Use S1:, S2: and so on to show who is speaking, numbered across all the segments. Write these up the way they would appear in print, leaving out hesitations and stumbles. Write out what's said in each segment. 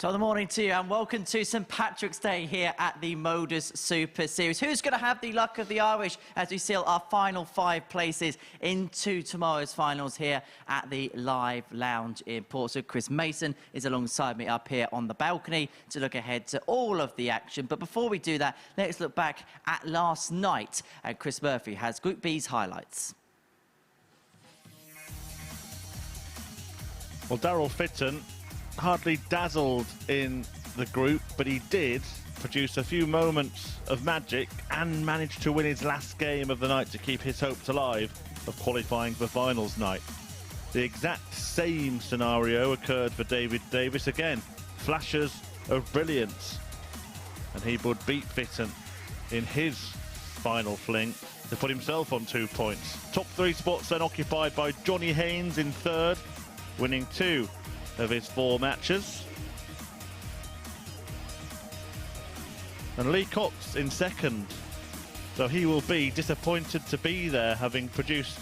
S1: Top of the morning to you and welcome to St Patrick's Day here at the MODUS Super Series. Who's going to have the luck of the Irish as we seal our final 5 places into tomorrow's finals here at the Live Lounge in Portsmouth? Chris Mason is alongside me up here on the balcony to look ahead to all of the action. But before we do that, let's look back at last night. And Chris Murphy has Group B's highlights.
S2: Well, Daryl Fitton hardly dazzled in the group, but he did produce a few moments of magic and managed to win his last game of the night to keep his hopes alive of qualifying for finals night. The exact same scenario occurred for David Davis again. Flashes of brilliance, and he would beat Fitton in his final fling to put himself on 2 points. Top 3 spots then occupied by Johnny Haynes in third, winning 2 of his 4 matches. And Lee Cox in second. So he will be disappointed to be there, having produced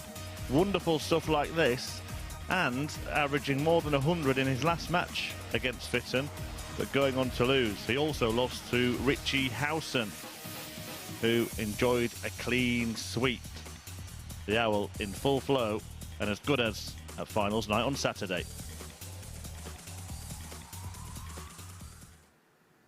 S2: wonderful stuff like this and averaging more than 100 in his last match against Fitton, but going on to lose. He also lost to Richie Howson, who enjoyed a clean sweep. The Owl in full flow and as good as at finals night on Saturday.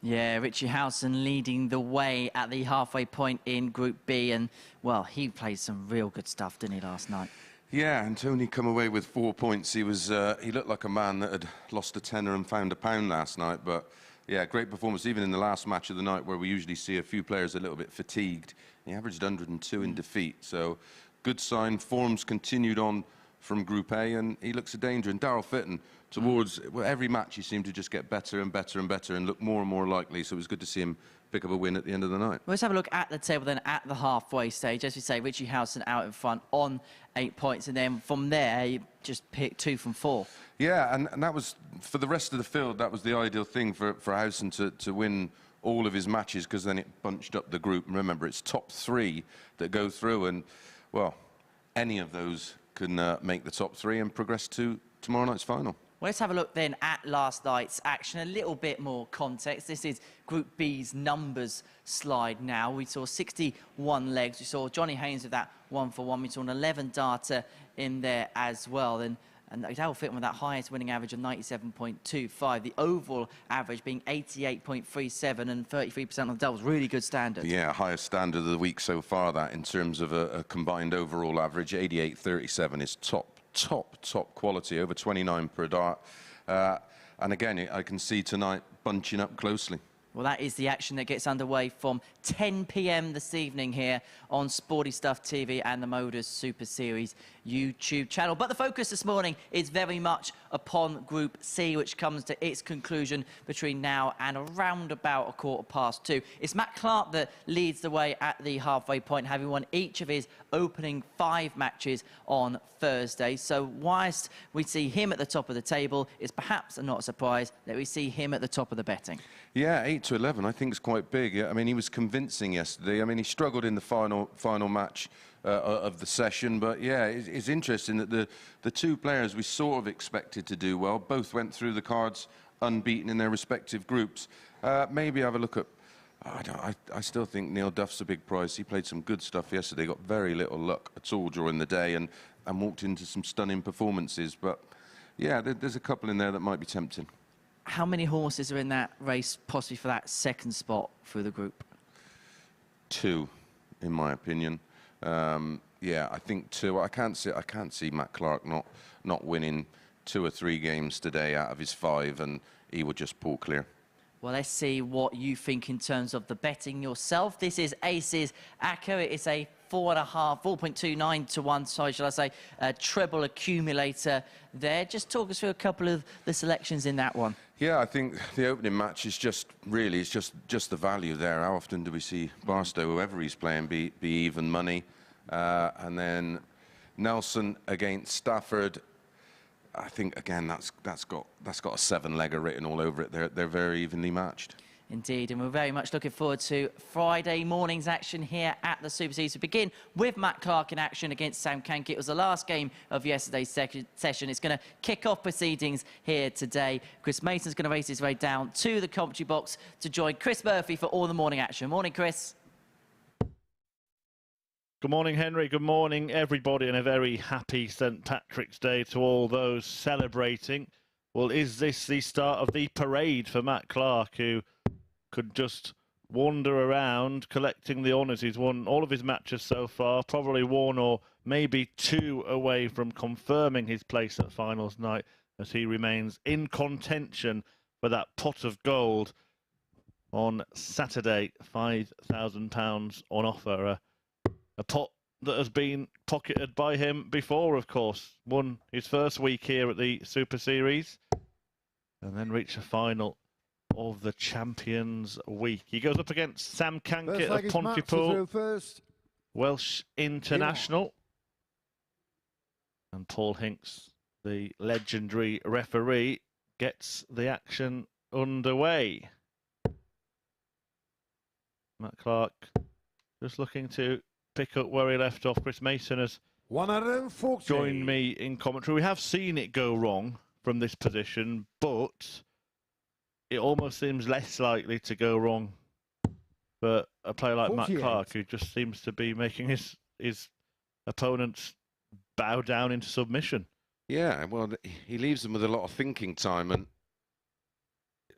S1: Yeah, Richie Howson leading the way at the halfway point in Group B, and, well, he played some real good stuff, didn't he, last night?
S3: Yeah, and Tony come away with 4 points. He looked like a man that had lost a tenner and found a pound last night, but, yeah, great performance, even in the last match of the night, where we usually see a few players a little bit fatigued. He averaged 102 in defeat, so good sign. Form's continued on from Group A, and he looks a danger. And Daryl Fitton, towards every match, he seemed to just get better and better and better and look more and more likely. So it was good to see him pick up a win at the end of the night.
S1: Let's have a look at the table then at the halfway stage. As we say, Richie Howson out in front on 8 points, and then from there, he just picked 2 from 4.
S3: Yeah, and that was, for the rest of the field, that was the ideal thing for Howson to win all of his matches, because then it bunched up the group. And remember, it's top 3 that go through, and, well, any of those can make the top 3 and progress to tomorrow night's final.
S1: Well, let's have a look then at last night's action. A little bit more context. This is Group B's numbers slide now. We saw 61 legs. We saw Johnny Haynes with that 1-for-1. We saw an 11 darter in there as well. And Daryl Fitton with that highest winning average of 97.25. The overall average being 88.37 and 33% on the doubles. Really good standard. Yeah,
S3: highest standard of the week so far, that, in terms of a combined overall average. 88.37 is top quality, over 29 per dart. And again, I can see tonight bunching up closely.
S1: Well, that is the action that gets underway from 10 p.m. this evening here on Sporty Stuff TV and the MODUS Super Series YouTube channel. But the focus this morning is very much upon Group C, which comes to its conclusion between now and around about 2:15. It's Matt Clark that leads the way at the halfway point, having won each of his opening 5 matches on Thursday. So whilst we see him at the top of the table, it's perhaps not a surprise that we see him at the top of the betting.
S3: Yeah, 8-11, I think is quite big. I mean, he was convincing yesterday. I mean, he struggled in the final match of the session, but yeah, it's interesting that the 2 players we sort of expected to do well both went through the cards unbeaten in their respective groups. Maybe have a look at. I still think Neil Duff's a big prize. He played some good stuff yesterday. Got very little luck at all during the day, and walked into some stunning performances. But yeah, there's a couple in there that might be tempting.
S1: How many horses are in that race, possibly for that second spot through the group?
S3: 2, in my opinion. Yeah, I think 2. I can't see Matt Clark not winning 2 or 3 games today out of his 5, and he would just pull clear.
S1: Well, let's see what you think in terms of the betting yourself. This is Aces Acca. It is a 4.29 to 1, sorry, shall I say, treble accumulator there. Just talk us through a couple of the selections in that one.
S3: Yeah, I think the opening match is just the value there. How often do we see Barstow, whoever he's playing, be even money? And then Nelson against Stafford. I think again that's got a 7-legger written all over it. They're very evenly matched.
S1: Indeed, and we're very much looking forward to Friday morning's action here at the Super Series. We begin with Matt Clark in action against Sam Cankett. It was the last game of yesterday's session. It's going to kick off proceedings here today. Chris Mason's going to race his way down to the commentary box to join Chris Murphy for all the morning action. Morning, Chris.
S2: Good morning, Henry. Good morning, everybody, and a very happy St. Patrick's Day to all those celebrating. Well, is this the start of the parade for Matt Clark, who could just wander around collecting the honours? He's won all of his matches so far, probably one or maybe two away from confirming his place at finals night, as he remains in contention for that pot of gold on Saturday. £5,000 on offer, a pot that has been pocketed by him before, of course. Won his first week here at the Super Series and then reached a final of the Champions Week. He goes up against Sam Cankett of Pontypool, Welsh international. And Paul Hinks, the legendary referee, gets the action underway. Matt Clark just looking to pick up where he left off. Chris Mason has
S4: 140.
S2: joined me in commentary. We have seen it go wrong from this position, but it almost seems less likely to go wrong for a player like
S4: 48.
S2: Matt Clark, who just seems to be making his opponents bow down into submission.
S3: Yeah, well, he leaves them with a lot of thinking time, and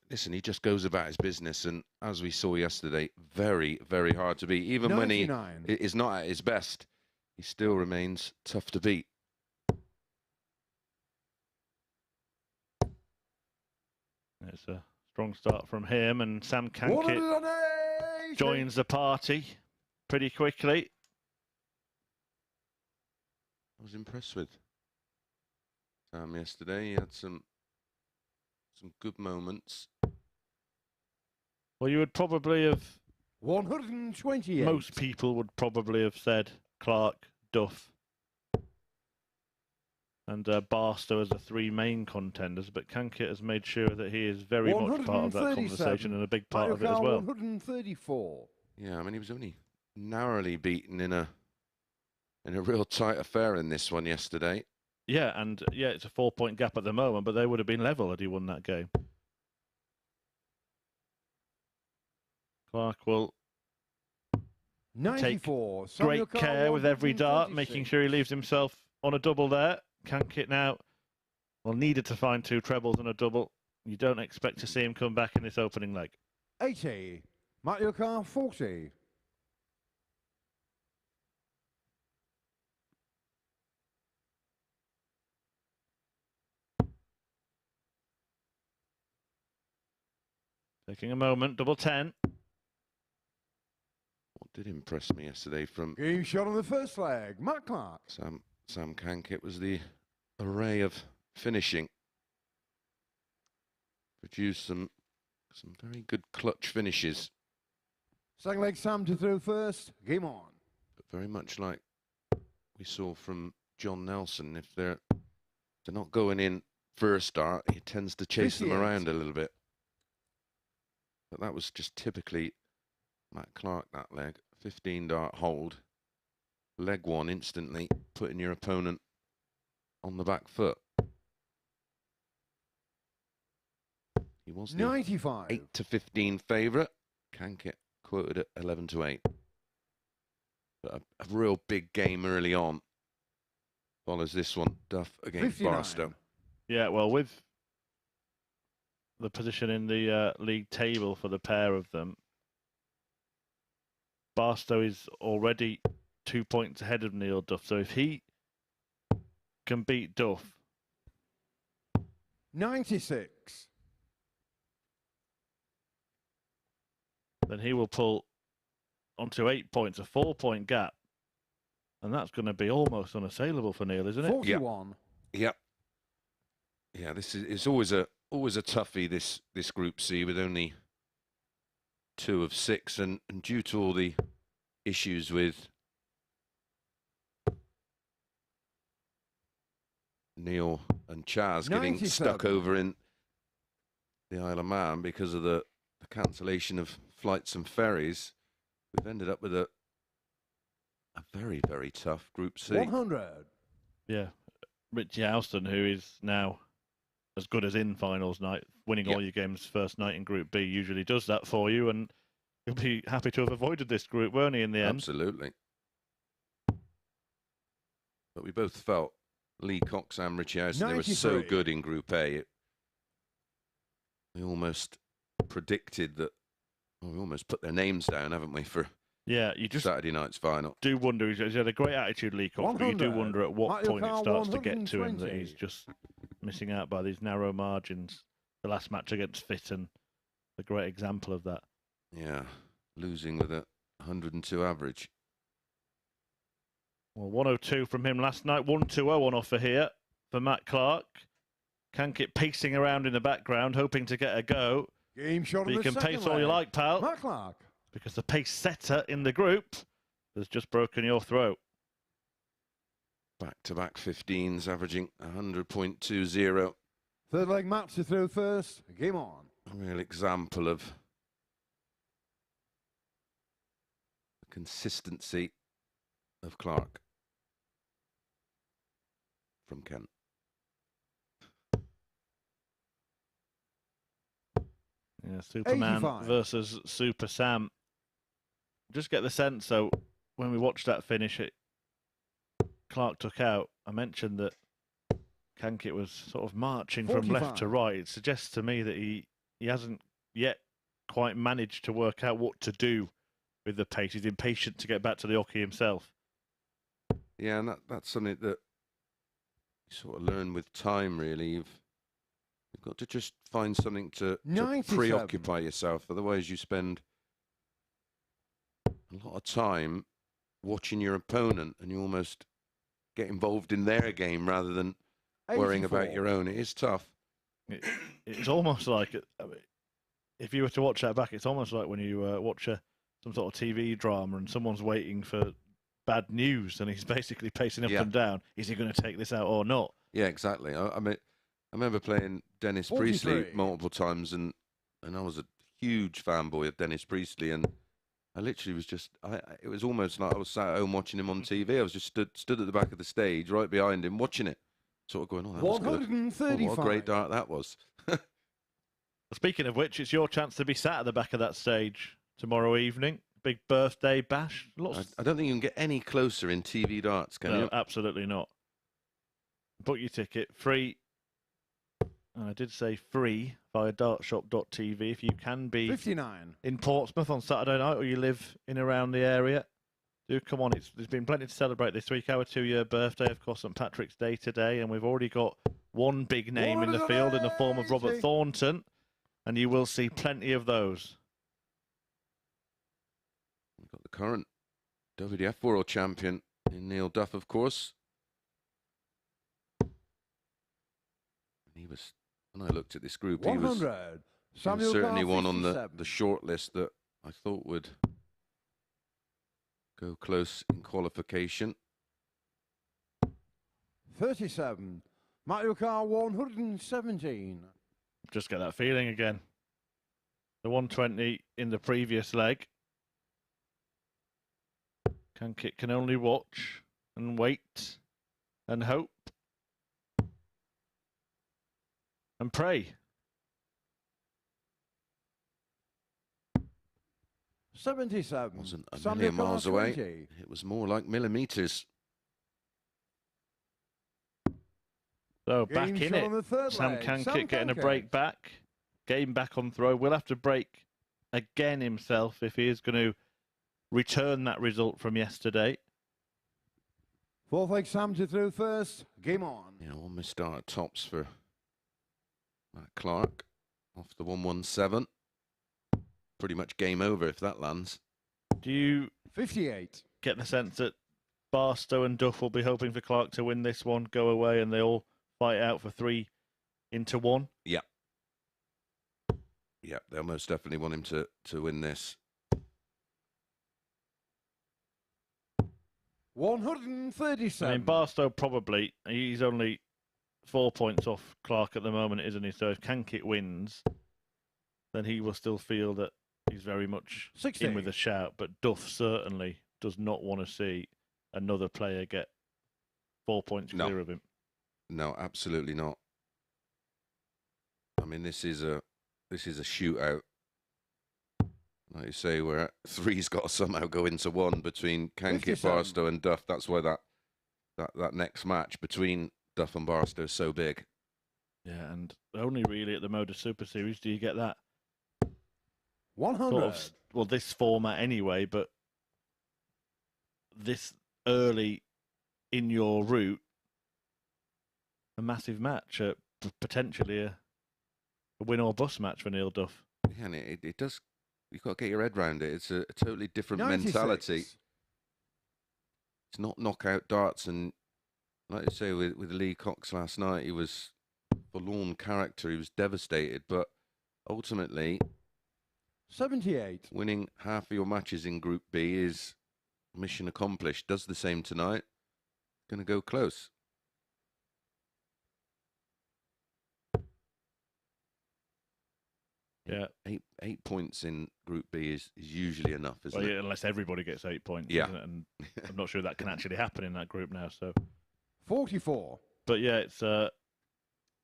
S3: listen, he just goes about his business, and as we saw yesterday, very, very hard to beat. Even
S4: 99.
S3: when he is not at his best, he still remains tough to beat.
S2: It's a strong start from him, and Sam Cankett joins the party pretty quickly.
S3: I was impressed with Sam yesterday. He had some good moments.
S2: Well, you would probably have...
S4: 128.
S2: Most people would probably have said Clark, Duff and Barstow as the three main contenders, but Cankett has made sure that he is very much part of that conversation and a big part of it as well.
S4: 134.
S3: Yeah, I mean, he was only narrowly beaten in a real tight affair in this one yesterday.
S2: Yeah, and yeah, it's a 4-point gap at the moment, but they would have been level had he won that game. Clark will
S4: 94.
S2: take great care with every dart, making sure he leaves himself on a double there. Cankett now, well, needed to find two trebles and a double. You don't expect to see him come back in this opening leg.
S4: 80. Mario Kart 40.
S2: Taking a moment, double 10.
S3: What did impress me yesterday from
S4: Game shot on the first leg. Matt Clark.
S3: Sam Cankett was the array of finishing. Produced some very good clutch finishes.
S4: Second leg, Sam to throw first. Game on.
S3: But very much like we saw from John Nelson, if they're not going in first dart, he tends to chase them
S4: 58.
S3: around a little bit. But that was just typically Matt Clark, that leg. 15 dart hold. Leg one instantly, putting your opponent on the back foot. He was the
S4: 95.
S3: 8 to 15 favourite. Cankett quoted at 11 to 8. But a real big game early on. Follows this one, Duff against
S4: 59.
S3: Barstow.
S2: Yeah, well, with the position in the league table for the pair of them, Barstow is already 2 points ahead of Neil Duff. So if he can beat Duff,
S4: 96.
S2: then he will pull onto 8 points, a 4-point gap. And that's going to be almost unassailable for Neil, isn't it?
S4: 41.
S3: Yep. Yeah, it's always a toughie, this Group C, with only 2 of 6, and due to all the issues with Neil and Chaz getting
S4: 97.
S3: stuck over in the Isle of Man because of the a cancellation of flights and ferries, we've ended up with a very, very tough Group C.
S4: 100.
S2: Yeah, Richie Houston, who is now as good as in finals night, winning all your games first night in Group B, usually does that for you, and he'll be happy to have avoided this group, won't he, in the end?
S3: Absolutely. But we both felt Lee Cox and Richie Houston, they were so
S4: 93.
S3: good in Group A. We almost predicted that, well, we almost put their names down, haven't we, for
S2: you just
S3: Saturday night's final.
S2: do wonder. He's had a great attitude, Lee Cox, but you do
S4: 100.
S2: wonder at what
S4: Mario
S2: point it
S4: Kart
S2: starts to get to him that
S4: 120.
S2: he's just missing out by these narrow margins. The last match against Fitton, a great example of that.
S3: Yeah, losing with a 102 average.
S2: Well, 102 from him last night, 1-2-0 on offer here for Matt Clark. Cankett pacing around in the background, hoping to get a go.
S4: Game shot
S2: But
S4: on
S2: you
S4: the
S2: can
S4: second
S2: pace all you
S4: leg.
S2: like, pal,
S4: Matt Clark.
S2: because the pace setter in the group has just broken your throat.
S3: Back-to-back 15s, averaging 100.20.
S4: Third leg match to through first. Game on.
S3: A real example of the consistency of Clark from Kent.
S2: Yeah, Superman
S4: 85.
S2: versus Super Sam. Just get the sense, though, when we watched that finish, Clark took out. I mentioned that Cankett was sort of marching from left to
S4: 45.
S2: right. It suggests to me that he hasn't yet quite managed to work out what to do with the pace. He's impatient to get back to the hockey himself.
S3: Yeah, and that's something that you sort of learn with time, really. You've got to just find something to
S4: 97.
S3: preoccupy yourself. Otherwise, you spend a lot of time watching your opponent and you almost get involved in their game rather than worrying about
S4: 84.
S3: your own. It is tough.
S2: It's almost like, I mean, if you were to watch that back, it's almost like when you watch some sort of TV drama and someone's waiting for bad news and he's basically pacing up and down. Is he going to take this out or not?
S3: Yeah, exactly. I mean, I remember playing Dennis
S4: 43.
S3: Priestley multiple times, and I was a huge fanboy of Dennis Priestley, and I literally was just, it was almost like I was sat at home watching him on TV. I was just stood at the back of the stage, right behind him, watching it, sort of going, oh, that was good.
S4: 135.
S3: Oh, what a great dart that was.
S2: Speaking of which, it's your chance to be sat at the back of that stage tomorrow evening. Big birthday bash.
S3: I don't think you can get any closer in TV darts, can
S2: No,
S3: you?
S2: absolutely not. Book your ticket, free. And I did say free via dartshop.tv. If you can be
S4: 59.
S2: in Portsmouth on Saturday night or you live in around the area, do come on. There's been plenty to celebrate this week. Our 2-year birthday, of course, St. Patrick's Day today. And we've already got one big name in the field in the form of Robert
S4: 180.
S2: Thornton. And you will see plenty of those.
S3: We've got the current WDF World Champion in Neil Duff, of course. He was, when I looked at this group, he was
S4: 100.
S3: certainly
S4: Carr,
S3: one on
S4: 57.
S3: the short list that I thought would go close in qualification.
S4: 37. Mario Kart 117.
S2: Just get that feeling again. The 120 in the previous leg. Cankett can only watch and wait and hope and pray.
S4: 77.
S3: Wasn't a
S4: Samuel
S3: million
S4: Carr,
S3: miles away.
S4: 20.
S3: It was more like millimeters.
S2: So
S4: Game
S2: back in
S4: shot
S2: it.
S4: on the third
S2: Sam
S4: leg.
S2: Cankett
S4: Sam
S2: getting a
S4: Cankett.
S2: break back. Game back on throw. Will have to break again himself if he is going to return that result from yesterday.
S4: Fourth leg Sam to through first. Game on.
S3: Yeah, one missed start at tops for Matt Clark off the 117. Pretty much game over if that lands.
S2: Do you
S4: 58.
S2: get the sense that Barstow and Duff will be hoping for Clark to win this one, go away, and they all fight out for 3-1?
S3: Yeah. Yeah, they'll most definitely want him to win this.
S4: 137.
S2: I mean, Barstow probably, he's only 4 points off Clark at the moment, isn't he? So if Cankett wins, then he will still feel that he's very much
S4: 16.
S2: in with a shout. But Duff certainly does not want to see another player get 4 points clear of him.
S3: No, absolutely not. I mean, this is a shootout. Like you say, where three's got to somehow go into one between Cankett, Barstow, and Duff. That's why that next match between Duff and Barstow is so big.
S2: Yeah, and only really at the MODUS Super Series do you get that
S4: 100.
S2: sort of, well, this format anyway, but this early in your route, a massive match, potentially a win or bust match for Neil Duff.
S3: Yeah, and it does. You've got to get your head around it. It's a totally different
S4: 96.
S3: mentality. It's not knockout darts, and like I say with Lee Cox last night, he was forlorn character. He was devastated, but ultimately,
S4: 78.
S3: winning half of your matches in Group B is mission accomplished. Does the same tonight. Going to go close.
S2: Yeah,
S3: eight points in Group B is usually enough, isn't it?
S2: Yeah, unless everybody gets 8 points.
S3: Yeah,
S2: isn't it? And I'm not sure that can actually happen in that group now. So
S4: 44.
S2: But yeah, it's an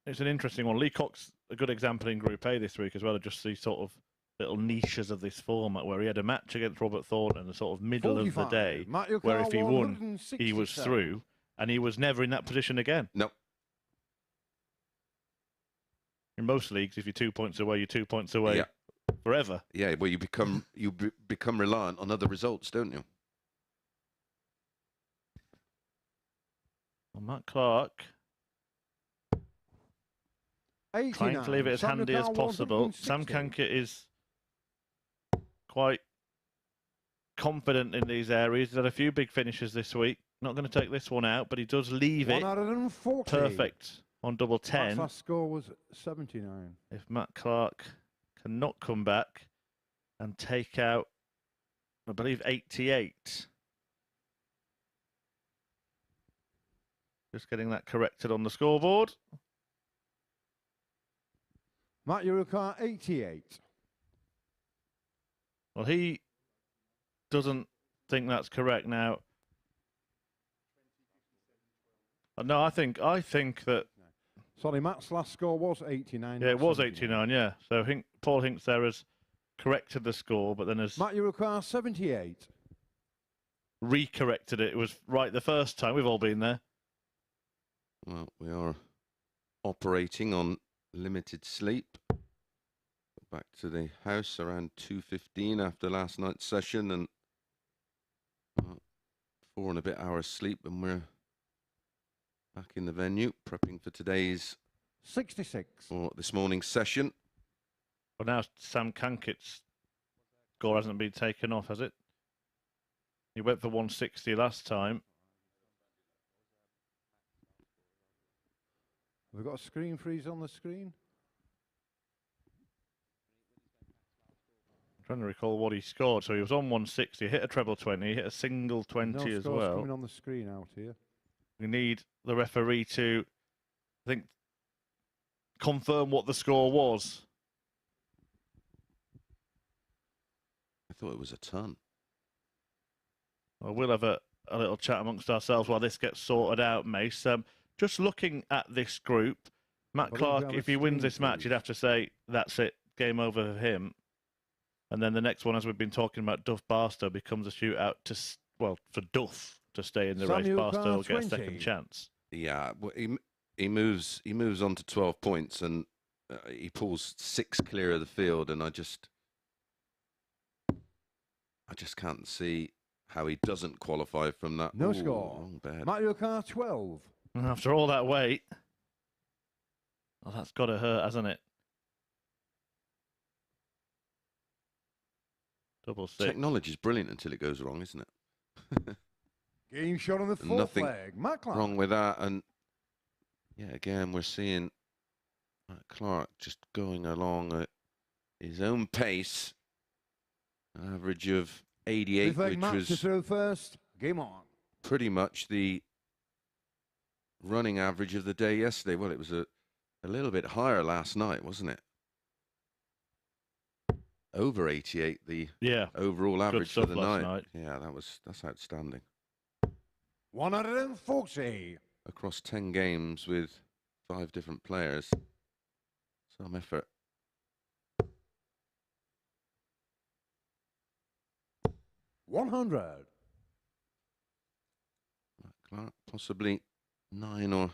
S2: interesting one. Lee Cox, a good example in Group A this week as well. Just these sort of little niches of this format where he had a match against Robert Thornton in the sort of middle
S4: 45.
S2: of the day, where if he won, he was through, and he was never in that position again.
S3: No.
S2: In most leagues, if you're 2 points away, you're 2 points away forever.
S3: Yeah, well, you become reliant on other results, don't you?
S2: Well, Matt Clark,
S4: 89.
S2: trying to leave it as handy as possible. Sam Cankett is quite confident in these areas. He's had a few big finishes this week. Not going to take this one out, but he does leave it
S4: 140.
S2: perfect on double 10.
S4: Matt's last score was 79.
S2: If Matt Clark cannot come back and take out, I believe, 88. Just getting that corrected on the scoreboard.
S4: Matt Urukar, 88.
S2: Well, he doesn't think that's correct now. No, I think that.
S4: Sorry, Matt's last score was 89.
S2: Yeah, it was
S4: 79.
S2: 89. Yeah, so Paul Hinks there has corrected the score, but then has
S4: Matt Urukar, 78.
S2: recorrected it. It was right the first time. We've all been there.
S3: Well, we are operating on limited sleep. Back to the house around 2:15 after last night's session, and 4 and a bit hours sleep, and we're back in the venue prepping for today's
S4: 66.
S3: or this morning's session.
S2: Well, now Sam Cankett's score hasn't been taken off, has it? He went for 160 last time.
S4: Have we got a screen freeze on the screen?
S2: I'm trying to recall what he scored. So he was on 160, hit a treble 20, hit a single 20
S4: No
S2: as
S4: scores
S2: well.
S4: coming on the screen out here.
S2: We need the referee to, I think, confirm what the score was.
S3: I thought it was a ton.
S2: Well, we'll have a little chat amongst ourselves while this gets sorted out, Mace. Just looking at this group, Matt Clark, if he wins this match, you'd have to say, that's it, game over for him. And then the next one, as we've been talking about, Duff Barstow becomes a shootout for Duff to stay in the race. Barstow will get a second chance.
S3: Yeah, well, he moves on to 12 points, and he pulls 6 clear of the field, and I just can't see how he doesn't qualify from that.
S4: No
S3: Ooh,
S4: score.
S3: wrong bed.
S4: Matt Urukar, 12.
S2: And after all that wait, well, that's got to hurt, hasn't it? Double 6.
S3: Technology's brilliant until it goes wrong, isn't it?
S4: Game shot on the fourth
S3: Nothing
S4: leg. Matt Clark.
S3: wrong with that, and yeah, again we're seeing Matt Clark just going along at his own pace. An average of 88, which
S4: Matt to
S3: was
S4: throw first. Game on.
S3: pretty much the running average of the day yesterday. Well, it was a little bit higher last night, wasn't it? over 88, the
S2: Yeah.
S3: overall average for
S2: stuff
S3: the
S2: last
S3: night.
S2: night.
S3: Yeah, that's outstanding.
S4: 140.
S3: Across 10 games with 5 different players. Some effort.
S4: 100.
S3: Clark possibly 9 or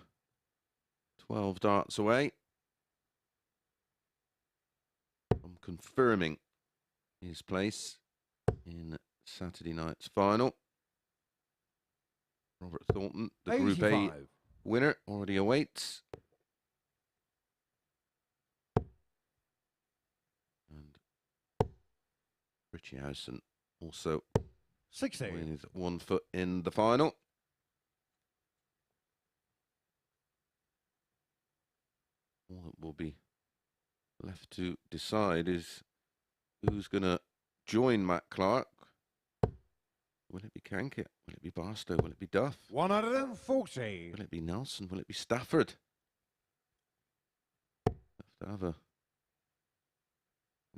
S3: 12 darts away from confirming his place in Saturday night's final. Robert Thornton, the Group A
S4: 85.
S3: winner, already awaits. And Richie Howson also
S4: 60.
S3: with 1 foot in the final. All that will be left to decide is who's going to join Matt Clark. Will it be Cankett? Will it be Barstow? Will it be Duff?
S4: 140.
S3: Will it be Nelson? Will it be Stafford? Have to have an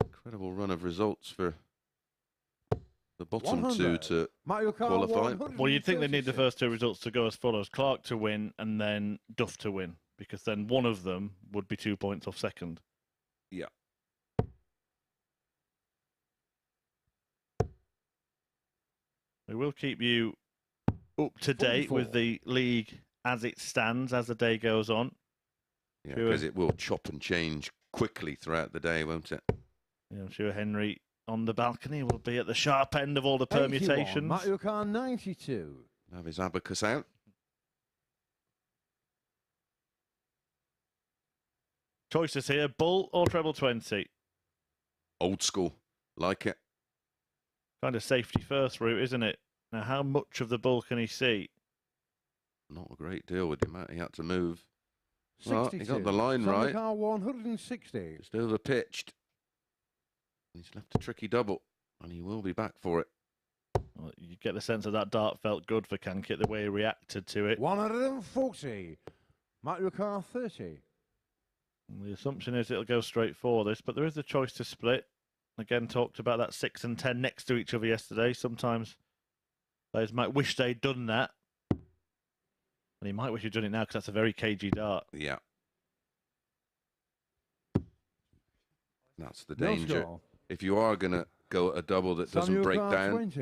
S3: incredible run of results for the bottom 2 to qualify.
S2: Well, you'd think they need the first 2 results to go as follows. Clark to win and then Duff to win, because then one of them would be 2 points off second.
S3: Yeah.
S2: We will keep you up to date with the league as it stands, as the day goes on.
S3: Yeah, because it will chop and change quickly throughout the day, won't it?
S2: Yeah, I'm sure Henry on the balcony will be at the sharp end of all the permutations.
S4: Mario Kart 92.
S3: Have his abacus out.
S2: Choices here, bull or treble 20?
S3: Old school. Like it.
S2: Kind of safety first route, isn't it? Now, how much of the bull can he see?
S3: Not a great deal with the amount he had to move.
S4: 62.
S3: Well, he got the line right.
S4: Car 160.
S3: Just over pitched. He's left a tricky double, and he will be back for it.
S2: Well, you get the sense that dart felt good for Cankett, the way he reacted to it.
S4: 140. Mario Kart 30.
S2: And the assumption is it'll go straight for this, but there is a choice to split. Again, talked about that 6 and 10 next to each other yesterday. Sometimes players might wish they'd done that. And he might wish he'd done it now because that's a very cagey dart.
S3: Yeah. That's the danger. If you are going to go at a double that doesn't break down,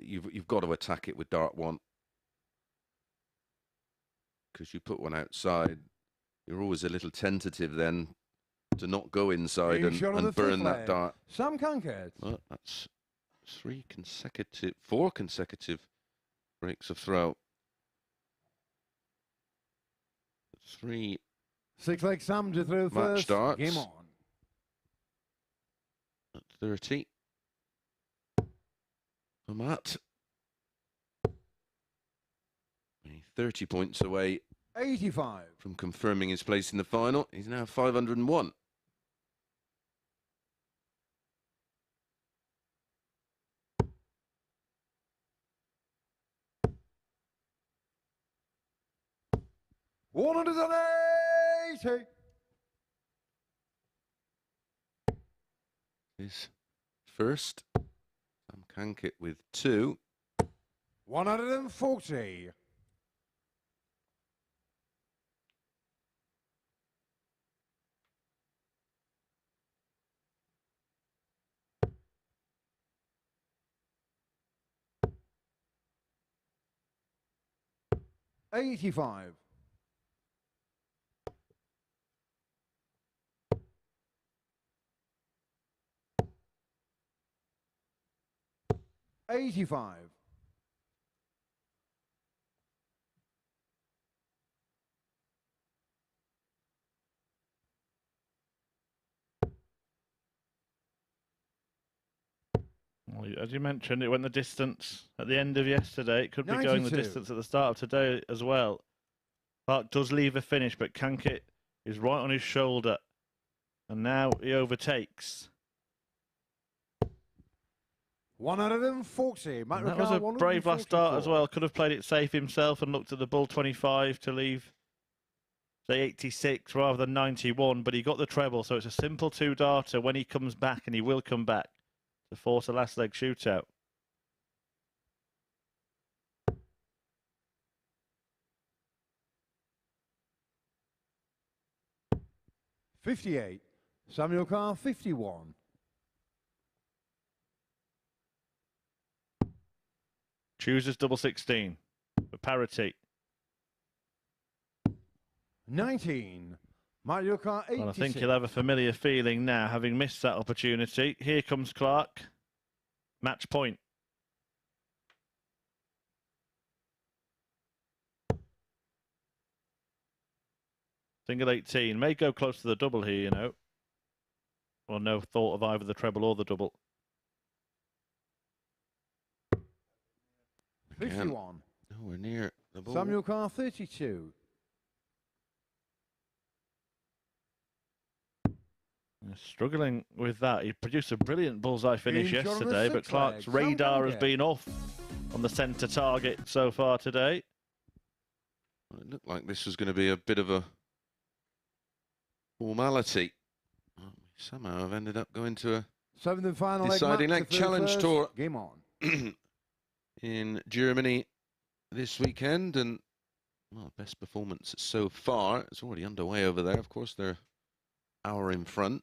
S3: you've got to attack it with dart 1. Because you put one outside, you're always a little tentative then to not go inside and burn that dart.
S4: Sam Cankett.
S3: Well, that's 4 consecutive breaks of throw. 3
S4: 6-leg Sam to throw
S3: match
S4: first.
S3: darts.
S4: Game on.
S3: At 30. For Matt. 30 points away
S4: 85.
S3: from confirming his place in the final. He's now 501. $180. His first. Sam Cankett with 2.
S4: 140. $85. 85.
S2: Well, as you mentioned, it went the distance at the end of yesterday. It could be going the
S4: 92.
S2: distance at the start of today as well. Clark does leave a finish, but Cankett is right on his shoulder. And now he overtakes.
S4: 140.
S2: And that was a brave last start as well. Could have played it safe himself and looked at the bull 25 to leave, say, 86 rather than 91. But he got the treble, so it's a simple 2-darter when he comes back, and he will come back. to force a last leg shootout.
S4: $58. Samuel Carr, 51.
S2: Chooses double 16 for parity.
S4: 19. Mario Kart 86.
S2: Well, I think he'll have a familiar feeling now, having missed that opportunity. Here comes Clark. Match point. Single 18. May go close to the double here, you know. Well, no thought of either the treble or the double.
S4: 51.
S3: Nowhere near the ball.
S4: Samuel Carr, 32.
S2: Struggling with that. He produced a brilliant bullseye finish
S4: Being shot on the
S2: yesterday, but
S4: sixth
S2: Clark's
S4: leg.
S2: radar has
S4: Cankett.
S2: been off on the centre target so far today.
S3: Well, it looked like this was going to be a bit of a formality. Well, we somehow have ended up going to a
S4: 7th and final
S3: deciding
S4: leg
S3: leg challenge tour
S4: Game on.
S3: in Germany this weekend, and well, best performance so far. It's already underway over there. Of course, they're an hour in front.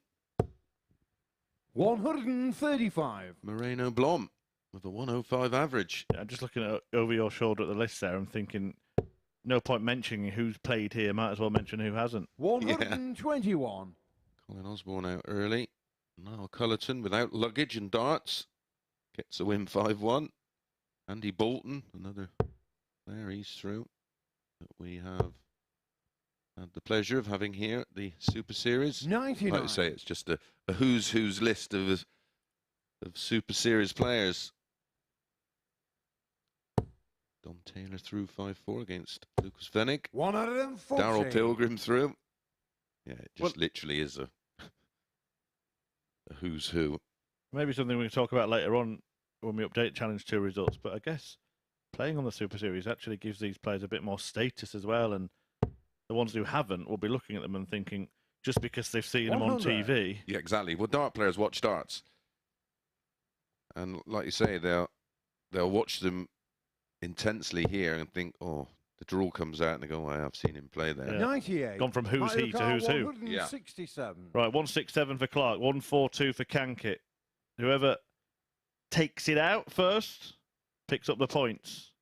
S4: 135.
S3: Moreno Blom with a 105 average.
S2: I'm just looking over your shoulder at the list there. I'm thinking, no point mentioning who's played here. Might as well mention who hasn't.
S4: 121.
S3: Colin Osborne out early. Niall Cullerton without luggage and darts gets a win 5-1. Andy Bolton, another player, he's through, that we have had the pleasure of having here at the Super Series.
S4: 99.
S3: Like I say, it's just a who's list of Super Series players. Don Taylor through 5-4 against Lucas Fennig.
S4: 140.
S3: Darryl Pilgrim through. Yeah, it just literally is a who's who.
S2: Maybe something we can talk about later on when we update Challenge 2 results. But I guess playing on the Super Series actually gives these players a bit more status as well. And the ones who haven't will be looking at them and thinking, just because they've seen them on
S4: 100.
S2: TV.
S3: Yeah, exactly. Well, dart players watch darts, and like you say, they'll watch them intensely here and think, oh, the draw comes out, and they go, I've seen him play there.
S2: Yeah.
S4: 98.
S2: Gone from who's
S4: Mario
S2: he to
S4: Kart
S2: who's who.
S4: 167.
S2: Right, 167 for Clark, 142 for Cankett. Whoever takes it out first picks up the points.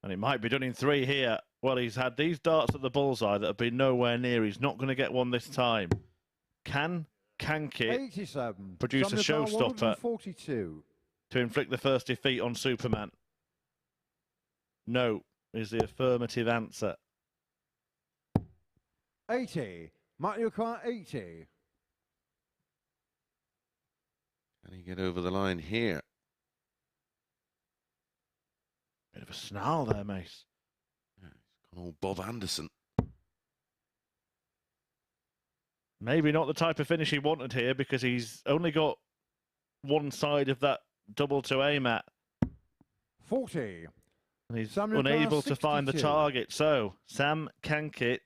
S2: And it might be done in 3 here. Well, he's had these darts at the bullseye that have been nowhere near. He's not going to get one this time. Can Cankett
S4: 87.
S2: produce a
S4: Samuel Carr,
S2: showstopper
S4: 142.
S2: to inflict the first defeat on Superman? No, is the affirmative answer.
S4: 80. Mario Kart 80.
S3: Can he get over the line here?
S2: Bit of a snarl there, Mace.
S3: Yeah, he's gone all Bob Anderson.
S2: Maybe not the type of finish he wanted here because he's only got one side of that double to aim at.
S4: 40.
S2: And he's
S4: Samuel Carr,
S2: unable to find the
S4: 62.
S2: target. So, Sam Cankett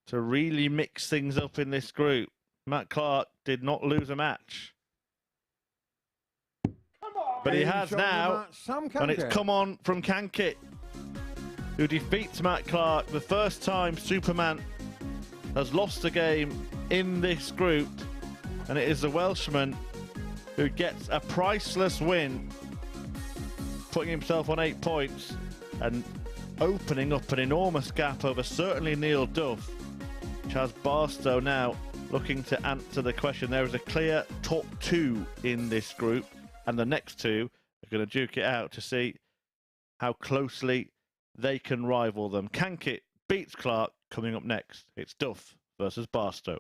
S2: to really mix things up in this group. Matt Clark did not lose a match. But he
S4: Being
S2: has
S4: shown the
S2: now,
S4: match, Sam
S2: and it's
S4: Cankett.
S2: come on from Cankett, who defeats Matt Clark. The first time Superman has lost a game in this group, and it is the Welshman who gets a priceless win, putting himself on 8 points and opening up an enormous gap over certainly Neil Duff, which has Barstow now looking to answer the question. There is a clear top 2 in this group, and the next 2 are going to duke it out to see how closely they can rival them. Cankett beats Clark. Coming up next, it's Duff versus Barstow.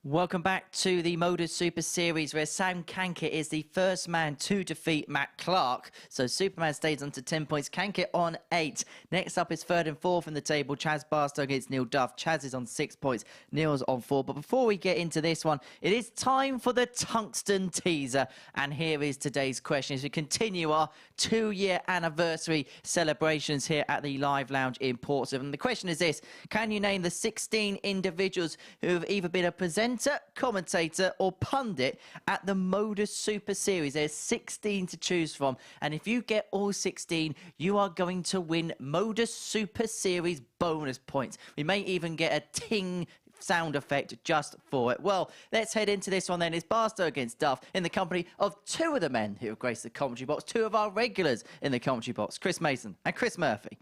S1: Welcome back to the MODUS Super Series, where Sam Cankett is the first man to defeat Matt Clark. So Superman stays on to 10 points, Cankett on 8. Next up is third and fourth in the table, Chaz Barstow against Neil Duff. Chaz is on 6 points, Neil's on 4. But before we get into this one, it is time for the Tungsten Teaser. And here is today's question as we continue our 2-year anniversary celebrations here at the Live Lounge in Portsmouth. And the question is this: can you name the 16 individuals who have either been a presenter, commentator or pundit at the MODUS Super Series? There's 16 to choose from, and if you get all 16, you are going to win MODUS Super Series bonus points. We may even get a ting sound effect just for it. Well, let's head into this one then. It's Barstow against Duff in the company of 2 of the men who have graced the commentary box, 2 of our regulars in the commentary box, Chris Mason and Chris Murphy.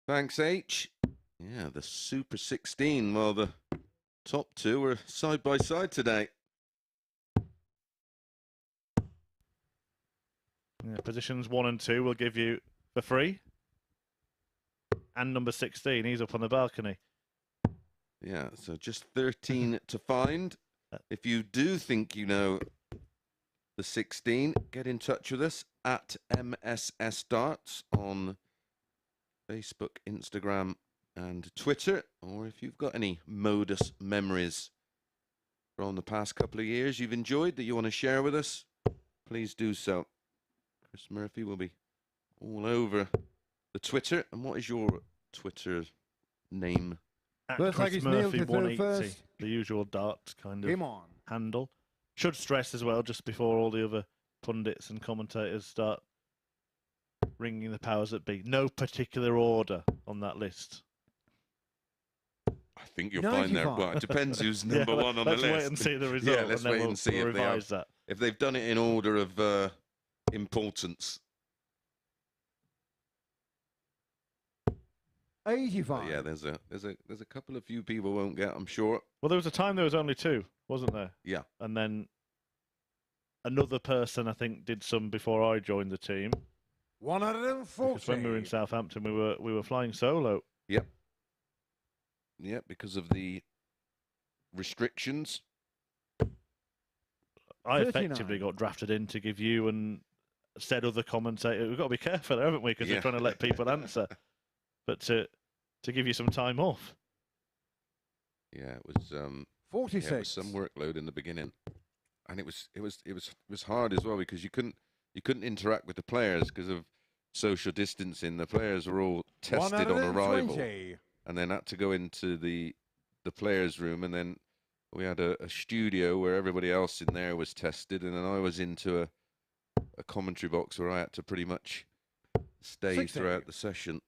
S3: Thanks, H. Yeah, the Super 16. Well, the top 2 are side by side today.
S2: Yeah, positions 1 and 2 will give you for free. And number 16, he's up on the balcony.
S3: Yeah, so just 13 to find. If you do think you know the 16, get in touch with us at MSS Darts on Facebook, Instagram and Twitter. Or if you've got any MODUS memories from the past couple of years you've enjoyed that you want to share with us, please do so. Chris Murphy will be all over the Twitter. And what is your Twitter name?
S2: At
S4: Looks like
S2: Chris
S4: it's Neil
S2: Murphy
S4: to throw
S2: 180,
S4: first.
S2: the usual darts kind
S4: Game
S2: of
S4: on.
S2: handle. Should stress as well, just before all the other pundits and commentators start ringing the powers that be, no particular order on that list.
S3: I think you'll find there.
S4: 95.
S3: Well, it depends who's number 1 on the list.
S2: Let's wait and see the result.
S3: Yeah, let's
S2: and then
S3: wait
S2: we'll,
S3: and see
S2: we'll
S3: if they
S2: revise
S3: are.
S2: that.
S3: If they've done it in order of importance.
S4: 85.
S3: But yeah, there's a couple of few people won't get, I'm sure.
S2: Well, there was a time there was only 2, wasn't there?
S3: Yeah.
S2: And then another person, I think, did some before I joined the team.
S4: 140.
S2: Because when we were in Southampton, we were flying solo.
S3: Yep. Yep, because of the restrictions.
S2: I
S4: 39.
S2: effectively got drafted in to give you and said other commentators. We've got to be careful there, haven't we? Because we're trying to let people answer. But to give you some time off.
S3: Yeah, it was
S4: 46.
S3: yeah, it was some workload in the beginning. And it was hard as well because you couldn't interact with the players because of social distancing. The players were all tested on arrival,
S4: 120.
S3: and then had to go into the players' room, and then we had a studio where everybody else in there was tested, and then I was into a commentary box where I had to pretty much stay
S4: 60.
S3: throughout the session.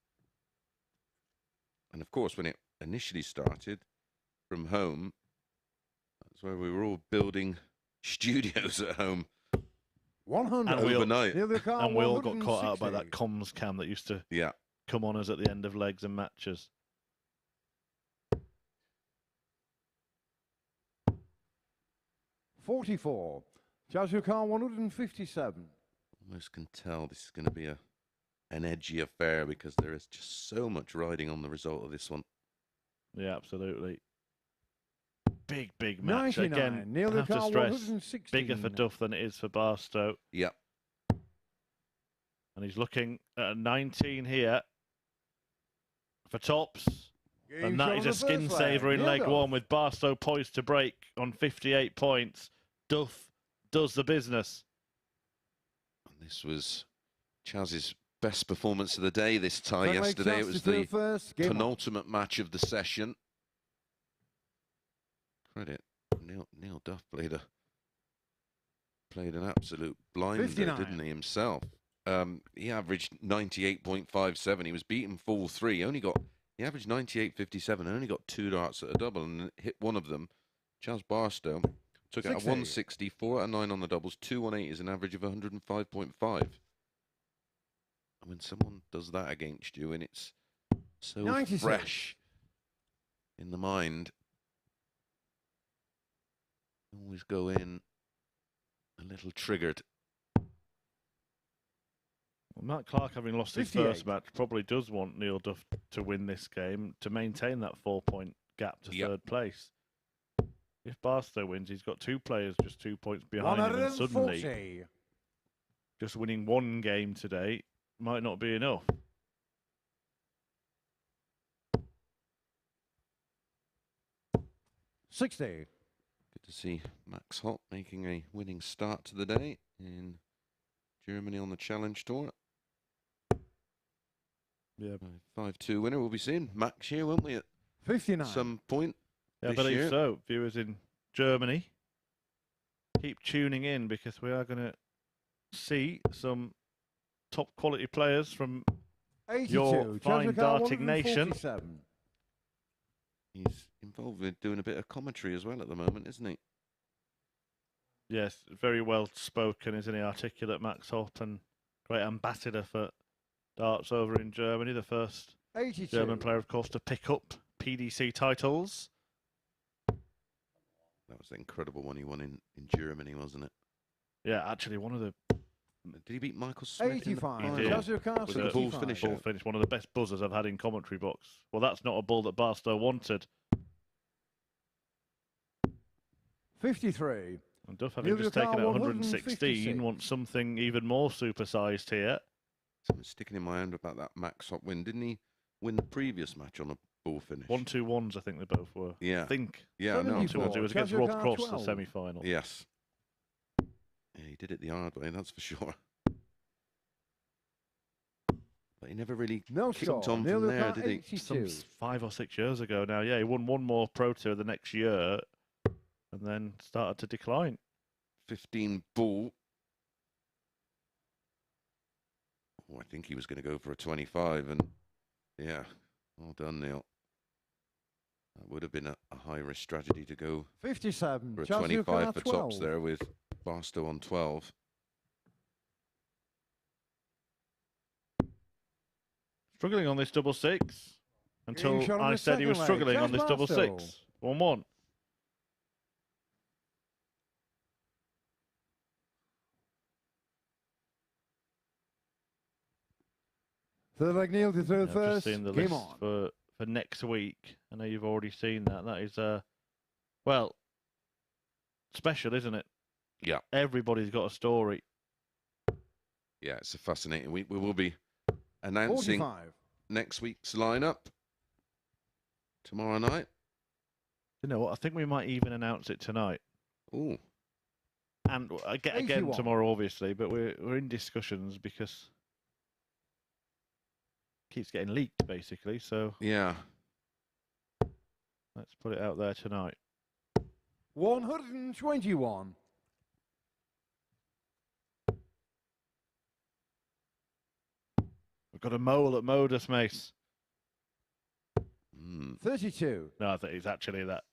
S3: And of course, when it initially started from home, that's where we were all building studios at home
S4: 100.
S2: And we all-
S3: overnight.
S4: Neil the car,
S2: And we all got caught out by
S4: 160.
S2: that comms cam that used to
S3: Yeah.
S2: come on us at the end of legs and matches.
S4: 44. Chaz car 157.
S3: Almost can tell this is going to be an edgy affair because there is just so much riding on the result of this one.
S2: Yeah, absolutely. Big match.
S4: 99.
S2: Again,
S4: Neil
S2: I
S4: the
S2: have to
S4: car
S2: stress,
S4: 116.
S2: bigger for Duff than it is for Barstow.
S3: Yeah.
S2: And he's looking at a 19 here for tops.
S4: Game
S2: And that
S4: shot
S2: is
S4: on
S2: a
S4: the
S2: skin
S4: first
S2: saver
S4: leg.
S2: in
S4: Neil
S2: leg
S4: Duff.
S2: 1 with Barstow poised to break on 58 points. Duff does the business.
S3: And this was Chaz's best performance of the day this tie.
S4: Front leg
S3: Yesterday it
S4: chance
S3: was
S4: to
S3: the
S4: throw first. Game on.
S3: penultimate match of the session. Credit. Neil Duff played an absolute blinder,
S4: 59.
S3: didn't he, himself? He averaged 98.57. He was beaten 4-3. He averaged 98.57 and only got 2 darts at a double and hit one of them. Chaz Barstow took out a
S4: 60.
S3: 160, 4 out of 9 on the doubles, 218 is an average of 105.5. And when someone does that against you and it's so
S4: 96.
S3: fresh in the mind, always go in a little triggered.
S2: Well, Matt Clark, having lost his
S4: 58.
S2: first match, probably does want Neil Duff to win this game to maintain that 4-point gap to
S3: Yep.
S2: third place. If Barstow wins, he's got 2 players just 2 points behind him, and suddenly
S4: 140.
S2: just winning 1 game today might not be enough.
S4: $60.
S3: Good to see Max Hopp making a winning start to the day in Germany on the Challenge Tour.
S2: Yeah,
S3: 5-2 winner. We'll be seeing Max here, won't we, at
S4: 59.
S3: some point
S2: I
S3: this
S2: believe
S3: year?
S2: so. Viewers in Germany, keep tuning in because we are going to see some top quality players from
S4: 82.
S2: your fine
S4: Judge car,
S2: darting nation.
S4: 147.
S3: He's involved with doing a bit of commentary as well at the moment, isn't he?
S2: Yes, very well spoken, isn't he? Articulate Max Hopp, and great ambassador for darts over in Germany. The first
S4: 82.
S2: German player, of course, to pick up PDC titles.
S3: That was the incredible one he won in Germany, wasn't it?
S2: Yeah, actually, one of the
S3: Did he beat Michael Smith? in the
S4: 85.
S3: final?
S2: He did.
S4: Judge car,
S2: Was
S3: a
S2: it
S3: ball
S4: 65.
S3: finish?
S2: ball finish, one of the best buzzers I've had in commentary box. Well, that's not a ball that Barstow wanted.
S4: 53.
S2: And Duff, having just taken out 116, wants something even more supersized here.
S3: Something sticking in my hand about that Max Hopp win. Didn't he win the previous match on a ball finish?
S2: 1-2-1s, I think they both were.
S3: Yeah.
S2: I think.
S3: Yeah, I know.
S4: 74.
S2: 1-2-1s. It was against
S4: Judge
S2: Rob
S4: car,
S2: Cross, the
S4: 12.
S2: semi-final.
S3: Yes. Yeah, he did it the hard way, that's for sure. But he never really
S4: No
S3: kicked
S4: score.
S3: on from there, did he?
S4: 82.
S2: 5 or 6 years ago now. Yeah, he won 1 more Pro Tour the next year and then started to decline.
S3: 15 ball. Oh, I think he was going to go for a 25, and yeah, well done, Neil. That would have been a high-risk strategy to go
S4: 57.
S3: for a
S4: Judge
S3: 25
S4: car,
S3: for
S4: 12.
S3: tops there with Barstow on 12.
S2: Struggling on this double six until
S4: shot on
S2: I
S4: the
S2: said he was
S4: second leg.
S2: struggling on
S4: Jazz
S2: this double
S4: Barstow.
S2: six. 1-1.
S4: Third leg Neil to throw
S2: I've just
S4: first.
S2: seen the
S4: Game
S2: list
S4: on.
S2: for next week. I know you've already seen that. That is, well, special, isn't it?
S3: Yeah.
S2: Everybody's got a story.
S3: Yeah, it's a fascinating week. We will be announcing
S4: 45.
S3: next week's lineup tomorrow night.
S2: You know what? I think we might even announce it tonight.
S3: Oh,
S2: And again
S4: 81.
S2: tomorrow, obviously, but we're in discussions because it keeps getting leaked, basically. So
S3: yeah.
S2: let's put it out there tonight.
S4: 121.
S2: We've got a mole at Modus, Mace.
S4: 32.
S2: No, I think it's actually that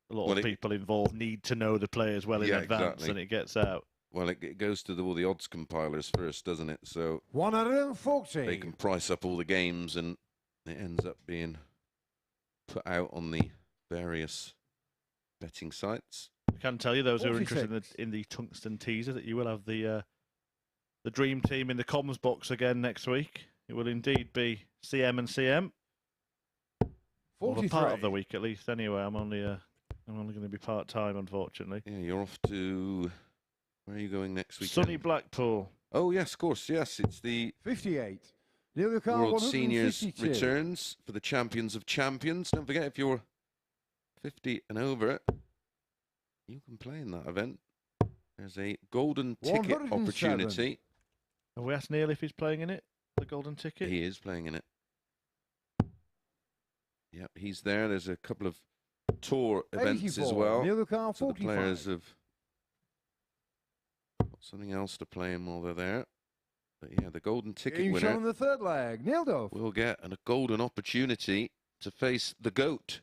S2: a lot
S3: Well,
S2: of people involved need to know the players well in
S3: Yeah,
S2: advance,
S3: exactly.
S2: and it gets out.
S3: Well, it goes to all the odds compilers first, doesn't it? So
S4: 140.
S3: they can price up all the games, and it ends up being put out on the various betting sites.
S2: I can tell you, those who are interested
S4: 46.
S2: in the tungsten teaser, that you will have the dream team in the comms box again next week. It will indeed be CM and CM. Well, a
S4: 43.
S2: part of the week at least. Anyway, I'm only going to be part time, unfortunately.
S3: Yeah, you're off to... Where are you going next week?
S2: Sunny Blackpool.
S3: Oh, yes, of course, yes. It's the
S4: 58. Neil Lucar,
S3: World Seniors
S4: 152.
S3: returns for the Champions of Champions. Don't forget, if you're 50 and over, you can play in that event. There's a golden ticket
S4: 107.
S3: opportunity.
S2: Have we asked Neil if he's playing in it? The golden ticket?
S3: He is playing in it. Yep, he's there. There's a couple of tour events
S4: 84.
S3: as well.
S4: Neil Lucar,
S3: So the
S4: 45.
S3: players have got something else to play in while they're there. But yeah, the golden ticket
S4: Game shot
S3: winner
S4: on the third leg. Neil Duff.
S3: will get a golden opportunity to face the GOAT,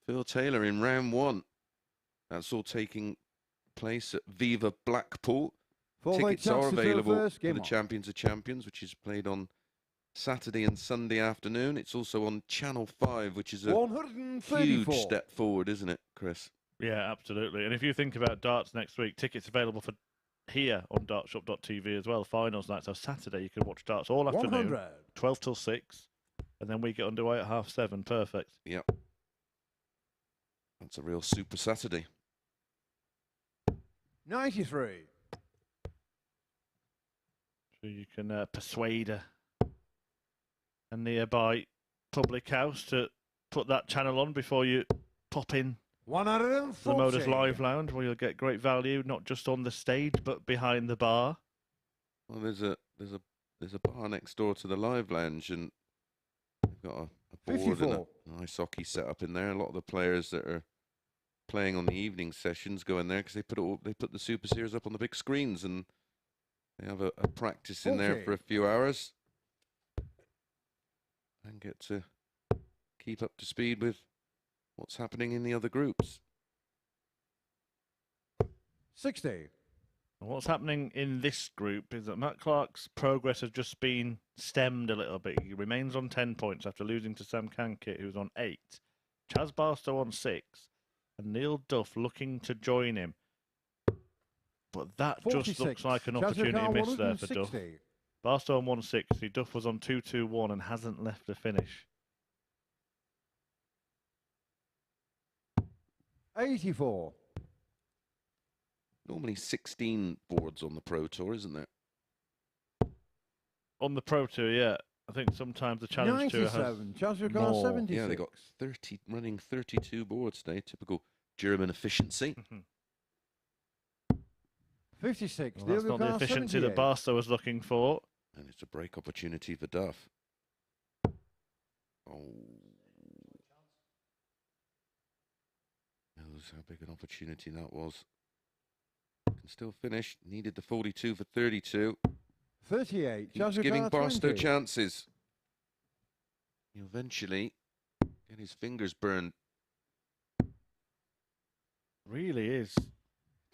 S3: Phil Taylor, in round 1. That's all taking place at Viva Blackpool.
S4: Four leg
S3: Tickets are
S4: chance to throw
S3: available
S4: first.
S3: for
S4: Game
S3: the
S4: on.
S3: Champions of Champions, which is played on Saturday and Sunday afternoon. It's also on Channel 5, which is a
S4: 134.
S3: huge step forward, isn't it, Chris?
S2: Yeah, absolutely. And if you think about darts next week, tickets available for here on dartshop.tv as well. Finals night. So Saturday you can watch darts all afternoon,
S4: 100.
S2: 12 till 6, and then we get underway at 7:30. Perfect.
S3: Yep. That's a real Super Saturday.
S4: 93.
S2: So you can persuade a nearby public house to put that channel on before you pop in the
S4: 140.
S2: Modus Live Lounge, where you'll get great value, not just on the stage but behind the bar.
S3: Well, there's a bar next door to the Live Lounge, and they've got a board
S4: 54.
S3: and a ice hockey set up in there. A lot of the players that are playing on the evening sessions go in there because they put the Super Series up on the big screens, and they have a practice in there for a few hours and get to keep up to speed with what's happening in the other groups.
S4: 60.
S2: And what's happening in this group is that Matt Clark's progress has just been stemmed a little bit. He remains on 10 points after losing to Sam Cankett, who's on 8. Chaz Barstow on 6. And Neil Duff looking to join him. But that
S4: 46.
S2: just looks like an
S4: Chaz
S2: opportunity
S4: Ricard,
S2: missed there for
S4: 160.
S2: Duff. Barstow on 160. Duff was on 221 and hasn't left the finish.
S4: 84.
S3: Normally 16 boards on the Pro Tour, isn't there?
S2: On the Pro Tour, yeah. I think sometimes the Challenge Tour has
S4: 97. Chaz Ricard,
S2: more.
S4: 76.
S3: Yeah, they got 30 running 32 boards today. Typical German efficiency.
S4: 56.
S2: Well, that's not the efficiency that Barstow was looking for.
S3: And it's a break opportunity for Duff. Oh. Knows how big an opportunity that was. Can still finish. Needed the 42 for 32.
S4: 38.
S3: Keeps
S4: Chaz
S3: giving
S4: Ricard,
S3: Barstow
S4: 20.
S3: chances. He'll eventually get his fingers burned.
S2: Really is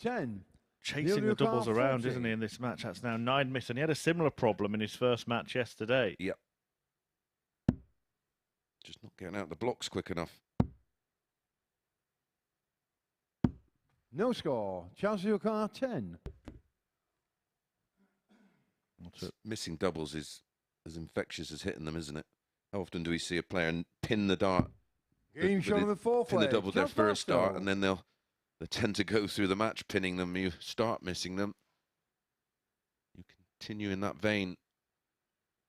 S4: 10.
S2: chasing the doubles around, isn't he, in this match? That's now 9 miss, and he had a similar problem in his first match yesterday.
S3: Yep. Just not getting out the blocks quick enough.
S4: No score. Chaz Ricard, 10.
S3: Missing doubles is as infectious as hitting them, isn't it? How often do we see a player pin the dart?
S4: Game show number 4.
S3: Pin the double their first dart, and then they tend to go through the match pinning them. You start missing them. You continue in that vein.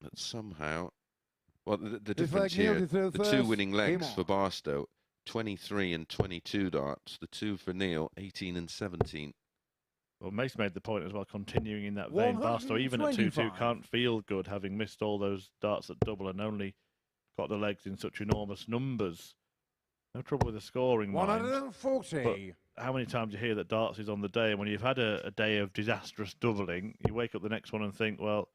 S3: But somehow, well, the difference here, the two winning legs for Barstow, 23 and 22 darts. The two for Neil, 18 and 17.
S2: Well, Mace made the point as well, continuing in that vein. Barstow, even at 2-2, can't feel good, having missed all those darts at double and only got the legs in such enormous numbers. No trouble with the scoring,
S4: 140.
S2: But how many times you hear that darts is on the day, and when you've had a day of disastrous doubling, you wake up the next one and think, well,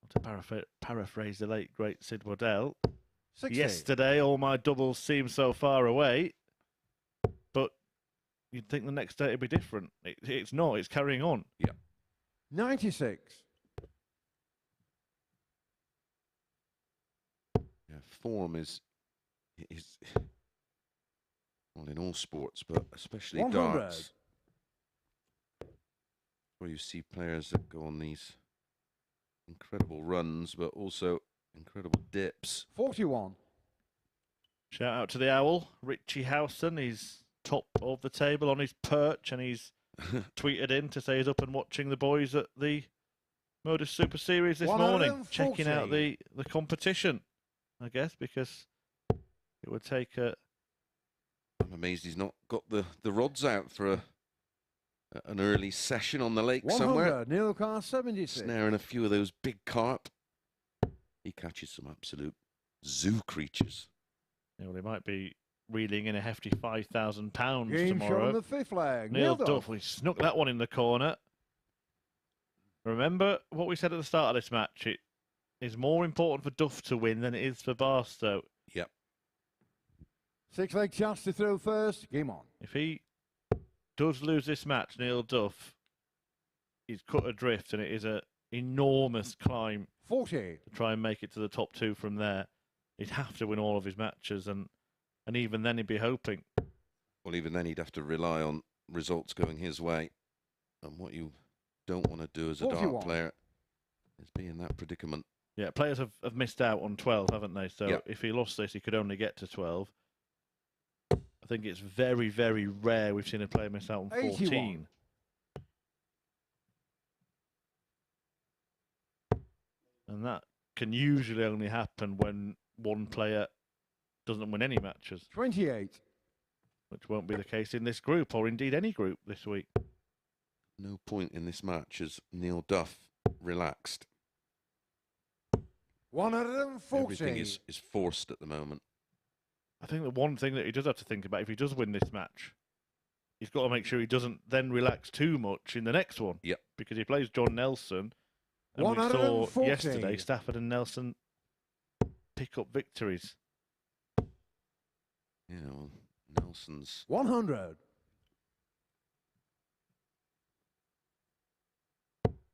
S2: to paraphrase the late, great Sid Waddell,
S4: 60.
S2: yesterday all my doubles seemed so far away, but you'd think the next day it'd be different. It's not. It's carrying on.
S3: Yeah.
S4: 96.
S3: Yeah, form is well in all sports, but especially
S4: 100.
S3: darts, where you see players that go on these incredible runs, but also incredible dips.
S4: 41.
S2: Shout out to the owl, Richie Howson. He's top of the table on his perch, and he's tweeted in to say he's up and watching the boys at the Modus Super Series this morning, checking out the competition, I guess, because it would take a...
S3: I'm amazed he's not got the rods out for an early session on the lake
S4: 100.
S3: somewhere.
S4: Neil Carr, 76.
S3: Snaring a few of those big carp. He catches some absolute zoo creatures.
S2: Well, he might be reeling in a hefty £5,000
S4: Game show on
S2: tomorrow.
S4: the 5th leg.
S2: Neil Duff, he snuck that one in the corner. Remember what we said at the start of this match. It is more important for Duff to win than it is for Barstow.
S3: Yep.
S4: 6-leg chance to throw first. Game on.
S2: If he does lose this match, Neil Duff, he's cut adrift, and it is an enormous climb
S4: 40.
S2: to try and make it to the top 2 from there. He'd have to win all of his matches, and even then he'd be hoping.
S3: Well, even then he'd have to rely on results going his way. And what you don't want to do as a
S4: 41.
S3: dart player is be in that predicament.
S2: Yeah, players have missed out on 12, haven't they? So
S3: Yep.
S2: if he lost this, he could only get to 12. I think it's very, very rare we've seen a player miss out on 14.
S4: 81.
S2: And that can usually only happen when one player doesn't win any matches.
S4: 28.
S2: Which won't be the case in this group, or indeed any group this week.
S3: No point in this match as Neil Duff relaxed.
S4: 140.
S3: Everything is forced at the moment.
S2: I think the one thing that he does have to think about, if he does win this match, he's got to make sure he doesn't then relax too much in the next one.
S3: Yep.
S2: Because he plays John Nelson, and we saw
S4: 140.
S2: yesterday Stafford and Nelson pick up victories.
S3: Yeah, well, Nelson's
S4: 100.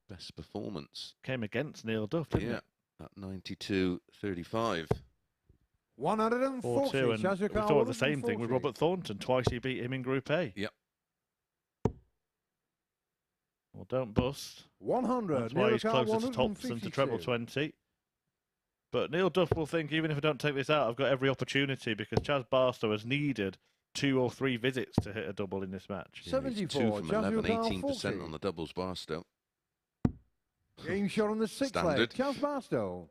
S3: best performance.
S2: Came against Neil Duff, didn't
S3: Yeah,
S2: it?
S3: at 92.35.
S4: 140.
S2: 4-2, and we
S4: Shazukar,
S2: saw the same thing
S4: 140.
S2: with Robert Thornton. Twice he beat him in Group A.
S3: Yep.
S2: Well, don't bust.
S4: 100.
S2: That's why he's
S4: Nilukar,
S2: closer to Thompson to treble 20. But Neil Duff will think, even if I don't take this out, I've got every opportunity, because Chaz Barstow has needed 2 or 3 visits to hit a double in this match.
S3: Yeah, he's 2
S4: 74.
S3: from 11,
S4: Shazukar,
S3: 18%
S4: 40.
S3: on the doubles, Barstow.
S4: Game shot on the 6th
S3: Standard.
S4: leg. Charles Barstow.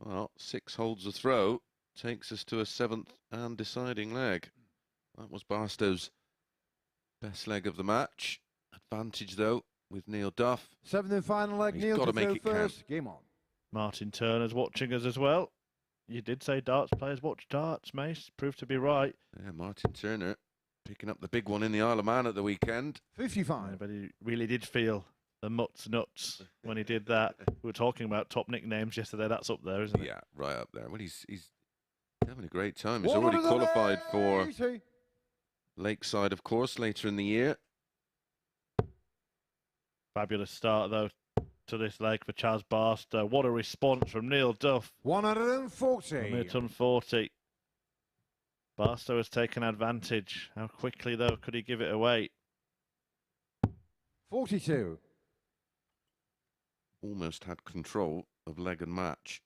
S3: Well, 6 holds a throw, takes us to a 7th and deciding leg. That was Barstow's best leg of the match. Advantage, though, with Neil Duff.
S4: 7th and final leg.
S3: He's
S4: Neil
S3: gotta
S4: to
S3: make
S4: throw
S3: it count.
S4: first. Game on.
S2: Martin Turner's watching us as well. You did say darts players watch darts, Mace. Proved to be right.
S3: Yeah, Martin Turner picking up the big one in the Isle of Man at the weekend.
S4: 55.
S2: But he really did feel the mutts nuts when he did that. We were talking about top nicknames yesterday. That's up there, isn't it?
S3: Yeah, right up there. Well, he's having a great time. He's already qualified for
S4: 180.
S3: Lakeside, of course, later in the year.
S2: Fabulous start, though, to this leg for Chaz Barstow. What a response from Neil Duff.
S4: 140.
S2: Milton 40. Barstow has taken advantage. How quickly, though, could he give it away?
S4: 42.
S3: Almost had control of leg and match.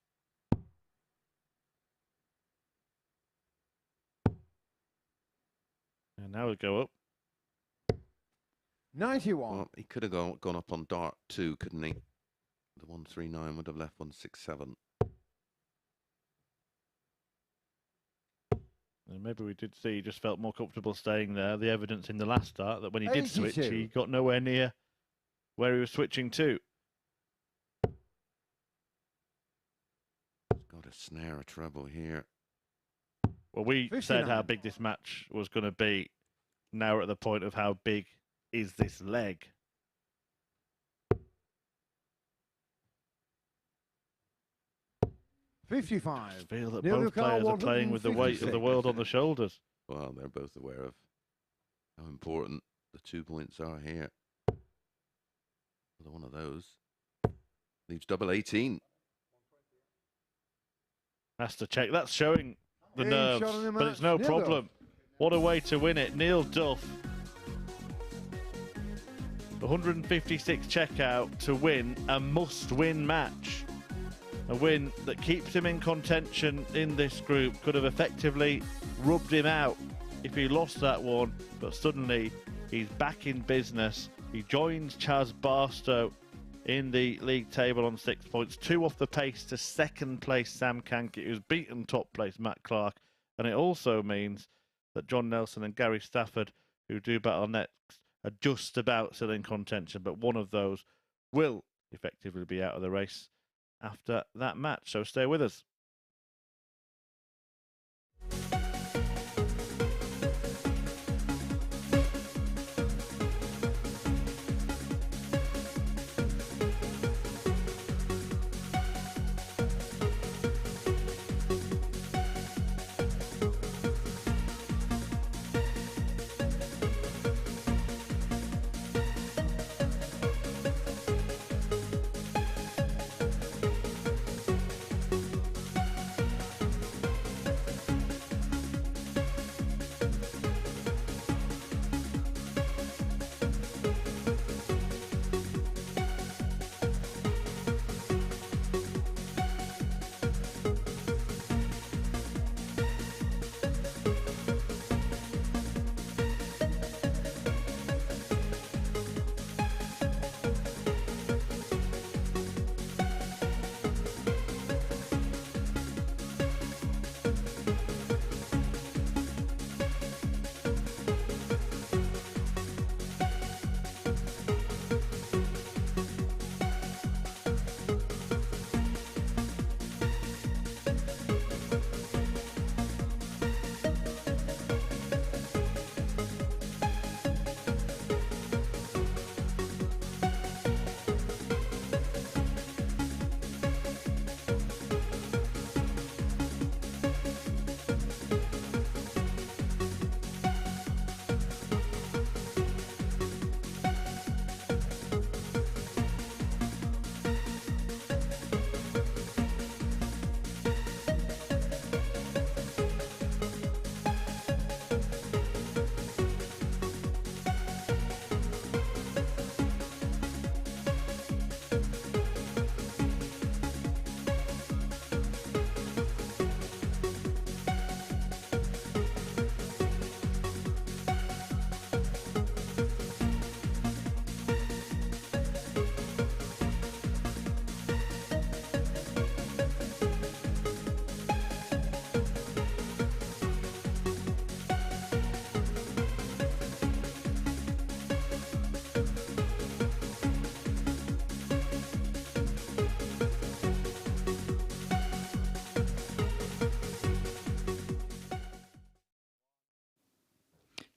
S2: And now we go up.
S4: 91.
S3: Well, he could have gone up on dart too, couldn't he? The 139 would have left 167.
S2: And maybe we did see he just felt more comfortable staying there. The evidence in the last start that when he did switch,
S4: 82.
S2: he got nowhere near where he was switching to.
S3: He's got a snare, a treble here.
S2: Well, we
S4: 59.
S2: said how big this match was going to be. Now we're at the point of how big is this leg. I
S4: 55.
S2: just feel that
S4: Neil
S2: both
S4: Lucar,
S2: players are playing with the weight of the
S4: 156.
S2: world on the shoulders.
S3: Well, they're both aware of how important the 2 points are here. Another one of those. Leaves double 18.
S2: Has to check. That's showing the
S4: Game
S2: nerves,
S4: shot in the
S2: but
S4: match.
S2: it's no
S4: Neil
S2: problem. What a way to win it. Neil Duff. 156 checkout to win a must-win match. A win that keeps him in contention in this group. Could have effectively rubbed him out if he lost that one, but suddenly he's back in business. He joins Chaz Barstow in the league table on 6 points. 2 off the pace to second place Sam Cankett, who's beaten top place Matt Clark. And it also means that John Nelson and Gary Stafford, who do battle next, are just about still in contention. But one of those will effectively be out of the race after that match. So stay with us.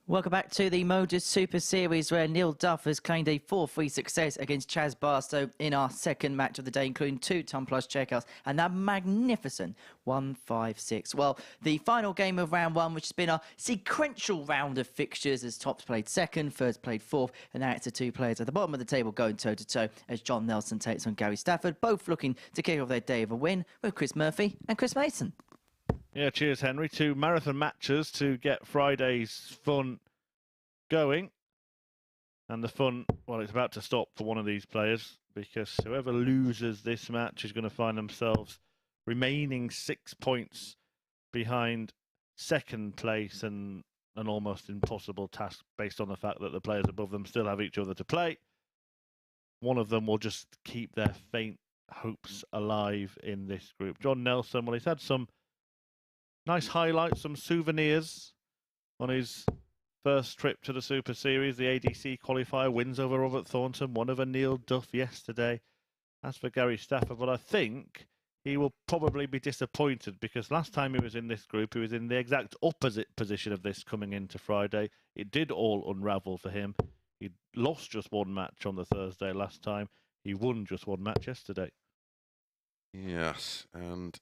S1: Welcome back to the MODUS Super Series, where Neil Duff has claimed a 4-3 success against Chaz Barstow in our second match of the day, including 2 ton plus checkouts and that magnificent 1-5-6. Well, the final game of round 1, which has been a sequential round of fixtures, as tops played second, thirds played fourth, and now it's the 2 players at the bottom of the table going toe-to-toe as John Nelson takes on Gary Stafford, both looking to kick off their day of a win with Chris Murphy and Chris Mason.
S2: Yeah, cheers, Henry. 2 marathon matches to get Friday's fun going. And the fun, well, it's about to stop for one of these players, because whoever loses this match is going to find themselves remaining 6 points behind second place, and an almost impossible task based on the fact that the players above them still have each other to play. One of them will just keep their faint hopes alive in this group. John Nelson, well, he's had some nice highlights, some souvenirs on his first trip to the Super Series. The ADC qualifier, wins over Robert Thornton, one over Neil Duff yesterday. As for Gary Stafford, well, I think he will probably be disappointed, because last time he was in this group, he was in the exact opposite position of this coming into Friday. It did all unravel for him. He lost just 1 match on the Thursday last time. He won just 1 match yesterday.
S3: Yes, and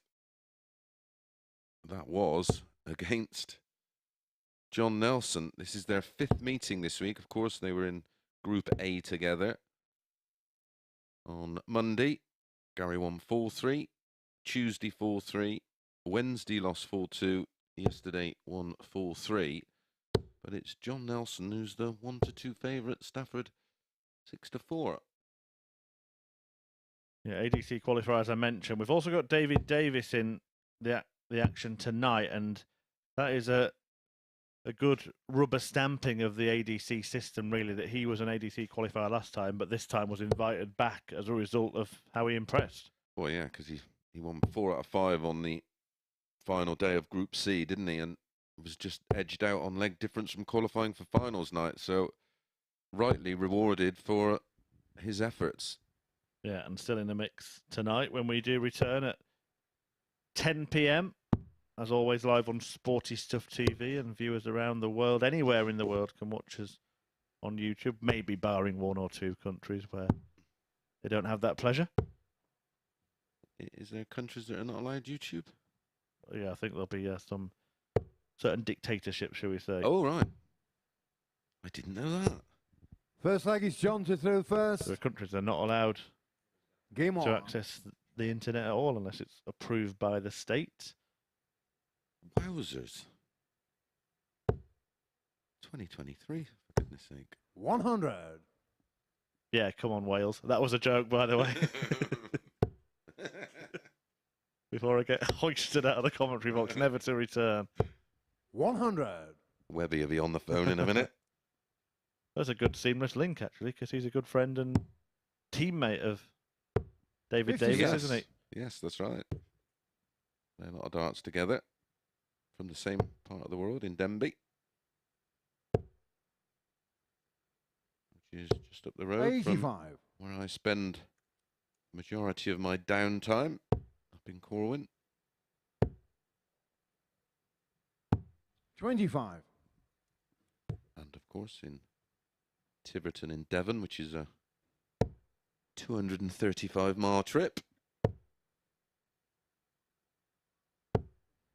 S3: that was against John Nelson. This is their 5th meeting this week. Of course, they were in Group A together. On Monday, Gary won 4-3. Tuesday, 4-3. Wednesday, lost 4-2. Yesterday, won 4-3. But it's John Nelson who's the 1-2 favourite. Stafford, 6-4.
S2: Yeah, ADC qualifier, as I mentioned. We've also got David Davis in the action tonight, and that is a good rubber stamping of the ADC system, really, that he was an ADC qualifier last time, but this time was invited back as a result of how he impressed.
S3: Well, yeah, because he won 4 out of 5 on the final day of Group C, didn't he? And was just edged out on leg difference from qualifying for finals night. So rightly rewarded for his efforts.
S2: Yeah, and still in the mix tonight when we do return at 10 p.m. As always, live on Sporty Stuff TV, and viewers around the world, anywhere in the world, can watch us on YouTube, maybe barring 1 or 2 countries where they don't have that pleasure.
S3: Is there countries that are not allowed YouTube?
S2: Yeah, I think there'll be some certain dictatorships, shall we say.
S3: Oh, right. I didn't know that.
S4: First leg is John to throw first.
S2: There are countries that are not allowed
S4: Game on.
S2: to access the internet at all unless it's approved by the state.
S3: Wowzers. 2023, for goodness sake.
S4: 100.
S2: Yeah, come on, Wales. That was a joke, by the way. Before I get hoisted out of the commentary box, never to return.
S4: 100.
S3: Webby will be on the phone in a minute.
S2: That's a good seamless link, actually, because he's a good friend and teammate of David Davis,
S3: Yes.
S2: isn't he?
S3: Yes, that's right. Play a lot of darts together from the same part of the world in Denby, which is just up the road
S4: 85.
S3: from where I spend the majority of my downtime, up in Corwin.
S4: 25.
S3: And of course in Tiverton in Devon, which is a 235-mile trip.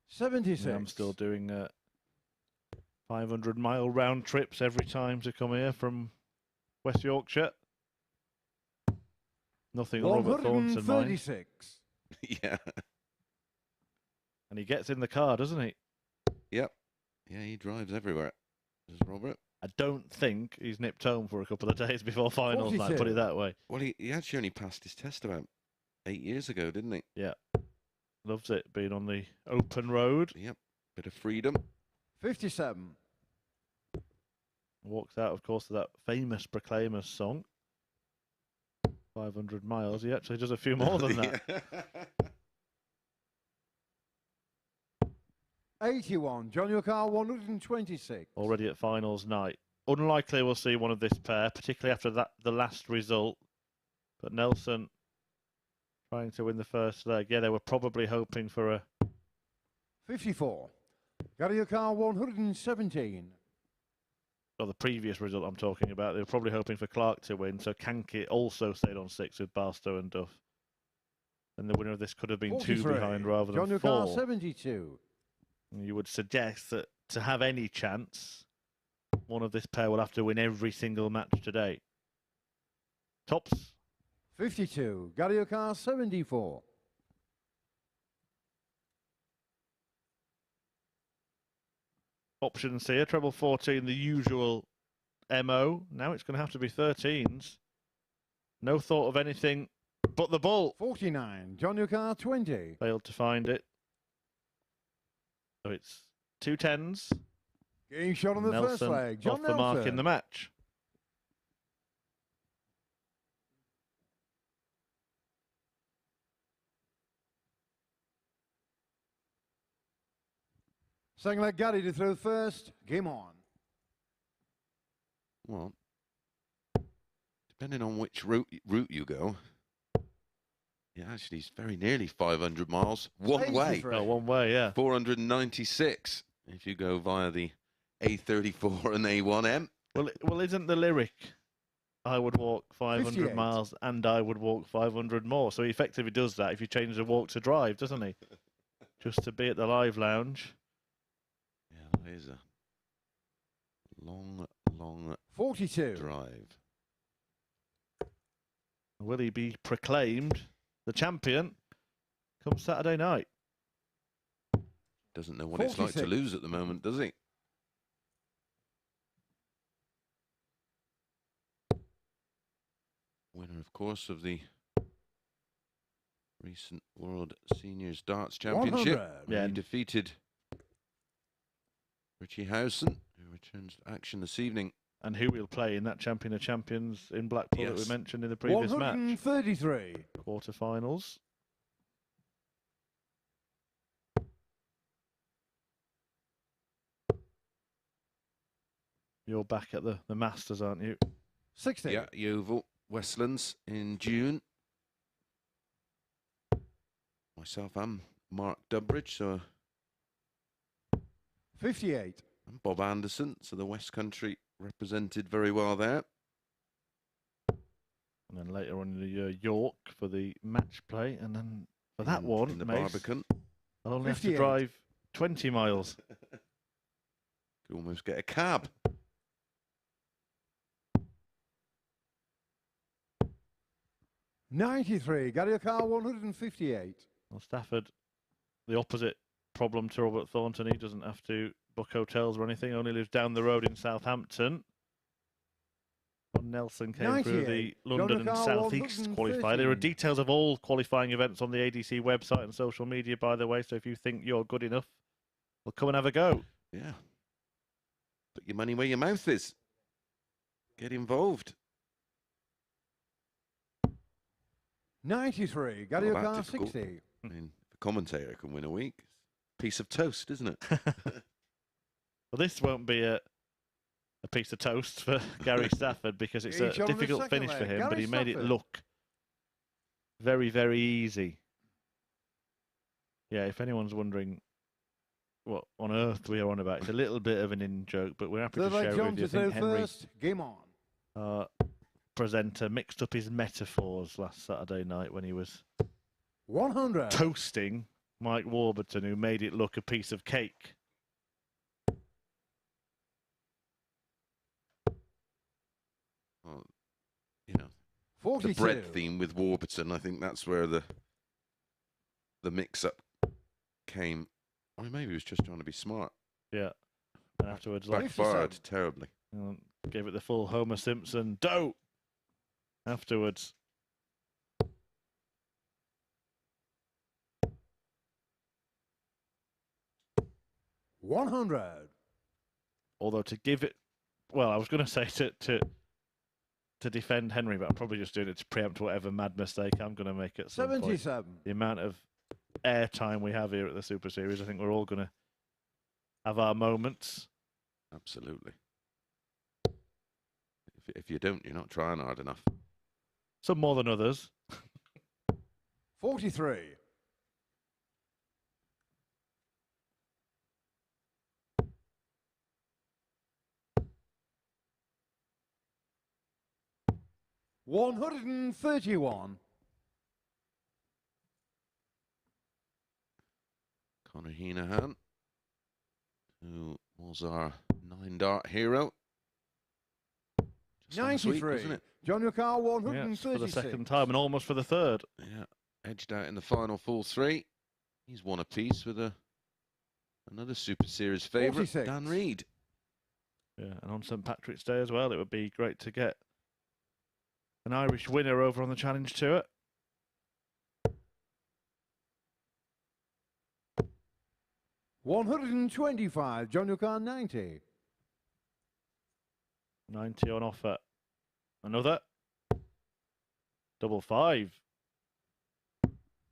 S4: 76.
S2: Yeah, I'm still doing 500-mile round trips every time to come here from West Yorkshire. Nothing on Robert Thornton's mind.
S4: 136.
S3: Yeah.
S2: And he gets in the car, doesn't he?
S3: Yep. Yeah, he drives everywhere. Does Robert?
S2: I don't think he's nipped home for a couple of days before finals night,
S4: 42.
S2: put it that way.
S3: Well, he actually only passed his test about 8 years ago, didn't he?
S2: Yeah. Loves it, being on the open road.
S3: Yep. Bit of freedom.
S4: 57.
S2: Walks out, of course, to that famous Proclaimers song. 500 miles. He actually does a few more than that.
S4: 81. John your car 126.
S2: Already at finals night. Unlikely we'll see one of this pair, particularly after the last result. But Nelson trying to win the first leg. Yeah, they were probably hoping for a...
S4: 54. Gary your car 117.
S2: or the previous result I'm talking about, they were probably hoping for Clark to win. So Cankett also stayed on 6 with Barstow and Duff. And the winner of this could have been 2 behind rather than
S4: John
S2: 4.
S4: 72.
S2: And you would suggest that to have any chance, one of this pair will have to win every single match today. Tops.
S4: 52. Gariocar 74.
S2: Options here. Treble 14, the usual MO. Now it's going to have to be 13s. No thought of anything but the ball.
S4: 49. John Yucar 20.
S2: Failed to find it. So it's 2 10s.
S4: Getting shot on the first
S2: Nelson
S4: leg. John
S2: off the mark
S4: Nelson.
S2: in the match.
S4: Second leg, Gary to throw first. Game on.
S3: Well, depending on which route you go, yeah, actually, it's very nearly 500 miles one way.
S4: 83.
S2: Oh, one way, yeah.
S3: 496 if you go via the A34 and A1M.
S2: Well, isn't the lyric, I would walk 500
S4: 58.
S2: miles and I would walk 500 more? So he effectively does that if you change the walk to drive, doesn't he? Just to be at the live lounge.
S3: Yeah, that is a long
S4: 42.
S3: drive.
S2: Will he be proclaimed the champion come Saturday night?
S3: Doesn't know what it's like to
S4: 46.
S3: lose at the moment, does he? Winner, of course, of the recent World Seniors Darts Championship.
S4: 100.
S2: Yeah.
S3: He defeated Richie Howson, who returns to action this evening.
S2: And who will play in that Champion of Champions in Blackpool that
S3: Yes.
S2: we mentioned in the previous match?
S4: 133.
S2: Quarterfinals. You're back at the Masters, aren't you?
S4: 60.
S3: Yeah, Yeovil, Westlands in June. Myself, I'm Mark Dubbridge, so
S4: 58.
S3: and Bob Anderson, so the West Country represented very well there.
S2: And then later on in the year, York for the match play. And then for that
S3: in
S2: one,
S3: the
S2: Mace,
S3: Barbican.
S2: I'll only have to
S4: 58.
S2: drive 20 miles.
S3: Could almost get a cab.
S4: 93. Gariocar 158.
S2: Well, Stafford, the opposite problem to Robert Thornton. He doesn't have to book hotels or anything. Only lives down the road in Southampton. John Nelson came through the
S4: 98.
S2: London and
S4: Jonathan
S2: South East qualifier. There are
S4: 113.
S2: details of all qualifying events on the ADC website and social media, by the way. So if you think you're good enough, well, come and have a go.
S3: Yeah. Put your money where your mouth is. Get involved.
S4: 93.
S3: Not that
S4: Gariocar
S3: difficult.
S4: 60.
S3: I mean, if a commentator can win a week, piece of toast, isn't it?
S2: Well, this won't be a piece of toast for Gary Stafford because it's a
S4: Each on the
S2: difficult
S4: second
S2: finish for
S4: leg.
S2: him, but
S4: Gary
S2: he made it
S4: Stafford.
S2: look very, very easy. Yeah, if anyone's wondering what on earth we are on about, it's a little bit of an in-joke, but we're happy
S4: Third
S2: to
S4: leg,
S2: share it
S4: John
S2: with you. I
S4: to throw
S2: think Henry,
S4: first. Game on.
S2: presenter, mixed up his metaphors last Saturday night when he was
S4: 100.
S2: toasting Mike Warburton, who made it look a piece of cake.
S3: Well, you know,
S4: 42.
S3: the bread theme with Warburton, I think that's where the mix-up came. Or maybe he was just trying to be smart.
S2: Yeah. And afterwards, like,
S3: Backfired terribly.
S2: gave it the full Homer Simpson dough. Afterwards.
S4: $100.
S2: Although to give it, well, I was going to say to defend Henry, but I'm probably just doing it to preempt whatever mad mistake I'm going to make at some point.
S4: 77.
S2: The amount of airtime we have here at the Super Series, I think we're all going to have our moments.
S3: Absolutely. If you don't, you're not trying hard enough.
S2: Some more than others.
S4: 43. 131.
S3: Conor Heenahan, who was our 9-dart hero. Just last week,
S4: 93.
S3: wasn't it?
S4: John Yucar,
S2: Yes,
S4: 136.
S2: for the second time and almost for the third.
S3: Yeah, edged out in the final full 3. He's won a piece with another Super Series favourite,
S4: 46.
S3: Dan Reed.
S2: Yeah, and on St Patrick's Day as well, it would be great to get an Irish winner over on the Challenge Tour.
S4: $125. John Yucar, 90.
S2: 90 on offer. Another. Double 5.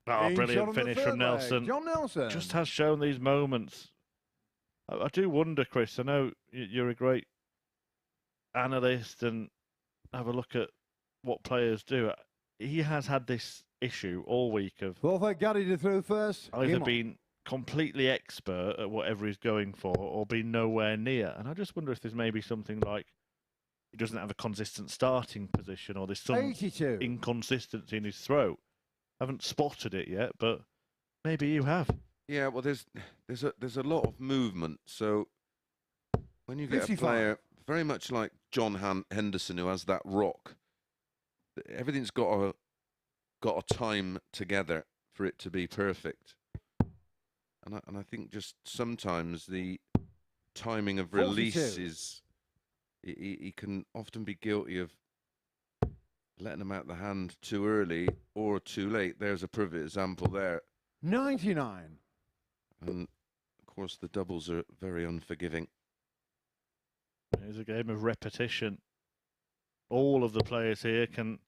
S2: Oh,
S4: Game shot
S2: brilliant
S4: on the
S2: finish
S4: third
S2: from Nelson.
S4: leg. John Nelson.
S2: Just has shown these moments. I do wonder, Chris, I know you're a great analyst and have a look at what players do. He has had this issue all week of
S4: 4-5 Gary to throw first.
S2: either
S4: Game on.
S2: being completely expert at whatever he's going for or being nowhere near. And I just wonder if there's maybe something like he doesn't have a consistent starting position or there's some
S4: 82.
S2: inconsistency in his throw. Haven't spotted it yet, but maybe you have.
S3: Yeah, well, there's a lot of movement. So when you get
S4: 55.
S3: a player very much like John Henderson, who has that rock, everything's got a time together for it to be perfect. And I think just sometimes the timing of release
S4: 42.
S3: is he can often be guilty of letting them out the hand too early or too late. There's a perfect example there.
S4: 99.
S3: And of course, the doubles are very unforgiving.
S2: It's a game of repetition. All of the players here can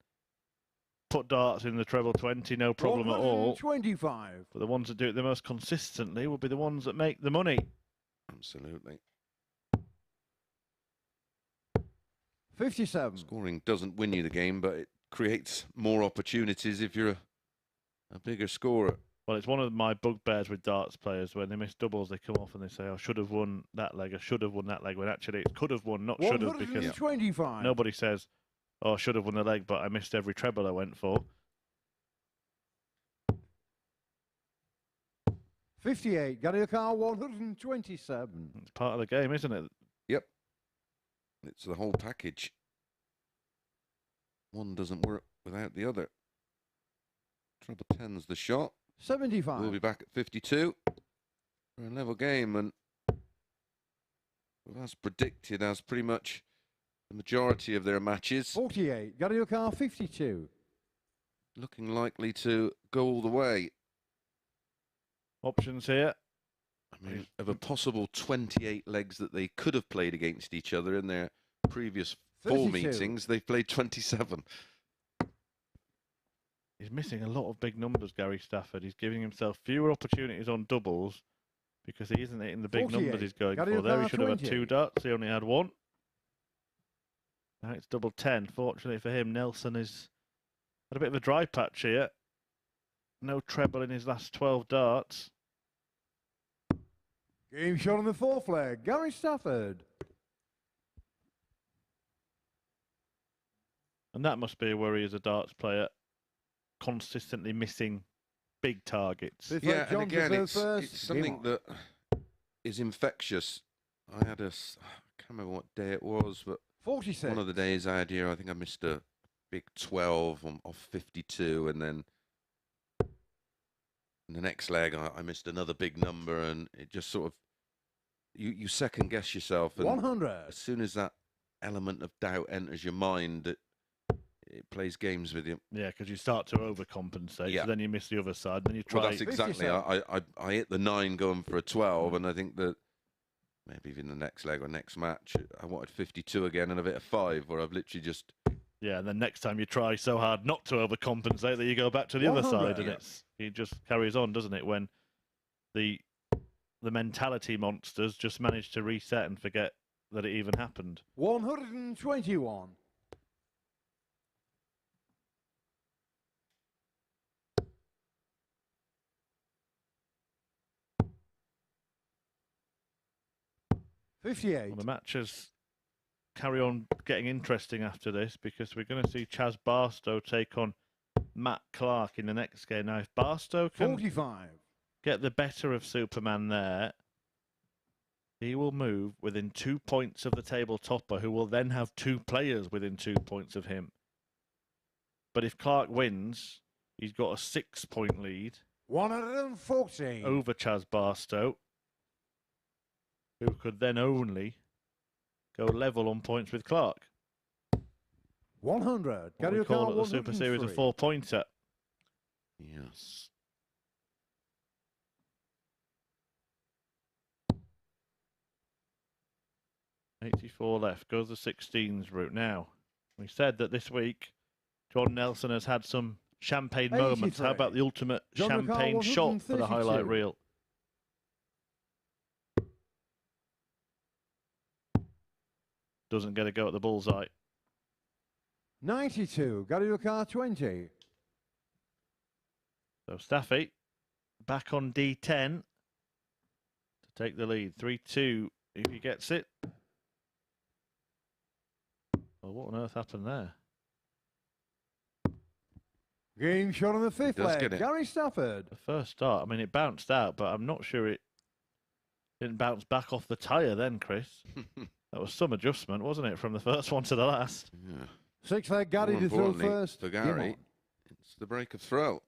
S2: put darts in the treble 20, no problem at all.
S4: 125.
S2: But the ones that do it the most consistently will be the ones that make the money.
S3: Absolutely.
S4: 57.
S3: Scoring doesn't win you the game, but it creates more opportunities if you're a bigger scorer.
S2: Well, it's one of my bugbears with darts players. When they miss doubles, they come off and they say, I should have won that leg, I should have won that leg, when actually it could have won, not should have, because
S4: 125.
S2: nobody says, oh, I should have won the leg, but I missed every treble I went for.
S4: 58. Gary Yucar, 127.
S2: It's part of the game, isn't it?
S3: Yep. It's the whole package. One doesn't work without the other. Treble 10's the shot.
S4: 75.
S3: We'll be back at 52 for a level game, and as predicted, as pretty much the majority of their matches,
S4: 48. Gary Yucar, 52.
S3: looking likely to go all the way.
S2: Options here.
S3: I mean, of a possible 28 legs that they could have played against each other in their previous 4
S4: 32.
S3: meetings, they've played 27.
S2: He's missing a lot of big numbers, Gary Stafford. He's giving himself fewer opportunities on doubles because he isn't hitting the big
S4: 48.
S2: numbers he's going
S4: Gary
S2: for. There he
S4: Yucar,
S2: should have had
S4: 20.
S2: 2 darts. He only had 1. Now it's double 10. Fortunately for him, Nelson has had a bit of a dry patch here. No treble in his last 12 darts.
S4: Game shot on the fourth leg. Gary Stafford.
S2: And that must be a worry as a darts player, consistently missing big targets.
S4: Fifth
S3: Yeah,
S4: leg,
S3: and
S4: John
S3: again,
S4: to go
S3: it's
S4: first.
S3: something
S4: Game on.
S3: that is infectious. I can't remember what day it was, but
S4: 46.
S3: one of the days I had here, I think I missed a big 12 off 52, and then in the next leg I missed another big number, and it just sort of you second guess yourself, and
S4: 100.
S3: as soon as that element of doubt enters your mind, it plays games with you.
S2: Yeah, because you start to overcompensate,
S3: Yeah.
S2: so then you miss the other side, and then you try.
S3: Well, that's exactly.
S4: 57.
S3: I hit the 9 going for a 12, and I think that maybe even the next leg or next match, I wanted 52 again, and I've hit a 5, where I've literally just.
S2: Yeah, and then next time you try so hard not to overcompensate that you go back to the other
S4: 100.
S2: side, and it just carries on, doesn't it? When the mentality monsters just manage to reset and forget that it even happened.
S4: 121.
S2: Well, the match has carry on getting interesting after this because we're going to see Chaz Barstow take on Matt Clark in the next game. Now, if Barstow can
S4: 45.
S2: get the better of Superman there, he will move within 2 points of the table topper, who will then have 2 players within 2 points of him. But if Clark wins, he's got a 6-point lead
S4: 140.
S2: over Chaz Barstow, who could then only go level on points with Clark.
S4: 100.
S2: What we call it the Super Series a 4-pointer.
S3: Yes.
S2: $84 left. Goes the 16s route. Now, we said that this week John Nelson has had some champagne moments. How about the ultimate champagne shot for the highlight reel? Doesn't get a go at the bullseye.
S4: 92. Got your car 20.
S2: So Staffy back on D10 to take the lead. 3-2 if he gets it. Well, what on earth happened there?
S4: Game shot on the 5th
S3: Does get
S4: leg.
S3: it.
S4: Gary Stafford.
S2: The first start, I mean, it bounced out, but I'm not sure it didn't bounce back off the tyre then, Chris. That was some adjustment, wasn't it, from the first one to the last?
S3: Yeah.
S4: 6th leg. Gary
S3: More
S4: to throw
S3: importantly,
S4: first.
S3: for
S4: Game
S3: Gary,
S4: on.
S3: it's the break of throw.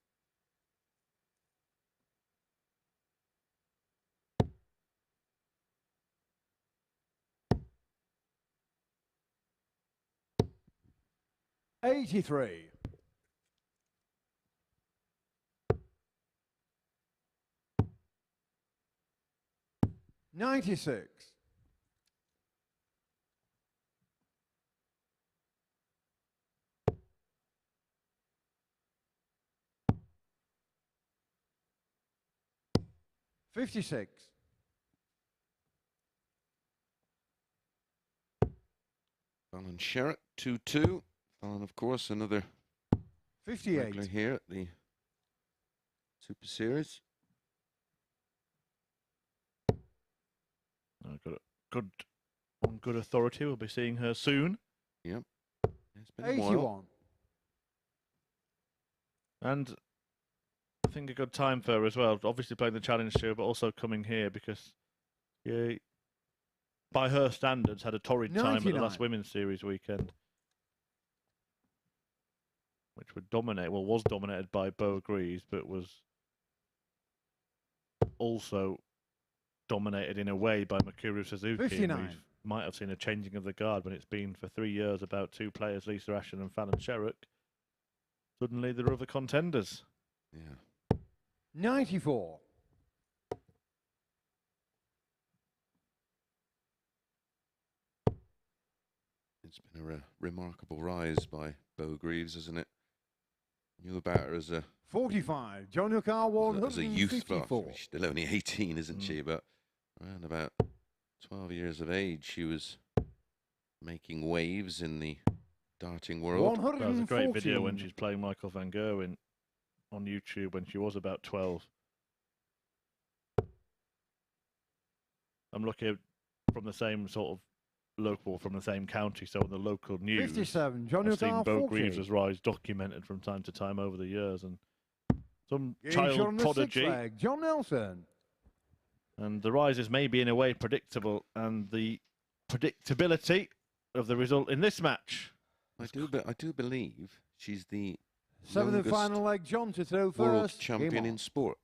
S4: $83. 96. 56.
S3: Fallon Sherritt, 2-2. Fallon, of course, another
S4: 58.
S3: regular here at the Super Series.
S2: I've got on good authority. We'll be seeing her soon.
S3: Yep. It's been a while.
S4: 81.
S2: And I think a good time for her as well. Obviously playing the Challenge Tour, but also coming here because by her standards, had a torrid time at the
S4: 99.
S2: last Women's Series weekend. Which would dominate, well, was dominated by Bo Greaves, but was also dominated in a way by Mikuru Suzuki.
S4: 59.
S2: We might have seen a changing of the guard when it's been for 3 years about 2 players, Lisa Ashton and Fallon Sherritt. Suddenly there are other contenders.
S3: Yeah.
S4: 94.
S3: It's been a remarkable rise by Bo Greaves, hasn't it? Knew about her as a
S4: 45. John O'Carr,
S3: as a youth, well,
S4: 154.
S3: she's still only 18, isn't she? But around about 12 years of age, she was making waves in the darting world.
S2: That was a great video when she's playing Michael van Gerwen on YouTube when she was about 12. I'm looking from the same sort of local, from the same county, so in the local news.
S4: 57. John
S2: I've seen
S4: O'Carr,
S2: Bo
S4: 40.
S2: Greaves' rise documented from time to time over the years, and some
S4: Game shot on
S2: child
S4: the 6th
S2: prodigy.
S4: leg. John Nelson.
S2: And the rises may be in a way predictable, and the predictability of the result in this match.
S3: I do believe she's the
S4: 7th and
S3: youngest
S4: final leg. John to throw
S3: world
S4: first.
S3: champion
S4: Game on.
S3: in sport.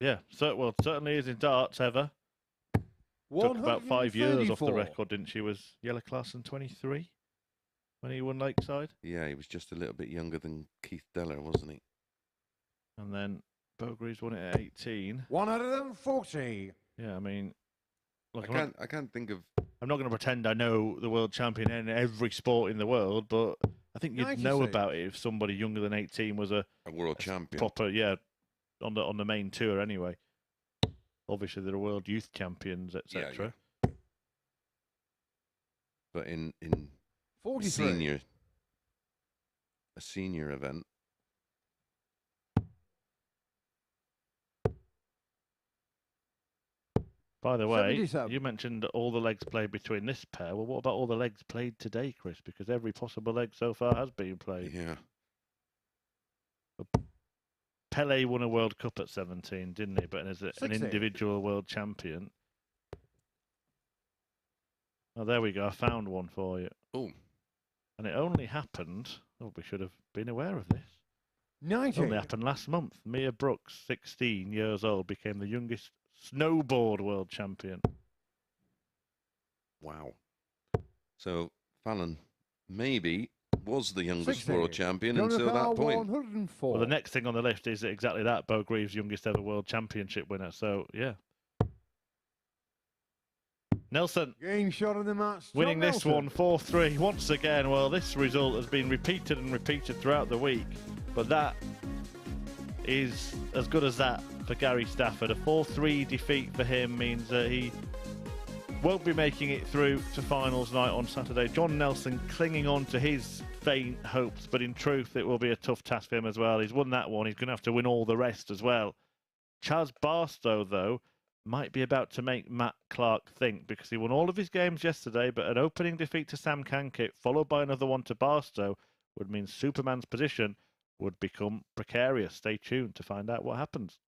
S2: Yeah, well, certainly is in darts ever. Took about 5 years off the
S4: 134.
S2: record, didn't she? Was Jelle Klaassen 23 when he won Lakeside?
S3: Yeah, he was just a little bit younger than Keith Deller, wasn't he?
S2: And then Bo Greaves won it at 18.
S4: 140.
S2: Yeah, I mean, look,
S3: I can't think of.
S2: I'm not going to pretend I know the world champion in every sport in the world, but I think you'd know
S4: 96.
S2: about it if somebody younger than 18 was a
S3: World champion.
S2: proper, on the main tour anyway. Obviously, there are world youth champions, etc.
S3: Yeah. But in
S4: 43.
S3: a senior event,
S2: By the way,
S4: 77.
S2: you mentioned all the legs played between this pair. Well, what about all the legs played today, Chris? Because every possible leg so far has been played.
S3: Yeah.
S2: Pele won a World Cup at 17, didn't he? But as an
S4: 68.
S2: individual world champion. Oh, there we go. I found one for you.
S3: Oh.
S2: And it only happened. Oh, we should have been aware of this.
S4: 90.
S2: It only happened last month. Mia Brooks, 16 years old, became the youngest snowboard world champion.
S3: Wow. So Fallon maybe was the youngest
S4: 60.
S3: world champion
S4: Jonah
S3: until
S4: Carr,
S3: that point.
S4: 104.
S2: Well, the next thing on the list is exactly that. Bo Greaves, youngest ever world championship winner. So, yeah. Nelson
S4: Game shot of the match.
S2: winning
S4: John
S2: this
S4: Nelson.
S2: one 4-3 once again. Well, this result has been repeated and repeated throughout the week, but that is as good as that for Gary Stafford. A 4-3 defeat for him means that he won't be making it through to finals night on Saturday. John Nelson clinging on to his faint hopes, but in truth it will be a tough task for him as well. He's won that one, he's going to have to win all the rest as well. Chaz Barstow, though, might be about to make Matt Clark think, because he won all of his games yesterday, but an opening defeat to Sam Cankett followed by another one to Barstow would mean Superman's position would become precarious. Stay tuned to find out what happens.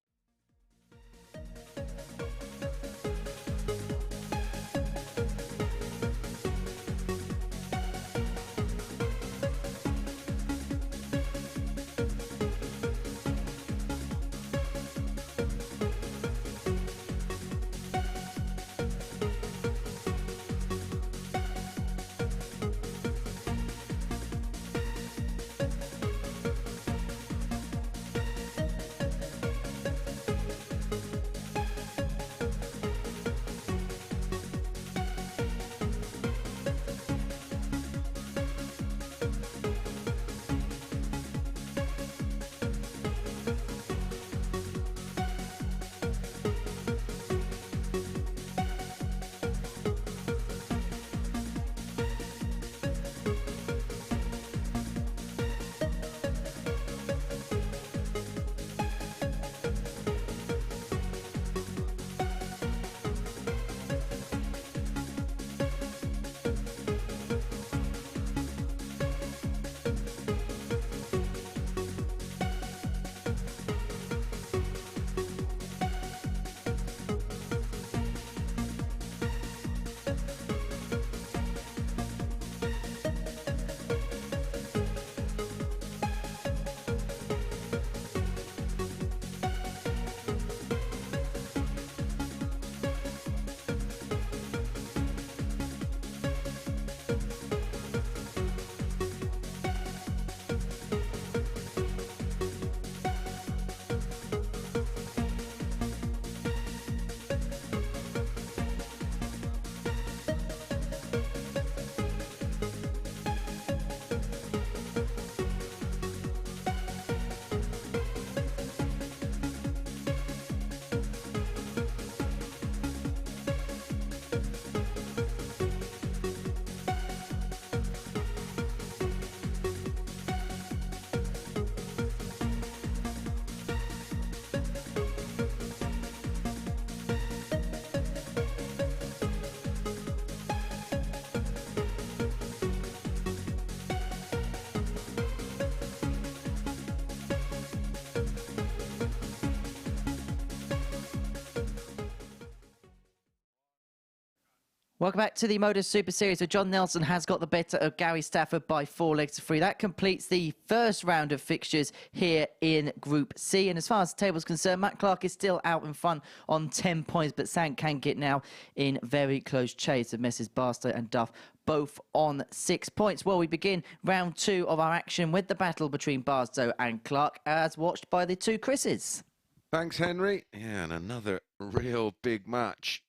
S1: Welcome back to the MODUS Super Series. So John Nelson has got the better of Gary Stafford by 4 legs to 3. That completes the first round of fixtures here in Group C. And as far as the table's concerned, Matt Clark is still out in front on 10 points, but Sam Cankett now in very close chase of Messrs Barstow and Duff, both on 6 points. Well, we begin round 2 of our action with the battle between Barstow and Clark, as watched by the two Chris's.
S3: Thanks, Henry. Yeah, and another real big match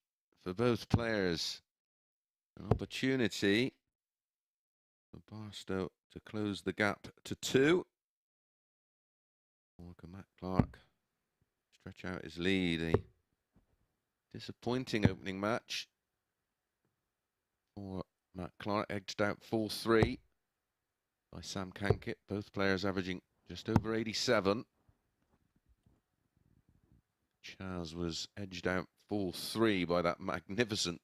S3: for both players. An opportunity for Barstow to close the gap to 2. Or can Matt Clark stretch out his lead? A disappointing opening match for Matt Clark, edged out 4-3 by Sam Cankett. Both players averaging just over 87. Chaz was edged out 4-3 by that magnificent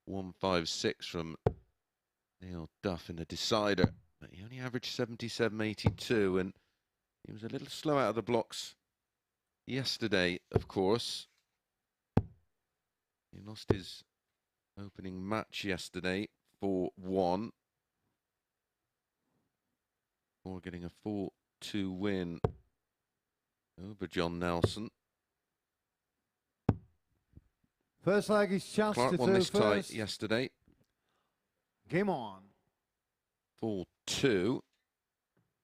S3: 156 from Neil Duff in a decider. But he only averaged 77.82, and he was a little slow out of the blocks yesterday, of course. He lost his opening match yesterday 4-1. Before getting a 4-2 win over John Nelson.
S4: First leg is Chaz
S3: Clark
S4: to
S3: won
S4: throw
S3: this
S4: first.
S3: tight yesterday.
S4: Game on.
S3: 4-2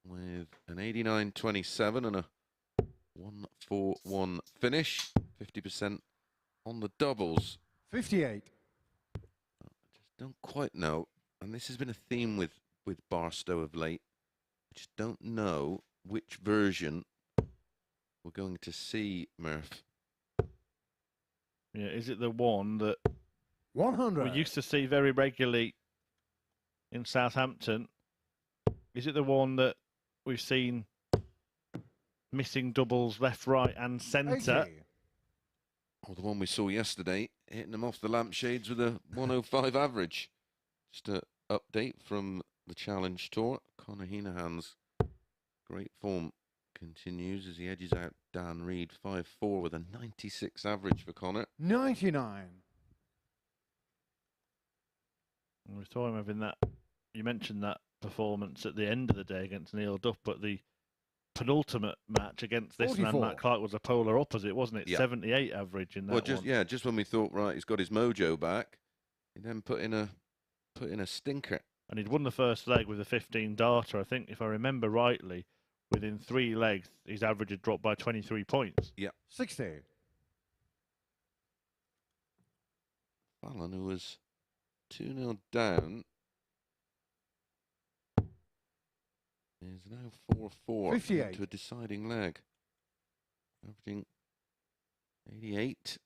S3: with an 89.27 and a 1-4-1 finish. 50% on the doubles.
S4: 58.
S3: I just don't quite know, and this has been a theme with Barstow of late. I just don't know which version we're going to see, Murph.
S2: Yeah, is it the one that
S4: 100.
S2: we used to see very regularly in Southampton? Is it the one that we've seen missing doubles left, right, and centre?
S4: 80.
S3: Or the one we saw yesterday, hitting them off the lampshades with a 105 average. Just an update from the Challenge Tour. Conor Heenahan's great form continues as he edges out Dan Reed 5-4 with a 96 average for Conor.
S4: 99.
S2: We saw him having that. You mentioned that performance at the end of the day against Neil Duff, but the penultimate match against this
S4: 44.
S2: man, Matt Clark, was a polar opposite, wasn't it?
S3: Yeah.
S2: 78 average in that
S3: Well,
S2: one.
S3: just when we thought, right, he's got his mojo back, he then put in a stinker.
S2: And he'd won the first leg with a 15 darter. I think, if I remember rightly, within 3 legs, his average had dropped by 23 points.
S3: Yeah.
S4: 60.
S3: Fallon, who was 2-0 down, is now 4-4
S4: 58.
S3: into a deciding leg. Averaging 88.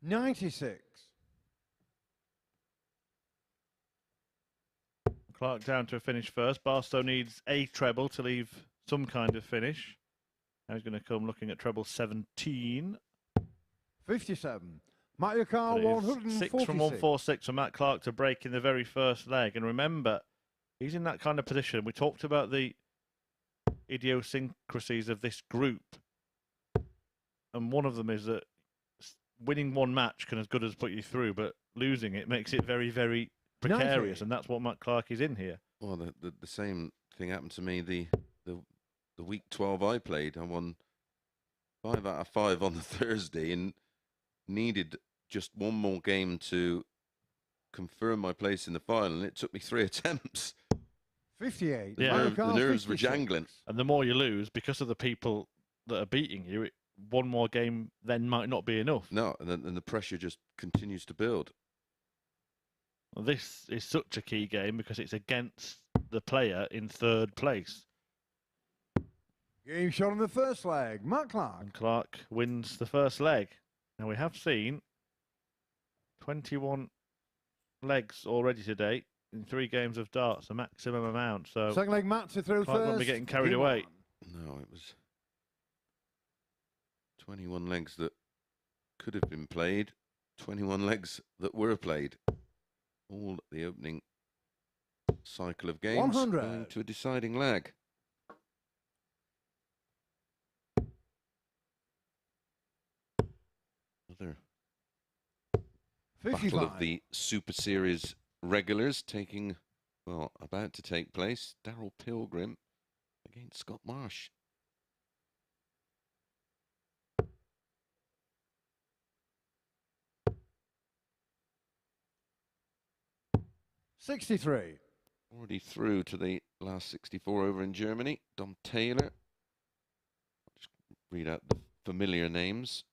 S4: $96.
S2: Clark down to a finish first. Barstow needs a treble to leave some kind of finish. Now he's going to come looking at treble 17.
S4: 57. Matthew Carr,
S2: But it is
S4: 146.
S2: 6 from 146 for Matt Clark to break in the very first leg. And remember, he's in that kind of position. We talked about the idiosyncrasies of this group. And one of them is that winning one match can as good as put you through, but losing it makes it very, very precarious.
S4: 90.
S2: And that's what Matt Clark is in here.
S3: Well, the same thing happened to me the week 12 I played. I won 5 out of 5 on the Thursday and needed just one more game to confirm my place in the final, and it took me 3 attempts.
S4: 58.
S2: Yeah.
S4: Matthew
S3: The
S4: Carr,
S3: nerves were
S4: 56.
S3: jangling.
S2: And the more you lose, because of the people that are beating you, one more game then might not be enough.
S3: No, and the pressure just continues to build.
S2: Well, this is such a key game because it's against the player in third place.
S4: Game shot in the first leg. Matt Clark.
S2: And Clark wins the first leg. Now, we have seen 21 legs already today in 3 games of darts, the maximum amount. So
S4: Second leg, Matt to throw
S2: Clark
S4: first.
S2: won't be getting carried
S4: Game
S2: away.
S4: on.
S3: No, it was 21 legs that could have been played, 21 legs that were played. All at the opening cycle of games
S4: 100.
S3: going to a deciding leg. Another
S4: 55.
S3: battle of the Super Series regulars taking, well, about to take place. Darryl Pilgrim against Scott Marsh.
S4: $63.
S3: Already through to the last 64 over in Germany. Dom Taylor. I'll just read out the familiar names.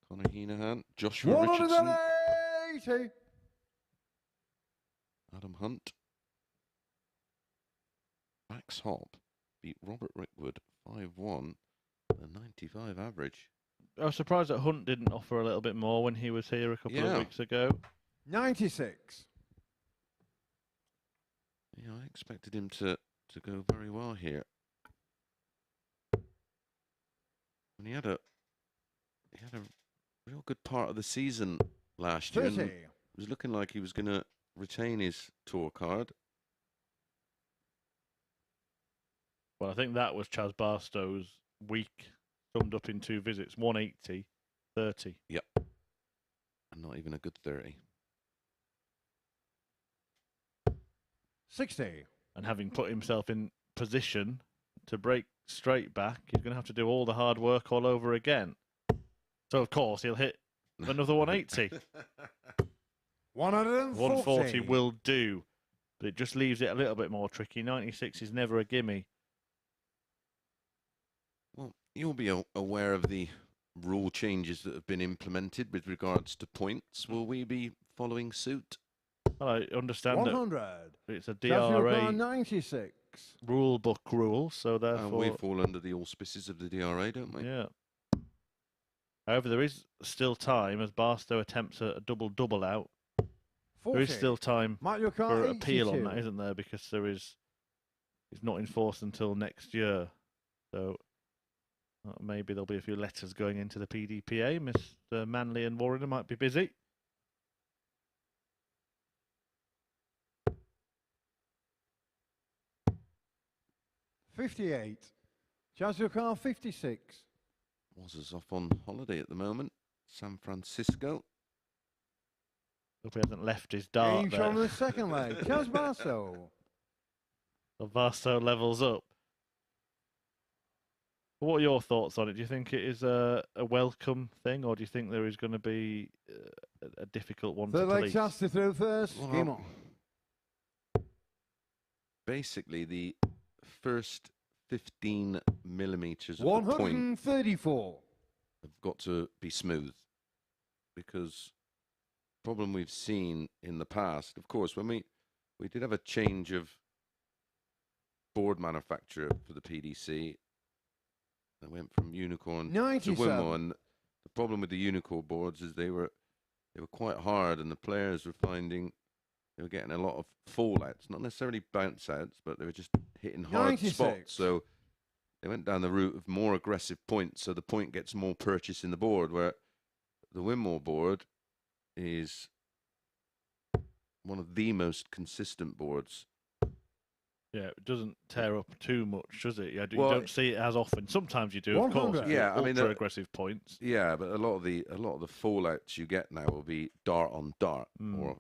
S3: Conor Heenahan, Joshua Richardson,
S4: 180.
S3: Adam Hunt. Max Hopp beat Robert Rickwood 5-1, a 95 average.
S2: I was surprised that Hunt didn't offer a little bit more when he was here a couple of weeks ago.
S4: 96.
S3: Yeah, I expected him to go very well here. And he had a real good part of the season last year.
S4: 30.
S3: And it was looking like he was going to retain his tour card.
S2: Well, I think that was Chaz Barstow's week summed up in 2 visits, 180, 30.
S3: Yep. And not even a good 30.
S4: 60.
S2: And having put himself in position to break straight back, he's going to have to do all the hard work all over again. So, of course, he'll hit another 180.
S4: 140.
S2: 140 will do, but it just leaves it a little bit more tricky. 96 is never a gimme.
S3: Well, you'll be aware of the rule changes that have been implemented with regards to points. Will we be following suit?
S2: Well, I understand
S4: 100.
S2: that it's a
S4: Chaz
S2: DRA
S4: 96.
S2: rule book rule, so
S3: And
S2: therefore...
S3: we fall under the auspices of the DRA, don't we?
S2: Yeah. However, there is still time as Barstow attempts a double out.
S4: 40.
S2: There is still time
S4: Mark your car,
S2: for appeal
S4: 82.
S2: on that, isn't there? Because it's not enforced until next year. So maybe there'll be a few letters going into the PDPA. Mr. Manley and Warren might be busy.
S4: $58. Chaz your car, 56.
S3: Was off on holiday at the moment. San Francisco.
S2: Hope he hasn't left his dart
S4: Game
S2: there.
S4: shot on the second leg. Chaz Barstow.
S2: So Barstow levels up. What are your thoughts on it? Do you think it is a welcome thing, or do you think there is going to be a difficult one
S4: Third
S2: to
S4: leg
S2: police?
S4: chance to throw first.
S3: Well,
S4: Game on.
S3: Basically, the first 15 millimeters of the point
S4: 134.
S3: have got to be smooth, because problem we've seen in the past, of course, when we did have a change of board manufacturer for the PDC. They went from Unicorn to
S4: 97.
S3: Winmore, and the problem with the Unicorn boards is they were quite hard, and the players were finding they were getting a lot of fallouts, not necessarily bounce outs, but they were just hitting hard
S4: 96.
S3: spots. So they went down the route of more aggressive points, so the point gets more purchase in the board, where the Winmore board is one of the most consistent boards.
S2: Yeah, it doesn't tear up too much, does it? You
S3: Well,
S2: don't see it as often. Sometimes you do, of course.
S4: 100.
S3: Yeah, I mean,
S2: ultra aggressive points.
S3: Yeah, but a lot of the fallouts you get now will be dart on dart or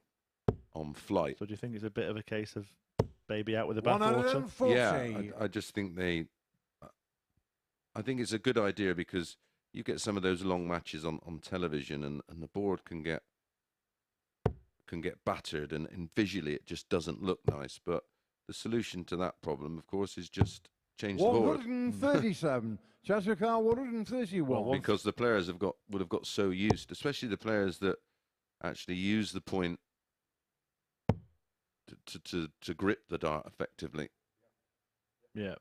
S3: on flight.
S2: So do you think it's a bit of a case of baby out with the bathwater?
S4: 140.
S3: Yeah, I just think I think it's a good idea, because you get some of those long matches on television, and the board can get battered, and visually it just doesn't look nice. But the solution to that problem, of course, is just change the board.
S4: 137. Chaz your car, 131.
S2: Well,
S3: Because the players would have got so used, especially the players that actually use the point to grip the dart effectively.
S2: Yeah.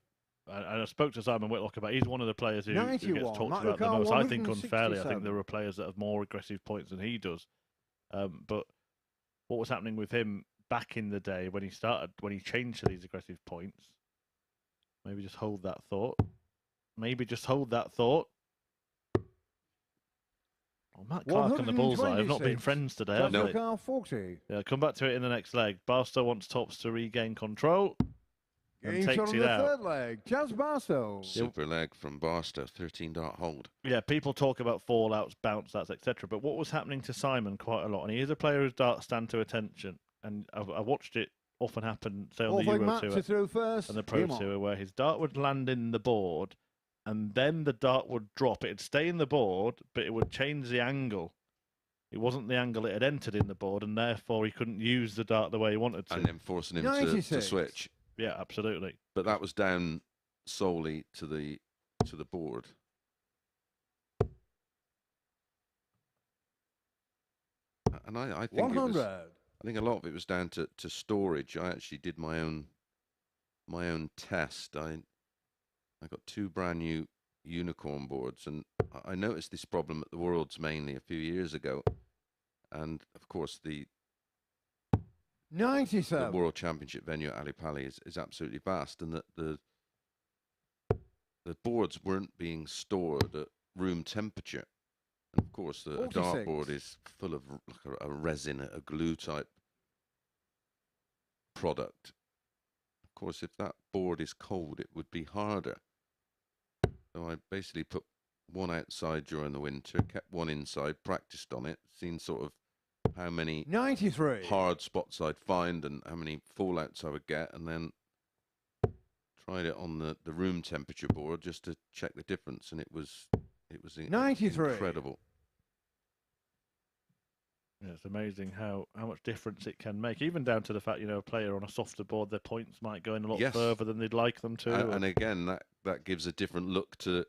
S2: And I spoke to Simon Whitlock about he's one of the players who gets
S4: 91.
S2: talked
S4: Mark
S2: about the
S4: Lucar,
S2: most. I think unfairly. I
S4: 167.
S2: think there are players that have more aggressive points than he does. But what was happening with him back in the day when he changed to these aggressive points? Maybe just hold that thought. Oh, Matt Clark and the Bullseye have not been
S4: 126.
S2: friends today,
S4: Chaz
S2: have
S4: your
S2: they?
S4: car, 40.
S2: Yeah, come back to it in the next leg. Barstow wants tops to regain control and
S4: Game shot
S2: takes
S4: on
S2: it
S4: the
S2: out.
S4: third leg. Chaz Barstow.
S3: Super leg from Barstow, 13 dart hold.
S2: Yeah, people talk about fallouts, bounce outs, etc. But what was happening to Simon quite a lot, and he is a player whose darts stand to attention, and I watched it often happen, say on the
S4: Fourth leg
S2: Euro
S4: Matt to
S2: Tour
S4: throw first.
S2: and the Pro
S4: Game on.
S2: Tour, where his dart would land in the board, and then the dart would drop. It'd stay in the board, but it would change the angle. It wasn't the angle it had entered in the board, and therefore he couldn't use the dart the way he wanted to.
S3: And then forcing him to
S4: 96.
S3: switch.
S2: Yeah, absolutely.
S3: But that was down solely to the board. And I think
S4: 100.
S3: I think a lot of it was down to storage. I actually did my own test. I got 2 brand new unicorn boards. And I noticed this problem at the Worlds mainly a few years ago. And of course, the
S4: 97.
S3: World Championship venue at Ali Pali is absolutely vast, and that the boards weren't being stored at room temperature. And of course, a
S4: 46.
S3: dartboard is full of like a resin, a glue type product. Of course, if that board is cold, it would be harder. So I basically put one outside during the winter, kept one inside, practiced on it, seen sort of how many
S4: 93.
S3: hard spots I'd find and how many fallouts I would get, and then tried it on the room temperature board just to check the difference, and it was
S4: 93.
S3: incredible.
S2: Yeah, it's amazing how much difference it can make, even down to the fact, a player on a softer board, their points might go in a lot
S3: Yes.
S2: further than they'd like them to.
S3: And again, that gives a different look to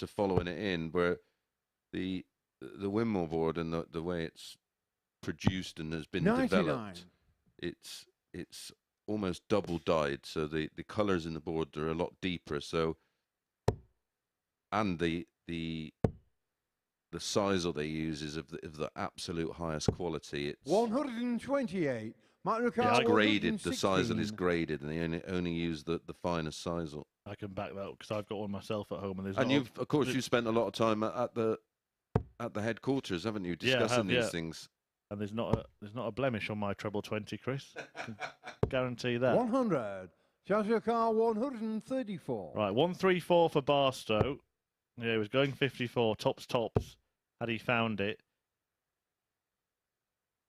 S3: following it in, where the windmill board and the way it's produced and has been
S4: 99.
S3: developed, it's almost double dyed, so the colors in the board are a lot deeper. So, and the sisal they use is of the absolute highest quality. It's
S4: 128.
S2: Yeah,
S3: graded. The sisal is graded, and they only use the finest sisal.
S2: I can back that up because I've got one myself at home, and there's
S3: And
S2: not
S3: you've, of course, you spent a lot of time at the headquarters, haven't you,
S2: Yeah, I
S3: discussing
S2: have,
S3: these things?
S2: and there's not a blemish on my treble 20, Chris. I can guarantee that.
S4: 100. Charge your car 134.
S2: Right, 134 for Barstow. Yeah, he was going 54, tops. Had he found it?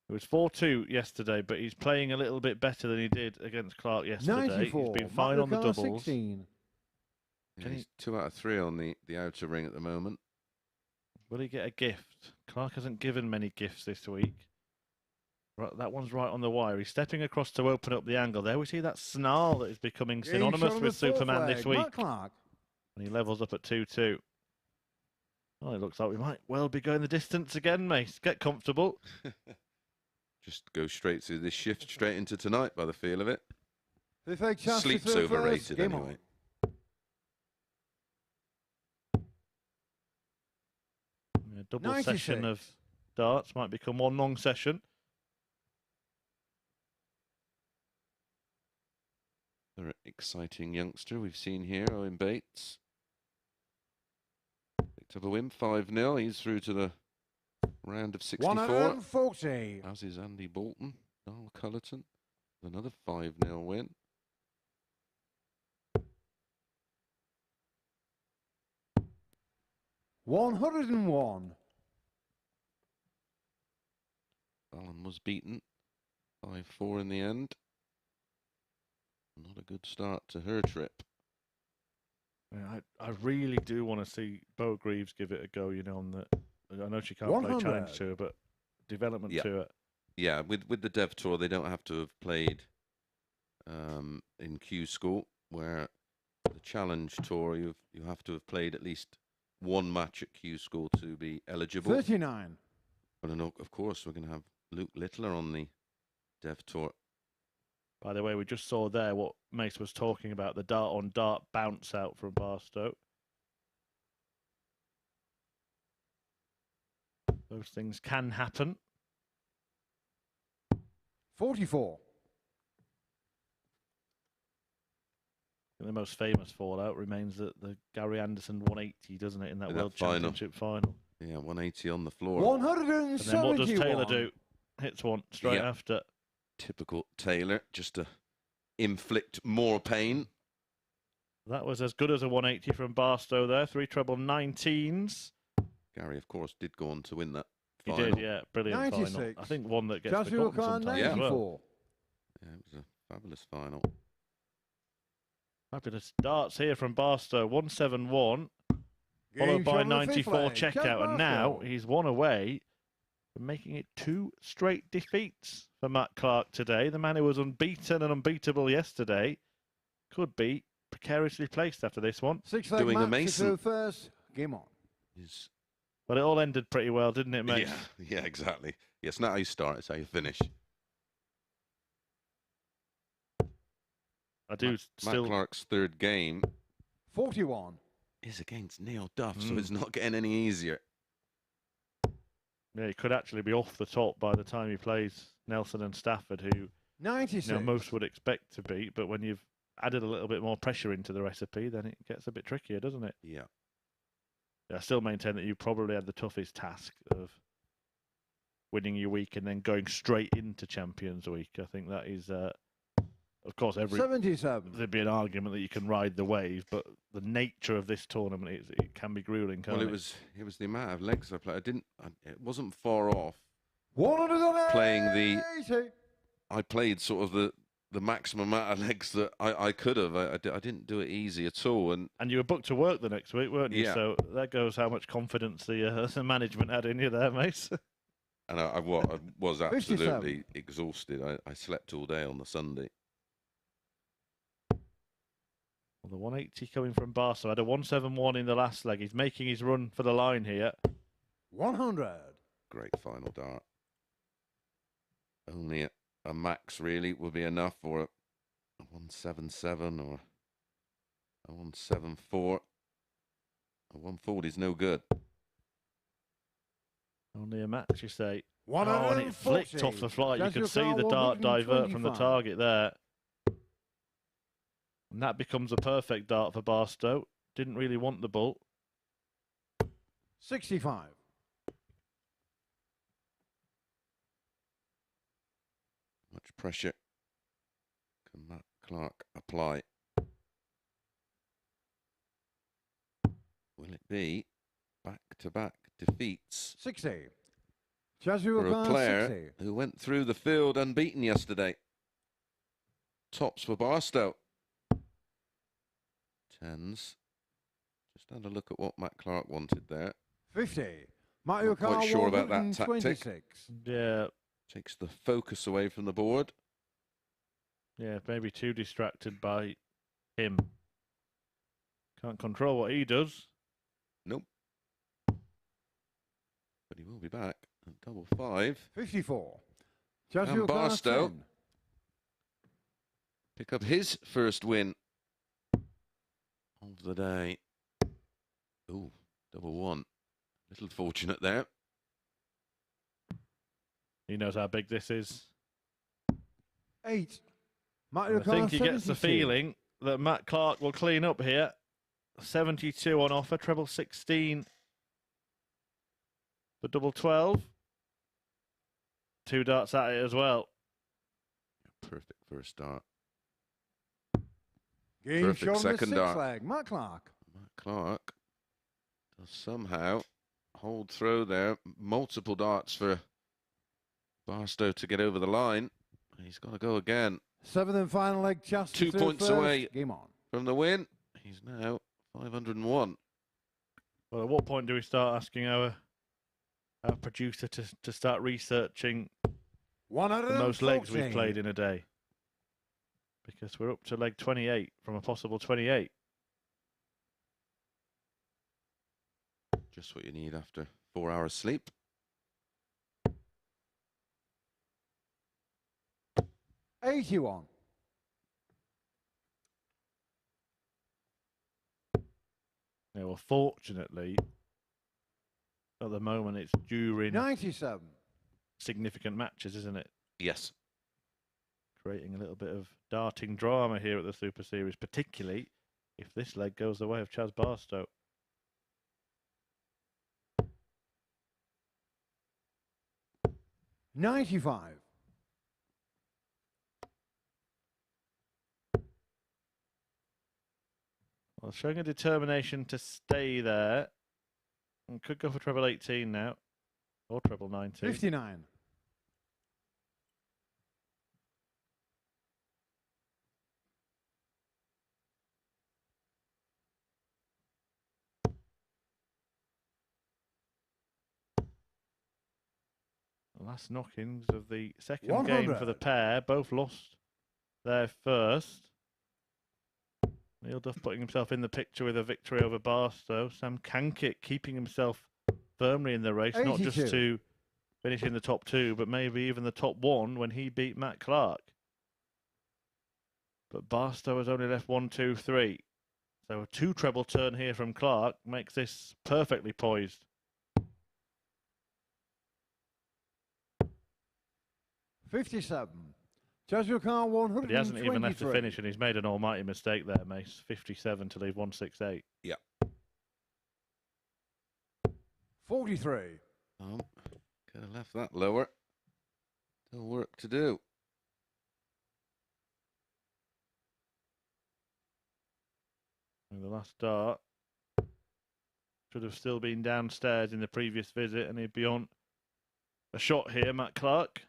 S2: It was 4-2 yesterday, but he's playing a little bit better than he did against Clark yesterday.
S4: 94.
S2: He's been fine on the
S4: Car
S2: doubles.
S4: 16.
S3: Yeah, he's 2 out of 3 on the outer ring at the moment.
S2: Will he get a gift? Clark hasn't given many gifts this week. Right, that one's right on the wire. He's stepping across to open up the angle. There we see that snarl that is becoming synonymous with Superman this week.
S4: Mark Clark.
S2: And he levels up at 2-2. Well, it looks like we might well be going the distance again, mate. Get comfortable.
S3: Just go straight through this shift, straight into tonight by the feel of it.
S4: They take chance to
S3: Sleep's
S4: throw first.
S3: overrated
S4: Game
S3: anyway.
S2: A double
S4: 96.
S2: session of darts might become one long session.
S3: Another exciting youngster we've seen here, Owen Bates. Picked up a win, 5-0. He's through to the round of 64.
S4: 140.
S3: As is Andy Bolton, Niall Cullerton. Another 5-0 win.
S4: $101.
S3: Alan was beaten 5-4 in the end. Not a good start to her trip.
S2: Yeah, I really do want to see Bo Greaves give it a go, on the. I know she can't play
S4: 100.
S2: Challenge Tour, but development
S3: Yeah.
S2: tour.
S3: Yeah, with the Dev Tour, they don't have to have played in Q School, where the Challenge Tour, you have to have played at least one match at Q School to be eligible.
S4: 39.
S3: But I know, of course, we're going to have Luke Littler on the Dev Tour.
S2: By the way, we just saw there what Mace was talking about, the dart-on-dart bounce out from Barstow. Those things can happen.
S4: 44.
S2: The most famous fallout remains the Gary Anderson 180, doesn't it, in that
S3: In that
S2: World
S3: final.
S2: Championship final.
S3: Yeah, 180 on the floor.
S4: 171.
S2: And then what does Taylor do? Hits one straight
S3: Yeah.
S2: after.
S3: Typical Taylor, just to inflict more pain.
S2: That was as good as a 180 from Barstow there. 3 treble 19s.
S3: Gary, of course, did go on to win that
S2: He
S3: final.
S2: did, yeah. Brilliant final.
S4: 96.
S2: I think one that gets
S4: Joshua
S2: forgotten
S4: Khan,
S2: sometimes as well.
S4: 94.
S3: Yeah, it was a fabulous final.
S2: Fabulous darts here from Barstow. 171. Followed
S4: Game
S2: by
S4: shot on the fifth
S2: 94
S4: leg.
S2: checkout. And now he's one away from making it 2 straight defeats for Matt Clark today. The man who was unbeaten and unbeatable yesterday could be precariously placed after this one.
S4: 6 leg
S3: doing a
S4: match to
S3: Mason.
S4: throw first. Game on.
S3: Is
S2: But it all ended pretty well, didn't it, mate?
S3: yeah, exactly. Yeah, it's not how you start, it's how you finish.
S2: I do
S3: Matt
S2: still.
S3: Clark's third game.
S4: 41.
S3: is against Neil Duff, so it's not getting any easier.
S2: Yeah, he could actually be off the top by the time he plays Nelson and Stafford, who
S4: 96.
S2: most would expect to beat. But when you've added a little bit more pressure into the recipe, then it gets a bit trickier, doesn't it?
S3: Yeah.
S2: I still maintain that you probably had the toughest task of winning your week and then going straight into Champions Week. I think that is, of course,
S4: 77.
S2: There'd be an argument that you can ride the wave, but the nature of this tournament it can be grueling. Can't
S3: Well, it was the amount of legs I played. It wasn't far off.
S4: 180.
S3: Playing I played sort of the maximum amount of legs that I could have. I didn't do it easy at all. And
S2: you were booked to work the next week, weren't you?
S3: Yeah.
S2: So that goes how much confidence the management had in you there, mate.
S3: And I was
S4: 57.
S3: absolutely exhausted. I slept all day on the Sunday.
S2: Well, the 180 coming from Barstow had a 171 in the last leg. He's making his run for the line here.
S4: 100.
S3: Great final dart. Only a max really would be enough, or a 177 or a 174. A 140 is no good.
S2: Only a match, you say.
S4: 140.
S2: And it flicked off the flight. You can see the dart
S4: 125.
S2: divert from the target there. And that becomes a perfect dart for Barstow. Didn't really want the ball.
S4: 65.
S3: Much pressure can Matt Clark apply? Will it be back-to-back defeats
S4: 60.
S3: for a player
S4: 60.
S3: who went through the field unbeaten yesterday? Tops for Barstow. Tens. Just had a look at what Matt Clark wanted there.
S4: 50. Mario
S3: Not quite
S4: Kart
S3: sure about that tactic.
S4: 126.
S2: Yeah.
S3: Takes the focus away from the board.
S2: Yeah, maybe too distracted by him. Can't control what he does.
S3: Nope. But he will be back at double five.
S4: 54.
S3: And Barstow pick up his first win of the day. Ooh, double one. Little fortunate there.
S2: He knows how big this is.
S4: 8. Mario
S2: I
S4: Kart
S2: think he gets the
S4: 72.
S2: feeling that Matt Clark will clean up here. 72 on offer, treble 16 for double 12. 2 darts at it as well.
S3: Perfect first start.
S4: Game
S3: Perfect
S4: shown on the
S3: second
S4: sixth
S3: dart.
S4: leg. Matt Clark.
S3: Matt Clark does somehow hold throw there. Multiple darts for Barstow to get over the line. He's got to go again.
S4: 7th and final leg. Just
S3: 2 points away
S4: Game on.
S3: from the win. He's now 501.
S2: Well, at what point do we start asking our producer to start researching the
S4: 114.
S2: most legs we've played in a day? Because we're up to leg 28 from a possible 28.
S3: Just what you need after 4 hours sleep.
S4: 81.
S2: Yeah, well, fortunately, at the moment, it's during
S4: 97.
S2: significant matches, isn't it?
S3: Yes.
S2: Creating a little bit of darting drama here at the Super Series, particularly if this leg goes the way of Chaz Barstow.
S4: $95.
S2: Well, showing a determination to stay there. And could go for treble 18 now. Or treble 19.
S4: 59.
S2: Last knockings of the second game for the
S4: 100.
S2: pair. Both lost their first. Neil Duff putting himself in the picture with a victory over Barstow. Sam Cankett keeping himself firmly in the race, not just
S4: 82.
S2: to finish in the top 2, but maybe even the top 1 when he beat Matt Clark. But Barstow has only left 1, 2, 3. So a 2 treble turn here from Clark makes this perfectly poised.
S4: 57. Judge your car 123.
S2: But he hasn't even left to finish, and he's made an almighty mistake there, Mace. 57 to leave 168.
S3: Yeah.
S4: 43.
S3: Oh, could have left that lower. Still work to do.
S2: And the last dart should have still been downstairs in the previous visit, and he'd be on a shot here, Matt Clark.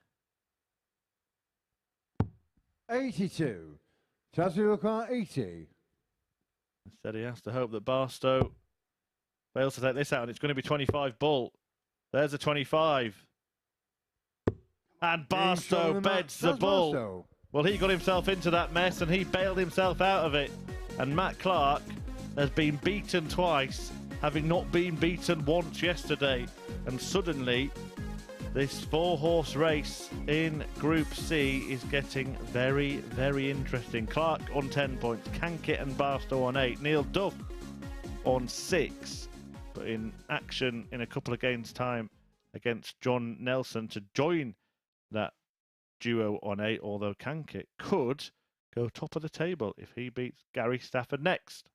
S4: 82. Judge your car 80.
S2: Instead, he has to hope that Barstow fails to take this out, and it's going to be 25 bull. There's a 25. And Barstow beds the bull.
S4: Barstow.
S2: Well, he got himself into that mess, and he bailed himself out of it. And Matt Clark has been beaten twice, having not been beaten once yesterday. And suddenly, this 4-horse race in Group C is getting very, very interesting. Clark on 10 points, Cankett and Barstow on 8, Neil Duff on 6. But in action in a couple of games' time against John Nelson to join that duo on 8, although Cankett could go top of the table if he beats Gary Stafford next.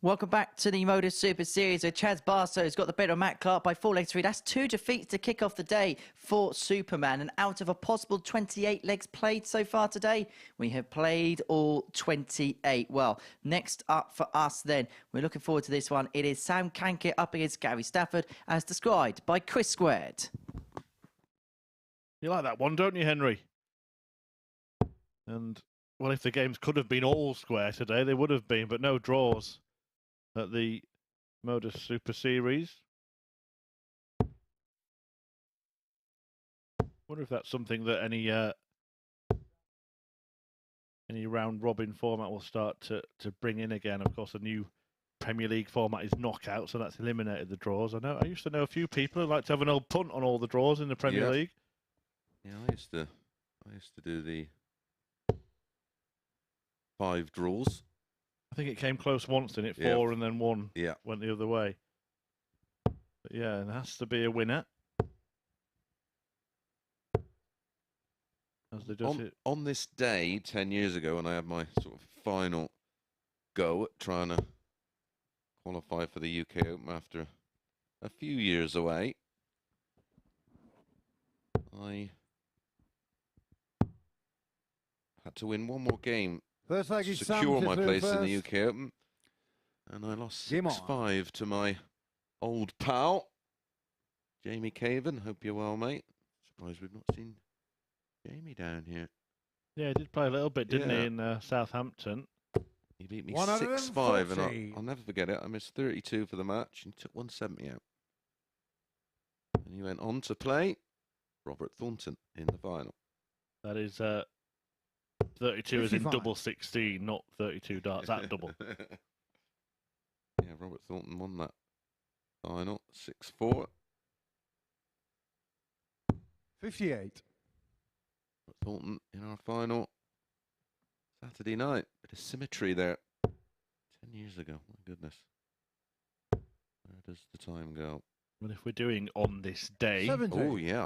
S1: Welcome back to the MODUS Super Series, where Chaz Barstow's got the better of Matt Clark by 4 legs 3. That's 2 defeats to kick off the day for Superman. And out of a possible 28 legs played so far today, we have played all 28. Well, next up for us then, we're looking forward to this one. It is Sam Cankett up against Gary Stafford, as described by Chris Squared.
S2: You like that one, don't you, Henry? And, well, if the games could have been all square today, they would have been, but no draws at the MODUS Super Series. Wonder if that's something that any round robin format will start to bring in again. Of course, the new Premier League format is knockout, so that's eliminated the draws. I used to know a few people who like to have an old punt on all the draws in the Premier League.
S3: Yeah, I used to do the 5 draws.
S2: I think it came close once, didn't it? 4
S3: Yeah.
S2: and then 1 went the other way. But yeah, there has to be a winner. as they does it.
S3: On this day, 10 years ago, when I had my sort of final go at trying to qualify for the UK Open after a few years away, I had to win one more game
S4: First leg
S3: to
S4: is Sam
S3: secure
S4: to
S3: my
S4: through
S3: place
S4: first.
S3: in the UK Open, and I lost
S4: Game on.
S3: 6-5 to my old pal, Jamie Caven. Hope you're well, mate. Surprised we've not seen Jamie down here.
S2: Yeah, he did play a little bit, didn't he,
S3: Yeah.
S2: in Southampton?
S3: He beat me
S4: 140.
S3: 6-5, and I'll never forget it. I missed 32 for the match and took 170 out. And he went on to play Robert Thornton in the final.
S2: That is 32 is in
S4: 55.
S2: double 16, not 32 darts at double.
S3: Yeah, Robert Thornton won that final 6-4.
S4: 58.
S3: Robert Thornton in our final Saturday night. Bit of symmetry there. 10 years ago. My goodness. Where does the time go?
S2: Well, if we're doing on this day,
S4: 70.
S3: Oh yeah,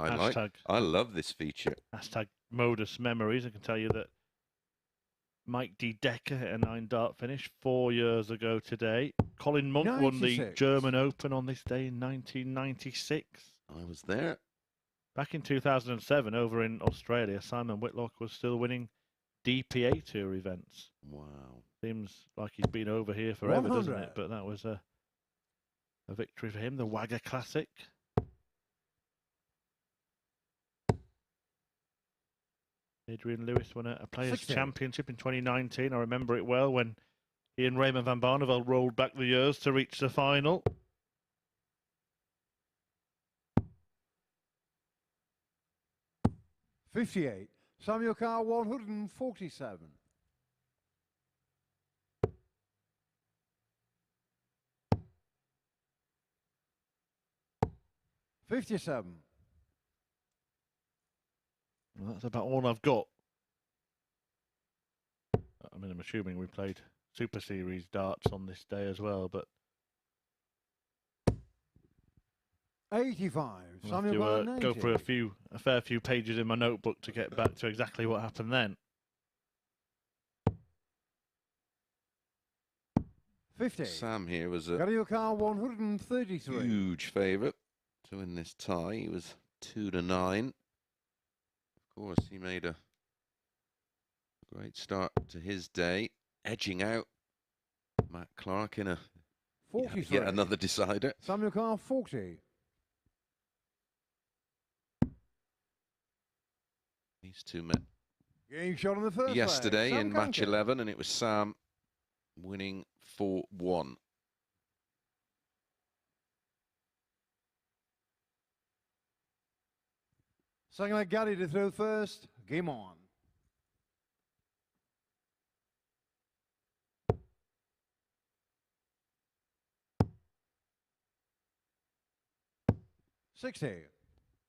S3: I love this feature.
S2: hashtag Modus Memories, I can tell you that Mike D. Decker hit a 9-dart finish 4 years ago today. Colin Monk won the
S4: 96.
S2: German Open on this day in 1996.
S3: I was there.
S2: Back in 2007, over in Australia, Simon Whitlock was still winning DPA Tour events.
S3: Wow.
S2: Seems like he's been over here forever, doesn't
S4: 100.
S2: it? But that was a victory for him, the Wagga Classic. Adrian Lewis won a Players'
S4: 60.
S2: Championship in 2019. I remember it well when he and Raymond van Barneveld rolled back the years to reach the final.
S4: $58. Samuel Carr, 147. $57.
S2: Well, that's about all I've got. I mean, I'm assuming we played Super Series darts on this day as well, but
S4: 85.
S2: I'll have
S4: Samuel
S2: to
S4: Carr,
S2: go
S4: 90.
S2: for a fair few pages in my notebook to get back to exactly what happened then.
S4: 50.
S3: Sam here was a
S4: Samuel Carr, 133.
S3: huge favourite to win this tie. He was 2-9. Of course, he made a great start to his day, edging out Matt Clark in a
S4: 43.
S3: yet another decider.
S4: Samuel Carr, 40.
S3: These two met
S4: Game shot on the first
S3: yesterday
S4: leg.
S3: in
S4: Sam
S3: match
S4: Cankett.
S3: 11, and it was Sam winning 4-1.
S4: Second leg, Gary to throw first. Game on. $60.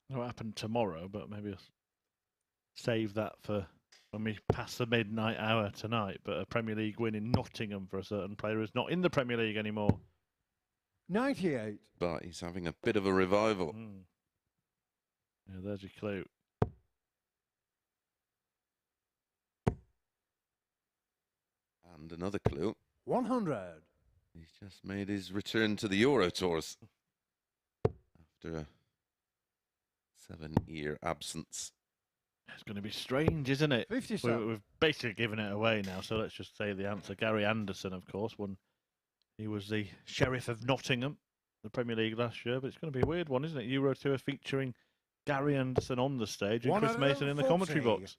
S2: What happened tomorrow, but maybe I'll save that for when we pass the midnight hour tonight. But a Premier League win in Nottingham for a certain player who's not in the Premier League anymore.
S4: 98.
S3: But he's having a bit of a revival.
S2: Yeah, there's your clue.
S3: And another clue,
S4: 100.
S3: he's just made his return to the Euro Tours after a 7-year absence.
S2: It's going to be strange, isn't it?
S4: 57.
S2: We've basically given it away now, so let's just say the answer. Gary Anderson, of course, he was the Sheriff of Nottingham, the Premier League last year, but it's going to be a weird one, isn't it? Euro Tour featuring Gary Anderson on the stage and Chris Mason in the commentary
S4: 140.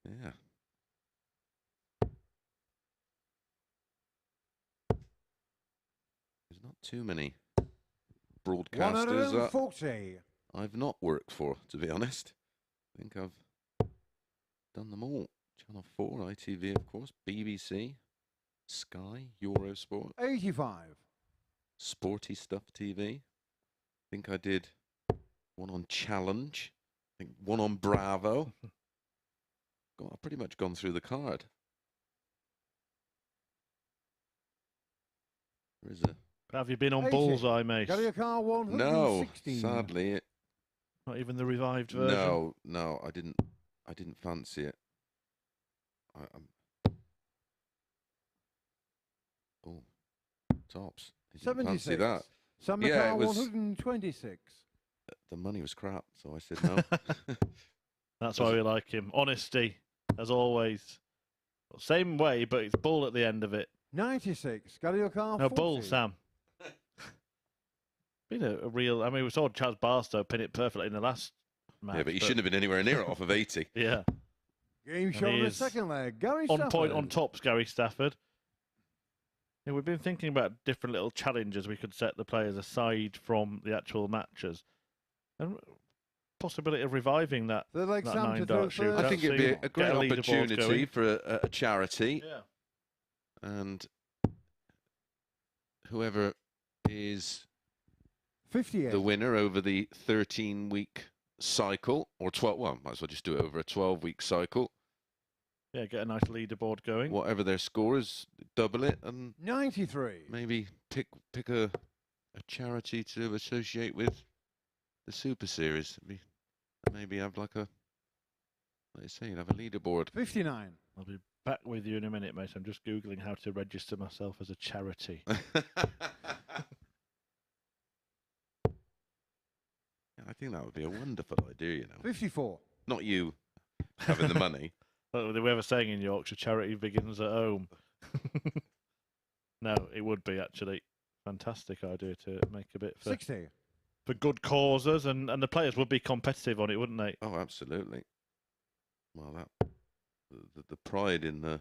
S3: Yeah.
S2: box.
S3: There's not too many broadcasters
S4: 140.
S3: I've not worked for, to be honest. I think I've done them all. Channel 4, ITV, of course, BBC, Sky, Eurosport,
S4: 85.
S3: Sporty Stuff TV. I think I did one on Challenge. I think one on Bravo. I've pretty much gone through the card. There is a...
S2: Have you been on
S4: 80.
S2: Bullseye, mate?
S4: Gary Carr,
S3: No,
S4: 116.
S3: sadly,
S2: Not even the revived version?
S3: no, I didn't. I didn't fancy it. Oh, tops. I didn't fancy
S4: 76.
S3: that.
S4: Sam
S3: Yeah,
S4: McCall,
S3: it was-
S4: 126.
S3: The money was crap, so I said no.
S2: That's why we like him. Honesty, as always. Same way, but it's bull at the end of it.
S4: 96. Gary O'Carr,
S2: No,
S4: 40.
S2: bull, Sam. Been a real... I mean, we saw Chaz Barstow pin it perfectly in the last match.
S3: Yeah, but he shouldn't have been anywhere near it off of 80.
S2: Yeah.
S4: Game
S2: And
S4: shot
S2: he
S4: on the
S2: is
S4: second leg. Gary
S2: On
S4: Stafford.
S2: point, on tops, Gary Stafford. Yeah, we've been thinking about different little challenges we could set the players aside from the actual matches. And possibility of reviving that,
S4: Third leg,
S2: that
S4: Sam to
S2: 9-dart
S4: throw
S2: shootout.
S4: first.
S3: I think it'd be a great
S2: Get a leaderboard
S3: opportunity
S2: going.
S3: for a charity.
S2: Yeah.
S3: And whoever is
S4: 58.
S3: the winner over the 13-week cycle, or 12, well, might as well just do it over a 12-week cycle.
S2: Yeah, get a nice leaderboard going.
S3: Whatever their score is, double it, and
S4: 93.
S3: maybe pick a charity to associate with the Super Series. Maybe have like a, like you say, have a leaderboard.
S4: 59.
S2: I'll be back with you in a minute, mate. I'm just Googling how to register myself as a charity.
S3: I think that would be a wonderful idea, you know.
S4: 54.
S3: Not you having the money.
S2: We have a saying in Yorkshire, charity begins at home. No, it would be actually. Fantastic idea to make a bit for
S4: 60.
S2: good causes, and the players would be competitive on it, wouldn't they?
S3: Oh, absolutely. Well, that the pride in the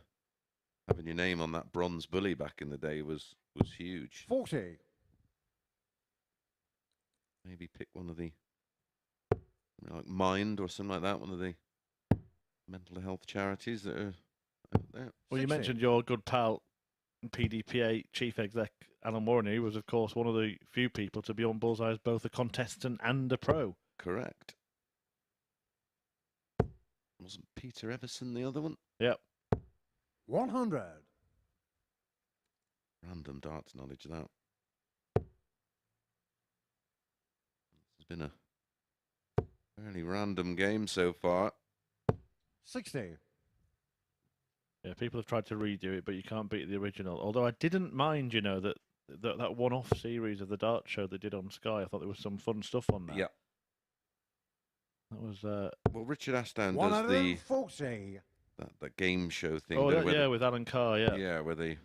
S3: having your name on that bronze bully back in the day was huge.
S4: 40.
S3: Maybe pick one of the like Mind or something like that, one of the mental health charities that are out there.
S2: Well, you
S4: 60.
S2: mentioned your good pal, PDPA chief exec Alan Warren, who was, of course, one of the few people to be on Bullseye as both a contestant and a pro.
S3: Correct. Wasn't Peter Everson the other one?
S2: Yep.
S4: 100.
S3: Random darts knowledge, that. It's been a fairly random game so far.
S4: 60.
S2: Yeah, people have tried to redo it, but you can't beat the original. Although I didn't mind, you know, that one-off series of the dart show they did on Sky. I thought there was some fun stuff on that.
S3: Yeah.
S2: That was...
S3: Well, Richard Ashdown does
S4: 140.
S3: that game show thing.
S2: Oh,
S3: there, where
S2: yeah, with Alan Carr, yeah.
S3: yeah, where they...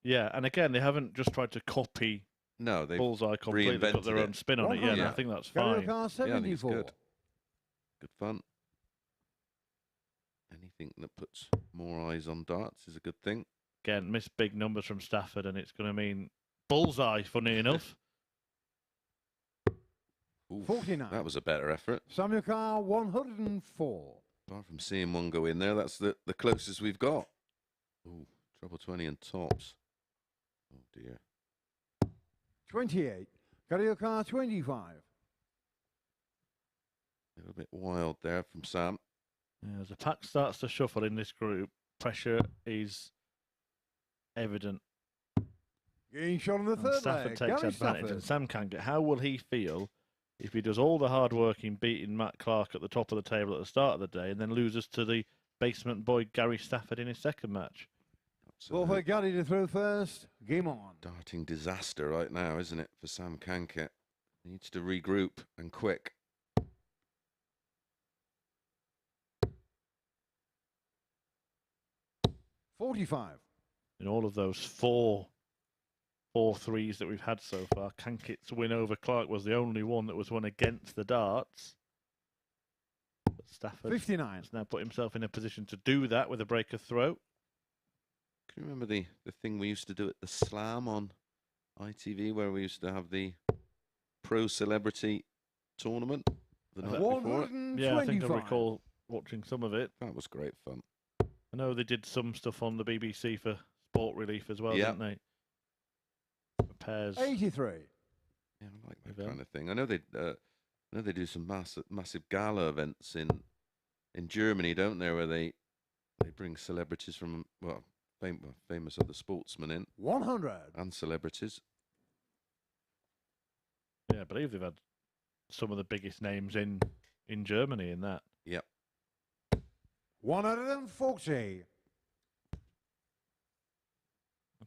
S2: Yeah, and again, they haven't just tried to copy
S3: No, they
S2: Bullseye completely, put
S3: reinvented
S2: their own
S3: it.
S2: spin on it. Yeah, and I
S4: 100.
S2: think that's
S4: Gary
S2: fine.
S4: O'Carr,
S3: Yeah, I think it's
S4: 74.
S3: good. Good fun. Anything that puts more eyes on darts is a good thing.
S2: Again, missed big numbers from Stafford, and it's going to mean Bullseye, funny enough.
S3: Oof,
S4: 49.
S3: that was a better effort.
S4: Samuel Carr, 104.
S3: Apart from seeing one go in there, that's the closest we've got. Ooh, treble 20 and tops. Oh dear.
S4: 28. Gary O'Carr, 25.
S3: A little bit wild there from Sam.
S2: Yeah, as the pack starts to shuffle in this group, pressure is evident.
S4: Game shot on the
S2: And
S4: third
S2: Stafford
S4: leg.
S2: takes
S4: Gary
S2: advantage,
S4: Stafford.
S2: and Sam Cankett. How will he feel if he does all the hard work in beating Matt Clark at the top of the table at the start of the day, and then loses to the basement boy Gary Stafford in his second match?
S4: Ball for
S3: Absolute
S4: Gary to throw first. Game on.
S3: darting disaster right now, isn't it, for Sam Cankett? Needs to regroup and quick.
S4: $45.
S2: In all of those four threes that we've had so far, Cankett's win over Clark was the only one that was won against the darts. But Stafford
S4: 59.
S2: has now put himself in a position to do that with a breaker throw.
S3: Can you remember the thing we used to do at the Slam on ITV, where we used to have the pro celebrity tournament the night before?
S4: 125.
S2: Yeah, I think I recall watching some of it.
S3: That was great fun.
S2: I know they did some stuff on the BBC for Sport Relief as well,
S3: Yeah.
S2: didn't they? For pairs.
S4: 83.
S3: Yeah, I like that
S2: Event.
S3: kind of thing. I know they do some massive gala events in Germany, don't they, where they bring celebrities from famous other sportsmen in
S4: 100.
S3: and celebrities.
S2: Yeah, I believe they've had some of the biggest names in Germany in that.
S3: Yep.
S4: 140.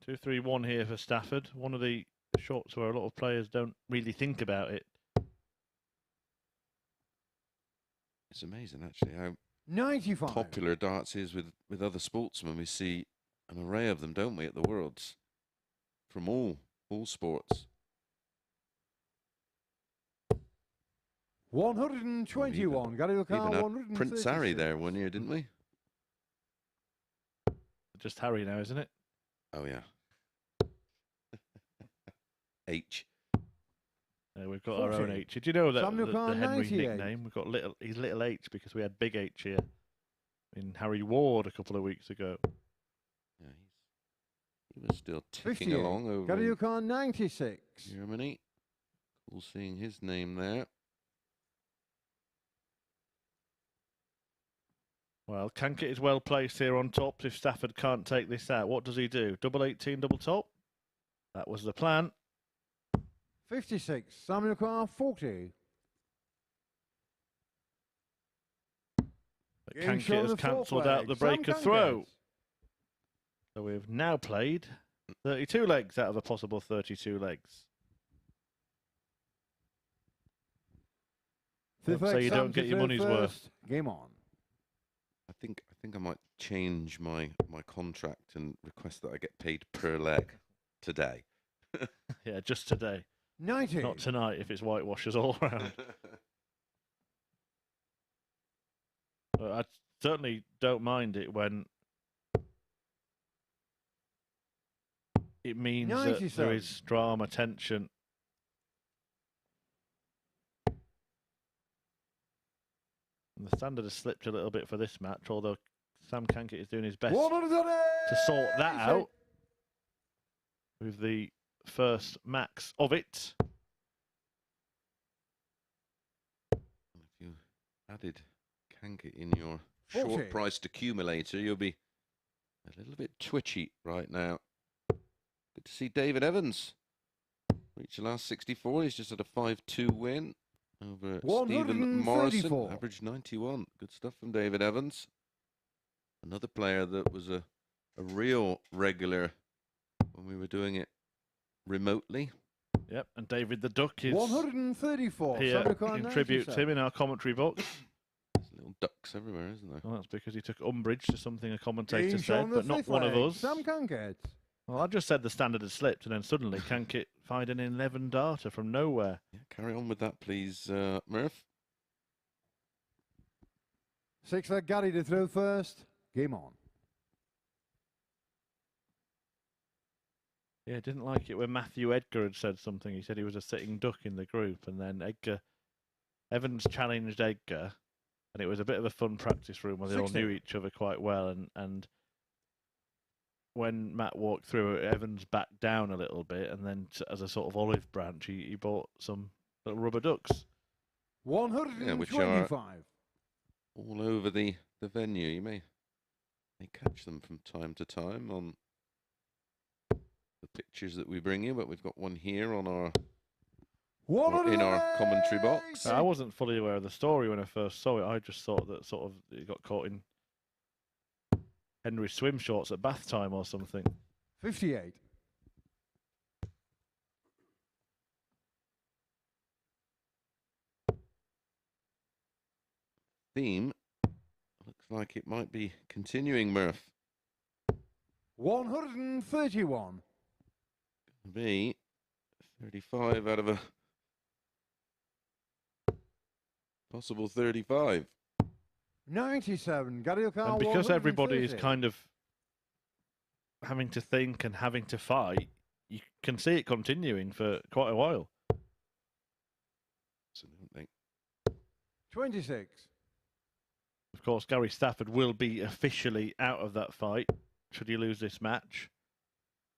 S2: 2-3-1 here for Stafford. One of the shots where a lot of players don't really think about it.
S3: It's amazing, actually, how
S4: 95.
S3: popular darts is with other sportsmen. We see an array of them, don't we, at the Worlds, from all sports.
S4: 121. Got to
S3: Even had Prince Harry there one year, didn't we?
S2: Just Harry now, isn't it?
S3: Oh yeah. H.
S2: We've got our own H. Did you know that
S4: Samuel
S2: the
S4: Carr,
S2: Henry
S4: 98.
S2: nickname? We've got he's little H because we had big H here in Harry Ward a couple of weeks ago.
S3: Yeah, he was still ticking
S4: 58.
S3: along over
S4: Got
S3: in
S4: to car 96.
S3: Germany. Cool seeing his name there.
S2: Well, Cankett is well placed here on top. If Stafford can't take this out, what does he do? Double 18, double top? That was the plan.
S4: 56. Samuel Carr 40.
S2: But
S4: Game
S2: Cankett
S4: show
S2: has
S4: the fourth
S2: cancelled out
S4: leg.
S2: the
S4: Sam
S2: breaker
S4: Cankett.
S2: throw. So we've now played 32 legs out of a possible 32 legs.
S4: Fifth
S2: So
S4: leg,
S2: you
S4: Sam
S2: don't get
S4: to
S2: your
S4: third
S2: money's
S4: first.
S2: worth.
S4: Game on.
S3: I think I might change my contract and request that I get paid per leg today.
S2: Yeah, just today.
S4: 90.
S2: Not tonight if it's whitewashers all round. But I certainly don't mind it when it means that there
S4: 97.
S2: is drama, tension. And the standard has slipped a little bit for this match, although Sam Cankett is doing his best to sort that out with the first max of it.
S3: If you added Cankett in your
S4: 40.
S3: short-priced accumulator, you'll be a little bit twitchy right now. Good to see David Evans reach the last 64. He's just had a 5-2 win over Stephen Morrison.
S4: 134.
S3: Average 91. Good stuff from David Evans. Another player that was a real regular when we were doing it remotely.
S2: Yep, and David the Duck is
S4: 134.
S2: here
S4: Samuel Carr,
S2: in tribute to
S4: 97.
S2: him in our commentary box.
S3: There's little ducks everywhere, isn't there?
S2: Well, that's because he took umbrage to something a commentator
S4: Game show
S2: said,
S4: on the
S2: but not
S4: fifth
S2: one of
S4: leg.
S2: us.
S4: Sam Cankett.
S2: Well, I just said the standard had slipped, and then suddenly Cankett fired an 11 darter from nowhere.
S3: Yeah, carry on with that, please, Murph.
S4: Sixth leg, Gary to throw first. Game on.
S2: Yeah, didn't like it when Matthew Edgar had said something. He said he was a sitting duck in the group, and then Evans challenged Edgar, and it was a bit of a fun practice room where they all
S4: 60.
S2: knew each other quite well. And when Matt walked through, Evans backed down a little bit, and then as a sort of olive branch, he bought some little rubber ducks.
S4: 125.
S3: All over the venue. You may catch them from time to time on the pictures that we bring you, but we've got one here on our in our commentary box.
S2: I wasn't fully aware of the story when I first saw it. I just thought that sort of he got caught in Henry's swim shorts at bath time or something.
S4: 58.
S3: Theme looks like it might be continuing, Murph.
S4: 131.
S3: Be 35 out of a possible 35.
S4: 97. Gary Carr,
S2: And because everybody is
S4: 130.
S2: kind of having to think and having to fight, you can see it continuing for quite a while.
S3: Absolutely.
S4: 26.
S2: Of course, Gary Stafford will be officially out of that fight. Should he lose this match,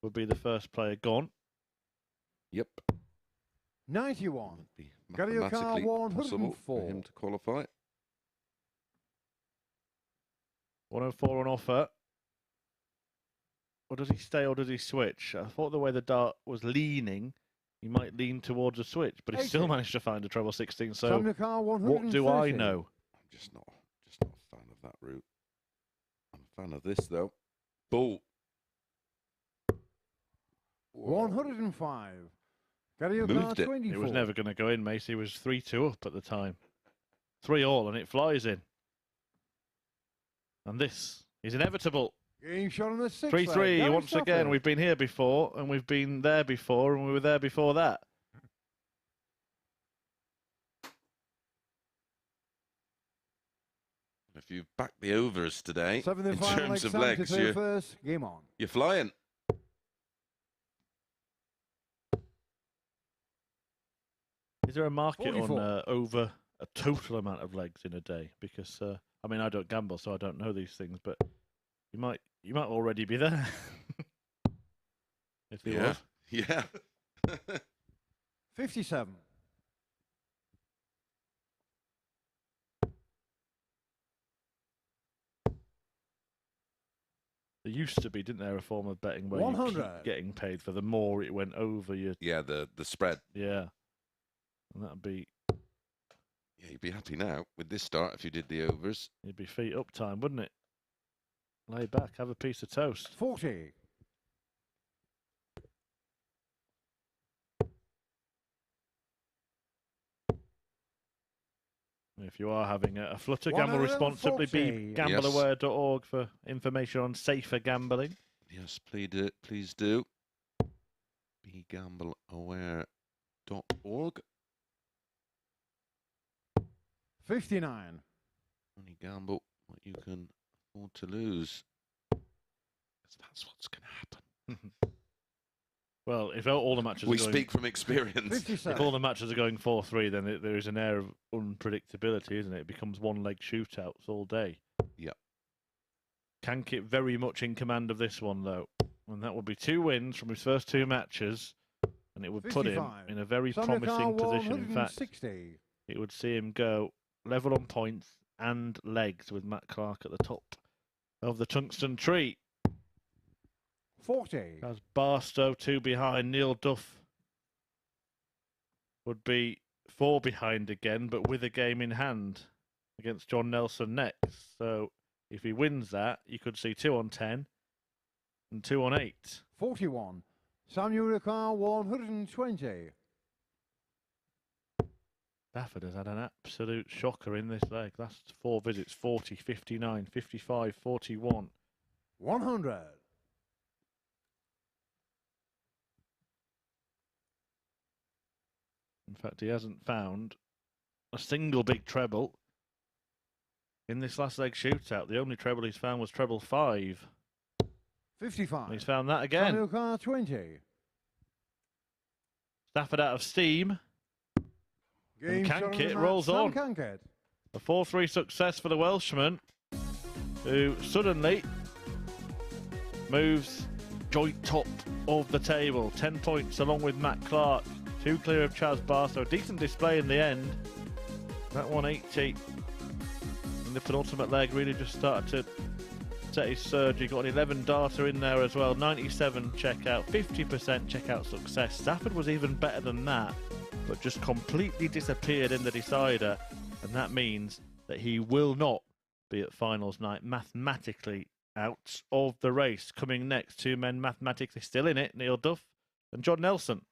S2: will be the first player gone.
S3: Yep.
S4: 91.
S3: Would be
S4: Gary Carr,
S3: mathematically possible for
S4: 104.
S3: him to qualify.
S2: 104 on offer. Or does he stay or does he switch? I thought the way the dart was leaning, he might lean towards a switch, but he still
S4: 80.
S2: managed to find a treble 16. So
S4: Samuel Carr,
S2: what do I
S4: 130.
S2: know?
S3: I'm just not a fan of that route. Fan of this, though. Ball.
S4: 105. Carry
S3: Moved it.
S4: 24.
S2: It was never going to go in, Mace. He was 3-2 up at the time. 3-all, and it flies in. And this is inevitable.
S4: Game shot on the 6th.
S2: 3-3 once again. We've been here before, and we've been there before, and we were there before that.
S3: If you've backed the overs today,
S4: Seventh
S3: in
S4: and final
S3: terms
S4: leg,
S3: of legs,
S4: first. Game on.
S3: you're flying.
S2: Is there a market
S4: 44.
S2: on over a total amount of legs in a day? Because I mean, I don't gamble, so I don't know these things, but you might already be there. If there was.
S3: Yeah.
S4: 57.
S2: There used to be, didn't there, a form of betting where you
S4: 100.
S2: keep getting paid for the more it went over your...
S3: Yeah, the spread.
S2: Yeah. And that'd be...
S3: Yeah, you'd be happy now with this start if you did the overs.
S2: It'd be feet up time, wouldn't it? Lay back, have a piece of toast.
S4: 40.
S2: If you are having a flutter, gamble responsibly. Be
S4: 140.
S2: gambleaware.org for information on safer gambling.
S3: Yes, please do. Be gambleaware.org.
S4: 59.
S3: Only gamble what you can afford to lose. 'Cause that's what's going to happen.
S2: Well, if all the matches
S3: We
S2: are going,
S3: speak from experience.
S4: 57.
S2: if all the matches are going 4-3, then there is an air of unpredictability, isn't it? It becomes one-leg shootouts all day.
S3: Yep.
S2: Cankett very much in command of this one, though. And that would be 2 wins from his first 2 matches. And it would put him
S4: 55.
S2: in a very
S4: Samuel
S2: promising
S4: Carr,
S2: position. In fact,
S4: 160.
S2: it would see him go level on points and legs with Matt Clark at the top of the tungsten tree.
S4: 40.
S2: As Barstow 2 behind, Neil Duff would be 4 behind again, but with a game in hand against John Nelson next. So if he wins that, you could see 2 on 10 and 2 on 8.
S4: 41. Samuel Carr, 120.
S2: Stafford has had an absolute shocker in this leg. Last 4 visits, 40, 59, 55, 41.
S4: 100.
S2: In fact, he hasn't found a single big treble in this last leg shootout. The only treble he's found was treble 5.
S4: 55.
S2: And he's found that again.
S4: Samuel Carr, 20.
S2: Stafford out of steam.
S4: Game shot on the
S2: Cankett
S4: mat,
S2: rolls
S4: Sam
S2: on.
S4: Cankett.
S2: A 4-3 success for the Welshman, who suddenly moves joint top of the table. 10 points along with Matt Clark. 2 clear of Chaz Barstow. Decent display in the end. That 180 in the penultimate leg really just started to set his surge. He got an 11 darter in there as well. 97 checkout, 50% checkout success. Stafford was even better than that, but just completely disappeared in the decider. And that means that he will not be at finals night, mathematically out of the race. Coming next, 2 men mathematically still in it, Neil Duff and John Nelson.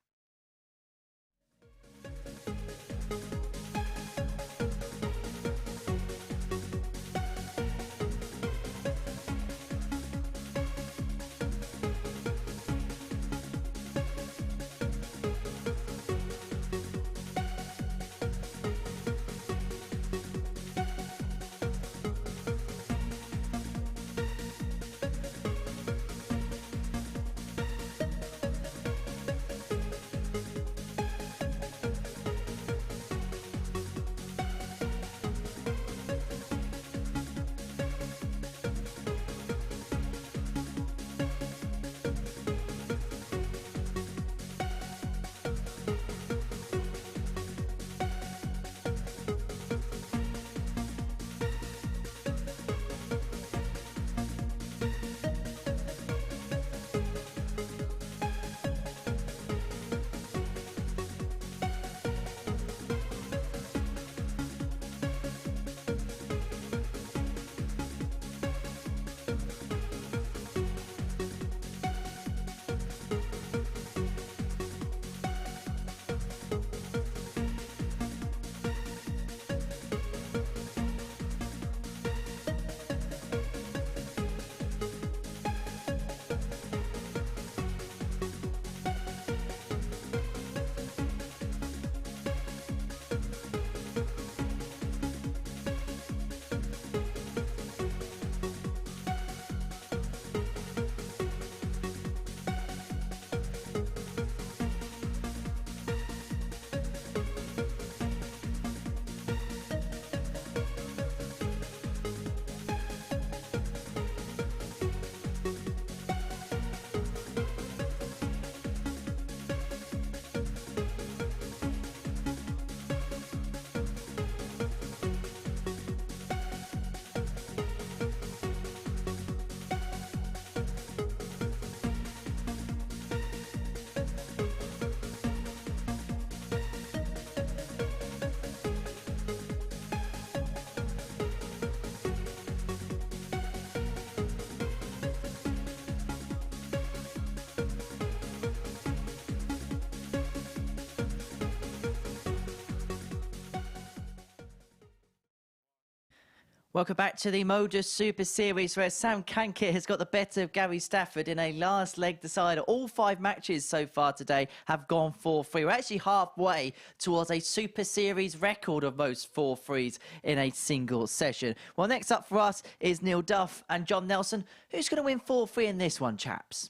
S1: Welcome back to the MODUS Super Series, where Sam Cankett has got the better of Gary Stafford in a last leg decider. All 5 matches so far today have gone 4-3. We're actually halfway towards a Super Series record of most 4-3s in a single session. Well, next up for us is Neil Duff and John Nelson. Who's going to win 4-3 in this one, chaps?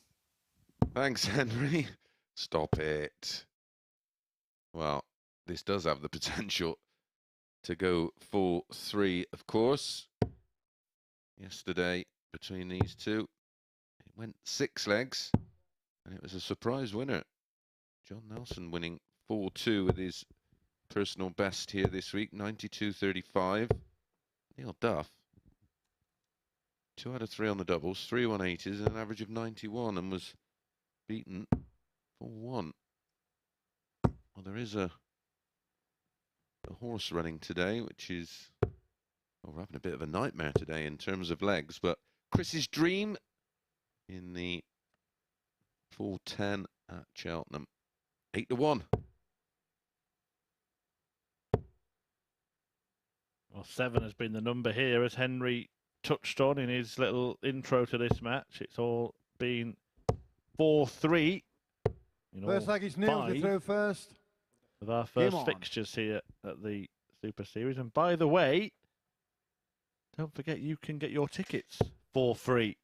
S5: Thanks, Henry. Stop it. Well, this does have the potential to go 4-3, of course. Yesterday, between these two, it went 6 legs, and it was a surprise winner. John Nelson winning 4-2 with his personal best here this week, 92.35. Neil Duff, 2 out of 3 on the doubles, 3 180s, and an average of 91, and was beaten 4-1. Well, there is a horse running today, which is, well, we're having a bit of a nightmare today in terms of legs, but Chris's Dream in the 4-10 at Cheltenham, 8-1.
S2: Well, 7 has been the number here, as Henry touched on in his little intro to this match. It's all been 4-3.
S4: First leg is Neil to throw first.
S2: With our first fixtures here at the Super Series. And by the way, don't forget you can get your tickets for free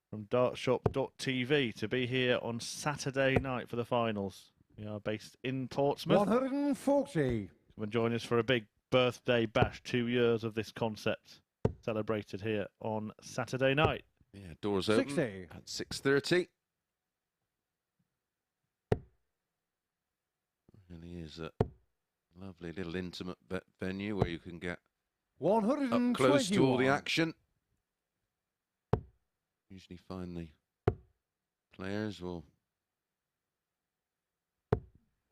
S2: from dartshop.tv to be here on Saturday night for the finals. We are based in Portsmouth.
S4: 140.
S2: Come and join us for a big birthday bash. 2 years of this concept celebrated here on Saturday night.
S5: Yeah, doors open
S4: 60.
S5: at 6:30. Really is a lovely little intimate venue where you can get up close to all the action. Usually find the players will come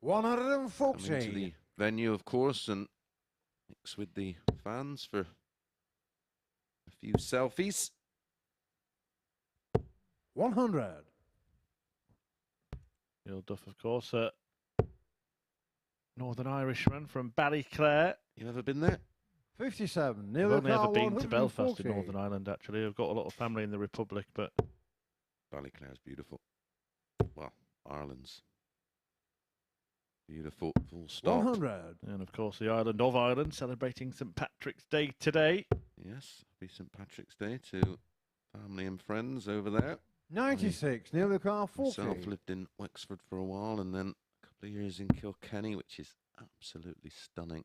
S4: 140.
S5: into the venue, of course, and mix with the fans for a few selfies.
S4: 100.
S2: Neil Duff, of course, Northern Irishman from Ballyclare.
S5: You ever been there?
S4: 57.
S2: I've
S4: Neil
S2: only ever been to
S4: 140.
S2: Belfast in Northern Ireland, actually. I've got a lot of family in the Republic, but
S5: Ballyclare's beautiful. Well, Ireland's beautiful, full stop.
S4: 100.
S2: and of course the island of Ireland celebrating St Patrick's Day today.
S5: Yes, happy St Patrick's Day to family and friends over there.
S4: 96. Neil Lucar 40.
S5: Myself lived in Wexford for a while and then a couple of years in Kilkenny, which is absolutely stunning.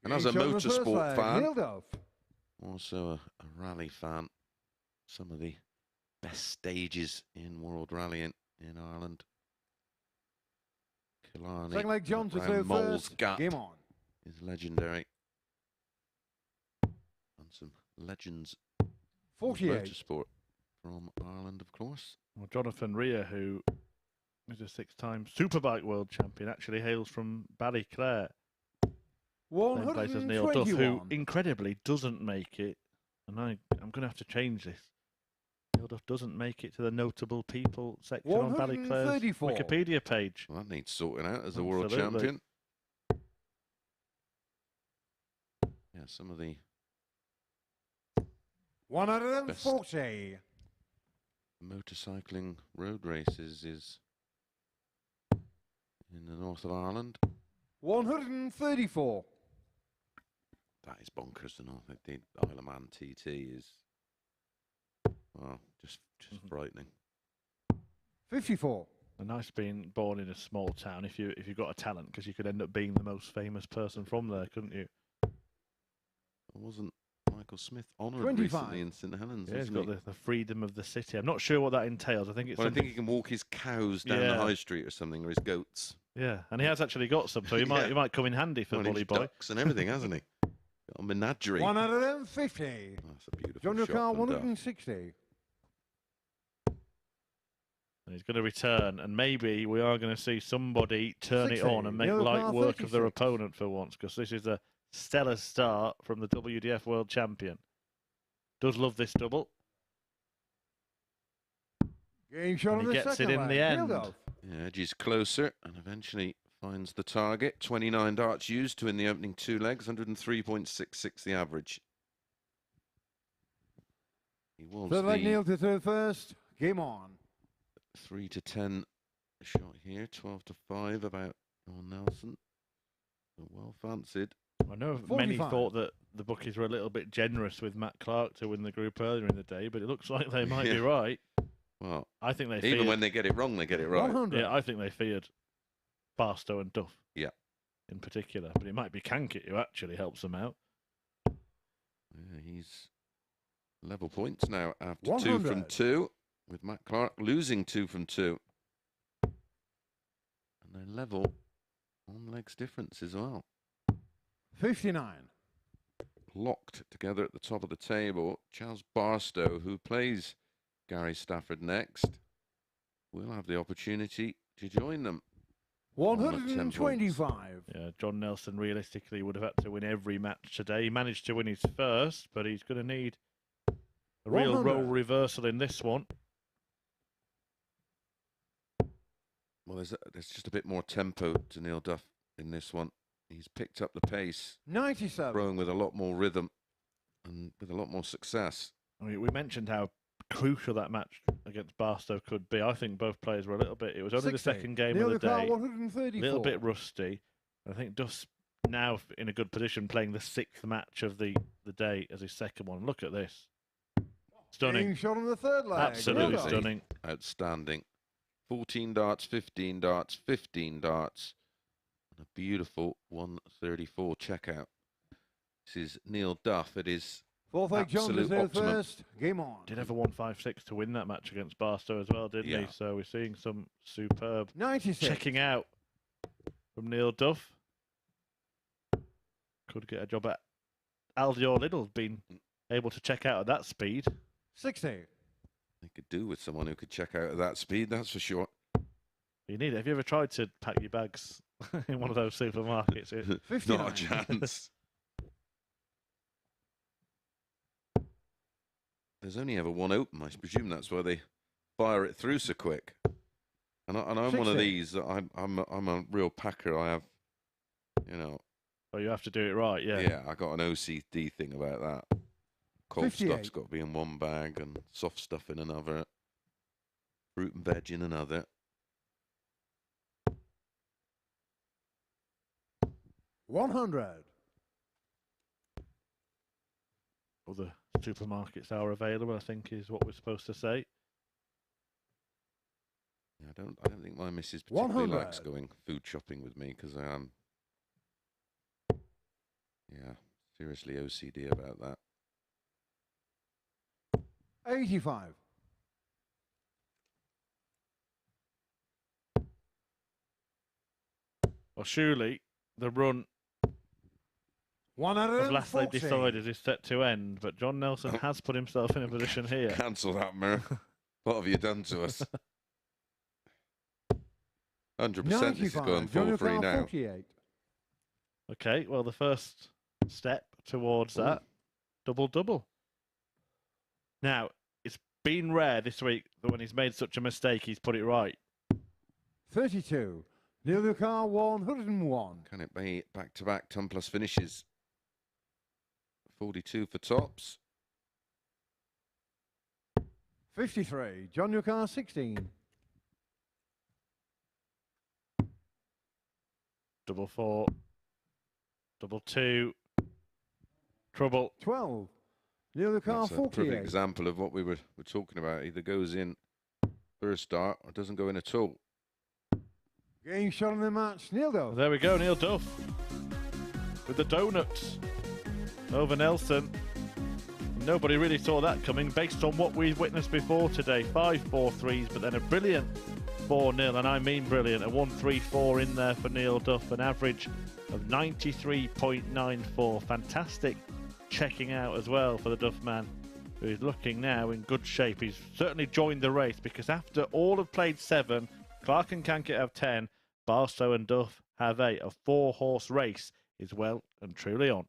S5: And as a motorsport fan,
S4: Neil Duff.
S5: also a rally fan, some of the best stages in World Rally in Ireland. Killarney,
S4: Second leg John to throw
S5: around Moles
S4: first.
S5: Gap
S4: Game on.
S5: is legendary. And some legends of
S4: 48.
S5: motorsport from Ireland, of course.
S2: Well, Jonathan Rea, who is a 6-time Superbike world champion, actually hails from Ballyclare. Same place as Neil Duff, who
S4: 121.
S2: incredibly doesn't make it. And I'm going to have to change this. Neil Duff doesn't make it to the notable people section on Ballyclare's
S4: 134.
S2: Wikipedia page.
S5: Well, that needs sorting out as a world
S2: Absolutely.
S5: champion. Yeah, some of the
S4: 140.
S5: motorcycling road races is in the north of Ireland.
S4: 134.
S5: That is bonkers, the North. The Isle of Man TT is, well, just frightening.
S4: 54.
S2: And nice being born in a small town if you've got a talent, because you could end up being the most famous person from there, couldn't you?
S5: Wasn't Michael Smith honoured
S4: 25.
S5: recently in St Helens?
S2: Yeah, he's
S5: wasn't
S2: got
S5: he?
S2: the freedom of the city. I'm not sure what that entails. I think it's
S5: Well, I
S2: something.
S5: think he can walk his cows down the
S2: Yeah.
S5: high street or something, or his goats.
S2: Yeah, and he has actually got some, so he might
S5: Yeah.
S2: he might come in handy for
S5: Well,
S2: Bully
S5: his
S2: Boy.
S5: ducks and everything, hasn't he? Got a menagerie.
S4: 150.
S5: That's a beautiful
S4: John
S5: shot
S4: Lucar
S5: from Duff.
S4: 160.
S2: And he's going to return, and maybe we are going to see somebody turn it
S4: 60.
S2: on and make
S4: Neil
S2: light
S4: Lucar
S2: work of their
S4: 36.
S2: opponent for once, because this is a stellar start from the WDF World Champion. Does love this double.
S4: Game shot
S2: And
S4: on
S2: he
S4: the
S2: gets
S4: second
S2: it in
S4: leg.
S2: the
S4: Neil
S2: end.
S4: Duff.
S5: Yeah, edges closer and eventually finds the target. 29 darts used to win the opening 2 legs, 103.66 the average. He was
S4: Third leg
S5: the
S4: Neil to throw first. Game on.
S5: 3 to 10 shot here. 12 to 5 about Nelson. Well fancied.
S2: I know
S4: 45.
S2: many thought that the bookies were a little bit generous with Matt Clark to win the group earlier in the day, but it looks like they might be right.
S5: Well,
S2: I think they
S5: even
S2: feared,
S5: when they get it wrong, they get it right.
S4: 100.
S2: yeah, I think they feared Barstow and Duff.
S5: Yeah.
S2: In particular, but it might be Cankett who actually helps them out.
S5: Yeah, he's level points now after 2 from
S4: 100.
S5: 2, with Matt Clark losing 2 from 2. And they're level on legs difference as well.
S4: 59.
S5: Locked together at the top of the table. Charles Barstow, who plays Gary Stafford next, will have the opportunity to join them.
S4: 125.
S2: Yeah, John Nelson realistically would have had to win every match today. He managed to win his first, but he's going to need a real
S4: 100.
S2: role reversal in this one.
S5: Well, there's just a bit more tempo to Neil Duff in this one. He's picked up the pace,
S4: 97.
S5: throwing with a lot more rhythm and with a lot more success.
S2: I mean, we mentioned how crucial that match against Barstow could be. I think both players were a little bit. It was only
S4: 60.
S2: the second game
S4: Neil
S2: of the
S4: Car,
S2: day.
S4: 134.
S2: A little bit rusty. I think Duff's now in a good position playing the 6th match of the day as his second one. Look at this. Stunning.
S4: Being shot on the third leg.
S2: Absolutely
S4: Neil Car.
S2: stunning.
S5: Outstanding. 14 darts, 15 darts, 15 darts. And a beautiful 134 checkout. This is Neil Duff. It is
S4: Fourth leg John to
S5: absolute
S4: throw
S5: optimum.
S4: first. Game on.
S2: Did have a 156 to win that match against Barstow as well, didn't
S5: Yeah.
S2: he? So we're seeing some superb
S4: 96.
S2: checking out from Neil Duff. Could get a job at Aldior Little's been able to check out at that speed.
S4: 60.
S5: They could do with someone who could check out at that speed, that's for sure.
S2: You need it. Have you ever tried to pack your bags in one of those supermarkets?
S4: 59.
S5: Not a chance. There's only ever one open. I presume that's why they fire it through so quick. And I'm one of
S4: 60.
S5: these. I'm a real packer. I have,
S2: Oh, you have to do it right, yeah.
S5: yeah. I got an OCD thing about that. Cold
S4: 58.
S5: stuff's got to be in one bag and soft stuff in another. Fruit and veg in another.
S4: 100.
S2: All the supermarkets are available, I think, is what we're supposed to say.
S5: Yeah, I don't think my missus particularly
S4: 100.
S5: likes going food shopping with me because I am, yeah, seriously OCD about that.
S4: 85.
S2: Well, surely the run of last they
S4: 140.
S2: decided is set to end, but John Nelson has put himself in a position here.
S5: Cancel that, Mir. What have you done to us? 100% this is going 4-3 now.
S4: 48.
S2: Okay, well, the first step towards that double-double. Now, it's been rare this week that when he's made such a mistake, he's put it right.
S4: 32. Neil Car, 101.
S5: Can it be back-to-back 10+ finishes? 42 for tops.
S4: 53. John Newcar, 16.
S2: Double four, double two, trouble.
S4: 12. Neil Car,
S5: That's a perfect
S4: 48.
S5: example of what we were talking about. Either goes in first start or doesn't go in at all.
S4: Game shot in the match. Neil Duff.
S2: There we go, Neil Duff with the donuts over Nelson. Nobody really saw that coming based on what we've witnessed before today. 5 4-3s, but then a brilliant 4-0, and I mean brilliant. A 1-3-4 in there for Neil Duff, an average of 93.94. Fantastic checking out as well for the Duff man, who is looking now in good shape. He's certainly joined the race because after all have played 7, Clark and Cankett have 10, Barstow and Duff have 8. A 4-horse race is well and truly on.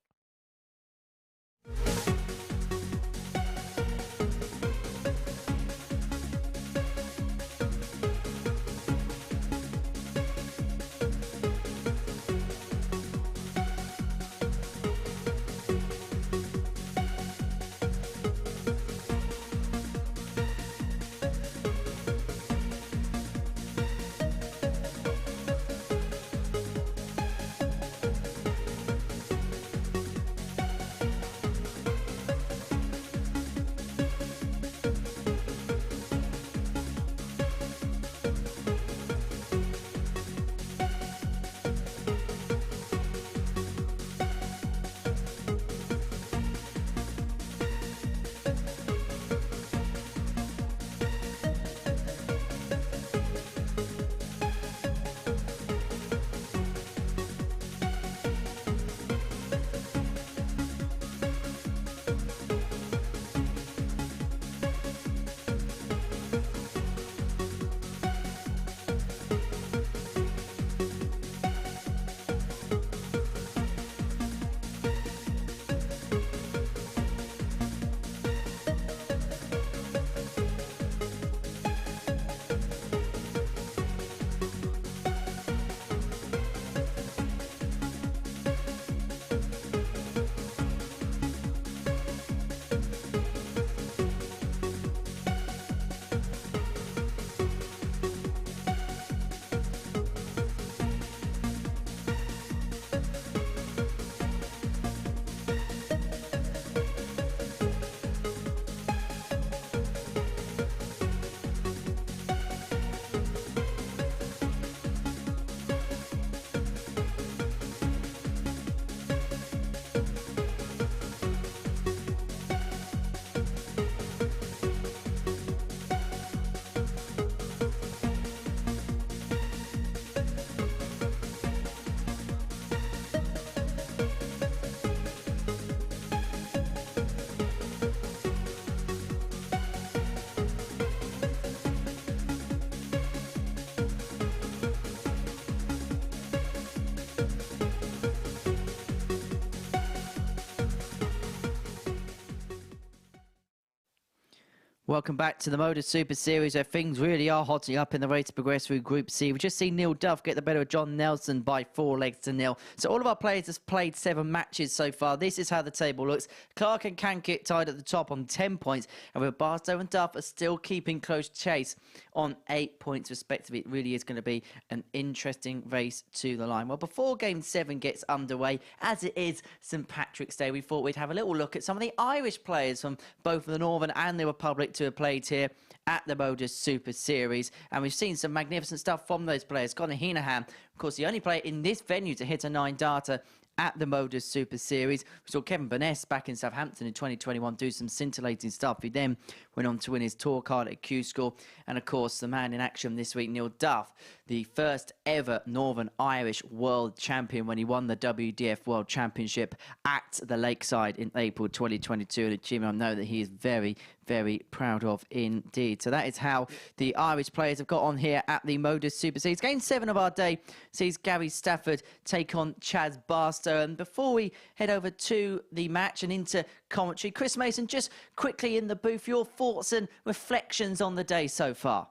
S1: Welcome back to the MODUS Super Series, where things really are hotting up in the race to progress through Group C. We've just seen Neil Duff get the better of John Nelson by 4-0. So all of our players have played 7 matches so far. This is how the table looks. Clark and Cankett tied at the top on 10 points, and with Barstow and Duff are still keeping close chase on 8 points respectively. It really is going to be an interesting race to the line. Well, before Game 7 gets underway, as it is St Patrick's Day, we thought we'd have a little look at some of the Irish players from both the Northern and the Republic to have played here at the MODUS Super Series, and we've seen some magnificent stuff from those players. Conor Heenahan, of course, the only player in this venue to hit a 9-darter at the MODUS Super Series. We saw Kevin Burness back in Southampton in 2021 do some scintillating stuff. He then went on to win his tour card at Q School. And of course, the man in action this week, Neil Duff, the first ever Northern Irish world champion when he won the WDF World Championship at the Lakeside in April 2022. An achievement I know that he is very, very proud of indeed. So that is how the Irish players have got on here at the MODUS Super Series. Game 7 of our day sees Gary Stafford take on Chaz Barstow. And before we head over to the match and into commentary, Chris Mason, just quickly in the booth, your thoughts and reflections on the day so far.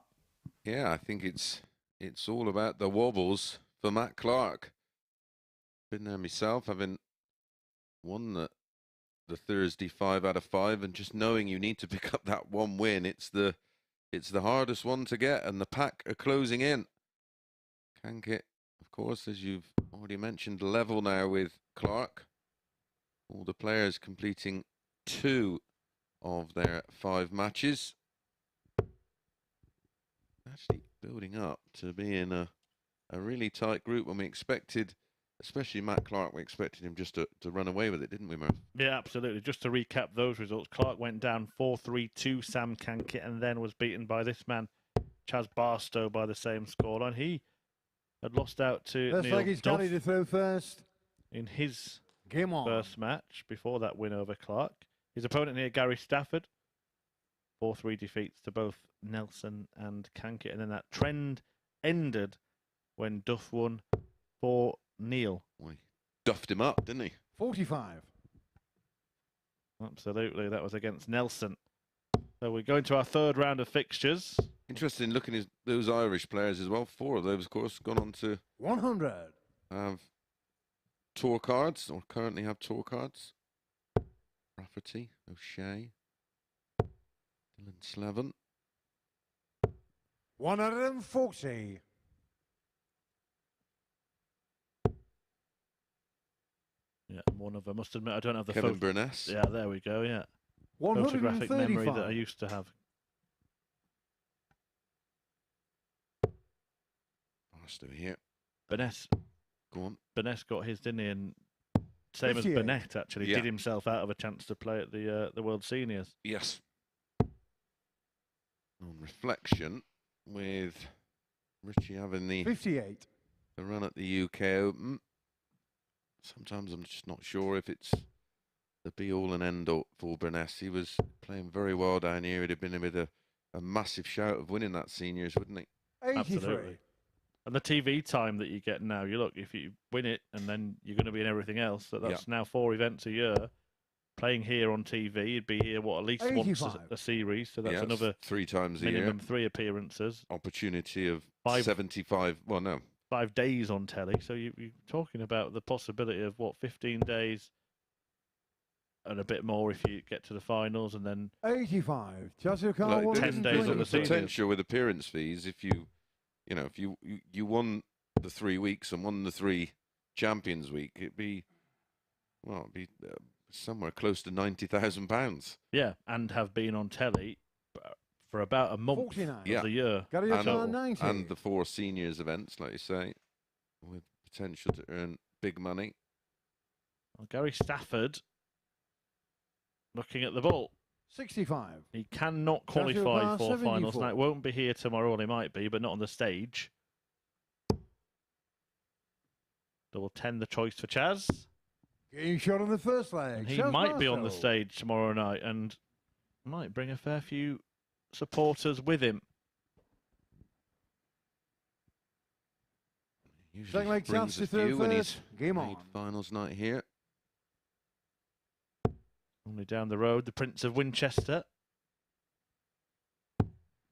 S5: Yeah, I think it's all about the wobbles for Matt Clark. Been there myself, having won the Thursday 5 out of 5, and just knowing you need to pick up that one win. It's the hardest one to get, and the pack are closing in. Cankett, of course, as you've already mentioned, level now with Clark. All the players completing 2 of their 5 matches. Actually building up to being a really tight group when we expected, especially Matt Clark, we expected him just to run away with it, didn't we, Murph?
S2: Yeah, absolutely. Just to recap those results, Clark went down 4-3 to Sam Cankett and then was beaten by this man, Chaz Barstow, by the same scoreline. He had lost out to
S4: Looks
S2: Neil
S4: like he's
S2: Duff
S4: got it through first.
S2: in his
S4: Game on.
S2: first match before that win over Clark. His opponent here, Gary Stafford, 4-3 defeats to both Nelson and Cankett, and then that trend ended when Duff won for Neil.
S5: Well, he duffed him up, didn't he?
S4: 45.
S2: Absolutely, that was against Nelson. So we go into our 3rd round of fixtures.
S5: Interesting looking at those Irish players as well. 4 of those, of course, gone on to
S4: 100.
S5: have tour cards, or currently have tour cards. Rafferty, O'Shea, Dylan Slevin.
S4: 140.
S2: Yeah, one of them. Must admit, I don't have the
S5: Kevin Burness.
S2: Yeah, there we go. Yeah, photographic memory that I used to have.
S5: Barstow here.
S2: Burness,
S5: Go on.
S2: Burness got his, didn't he? And same as
S4: 58.
S2: Burnett, actually,
S5: Yeah.
S2: did himself out of a chance to play at the World Seniors.
S5: Yes. On reflection, with Richie having the
S4: 58.
S5: run at the UK Open, sometimes I'm just not sure if it's the be-all and end-all for Burness. He was playing very well down here. He'd have been with a massive shout of winning that seniors, wouldn't he?
S4: 83.
S2: Absolutely. And the TV time that you get now, you look, if you win it and then you're going to be in everything else, that's now 4 events a year. Playing here on TV, you'd be here, at least
S4: 85.
S2: once a series, so that's
S5: Yes,
S2: another
S5: 3 times a
S2: minimum
S5: year.
S2: 3 appearances.
S5: Opportunity of
S2: 5
S5: 75, well, no,
S2: 5 days on telly, so you're talking about the possibility of, 15 days and a bit more if you get to the finals, and then
S4: 85. Just your car.
S5: like,
S2: 10 days at the seniors.
S5: potential with appearance fees if if you won the 3 weeks and won the 3 Champions Week, it'd be somewhere close to £90,000.
S2: yeah, and have been on telly for about a month
S4: 49.
S2: of the year.
S4: Got your car 90.
S5: And the 4 seniors events, like you say, with potential to earn big money.
S2: Well, Gary Stafford, looking at the ball,
S4: 65.
S2: he cannot
S4: Joshua
S2: qualify
S4: Barr,
S2: for finals
S4: 74.
S2: night. Won't be here tomorrow, or he might be, but not on the stage. Double 10, the choice for Chaz.
S4: Game shot on the first leg.
S2: And he
S4: Chaz
S2: might be on the
S4: Barstow.
S2: stage tomorrow night and might bring a fair few supporters with him.
S5: Usually
S4: Second leg
S5: brings
S4: chance
S5: a
S4: to throw
S5: few when he's
S4: first. Game
S5: made
S4: on.
S5: finals night here.
S2: Only down the road, the Prince of Winchester.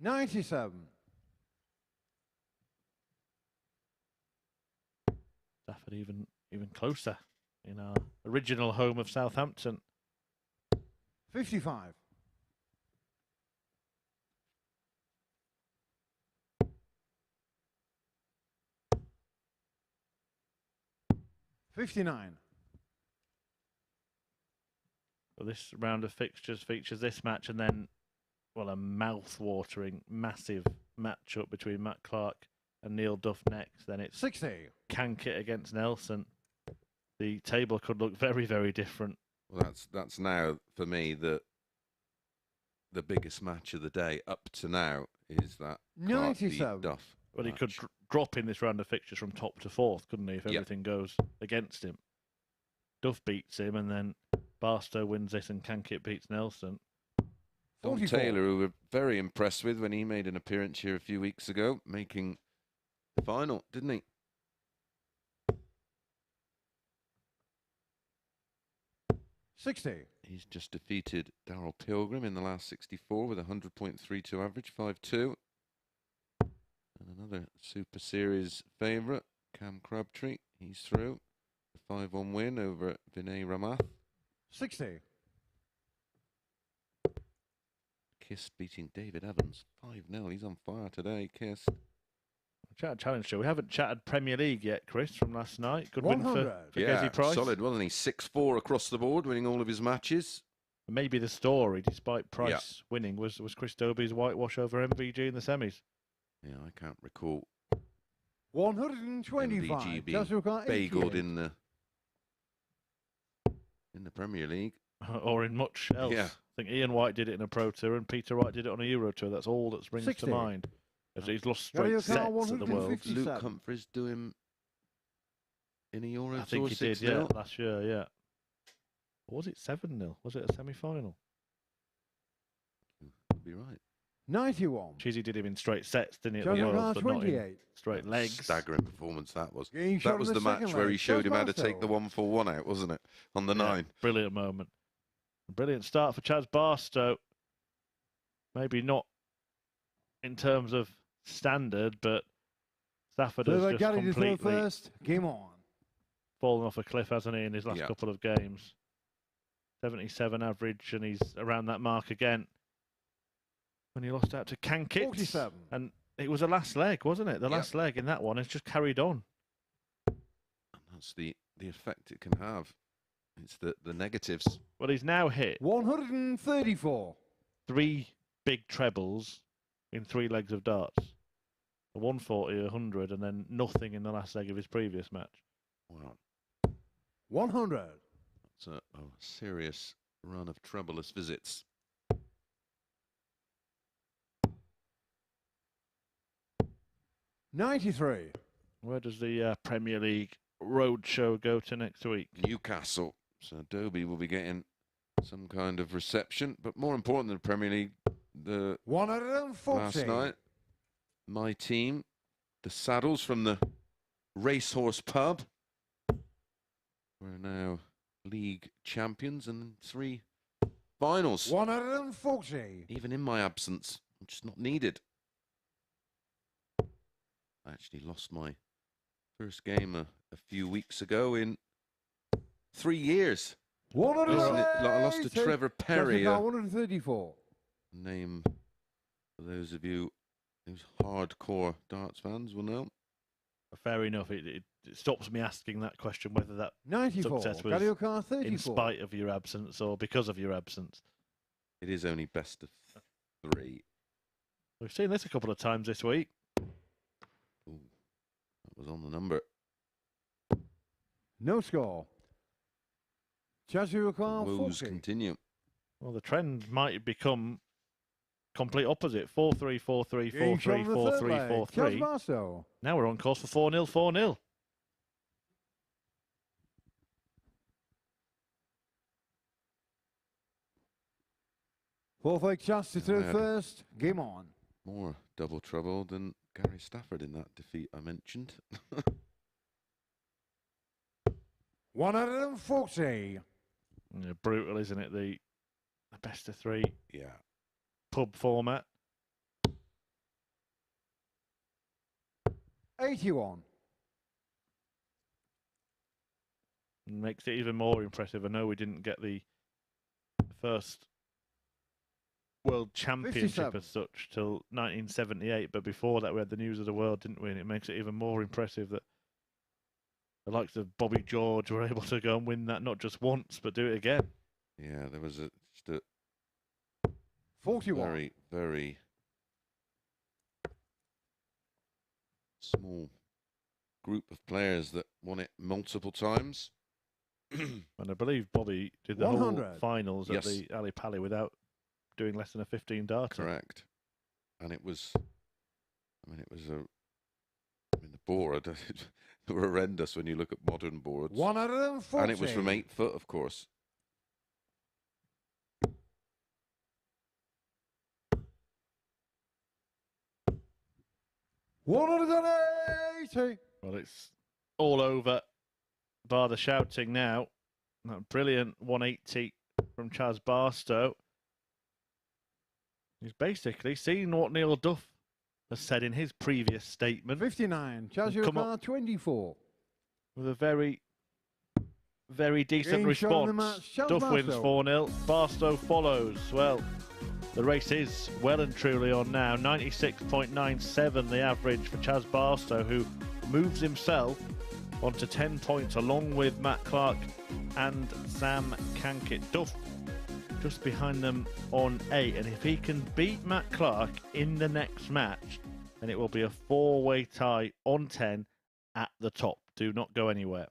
S4: 97.
S2: Stafford even closer in our original home of Southampton.
S4: 55. 59.
S2: Well, this round of fixtures features this match and then, well, a mouth-watering, massive matchup between Matt Clark and Neil Duff next. Then it's
S4: 60.
S2: Cankett against Nelson. The table could look very, very different.
S5: Well, that's now for me the biggest match of the day up to now is that Clark v
S4: 97.
S5: Duff.
S2: Well, he
S5: match.
S2: could drop in this round of fixtures from top to fourth, couldn't he, if
S5: Yep.
S2: everything goes against him. Duff beats him, and then Barstow wins this, and Cankett beats Nelson.
S5: Don
S4: 44.
S5: Taylor, who we're very impressed with when he made an appearance here a few weeks ago, making the final, didn't he? He's just defeated Darryl Pilgrim in the last 64 with a 100.32 average, 5-2. And another Super Series favourite, Cam Crabtree, he's through. A 5-1 win over Vinay Ramath.
S4: 60.
S5: Kiss beating David Evans, 5-0. He's on fire today, Kiss.
S2: Challenge show. We haven't chatted Premier League yet, Chris, from last night. Good win for
S4: 100.
S2: Gezi Price.
S5: Solid, wasn't he? 6-4 across the board, winning all of his matches.
S2: Maybe the story, despite Price winning, was Chris Dobie's whitewash over MVG in the semis.
S5: Yeah, I can't recall
S4: 125.
S5: MVG being
S4: Just record
S5: bageled
S4: 88.
S5: in the Premier League.
S2: Or in much else.
S5: Yeah.
S2: I think Ian White did it in a Pro Tour and Peter Wright did it on a Euro Tour. That's all that springs
S4: 60.
S2: to mind. As he's lost
S4: Gary
S2: straight
S4: O'Connell,
S2: sets at the World.
S4: 150.
S5: Luke
S4: 57.
S5: Humphries do him in a Euro
S2: I
S5: Tour
S2: think he
S5: 6-0?
S2: did, yeah, last year, yeah. Or was it 7-0? Was it a semi-final?
S5: Could be right.
S4: 91.
S2: Cheesy did him in straight sets, didn't he, at the
S4: Johnny
S2: World, but not in
S4: 28.
S2: straight legs.
S5: Staggering performance that was.
S4: Game shot
S5: That
S4: on
S5: was the
S4: second
S5: match where
S4: leg.
S5: he showed him how to
S4: Barstow.
S5: take the 1-4-1 out, wasn't it? On the
S2: Yeah,
S5: 9.
S2: brilliant moment. Brilliant start for Chaz Barstow. Maybe not in terms of standard, but Stafford has
S4: Further
S2: just
S4: Gary to throw
S2: completely
S4: first. Game on.
S2: fallen off a cliff, hasn't he, in his last
S5: Yeah.
S2: couple of games. 77 average, and he's around that mark again. When he lost out to Cankett.
S4: 47.
S2: And it was the last leg, wasn't it? The
S5: Yeah.
S2: last leg in that one. It's just carried on.
S5: And that's the effect it can have. It's the negatives.
S2: Well, he's now hit
S4: 134.
S2: 3 big trebles in 3 legs of darts. A 140, 100, and then nothing in the last leg of his previous match.
S5: Wow.
S4: 100.
S5: It's a serious run of troublous visits.
S4: 93.
S2: Where does the Premier League roadshow go to next week?
S5: Newcastle. So Dobie will be getting some kind of reception. But more important than the Premier League, the
S4: 140.
S5: last night, my team, the Saddles from the Racehorse Pub, we're now league champions and 3 finals.
S4: 140.
S5: Even in my absence, which is not needed. I actually lost my first game a few weeks ago in 3 years.
S4: 180.
S5: I lost to Trevor Perry.
S4: 134.
S5: Name for those of you who's hardcore darts fans will know.
S2: Fair enough. It stops me asking that question whether that
S4: 94.
S2: success was
S4: Gary O'Connell, 34.
S2: in spite of your absence or because of your absence.
S5: It is only best of 3.
S2: We've seen this a couple of times this week.
S5: Ooh, that was on the number.
S4: No score. Gary O'Connell,
S5: Woes
S4: 40.
S5: continue.
S2: Well, the trend might become complete opposite. 4-3, 4-3,
S4: Game
S2: 4-3,
S4: shot on the third
S2: 4-3,
S4: leg. Chaz
S2: 4-3.
S4: Barstow.
S2: Now we're on course for 4-0, 4-0.
S4: Fourth leg chance to throw
S5: Yeah.
S4: first. Game on.
S5: More double trouble than Gary Stafford in that defeat I mentioned.
S4: 140.
S2: Yeah, brutal, isn't it? The best of 3
S5: Yeah.
S2: pub format.
S4: 81.
S2: Makes it even more impressive. I know we didn't get the first World Championship
S4: 57.
S2: as such till 1978, but before that we had the News of the World, didn't we? And it makes it even more impressive that the likes of Bobby George were able to go and win that not just once, but do it again.
S5: Yeah, there was just a
S4: 41.
S5: very, very small group of players that won it multiple times.
S2: And I believe Bobby did the whole
S4: 100.
S2: finals
S5: Yes.
S2: at the Ali Pali without doing less than a 15 darter.
S5: Correct. And it was, I mean, the board, they were horrendous when you look at modern boards.
S4: 140.
S5: And it was from 8 foot, of course.
S4: $180.
S2: Well, it's all over, bar the shouting now. That brilliant 180 from Chaz Barstow. He's basically seen what Neil Duff has said in his previous statement.
S4: 59.
S2: Come
S4: Chaz 24.
S2: With a very, very decent
S4: Game shown in the
S2: response.
S4: match, Chaz
S2: Duff wins
S4: Barstow.
S2: 4-0. Barstow follows. Well, the race is well and truly on now. 96.97 the average for Chaz Barstow, who moves himself onto 10 points along with Matt Clark and Sam Cankett. Duff just behind them on 8, and if he can beat Matt Clark in the next match, then it will be a 4-way tie on 10 at the top. Do not go anywhere.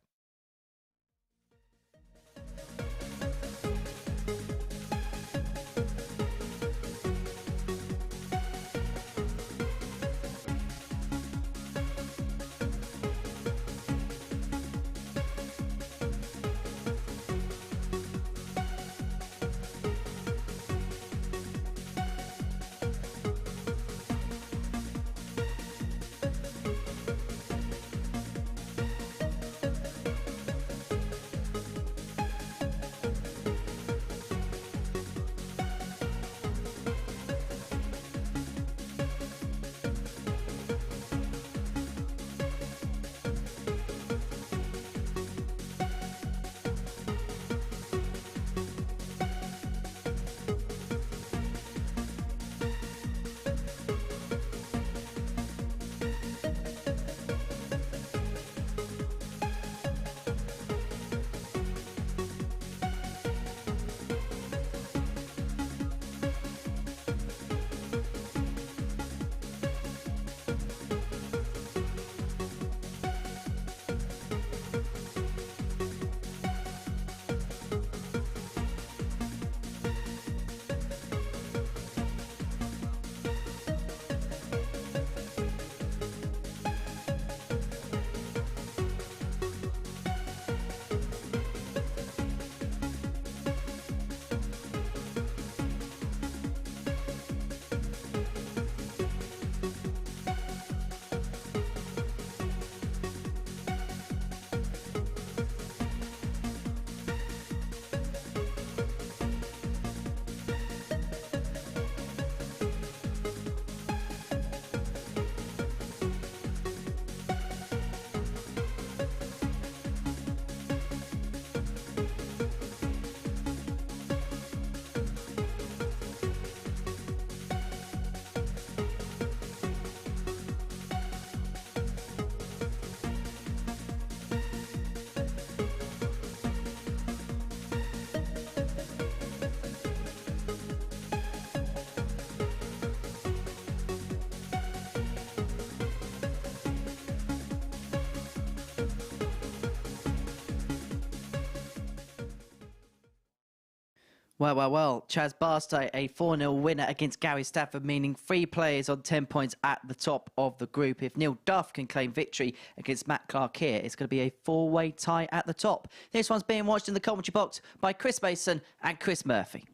S1: Well. Chaz Barstow, a 4-0 winner against Gary Stafford, meaning 3 players on 10 points at the top of the group. If Neil Duff can claim victory against Matt Clark here, it's going to be a 4-way tie at the top. This one's being watched in the commentary box by Chris Mason and Chris Murphy.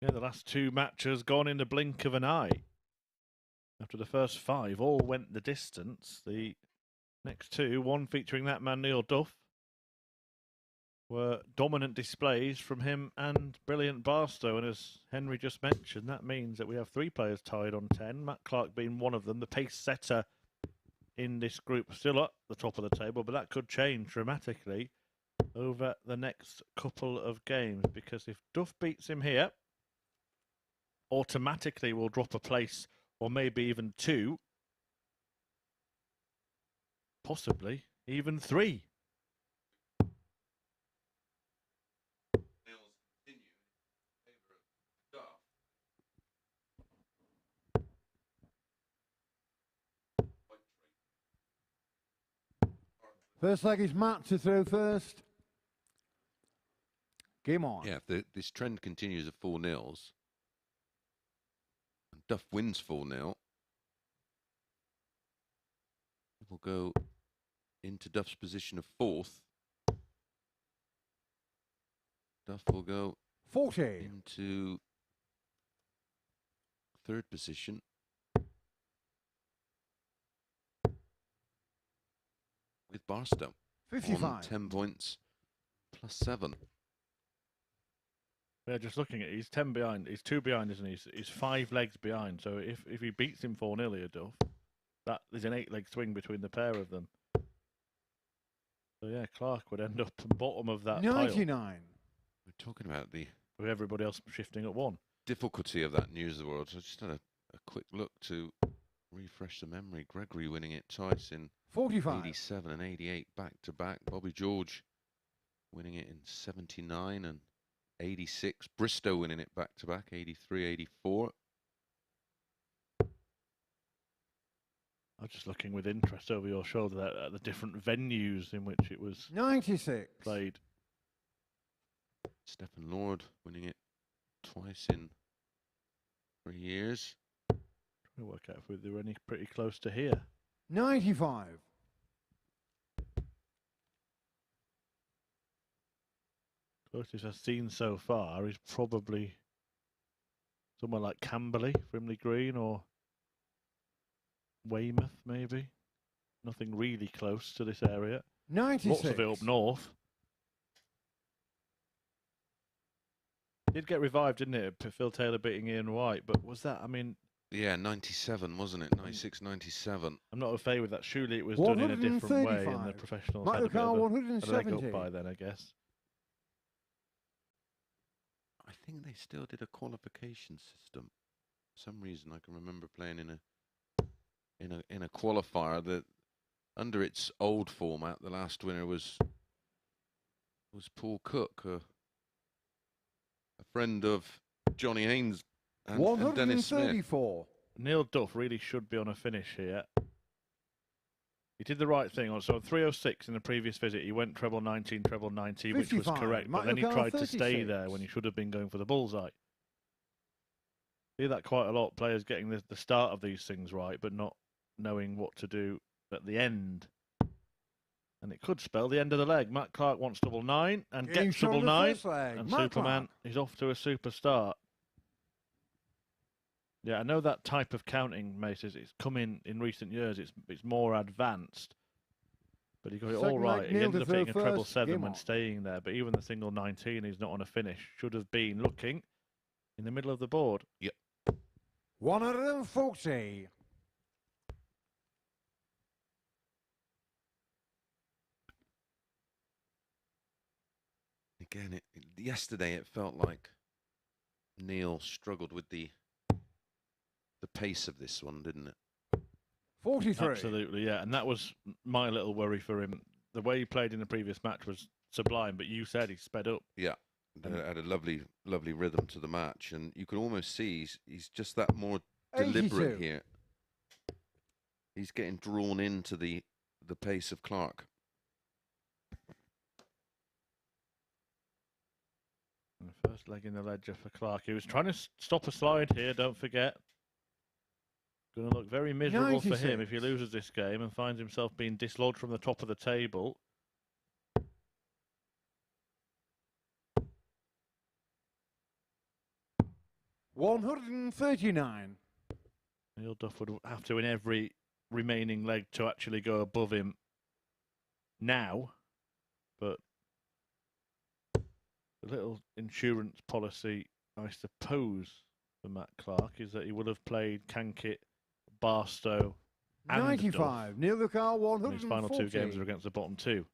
S2: Yeah, the last 2 matches gone in the blink of an eye. After the first 5, all went the distance. The next 2, one featuring that man Neil Duff, were dominant displays from him and brilliant Barstow. And as Henry just mentioned, that means that we have 3 players tied on 10, Matt Clark being one of them, the pace setter in this group, still at the top of the table, but that could change dramatically over the next couple of games, because if Duff beats him here, automatically will drop a place, or maybe even 2, possibly even 3.
S4: First leg is Matt to throw first. Game on.
S5: Yeah, if this trend continues of 4-0s, and Duff wins 4-0, we'll go into Duff's position of 4th. Duff will go
S4: 40.
S5: into 3rd position. With Barstow
S4: 55.
S5: on 10 points plus 7.
S2: Yeah, just looking at it, he's 10 behind. He's 2 behind, isn't he? He's 5 legs behind. So if he beats him 4-0 here, Duff, that is an 8-leg swing between the pair of them. So yeah, Clark would end up bottom of that
S4: 99.
S2: pile,
S5: We're talking about the
S2: with everybody else shifting at 1.
S5: difficulty of that news of the world. So I just had a quick look to refresh the memory. Gregory winning it twice in
S4: 45.
S5: 87 and 88 back to back. Bobby George winning it in 79 and 86. Bristow winning it back to back, 83, 84.
S2: I'm just looking with interest over your shoulder at the different venues in which it was
S4: 96.
S2: played.
S5: Stephen Lord winning it twice in 3 years.
S2: Trying to work out if there were any pretty close to here.
S4: 95.
S2: Closest I've seen so far is probably somewhere like Camberley, Frimley Green, or Weymouth, maybe. Nothing really close to this area.
S4: 96.
S2: Lots of it up north. Did get revived, didn't it? Phil Taylor beating Ian White, but was that, I mean...
S5: Yeah, 97, wasn't it? 96, 97.
S2: I'm not a favour with that. Surely it was done in a different way, and the professionals had a bit of a leg up by then, I guess.
S5: I think they still did a qualification system. For some reason, I can remember playing in a qualifier that, under its old format, the last winner was Paul Cook, a friend of Johnny Haynes and Dennis Smith.
S4: 134.
S2: Neil Duff really should be on a finish here. He did the right thing. So 306 in the previous visit, he went treble 19, treble 90, which was
S4: 55.
S2: correct. But then he tried to stay there when he should have been going for the bullseye. See that quite a lot, players getting the start of these things right, but not knowing what to do at the end. And it could spell the end of the leg. Matt Clark wants double 9 and gets double 9. And
S4: Matt
S2: Superman
S4: Clark.
S2: is off to a super start. Yeah, I know that type of counting, Maces, it's come in recent years. It's more advanced. But he got it all
S4: Second
S2: right.
S4: leg,
S2: He
S4: Neil
S2: ended
S4: to
S2: up hitting a
S4: throw
S2: treble
S4: first.
S2: 7
S4: Game
S2: when
S4: on.
S2: staying there. But even the single 19, he's not on a finish. Should have been looking in the middle of the board.
S5: Yep.
S4: 140.
S5: Again, yesterday it felt like Neil struggled with the pace of this one, didn't it?
S4: 43.
S2: Absolutely, yeah. And that was my little worry for him. The way he played in the previous match was sublime, but you said he sped up.
S5: Yeah, had a lovely rhythm to the match, and you can almost see he's just that more deliberate
S4: 82.
S5: here. He's getting drawn into the pace of Clark.
S2: And the first leg in the ledger for Clark. He was trying to stop a slide here, don't forget. Going to look very miserable for him
S4: 96.
S2: if he loses this game and finds himself being dislodged from the top of the table.
S4: $139.
S2: Neil Duff would have to in every remaining leg to actually go above him now. But a little insurance policy, I suppose, for Matt Clark is that he will have played Cankett, Barstow, and
S4: 95.
S2: Duff,
S4: Neil the car,
S2: and his final 2 games are
S4: 140.
S2: against the bottom 2.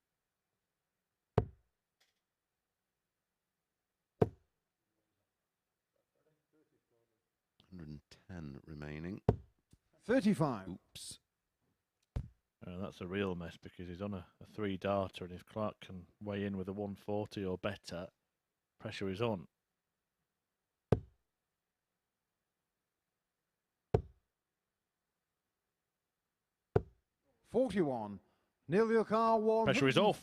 S5: 110 remaining.
S4: 35.
S5: Oops.
S2: That's a real mess because he's on a 3-darter, and if Clark can weigh in with a 140 or better, pressure is on.
S4: $41. Neil your car, 105.
S2: Pressure is off.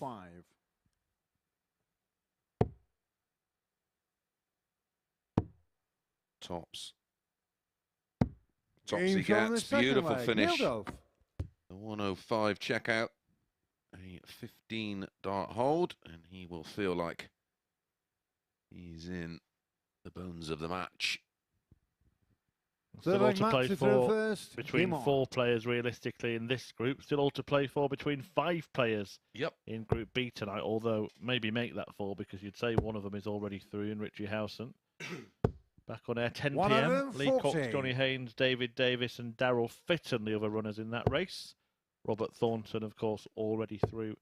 S5: Tops. Tops he
S4: Game's on the
S5: gets.
S4: second
S5: Beautiful
S4: leg.
S5: finish.
S4: Neil Duff.
S5: The 105 checkout. A 15-dart hold, and he will feel like he's in the bones of the match.
S2: Still all to
S4: Match
S2: play
S4: through
S2: for
S4: first.
S2: between
S4: Game on.
S2: 4 players realistically in this group. Still all to play for between 5 players
S5: Yep.
S2: in Group B tonight, although maybe make that 4 because you'd say one of them is already through in Richie Howson. Back on air 10 p.m. Lee Cox,
S4: 140.
S2: Johnny Haynes, David Davis and Darryl Fitton, the other runners in that race. Robert Thornton, of course, already through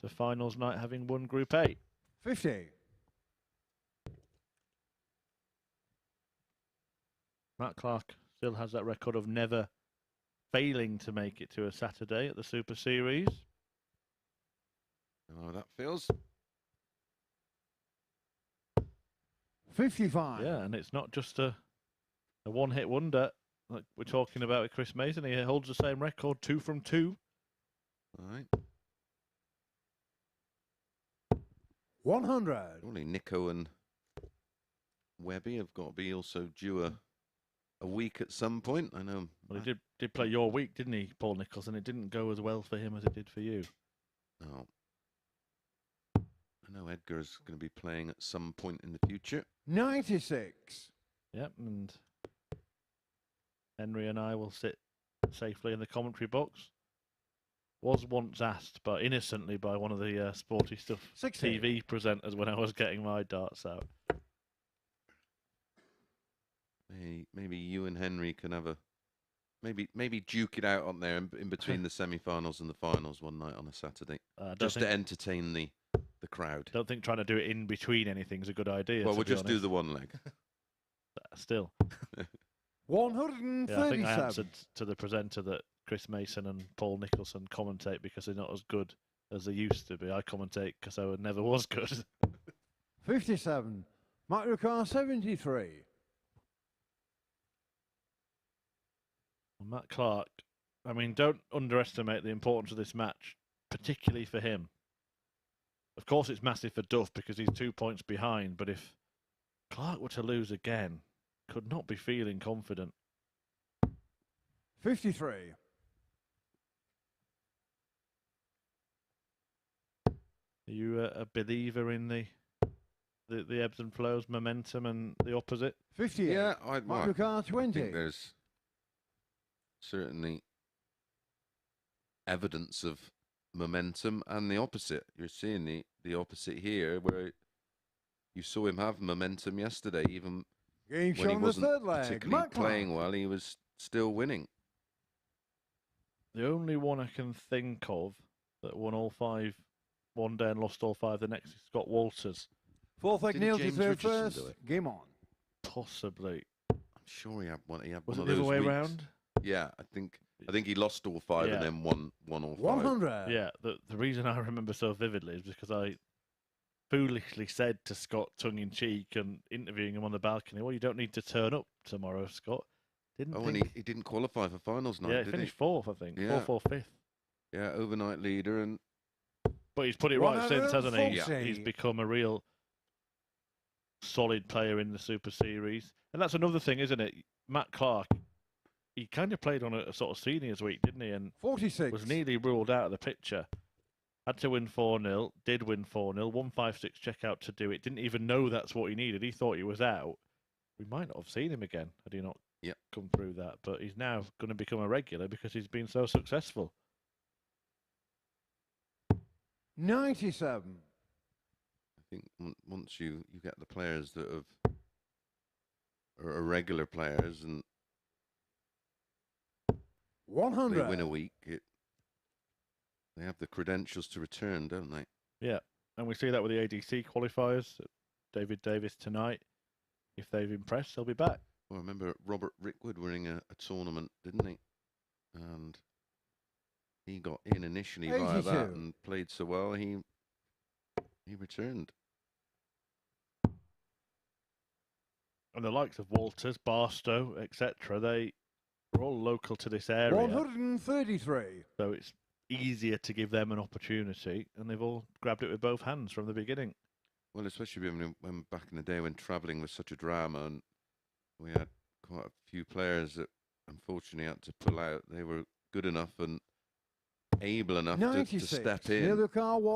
S2: to finals night, having won Group A.
S4: 50.
S2: Matt Clark still has that record of never failing to make it to a Saturday at the Super Series.
S5: Oh, that feels.
S4: 55.
S2: Yeah, and it's not just a one-hit wonder like we're talking about with Chris Mason. He holds the same record, 2 from 2.
S5: All right.
S4: 100.
S5: Surely Nico and Webby have got to be also due a week at some point. I know.
S2: Well, he did play your week, didn't he, Paul Nicholls? And it didn't go as well for him as it did for you.
S5: Oh. I know Edgar's going to be playing at some point in the future.
S4: 96.
S2: Yep, and Henry and I will sit safely in the commentary box. Was once asked, but innocently by one of the Sporty Stuff
S4: 60.
S2: TV presenters when I was getting my darts out.
S5: Maybe you and Henry can have a maybe duke it out on there in between the semi-finals and the finals one night on a Saturday, just to entertain the crowd.
S2: Don't think trying to do it in between anything's a good idea.
S5: Well, we'll just do the one leg.
S2: Still.
S4: 137.
S2: Yeah, I think I answered to the presenter that Chris Mason and Paul Nicholson commentate because they're not as good as they used to be. I commentate because I never was good.
S4: 57. Mark Ricard, 73.
S2: Matt Clark, I mean, don't underestimate the importance of this match, particularly for him. Of course, it's massive for Duff because he's 2 points behind, but if Clark were to lose again, could not be feeling confident.
S4: 53.
S2: Are you a believer in the ebbs and flows, momentum, and the opposite?
S4: 58.
S5: Yeah,
S4: Mark Ricard,
S5: I
S4: 20.
S5: think there's certainly evidence of momentum and the opposite. You're seeing the opposite here, where you saw him have momentum yesterday, even
S4: Game
S5: when he
S4: showing the
S5: wasn't
S4: third leg.
S5: particularly
S4: Matt Clark.
S5: playing well, he was still winning.
S2: The only one I can think of that won all 5 one day and lost all 5 the next is Scott Walters.
S4: Fourth leg,
S5: Didn't
S4: Neil to
S5: James
S4: third
S5: Richardson
S4: first.
S5: do it?
S4: Game on.
S2: Possibly.
S5: I'm sure he had one. He had
S2: Was
S5: one
S2: it
S5: of
S2: the other
S5: those
S2: way
S5: weeks.
S2: around?
S5: Yeah, I think he lost all 5
S2: Yeah.
S5: and then won all 5.
S4: 100.
S2: Yeah, the reason I remember so vividly is because I foolishly said to Scott, tongue-in-cheek, and interviewing him on the balcony, well, you don't need to turn up tomorrow, Scott. Didn't
S5: Oh,
S2: think...
S5: and he didn't qualify for finals night,
S2: Yeah, he
S5: did
S2: finished 4th, I think.
S5: Yeah.
S2: 4th or 5th.
S5: Yeah, overnight leader, and
S2: But he's put it right since, hasn't he?
S4: 140.
S2: He's become a real solid player in the Super Series. And that's another thing, isn't it? Matt Clark, he kind of played on a sort of seniors week, didn't he? And
S4: 46.
S2: was nearly ruled out of the picture. Had to win 4-0, did win 4-0, 156 checkout to do it. Didn't even know that's what he needed. He thought he was out. We might not have seen him again had he not come through that. But he's now going to become a regular because he's been so successful.
S4: 97.
S5: think once you get the players that are regular players and
S4: 100.
S5: they win a week, they have the credentials to return, don't they?
S2: Yeah, and we see that with the ADC qualifiers. David Davis tonight. If they've impressed, they'll be back.
S5: Well, I remember Robert Rickwood winning a tournament, didn't he? And he got in initially via that
S4: 82.
S5: and played so well, he returned.
S2: And the likes of Walters, Barstow, etc., they are all local to this area.
S4: 133.
S2: So it's easier to give them an opportunity, and they've all grabbed it with both hands from the beginning.
S5: Well, especially when back in the day when travelling was such a drama, and we had quite a few players that unfortunately had to pull out. They were good enough and able enough to
S4: 96.
S5: step
S4: Near
S5: in
S4: the car,
S5: as a late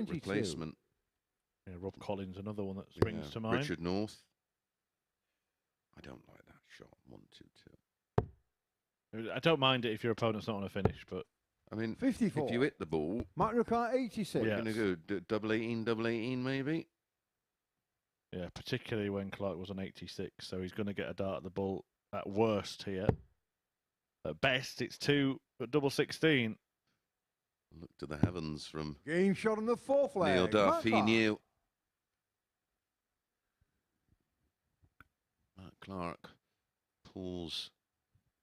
S4: 122.
S5: replacement.
S2: Yeah, Rob Collins, another one that springs
S5: Yeah,
S2: to mind.
S5: Richard North. I don't like that shot. 1-2-2.
S2: I don't mind it if your opponent's not on a finish, but
S5: I mean,
S4: 54.
S5: if you hit the ball,
S4: Mario Kart 86.
S5: you're
S2: Yeah.
S5: going to go double 18 maybe.
S2: yeah, particularly when Clark was on 86, so he's going to get a dart at the ball at worst here. At best, it's 2 at double 16.
S5: Look to the heavens from
S4: Game shot on the fourth leg.
S5: Neil Duff. He
S4: Matt
S5: knew. Matt Clark pulls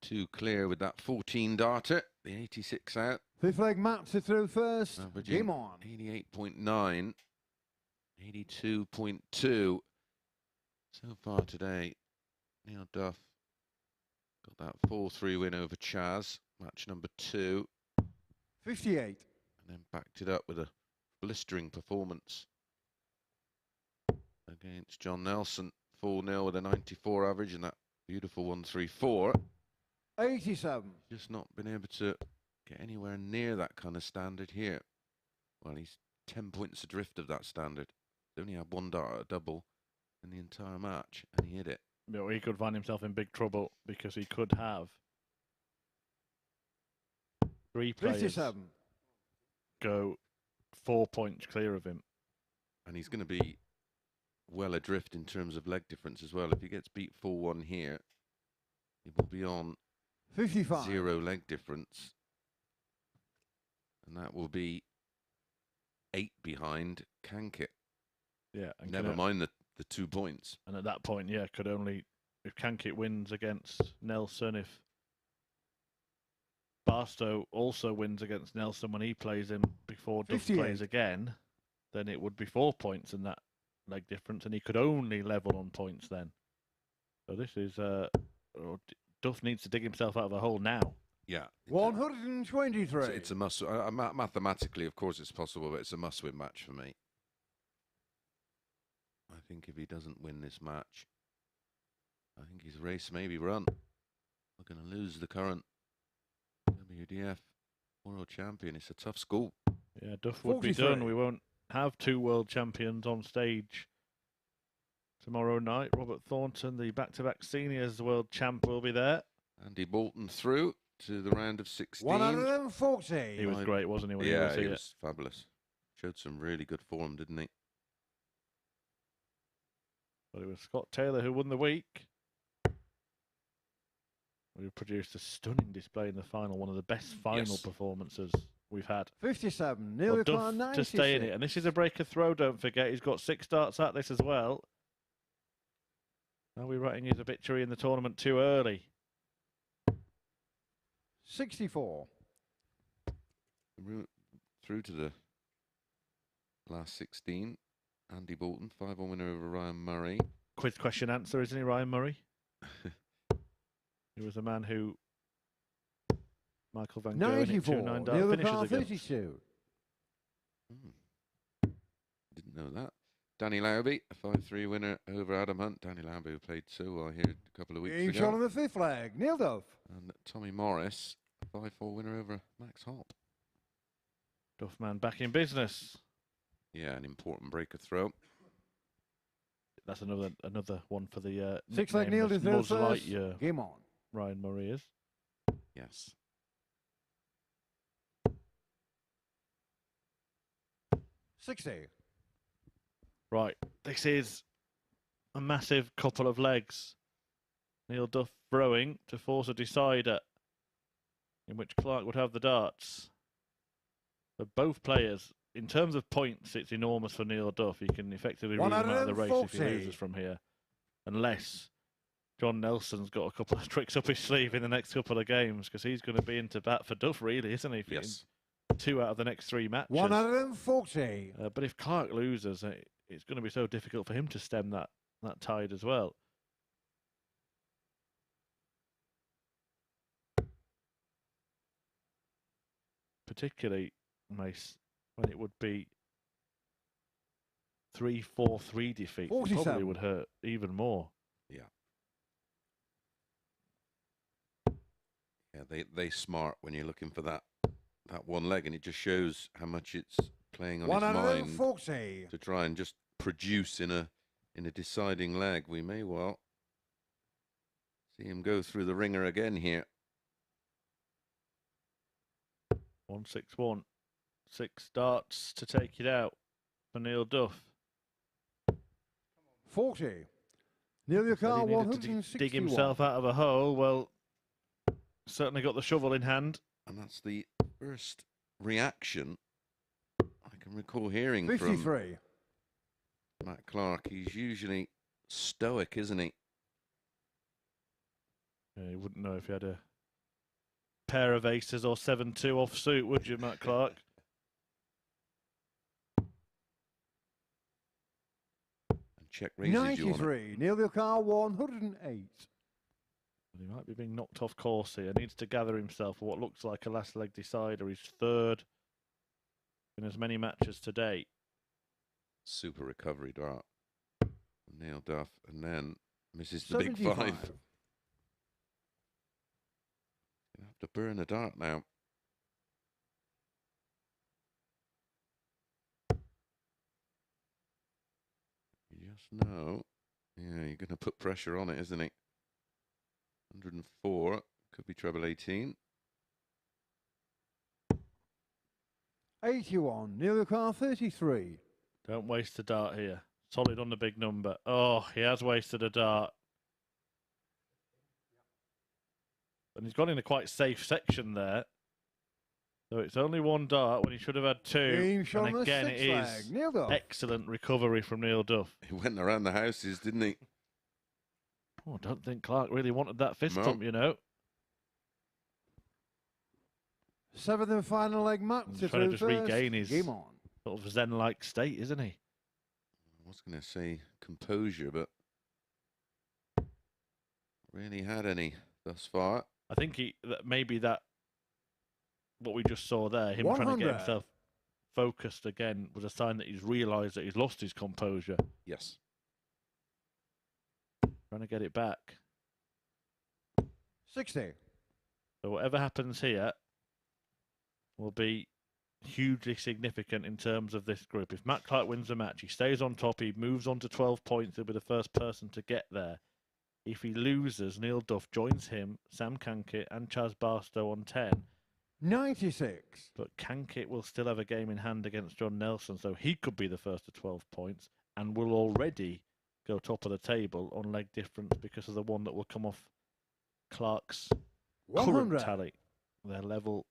S5: 2 clear with that 14 darter. The 86 out.
S4: Fifth leg Matt to through first.
S5: Averaging
S4: Game on.
S5: 88.9. 82.2. So far today, Neil Duff got that 4-3 win over Chaz. Match number 2.
S4: 58.
S5: And then backed it up with a blistering performance against John Nelson. 4-0 with a 94 average and that beautiful 1-3-4.
S4: 87.
S5: Just not been able to get anywhere near that kind of standard here. Well, he's 10 points adrift of that standard. He only had 1 dart at a double in the entire match, and he hit it.
S2: You know, he could find himself in big trouble because he could have 3 players
S4: 57.
S2: go 4 points clear of him.
S5: And he's going to be well adrift in terms of leg difference as well. If he gets beat 4-1 here, he will be on
S4: 55.
S5: 0 leg difference. And that will be 8 behind Cankett.
S2: Yeah, and
S5: Never mind the 2 points.
S2: And at that point, yeah, could only if Cankett wins against Nelson, if Barstow also wins against Nelson when he plays him before Duff
S4: 58.
S2: plays again, then it would be 4 points in that leg difference, and he could only level on points then. So this is Duff needs to dig himself out of a hole now.
S5: Yeah.
S4: 123.
S5: It's a must. Mathematically, of course, it's possible, but it's a must-win match for me. I think if he doesn't win this match, I think his race may be run. We're going to lose the current WDF World Champion. It's a tough school.
S2: Yeah, Duff would be
S4: 43.
S2: done. We won't have 2 world champions on stage tomorrow night. Robert Thornton, the back-to-back seniors world champ, will be there.
S5: Andy Bolton through to the round of 16.
S4: 140.
S2: He was great, wasn't he, when
S5: Yeah,
S2: he was
S5: he
S2: here?
S5: was fabulous. Showed some really good form, didn't he?
S2: But it was Scott Taylor who won the week. We produced a stunning display in the final, one of the best final
S5: Yes.
S2: performances we've had.
S4: 57.
S2: Well,
S4: Neil
S2: Duff
S4: Clark
S2: to stay in it,
S4: 96.
S2: and this is a breaker throw, don't forget. He's got 6 darts at this as well. Are we writing his obituary in the tournament too early?
S4: 64.
S5: Through to the last 16. Andy Bolton, 5-1 winner over Ryan Murray.
S2: Quiz question answer, isn't he, Ryan Murray? He was a man who Michael Van Gogh in
S4: 94.
S2: 2 9-dart
S4: Neil
S2: finishes
S4: Clark
S2: against.
S4: 32.
S5: Didn't know that. Danny Lauby, a 5-3 winner over Adam Hunt. Danny Lauby, who played so well here a couple of weeks
S4: Game
S5: ago.
S4: shot on the fifth leg. Neil Duff.
S5: And Tommy Morris, a 5-4 winner over Max Hopp.
S2: Duffman back in business.
S5: Yeah, an important breaker throw.
S2: That's another one for the
S4: Six leg Neil to
S2: nickname
S4: throw
S2: Buzz
S4: first.
S2: Lightyear.
S4: Game on.
S2: Ryan Murray is.
S5: Yes.
S4: 60.
S2: Right, this is a massive couple of legs. Neil Duff throwing to force a decider, in which Clark would have the darts. For both players, in terms of points, it's enormous for Neil Duff. He can effectively rule him out of the race if he
S4: 140.
S2: loses from here. Unless John Nelson's got a couple of tricks up his sleeve in the next couple of games, because he's going to be into bat for Duff, really, isn't he?
S3: Yes.
S2: 2 out of the next 3 matches.
S4: 140.
S2: But if Clark loses, it's going to be so difficult for him to stem that tide as well. Particularly, Mace, when it would be 3-4-3 defeat, it probably
S4: 47.
S2: would hurt even more.
S5: Yeah, they smart when you're looking for that one leg, and it just shows how much it's playing on his mind
S4: 140.
S5: to try and just produce in a deciding leg. We may well see him go through the ringer again here.
S2: 161. 6 darts to take it out for Neil Duff.
S4: 40. Neil
S2: Said
S4: Car
S2: he needed to
S4: 161.
S2: dig himself out of a hole. Well, certainly got the shovel in hand.
S5: And that's the first reaction I can recall hearing from
S4: 53.
S5: Matt Clark. He's usually stoic, isn't he?
S2: Yeah, you wouldn't know if he had a pair of aces or 7-2 off suit, would you, Matt Clark?
S5: And check raises you on it.
S4: 93. Neil Car 108.
S2: He might be being knocked off course here. Needs to gather himself for what looks like a last leg decider. He's 3rd in as many matches to date.
S5: Super recovery dart. Neil Duff, and then misses the big 5.
S4: 75.
S5: Gonna have to burn a dart now. You just know. Yeah, you're going to put pressure on it, isn't he? 104. Could be treble 18.
S4: 81. Neil Car 33.
S2: Don't waste a dart here. Solid on the big number. Oh, he has wasted a dart. And he's gone in a quite safe section there. So it's only 1 dart when he should have had 2.
S4: Game shot
S2: And
S4: on the
S2: again, it
S4: 6 leg.
S2: is
S4: Neil Duff.
S2: excellent recovery from Neil Duff.
S5: He went around the houses, didn't he?
S2: Oh, I don't think Clark really wanted that fist
S5: No.
S2: bump, you know.
S4: 7th and final leg match.
S2: He's trying to just regain his
S4: Game on.
S2: sort of zen-like state, isn't he?
S5: I was going to say composure, but really had any thus far.
S2: I think maybe what we just saw there, him trying to
S4: 100.
S2: get himself focused again, was a sign that he's realised that he's lost his composure.
S5: Yes.
S2: Trying to get it back.
S4: 60.
S2: So whatever happens here will be hugely significant in terms of this group. If Matt Clark wins the match, he stays on top, he moves on to 12 points, he'll be the first person to get there. If he loses, Neil Duff joins him, Sam Cankett and Chaz Barstow on 10.
S4: 96.
S2: But Cankett will still have a game in hand against John Nelson, so he could be the first to 12 points and will already go top of the table on leg difference because of the one that will come off Clark's
S4: 100.
S2: current tally. Their level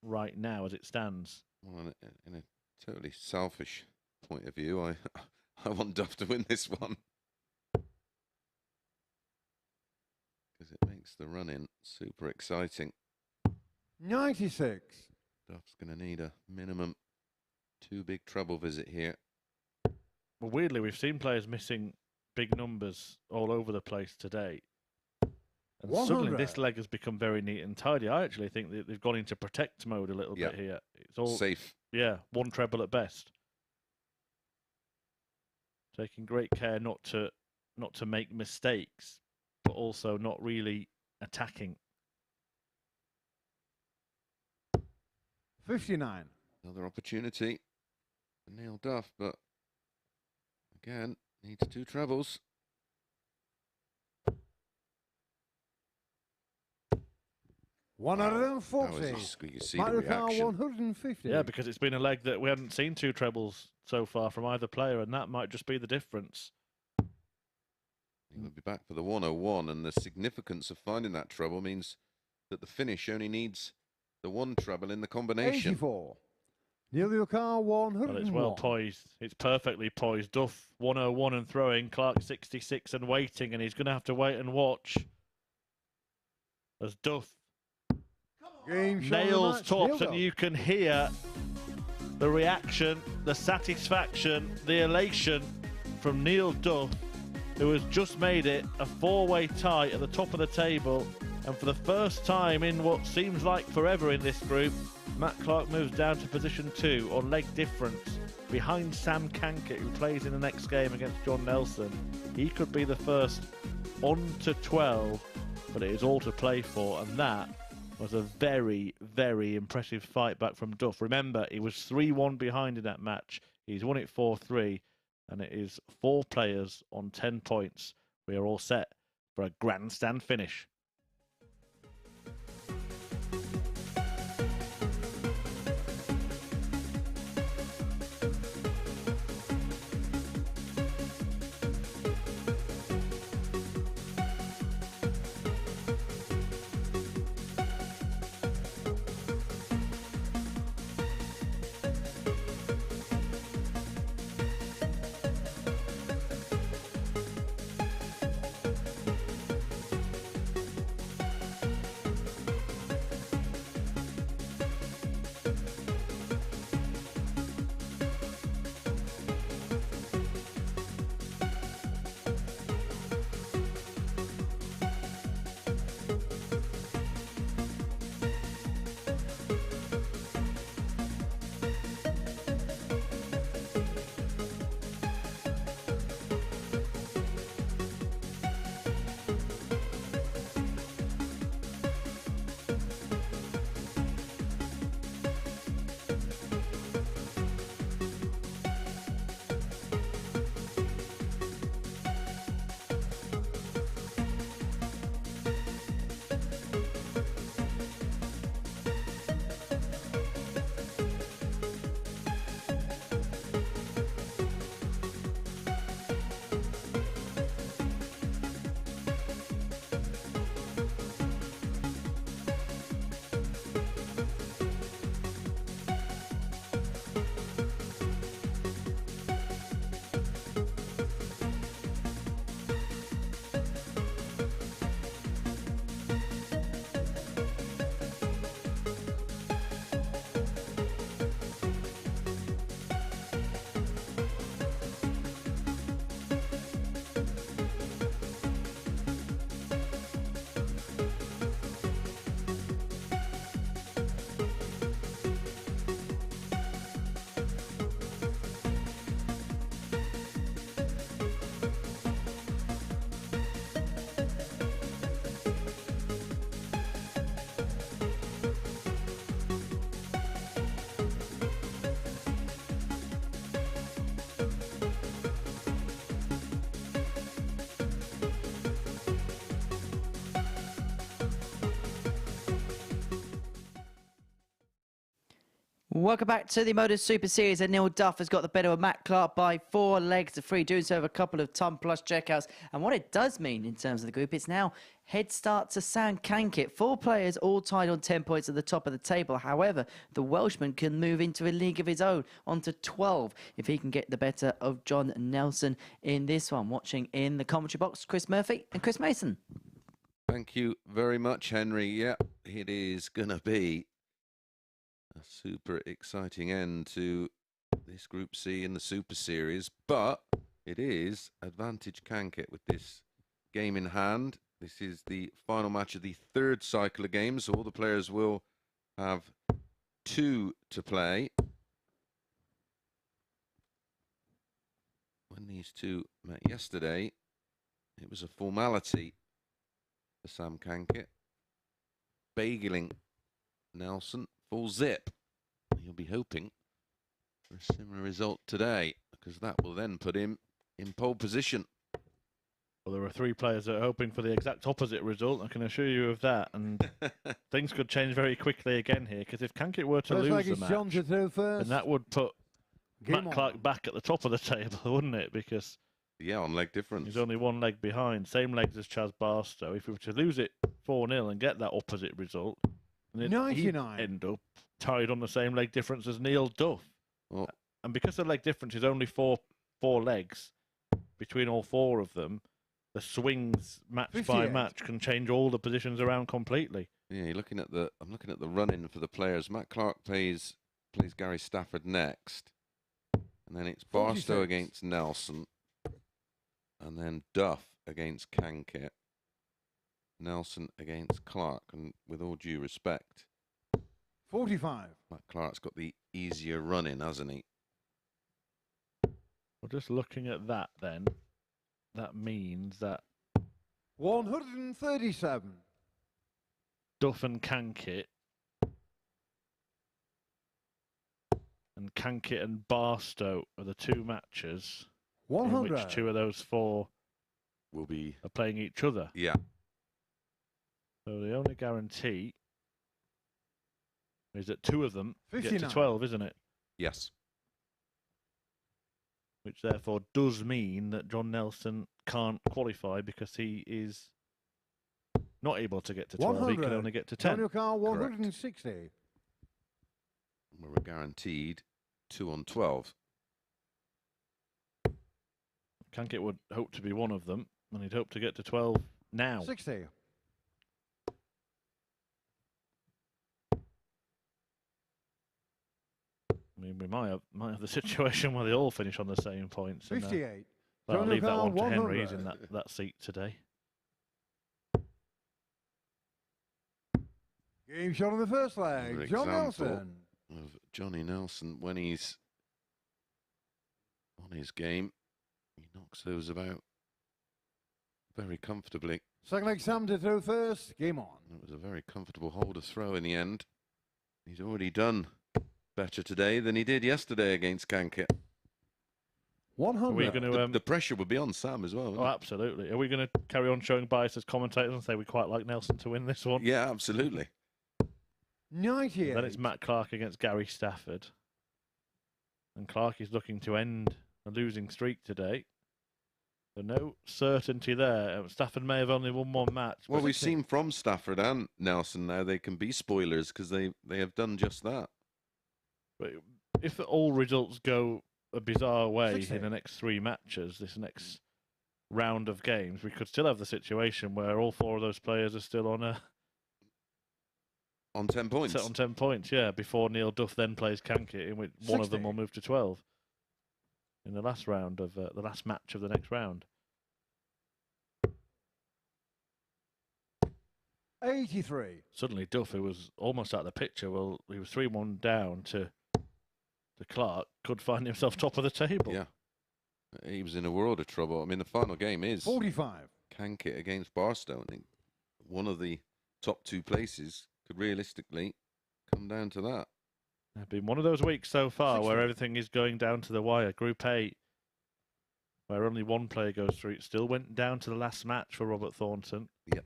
S2: right now as it stands.
S5: Well, in a totally selfish point of view, I want Duff to win this one. Because it makes the run-in super exciting.
S4: 96.
S5: Duff's going to need a minimum 2 big treble visit here.
S2: Well, weirdly, we've seen players missing big numbers all over the place today. And suddenly
S4: 100.
S2: this leg has become very neat and tidy. I actually think that they've gone into protect mode a little bit here. It's all
S5: Safe.
S2: Yeah, 1 treble at best. Taking great care not to make mistakes, but also not really attacking.
S4: 59.
S5: Another opportunity for Neil Duff, but again, needs 2 trebles.
S4: 140.
S5: You see the
S4: Mario Kart
S5: reaction.
S4: 150.
S2: Yeah, because it's been a leg that we hadn't seen 2 trebles so far from either player, and that might just be the difference.
S5: He'll be back for the 101, and the significance of finding that treble means that the finish only needs the one treble in the combination.
S4: 84. Neil your car 101.
S2: Well, it's well poised. It's perfectly poised. Duff 101 and throwing. Clark 66 and waiting, and he's going to have to wait and watch as Duff nails tops, and you can hear the reaction, the satisfaction, the elation from Neil Duff, who has just made it a four-way tie at the top of the table. And for the first time in what seems like forever in this group, Matt Clark moves down to position 2 on leg difference behind Sam Cankett, who plays in the next game against John Nelson. He could be the first on to 12, but it is all to play for, and that was a very, very impressive fight back from Duff. Remember, he was 3-1 behind in that match. He's won it 4-3, and it is 4 players on 10 points. We are all set for a grandstand finish.
S1: Welcome back to the MODUS Super Series, and Neil Duff has got the better of Matt Clark by 4 legs to 3, doing so with a couple of ton-plus checkouts. And what it does mean in terms of the group, it's now head start to Sam Cankett. 4 players all tied on 10 points at the top of the table. However, the Welshman can move into a league of his own, onto 12, if he can get the better of John Nelson in this one. Watching in the commentary box, Chris Murphy and Chris Mason.
S5: Thank you very much, Henry. Yeah, it is going to be a super exciting end to this Group C in the Super Series, but it is advantage Cankett with this game in hand. This is the final match of the 3rd cycle of games, so all the players will have 2 to play. When these two met yesterday, it was a formality for Sam Cankett, bageling Nelson full zip. He'll be hoping for a similar result today, because that will then put him in pole position.
S2: Well, there are 3 players that are hoping for the exact opposite result, I can assure you of that. And things could change very quickly again here, because if Cankett were to lose the match, then that would put
S4: Game
S2: Matt Clark
S4: on.
S2: back at the top of the table, wouldn't it? Because
S5: Yeah, on leg difference.
S2: he's only one leg behind, same legs as Chaz Barstow. If we were to lose it 4-0 and get that opposite result, then he'd
S4: 99.
S2: end up tied on the same leg difference as Neil Duff.
S5: Well,
S2: And because the leg difference is only four legs between all four of them, the swings match by
S4: 58.
S2: match can change all the positions around completely.
S5: yeah, you're looking at the. I'm looking at the run-in for the players. Matt Clark plays Gary Stafford next, and then it's Barstow
S4: 46.
S5: against Nelson, and then Duff against Cankett, Nelson against Clark. And with all due respect,
S4: 45.
S5: Matt Clark's got the easier run-in, hasn't he?
S2: Well, just looking at that, then that means that
S4: 137.
S2: Duff and Cankett and Barstow are the two matches in
S4: 100.
S2: which two of those four
S5: Will be.
S2: are playing each other.
S5: Yeah.
S2: So the only guarantee is that two of them get to
S4: 59.
S2: 12, isn't it?
S5: Yes.
S2: Which therefore does mean that John Nelson can't qualify because he is not able to get to 12. He can
S4: 100.
S2: only get to 10.
S4: Daniel Carr, 160.
S5: We're guaranteed 2 on 12.
S2: Cankett would hope to be one of them, and he'd hope to get to 12 now.
S4: 60.
S2: I mean, we might have the situation where they all finish on the same points. And,
S4: 58.
S2: but I'll
S4: Daniel
S2: leave that
S4: Carr,
S2: one to Henry.
S4: 100.
S2: He's in that seat today.
S4: Game shot on the first leg.
S5: Another
S4: John
S5: example
S4: Nelson.
S5: of Johnny Nelson when he's on his game. He knocks those about very comfortably.
S4: Second leg, Sam to throw first. Game on.
S5: It was a very comfortable hole to throw in the end. He's already done better today than he did yesterday against Cankett.
S4: 100.
S2: Are we going to?
S5: The pressure would be on Sam as well.
S2: Oh,
S5: Wouldn't it?
S2: absolutely. Are we going to carry on showing bias as commentators and say we quite like Nelson to win this one?
S5: Yeah, absolutely.
S4: 98.
S2: Then it's Matt Clark against Gary Stafford. And Clark is looking to end a losing streak today. So no certainty there. Stafford may have only won one match.
S5: Well,
S2: but
S5: we've seen from Stafford and Nelson now they can be spoilers because they have done just that.
S2: But if all results go a bizarre way
S4: 60.
S2: in the next three matches, this next round of games, we could still have the situation where all four of those players are still on
S5: 10 points.
S2: set on 10 points, yeah, before Neil Duff then plays Cankett, in which one of them
S4: 60.
S2: will move to 12 in the last round of the last match of the next round.
S4: 83.
S2: Suddenly Duff, who was almost out of the picture, well, he was 3-1 down to Clark, could find himself top of the table.
S5: Yeah. He was in a world of trouble. I mean, the final game is
S4: 45.
S5: Cankett against Barstow. I think one of the top two places could realistically come down to that.
S2: It's been one of those weeks so far
S4: 60.
S2: where everything is going down to the wire. Group A, where only one player goes through, it still went down to the last match for Robert Thornton.
S5: Yep.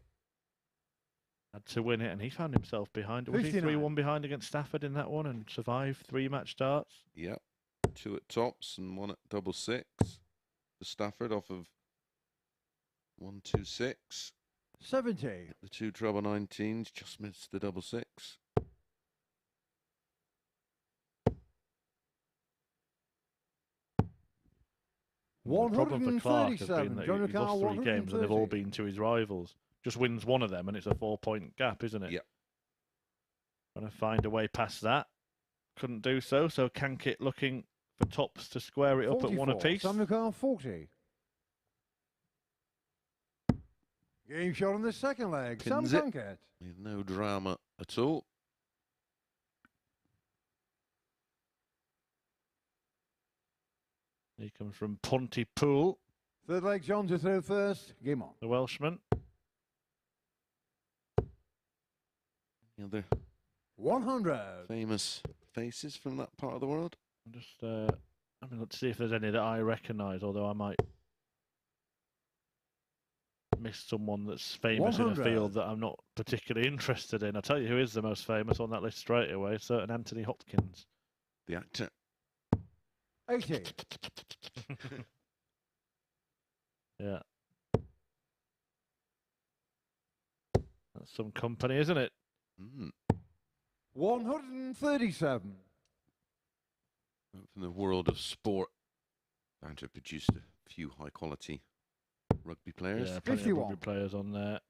S2: Had to win it, and he found himself behind. Was he
S4: 59.
S2: 3-1 behind against Stafford in that one and survived 3 match starts?
S5: Yep. 2 at tops and 1 at double six for Stafford off of 1-2-6.
S4: 70.
S5: The 2 treble 19s just missed the double six.
S2: The problem for Clark has been
S4: 137.
S2: that
S4: John
S2: he's lost
S4: Carr,
S2: 3 games and they've all
S4: 130.
S2: been to his rivals. Just wins one of them and it's a 4-point gap, isn't it?
S5: Yep.
S2: Trying to find a way past that. Couldn't do so, so Cankett looking for tops to square it up at 1 apiece.
S4: Sam Carr, 40. Game shot on the second leg. Sam
S5: Pins it.
S4: Cankett.
S5: With no drama at all.
S2: He comes from Pontypool,
S4: Third leg, John to throw first. Game on.
S2: the Welshman.
S5: The other
S4: 100.
S5: famous faces from that part of the world.
S2: Just let's see if there's any that I recognise, although I might miss someone that's famous in a
S4: 100.
S2: field that I'm not particularly interested in. I'll tell you who is the most famous on that list straight away, certain Anthony Hopkins.
S5: The actor.
S4: 80.
S2: Yeah. That's some company, isn't it?
S5: Mm.
S4: 137.
S5: From the world of sport, bound to have produced a few high-quality rugby players.
S2: Yeah, plenty of
S4: 51.
S2: rugby players on there.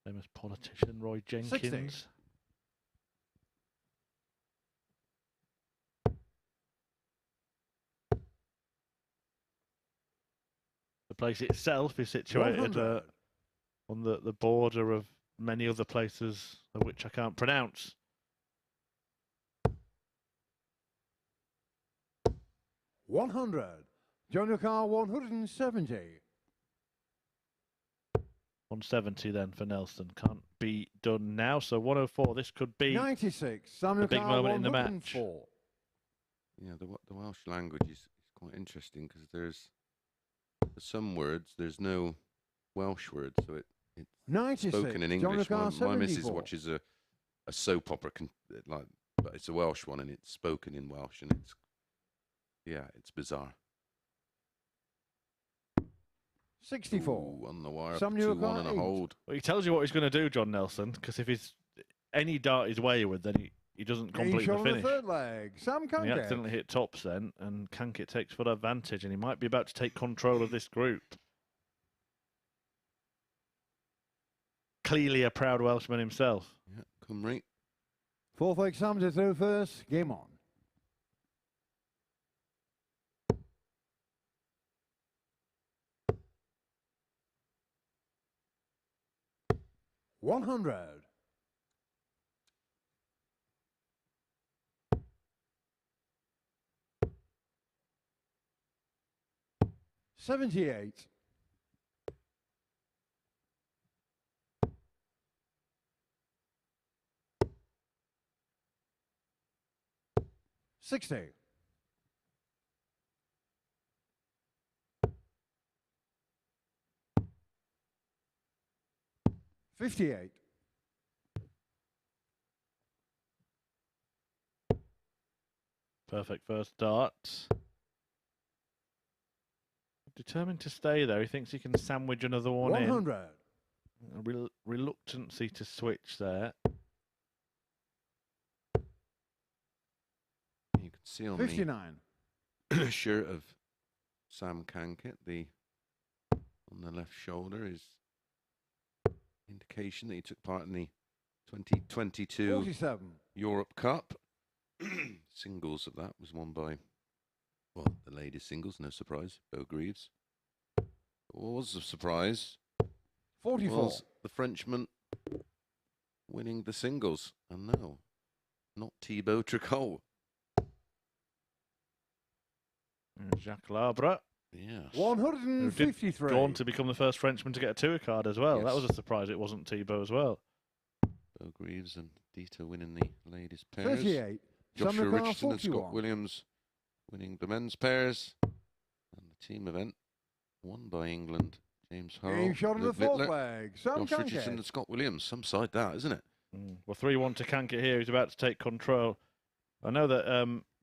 S2: Famous politician Roy Jenkins.
S4: 60.
S2: The place itself is situated
S4: 100.
S2: on the border of many other places of which I can't pronounce.
S4: 100. Join your car 170.
S2: 170 then for Nelson. Can't be done now. So 104. This could be
S4: 96. Samuel
S2: big
S4: Carr,
S2: moment in the match.
S4: 104.
S5: Yeah, the Welsh language is quite interesting because there's for some words there's no Welsh word, so it's
S4: 96.
S5: spoken in
S4: John
S5: English.
S4: Carr,
S5: My missus
S4: 74.
S5: watches a soap opera, but it's a Welsh one and it's spoken in Welsh, and it's bizarre.
S4: 64.
S5: Ooh, on the wire,
S4: Some
S5: 2-1
S4: Carr,
S5: and a
S4: 8.
S5: hold.
S2: Well, he tells you what he's going to do, John Nelson, because if he's any dart is wayward, then he doesn't complete the
S4: Shot on the
S2: finish.
S4: third leg. Sam
S2: And he
S4: Cankett.
S2: accidentally hit tops then, and Cankett takes full advantage, and he might be about to take control of this group. Clearly a proud Welshman himself.
S5: Yeah, Cymru.
S4: Fourth leg, Sam to throw first. Game on. $100. 78. 60. 58.
S2: 'Perfect first dart. Determined to stay there. He thinks he can sandwich another one
S4: 100.
S2: in. A reluctancy to switch there.
S5: You can see on
S4: 59.
S5: the shirt of Sam Cankett, on the left shoulder is indication that he took part in the 2022
S4: 47.
S5: Europe Cup. Singles of that was won by, well, the ladies singles, no surprise, Bo Greaves. What was a surprise
S4: 44.
S5: was the Frenchman winning the singles. And no, not Thibaut Tricot.
S2: Jacques Labre.
S5: Yeah.
S4: 153.
S2: Go on to become the first Frenchman to get a tour card as well. That
S5: Yes.
S2: was a surprise. It wasn't Thibaut as well.
S5: Bo Greaves and Dita winning the ladies pairs.
S4: 38.
S5: Joshua
S4: Samuel Carr,
S5: Richardson and Scott
S4: 41.
S5: Williams winning the men's pairs. And the team event won by England. James Hurrell,
S4: Game shot on the
S5: Luke
S4: fourth
S5: Littler,
S4: leg. Sam
S5: Josh Richardson
S4: Cankett.
S5: and Scott Williams. Some side that, isn't it?
S2: Well, 3-1 to Cankett here. He's about to take control. I know that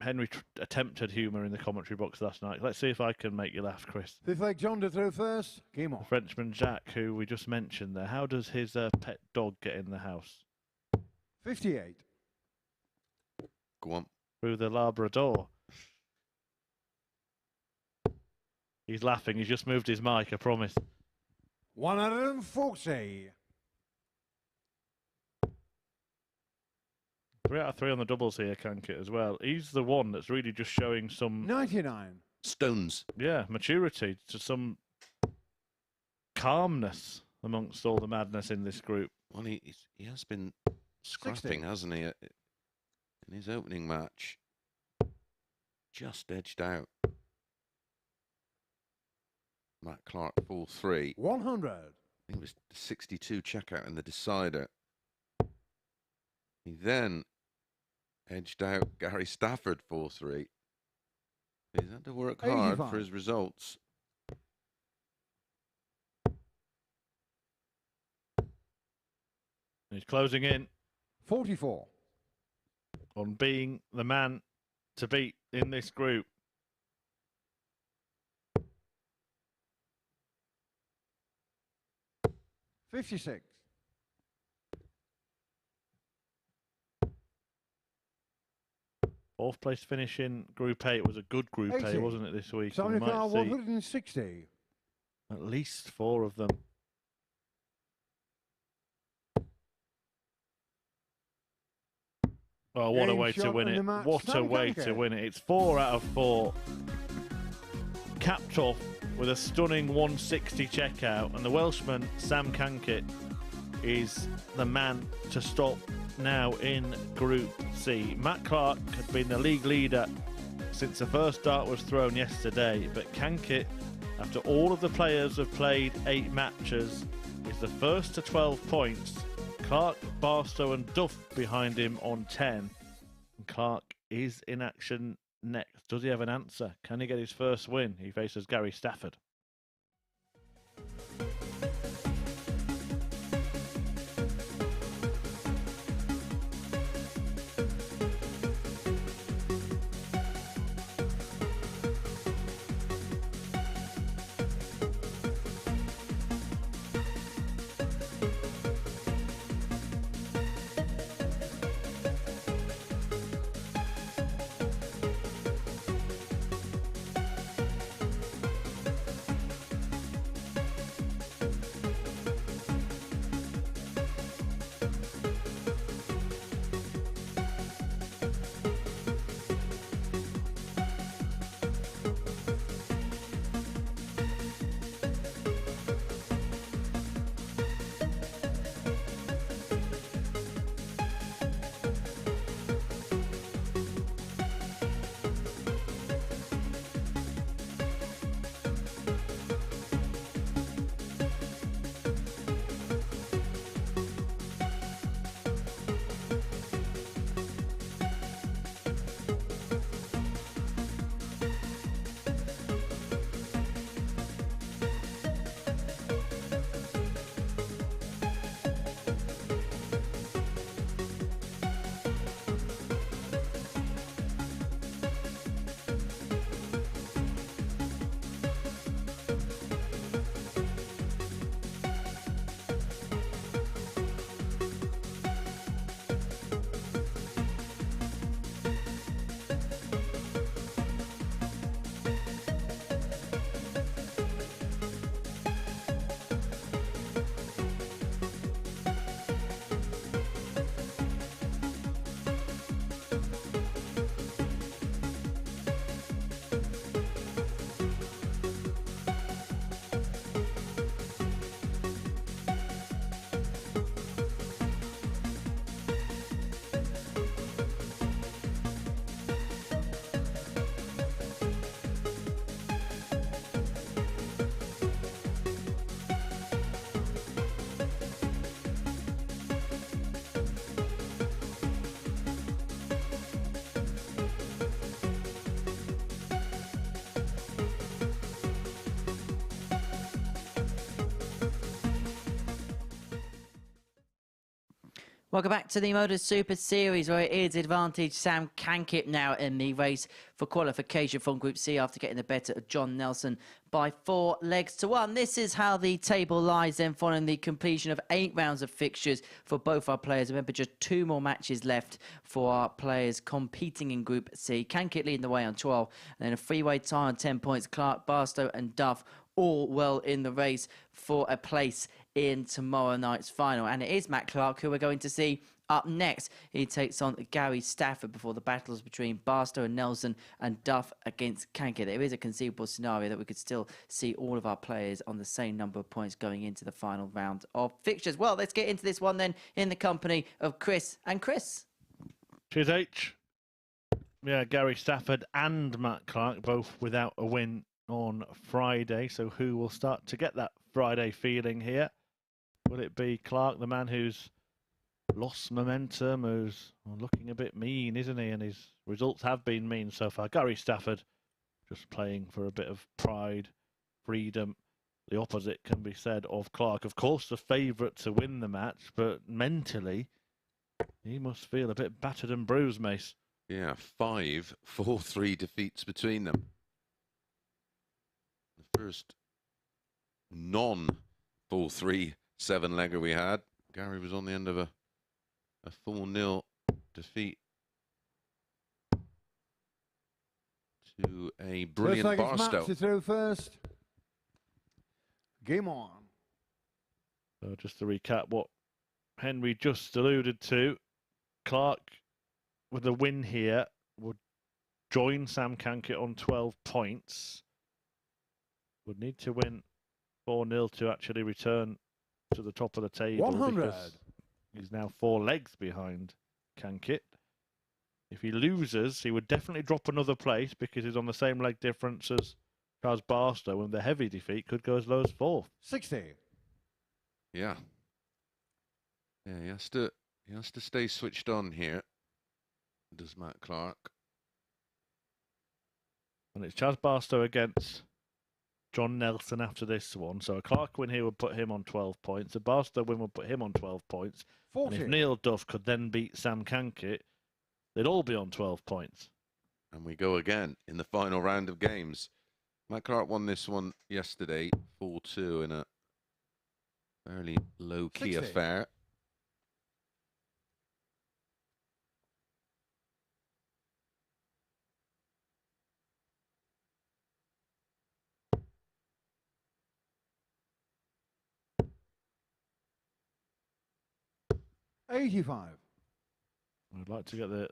S2: Henry attempted humour in the commentary box last night. Let's see if I can make you laugh, Chris.
S4: Fifth leg, John to throw first. Game
S2: The
S4: on.
S2: Frenchman Jacques, who we just mentioned there. How does his pet dog get in the house?
S4: 58.
S5: Go on.
S2: Through the Labrador. He's laughing. He's just moved his mic, I promise.
S4: 140.
S2: 3 out of 3 on the doubles here, Cankett, as well. He's the one that's really just showing some,
S4: 99.
S5: Stones.
S2: maturity, to some calmness amongst all the madness in this group.
S5: Well, he has been scrapping, hasn't he? In his opening match. Just edged out Matt Clark, full 3.
S4: 100.
S5: I think it was the 62 checkout in the decider. He then edged out Gary Stafford 4-3. He's had to work hard
S4: 85.
S5: for his results.
S2: He's closing in
S4: 44.
S2: on being the man to beat in this group.
S4: $56.
S2: Fourth place finish in Group A. It was a good Group
S4: 80.
S2: A, wasn't it, this week?
S4: So
S2: And we might see
S4: 160.
S2: at least 4 of them. Oh, what a
S4: Game
S2: way to
S4: shot
S2: win
S4: in
S2: it.
S4: the match.
S2: What a
S4: Sam
S2: way to
S4: Cankett.
S2: win it. It's 4 out of 4. Capped off with a stunning 160 checkout. And the Welshman, Sam Cankett, is the man to stop now in Group C. Matt Clark had been the league leader since the first dart was thrown yesterday. But Cankett, after all of the players have played 8 matches, is the first to 12 points. Clark, Barstow and Duff behind him on 10. And Clark is in action next. Does he have an answer? Can he get his first win? He faces Gary Stafford.
S1: Welcome back to the MODUS Super Series, where it is advantage Sam Cankett now in the race for qualification from Group C after getting the better of John Nelson by 4 legs to 1. This is how the table lies then following the completion of 8 rounds of fixtures for both our players. Remember, just 2 more matches left for our players competing in Group C. Cankett leading the way on 12, and then a three-way tie on 10 points. Clark, Barstow and Duff all well in the race for a place in tomorrow night's final. And it is Matt Clark who we're going to see up next. He takes on Gary Stafford before the battles between Barstow and Nelson and Duff against Cankett. There is a conceivable scenario that we could still see all of our players on the same number of points going into the final round of fixtures. Well, let's get into this one then in the company of Chris. And Chris.
S2: Cheers, H. Yeah, Gary Stafford and Matt Clark both without a win on Friday. So who will start to get that Friday feeling here? Will it be Clark, the man who's lost momentum, who's looking a bit mean, isn't he? And his results have been mean so far. Gary Stafford just playing for a bit of pride, freedom, the opposite can be said of Clark. Of course, the favourite to win the match, but mentally, he must feel a bit battered and bruised, Mace.
S5: Yeah, 5 4-3 defeats between them. The first non-4-3 7-legger we had, Gary was on the end of a 4-0 defeat to a brilliant Barstow.
S4: Match through first. Game on.
S2: So just to recap what Henry just alluded to, Clark with a win here would join Sam Cankett on 12 points. Would need to win 4-0 to actually return to the top of the table
S4: 100.
S2: because he's now 4 legs behind Cankett. If he loses, he would definitely drop another place because he's on the same leg difference as Charles Barstow, and the heavy defeat could go as low as 4th.
S4: 60.
S5: Yeah. Yeah, he has to stay switched on here. Does Matt Clark.
S2: And it's Chaz Barstow against John Nelson after this one. So a Clark win here would put him on 12 points. A Barstow win would put him on 12 points.
S4: 40.
S2: And if Neil Duff could then beat Sam Cankett, they'd all be on 12 points.
S5: And we go again in the final round of games. Matt Clark won this one yesterday, 4-2 in a fairly low-key
S4: 60.
S5: affair.
S4: $85.
S2: I'd like to get the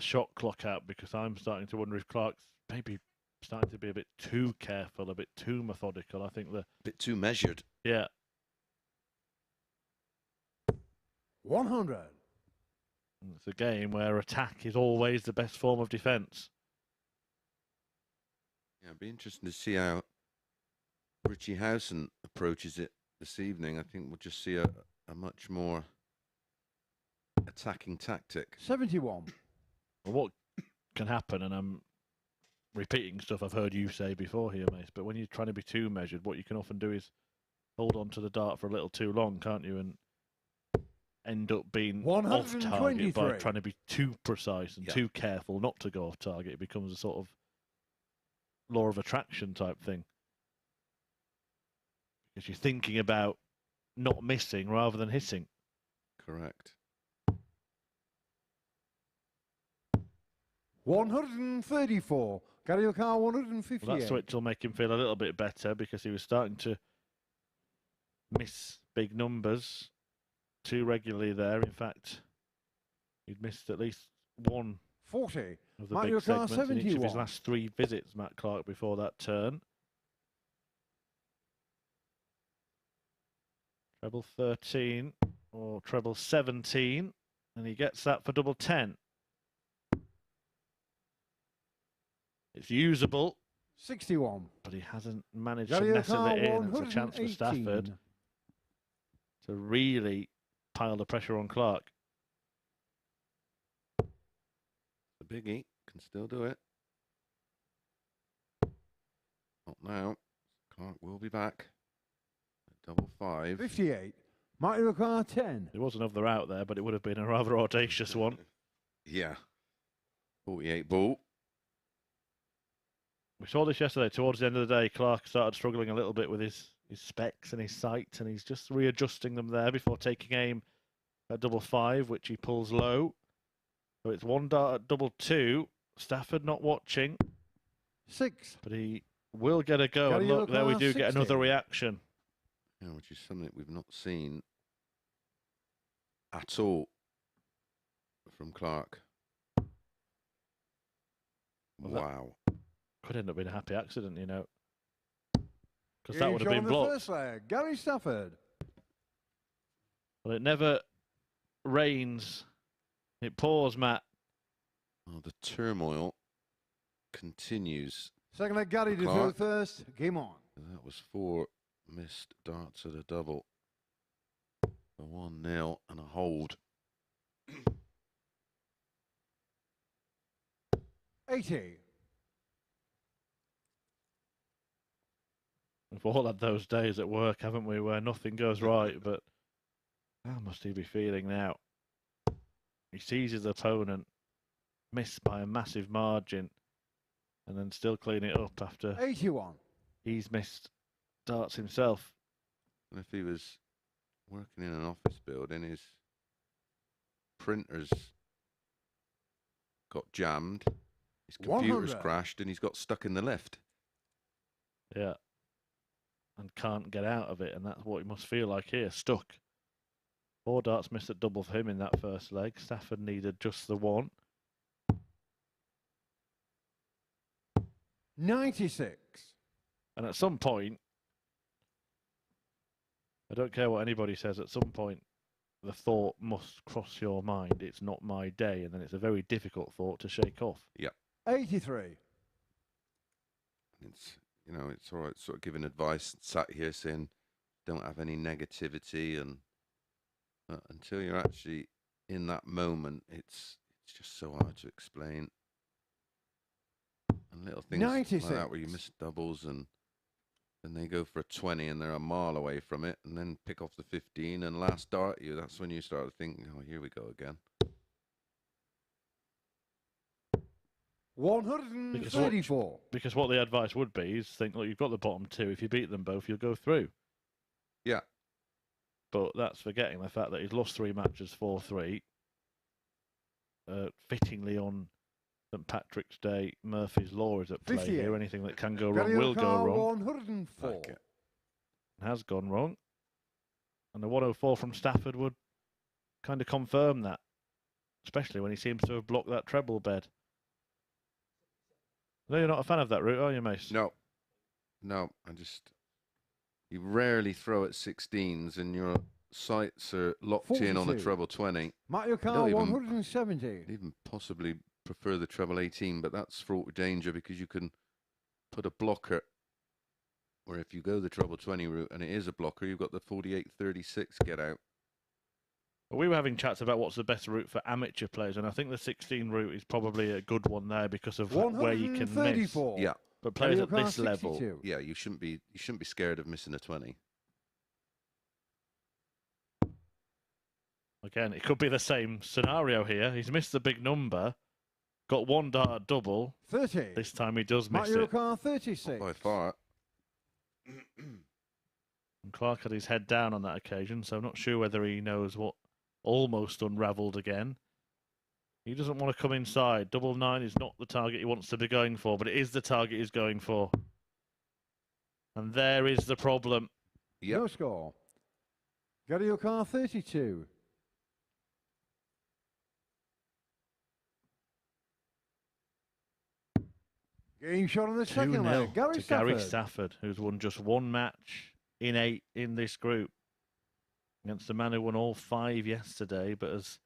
S2: shot clock out because I'm starting to wonder if Clark's maybe starting to be a bit too careful, a bit too methodical. I think
S5: A bit too measured.
S2: yeah.
S4: 100.
S2: It's a game where attack is always the best form of defence.
S5: Yeah, it'd be interesting to see how Richie Howson approaches it this evening. I think we'll just see a much more attacking tactic.
S4: 71.
S2: Well, what can happen, and I'm repeating stuff I've heard you say before here, Mace, but when you're trying to be too measured, what you can often do is hold on to the dart for a little too long, can't you? And end up being off target by trying to be too precise and too careful not to go off target. It becomes a sort of law of attraction type thing. Because you're thinking about not missing rather than hitting.
S5: Correct.
S4: 134. Gary O'Carr, 158.
S2: Well, that switch will make him feel a little bit better because he was starting to miss big numbers too regularly there. In fact, he'd missed at least one
S4: 40.
S2: of the
S4: Mario
S2: big
S4: Carr,
S2: segments in each of his
S4: 71.
S2: last 3 visits, Matt Clark, before that turn. Treble 13 or treble 17, and he gets that for double 10. It's usable,
S4: 61.
S2: but he hasn't managed
S4: Gary
S2: to nestle
S4: O'Carr,
S2: it in. It's a chance for
S4: 118.
S2: Stafford to really pile the pressure on Clark.
S5: The biggie can still do it. Not now. Clark will be back. Double 5.
S4: 58. Mario O'Carr, 10.
S2: There was another out there, but it would have been a rather audacious one.
S5: Yeah. 48 ball.
S2: We saw this yesterday. Towards the end of the day, Clark started struggling a little bit with his specs and his sight, and he's just readjusting them there before taking aim at double 5, which he pulls low. So it's 1 dart at double 2. Stafford not watching,
S4: 6.
S2: but he will get a go. And look, there we do get another reaction.
S5: Yeah, which is something we've not seen at all from Clark.
S2: Well, that
S5: wow.
S2: could end up being a happy accident, you know, because that would have been blocked.
S4: First leg, Gary Stafford.
S2: Well, it never rains. It pours, Matt.
S5: Oh, the turmoil continues.
S4: Second leg, Gary to throw
S5: Clark.
S4: first. Game on.
S5: That was 4 missed darts at a double. A 1-0 and a hold.
S4: 80.
S2: We've all had those days at work, haven't we, where nothing goes right, but how must he be feeling now? He sees his opponent miss by a massive margin and then still clean it up after
S4: 81.
S2: he's missed darts himself.
S3: And if he was working in an office building, his printers got jammed, his computer's
S4: 100.
S3: crashed, and he's got stuck in the lift.
S2: Yeah. And can't get out of it, and that's what he must feel like here, stuck. 4 darts missed at double for him in that first leg. Stafford needed just the one.
S4: 96.
S2: And at some point, I don't care what anybody says, at some point, the thought must cross your mind, it's not my day, and then it's a very difficult thought to shake off.
S3: Yeah.
S4: 83.
S3: It's, you know, it's all right sort of giving advice, sat here saying don't have any negativity, and until you're actually in that moment, it's just so hard to explain. And little things
S4: 96.
S3: like that where you miss doubles and then they go for a 20 and they're a mile away from it, and then pick off the 15 and last dart you, that's when you start thinking, oh, here we go again.
S4: 134.
S2: Because what the advice would be is think, look, you've got the bottom 2. If you beat them both, you'll go through.
S3: Yeah.
S2: But that's forgetting the fact that he's lost 3 matches 4-3. Fittingly on St. Patrick's Day, Murphy's Law is at play
S4: 58.
S2: here. Anything that can go wrong will go wrong.
S4: 104.
S3: Like it.
S2: Has gone wrong. And the 104 from Stafford would kind of confirm that, especially when he seems to have blocked that treble bed. No, you're not a fan of that route, are you, Mace?
S3: No. No, you rarely throw at 16s and your sights are locked in on a
S4: 42.
S3: treble 20.
S4: Mario
S3: don't
S4: Kart
S3: even-
S4: 170.
S3: I'd even possibly prefer the treble 18, but that's fraught with danger because you can put a blocker where if you go the treble 20 route and it is a blocker, you've got the 48-36 get out.
S2: We were having chats about what's the best route for amateur players, and I think the 16 route is probably a good one there because of where you can miss.
S4: 134.
S3: Yeah,
S2: But players
S4: Mario
S2: at
S4: Kart
S2: this level,
S4: 62.
S3: yeah, you shouldn't be scared of missing a 20.
S2: again, it could be the same scenario here. He's missed the big number, got 1 dart at double.
S4: 30.
S2: This time he does miss
S4: Mario
S2: it.
S4: Kart 36.
S3: By far.
S2: And Clark had his head down on that occasion, so I'm not sure whether he knows what almost unravelled again. He doesn't want to come inside. Double 9 is not the target he wants to be going for, but it is the target he's going for. And there is the problem.
S3: Yep.
S4: No score. Mario Kart 32. Game shot on the second
S2: 2-0
S4: leg.
S2: to Gary Stafford, who's won just 1 match in 8 in this group. Against a man who won all 5 yesterday, but has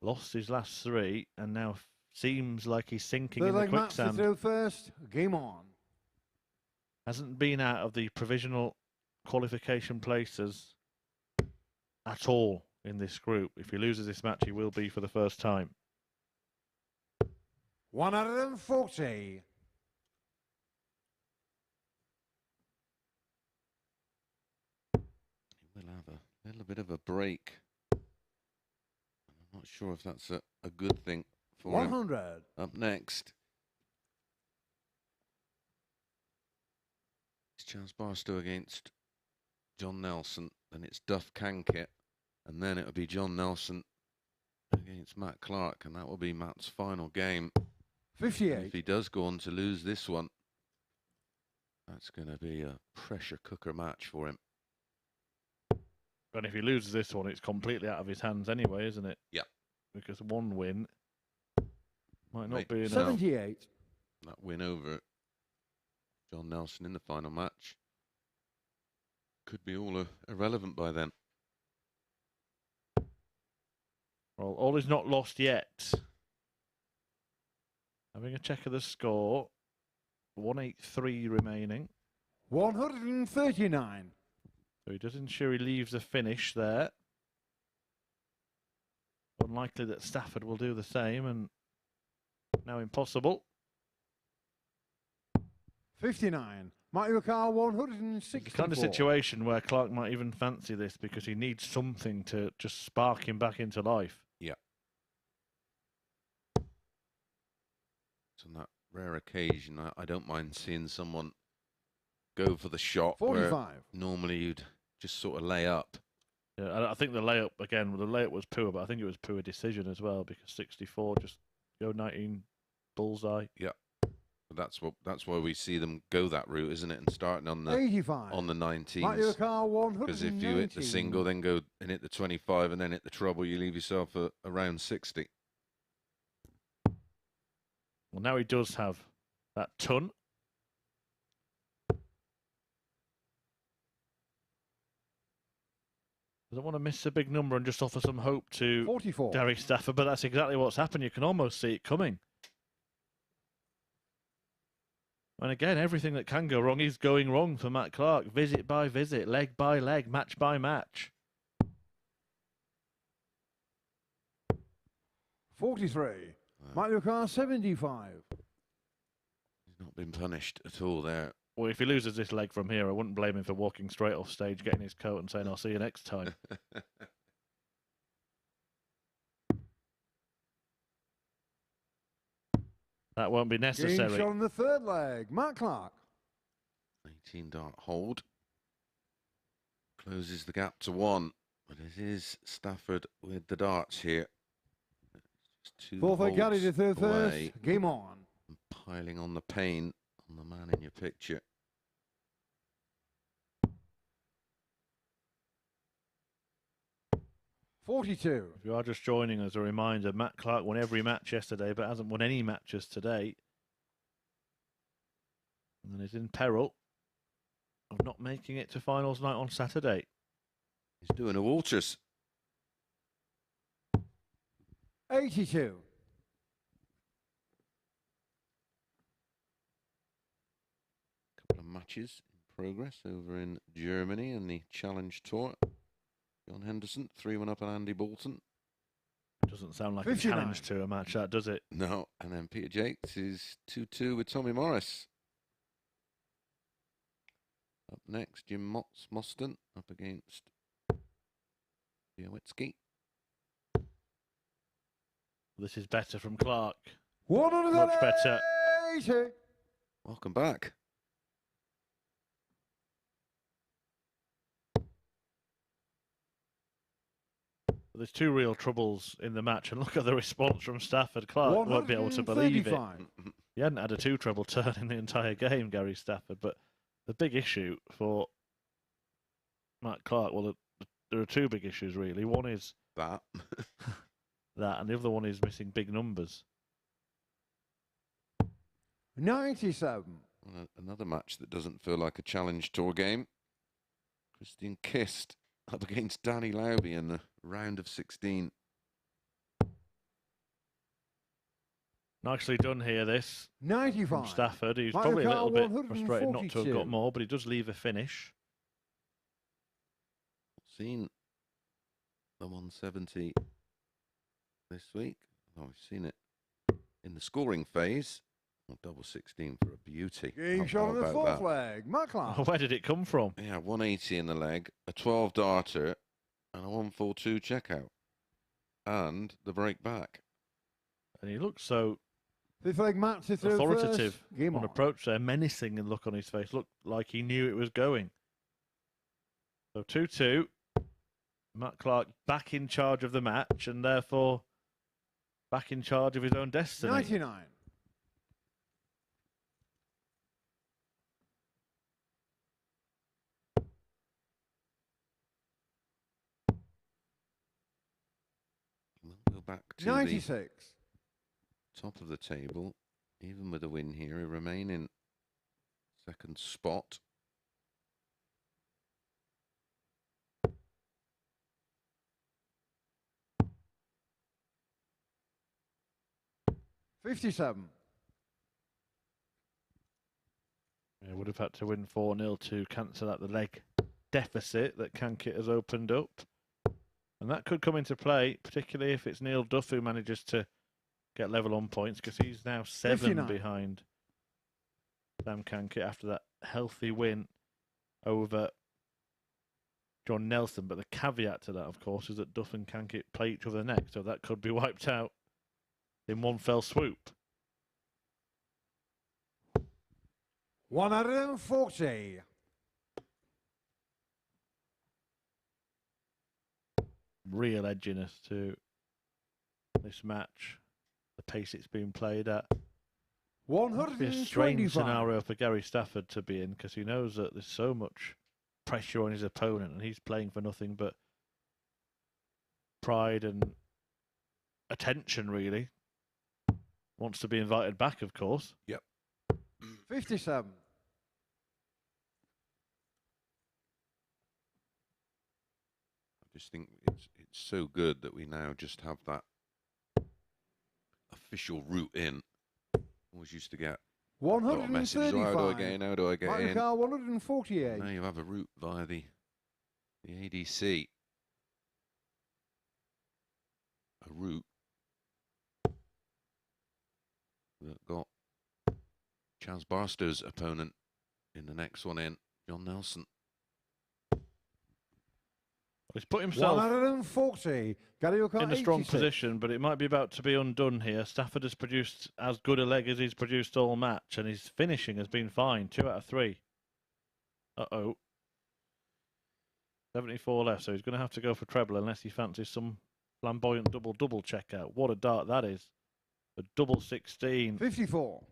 S2: lost his last 3 and now seems like he's sinking
S4: Third
S2: in the
S4: leg match to
S2: quicksand.
S4: throw first. Game on.
S2: Hasn't been out of the provisional qualification places at all in this group. If he loses this match, he will be for the first time.
S4: 140.
S3: We'll have a little bit of a break. I'm not sure if that's a good thing for him.
S4: 100.
S3: Up next, it's Charles Barstow against John Nelson. Then it's Duff Cankett. And then it'll be John Nelson against Matt Clark. And that will be Matt's final game.
S4: 58.
S3: If he does go on to lose this one, that's going to be a pressure cooker match for him.
S2: And if he loses this one, it's completely out of his hands anyway, isn't it?
S3: Yep.
S2: Because 1 win might not
S3: Right.
S2: be enough.
S4: 78.
S3: That win over John Nelson in the final match could be all irrelevant by then.
S2: Well, all is not lost yet. Having a check of the score. 183 remaining.
S4: 139.
S2: So he does ensure he leaves a finish there. Unlikely that Stafford will do the same, and now impossible.
S4: 59. Mark your car, 164.
S2: It's the kind of situation where Clark might even fancy this because he needs something to just spark him back into life.
S5: Yeah. So on that rare occasion, I don't mind seeing someone go for the shot
S4: 45.
S5: where normally you'd just sort of lay up.
S2: Yeah, I think the layup, again, the layup was poor, but I think it was poor decision as well because 64 just go 19 bullseye.
S5: Yeah. That's why we see them go that route, isn't it? And starting on the
S4: 85.
S5: on the 19s.
S4: Mark your car, 119.
S5: Because if you hit the single, then go and hit the 25, and then hit the treble, you leave yourself around 60.
S2: Well, now he does have that ton. Doesn't want to miss a big number and just offer some hope to
S4: 44.
S2: Gary Stafford, but that's exactly what's happened. You can almost see it coming. And again, everything that can go wrong is going wrong for Matt Clark. Visit by visit, leg by leg, match by match.
S4: 43. Mark your car, 75.
S5: He's not been punished at all there.
S2: Well, if he loses this leg from here, I wouldn't blame him for walking straight off stage, getting his coat and saying, I'll see you next time. That won't be necessary.
S4: Game shot on the third leg. Matt Clark.
S5: 18 dart hold. Closes the gap to 1. But it is Stafford with the darts here. Just 2
S4: Fourth leg, Gary to third
S5: away.
S4: first. Game on.
S5: And piling on the pain on the man in your picture.
S4: $42.
S2: If you are just joining us, a reminder, Matt Clark won every match yesterday, but hasn't won any matches today. And is in peril of not making it to finals night on Saturday.
S5: He's doing a Walters.
S4: 82.
S5: Couple of matches in progress over in Germany in the Challenge Tour. John Henderson, 3-1 up on Andy Bolton.
S2: Doesn't sound like
S4: 59.
S2: a challenge to a match, that does it?
S5: No, and then Peter Jakes is 2-2 with Tommy Morris. Up next, Jim Moston up against Białowicz.
S2: This is better from Clark.
S4: Much
S2: better.
S5: Welcome back.
S2: There's 2 real troubles in the match, and look at the response from Stafford. Clark won't be able to believe it. He hadn't had a 2 treble turn in the entire game, Gary Stafford, but the big issue for Matt Clark, well, there are 2 big issues, really. One is
S5: That.
S2: that, and the other one is missing big numbers.
S4: 97.
S5: Another match that doesn't feel like a Challenge Tour game. Christian Kist up against Danny Lauby in the round of 16.
S2: Nicely done here, this.
S4: 95.
S2: From Stafford. He's
S4: Mario
S2: probably a little
S4: Kart
S2: bit frustrated not to have
S4: 142.
S2: got more, but he does leave a finish.
S5: Seen the 170 this week. Oh, we've seen it in the scoring phase. Oh, double 16 for a beauty.
S4: Game
S5: How
S4: shot on the
S5: about
S4: fourth
S5: that?
S4: leg. Matt Clark.
S2: Where did it come from?
S5: Yeah, 180 in the leg, a 12 darter, and a 142 checkout. And the break back.
S2: And he looks so
S4: Fifth leg, Matt to third
S2: authoritative
S4: first. Game
S2: on
S4: on.
S2: approach there, menacing and look on his face. Looked like he knew it was going. So 2-2. Matt Clark back in charge of the match and therefore back in charge of his own destiny.
S4: 99.
S5: We'll go back to
S4: 96.
S5: the top of the table. Even with a win here, he remain in second spot.
S4: $57.
S2: Yeah, would have had to win 4-0 to cancel out the leg deficit that Cankett has opened up. And that could come into play, particularly if it's Neil Duff who manages to get level on points, because he's now 7
S4: 59.
S2: behind Sam Cankett after that healthy win over John Nelson. But the caveat to that, of course, is that Duff and Cankett play each other next, so that could be wiped out in one fell swoop.
S4: 140.
S2: Real edginess to this match. The pace it's been played at. Must be a strange
S4: 125.
S2: scenario for Gary Stafford to be in, because he knows that there's so much pressure on his opponent and he's playing for nothing but pride and attention, really. Wants to be invited back, of course.
S3: Yep.
S4: 57.
S5: I just think it's so good that we now just have that official route in. Always used to get a lot of messages. Oh, how do I get in? How do I get in?
S4: 148.
S5: Now you have a route via the ADC. A route that got Chaz Barstow's opponent in the next one in, John Nelson.
S2: He's put himself
S4: 140.
S2: in a strong position, but it might be about to be undone here. Stafford has produced as good a leg as he's produced all match, and his finishing has been fine. 2 out of 3. Uh-oh. 74 left, so he's going to have to go for treble unless he fancies some flamboyant double-double checkout. What a dart that is. A double 16.
S4: 54.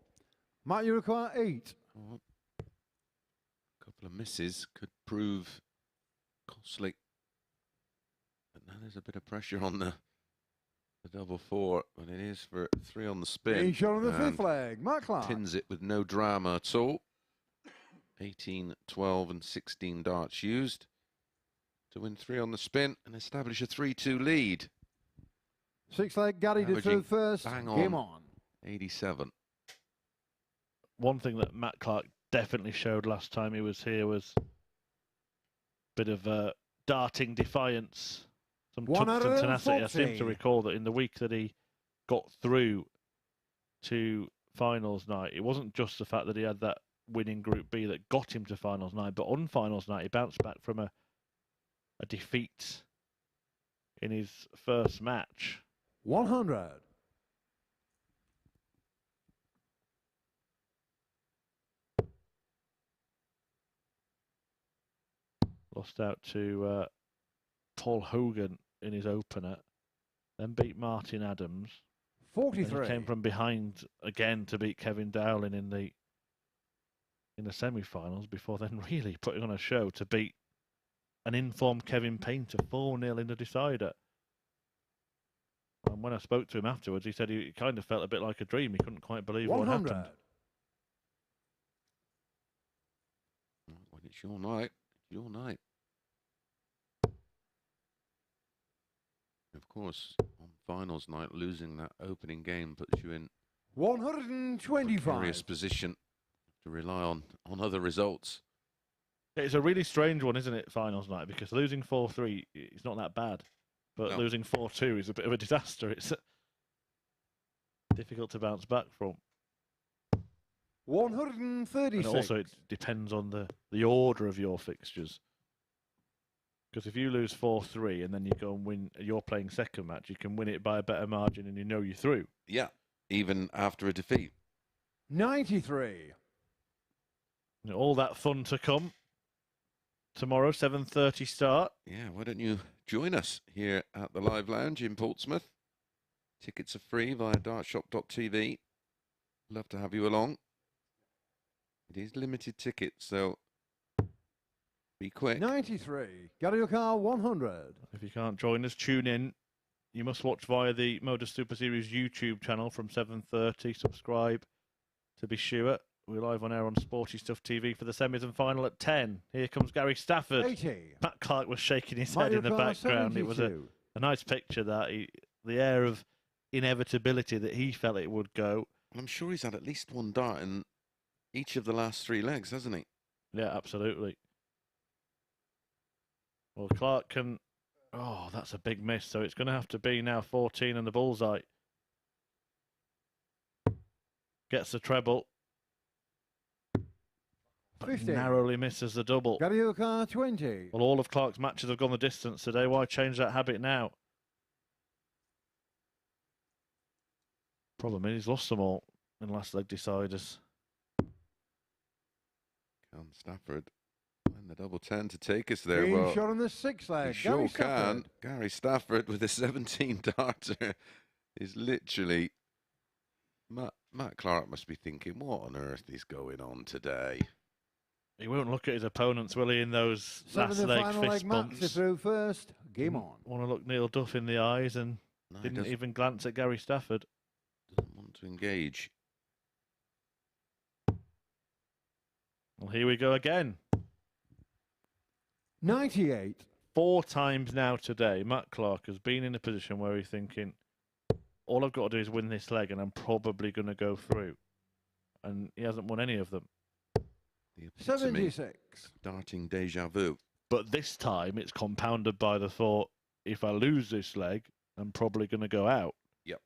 S4: Might you require 8?
S5: Oh, a couple of misses could prove costly. But now there's a bit of pressure on the double 4, but it is for 3 on the spin.
S4: Being shown on the
S5: and
S4: 5th leg. Mark Clark.
S5: Pins it with no drama at all. 18, 12 and 16 darts used to win 3 on the spin and establish a 3-2 lead.
S4: 6th leg. Gary did through first.
S5: Bang
S4: Game on.
S5: 87.
S2: One thing that Matt Clark definitely showed last time he was here was a bit of darting defiance. Some tungsten tenacity. I seem to recall that in the week that he got through to finals night, it wasn't just the fact that he had that winning Group B that got him to finals night, but on finals night he bounced back from a defeat in his first match.
S4: 100.
S2: Lost out to Paul Hogan in his opener, then beat Martin Adams.
S4: 43.
S2: He came from behind again to beat Kevin Dowling in the semi-finals before then really putting on a show to beat an informed Kevin Painter 4-0 in the decider. And when I spoke to him afterwards, he said he kind of felt a bit like a dream. He couldn't quite believe
S4: 100.
S2: what happened.
S5: When it's your night, it's your night. Of course, on finals night, losing that opening game puts you in
S4: 125.
S5: precarious position to rely on other results.
S2: It's a really strange one, isn't it, finals night? Because losing 4-3, it's not that bad. But
S5: No.
S2: losing 4-2 is a bit of a disaster. It's difficult to bounce back from.
S4: 136.
S2: And also, it depends on the order of your fixtures. Because if you lose 4-3 and then you go and win, you're playing second match, you can win it by a better margin and you know you're through.
S5: Yeah, even after a defeat.
S4: 93.
S2: And all that fun to come. Tomorrow, 7:30 start.
S5: Yeah, why don't you join us here at the Live Lounge in Portsmouth? Tickets are free via dartshop.tv. Love to have you along. It is limited tickets, so be quick.
S4: 93. Gary O'Carr, 100.
S2: If you can't join us, tune in. You must watch via the MODUS Super Series YouTube channel from 7:30. Subscribe to be sure. We're live on air on Sporty Stuff TV for the semis and final at 10. Here comes Gary Stafford.
S4: 80.
S2: Matt Clark was shaking his head in the background. It was a nice picture, that. The air of inevitability that he felt it would go.
S5: I'm sure he's had at least one dart in each of the last 3 legs, hasn't he?
S2: Yeah, absolutely. Well, Clark can... Oh, that's a big miss. So it's going to have to be now 14 and the bullseye. Gets the treble.
S4: 50.
S2: Narrowly misses the double.
S4: Gariuka 20.
S2: Well, all of Clark's matches have gone the distance today. Why change that habit now? Problem is, he's lost them all in last leg deciders.
S5: Can Stafford find the double 10 to take us there?
S4: Game
S5: Well,
S4: shot on the 6th leg.
S5: he sure
S4: Gary
S5: can.
S4: Stafford.
S5: Gary Stafford with a 17 darter is literally... Matt Clark must be thinking, what on earth is going on today?
S2: He won't look at his opponents, will he, in those last
S4: Seventh and
S2: leg
S4: final
S2: fist
S4: leg
S2: bumps?
S4: match through first. Game on.
S2: Want to look Neil Duff in the eyes and
S5: No, he
S2: didn't even glance at Gary Stafford.
S5: doesn't want to engage.
S2: Well, here we go again.
S4: 98.
S2: 4 times now today, Matt Clark has been in a position where he's thinking, all I've got to do is win this leg and I'm probably going to go through. And he hasn't won any of them.
S5: The epitome
S4: 76.
S5: of darting deja vu.
S2: But this time it's compounded by the thought, if I lose this leg, I'm probably going to go out.
S5: Yep.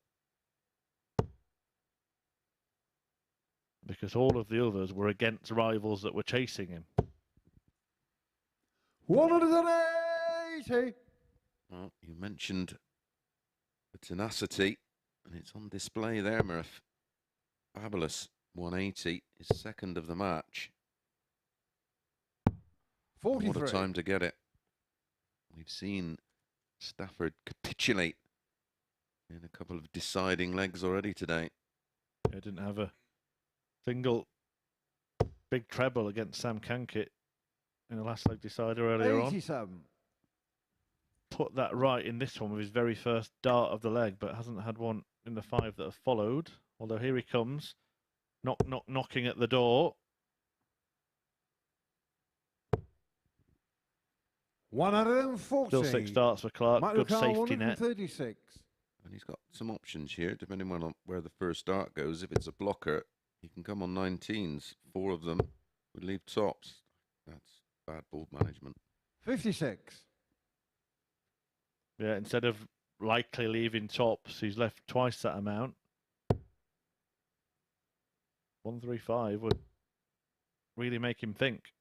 S2: Because all of the others were against rivals that were chasing him.
S4: 180.
S5: Well, you mentioned the tenacity, and it's on display there, Murph. Fabulous 180 is second of the match.
S4: 43.
S5: What a time to get it. We've seen Stafford capitulate in a couple of deciding legs already today.
S2: He didn't have a single big treble against Sam Cankett in the last leg decider earlier on.
S4: 87.
S2: Put that right in this one with his very first dart of the leg, but hasn't had one in the 5 that have followed. Although here he comes, knocking at the door.
S4: 140.
S2: Still 6 darts for Clark. Good safety net.
S4: 136.
S5: And he's got some options here, depending on where the first dart goes. If it's a blocker, he can come on 19s. 4 of them would leave tops. That's bad ball management.
S4: 56.
S2: Yeah, instead of likely leaving tops, he's left twice that amount. 135 would really make him think.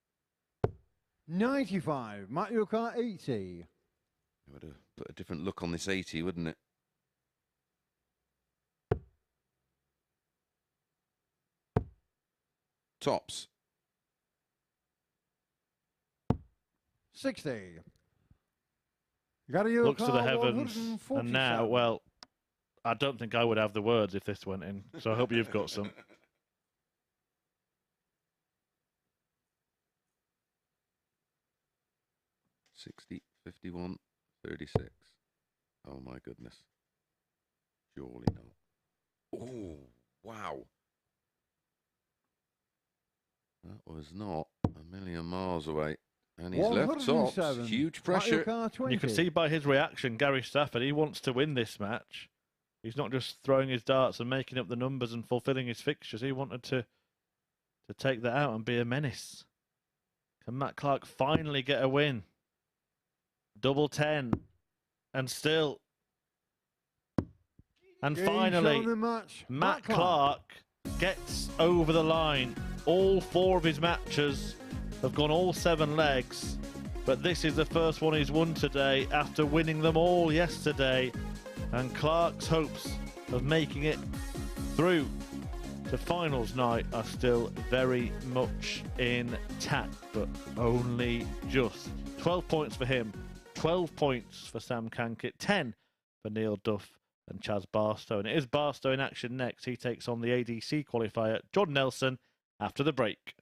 S4: 95. Mario Kart 80.
S5: It would have put a different look on this 80, wouldn't it? Tops.
S4: 60.
S2: Looks to the heavens, and now, well, I don't think I would have the words if this went in, so I hope you've got some.
S5: $60, 51, 36. Oh my goodness. Surely not. Oh, wow. That was not a million miles away. And he's left tops. Huge pressure.
S2: You can see by his reaction, Gary Stafford, he wants to win this match. He's not just throwing his darts and making up the numbers and fulfilling his fixtures. He wanted to take that out and be a menace. Can Matt Clark finally get a win? Double 10. And still. And finally, Matt Clark gets over the line. All 4 of his matches have gone all 7 legs, but this is the first one he's won today after winning them all yesterday. And Clark's hopes of making it through to finals night are still very much intact, but only just. 12 points for him, 12 points for Sam Cankett, 10 for Neil Duff and Chaz Barstow. And it is Barstow in action next. He takes on the ADC qualifier, John Nelson, after the break.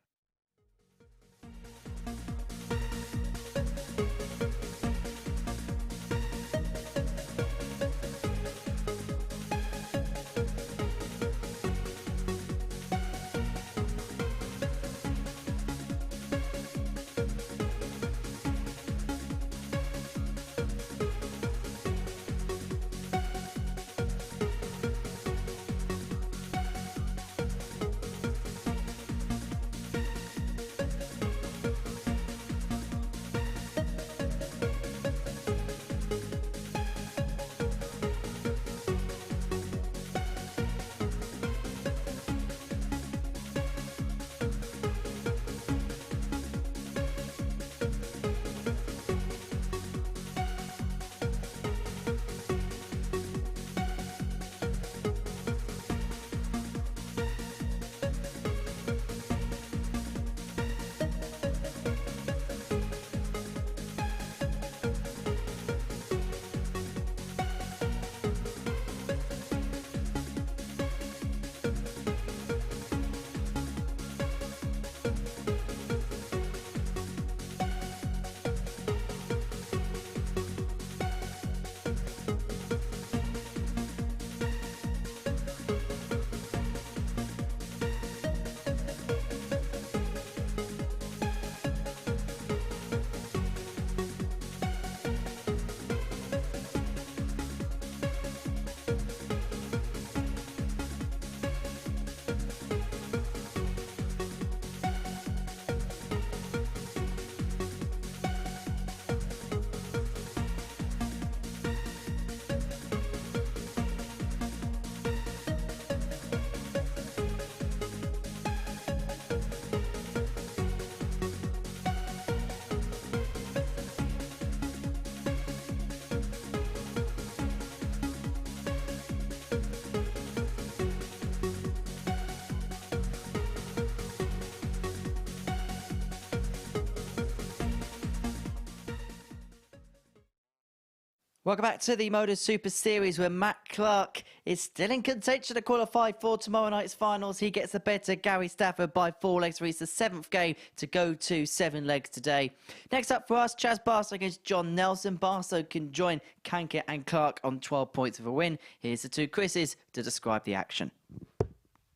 S1: Welcome back to the MODUS Super Series, where Matt Clark is still in contention to qualify for tomorrow night's finals. He gets the better Gary Stafford by 4 legs, for he's the 7th game to go to 7 legs today. Next up for us, Barstow against John Nelson. Barstow can join Cankett and Clark on 12 points of a win. Here's the two Chris's to describe the action.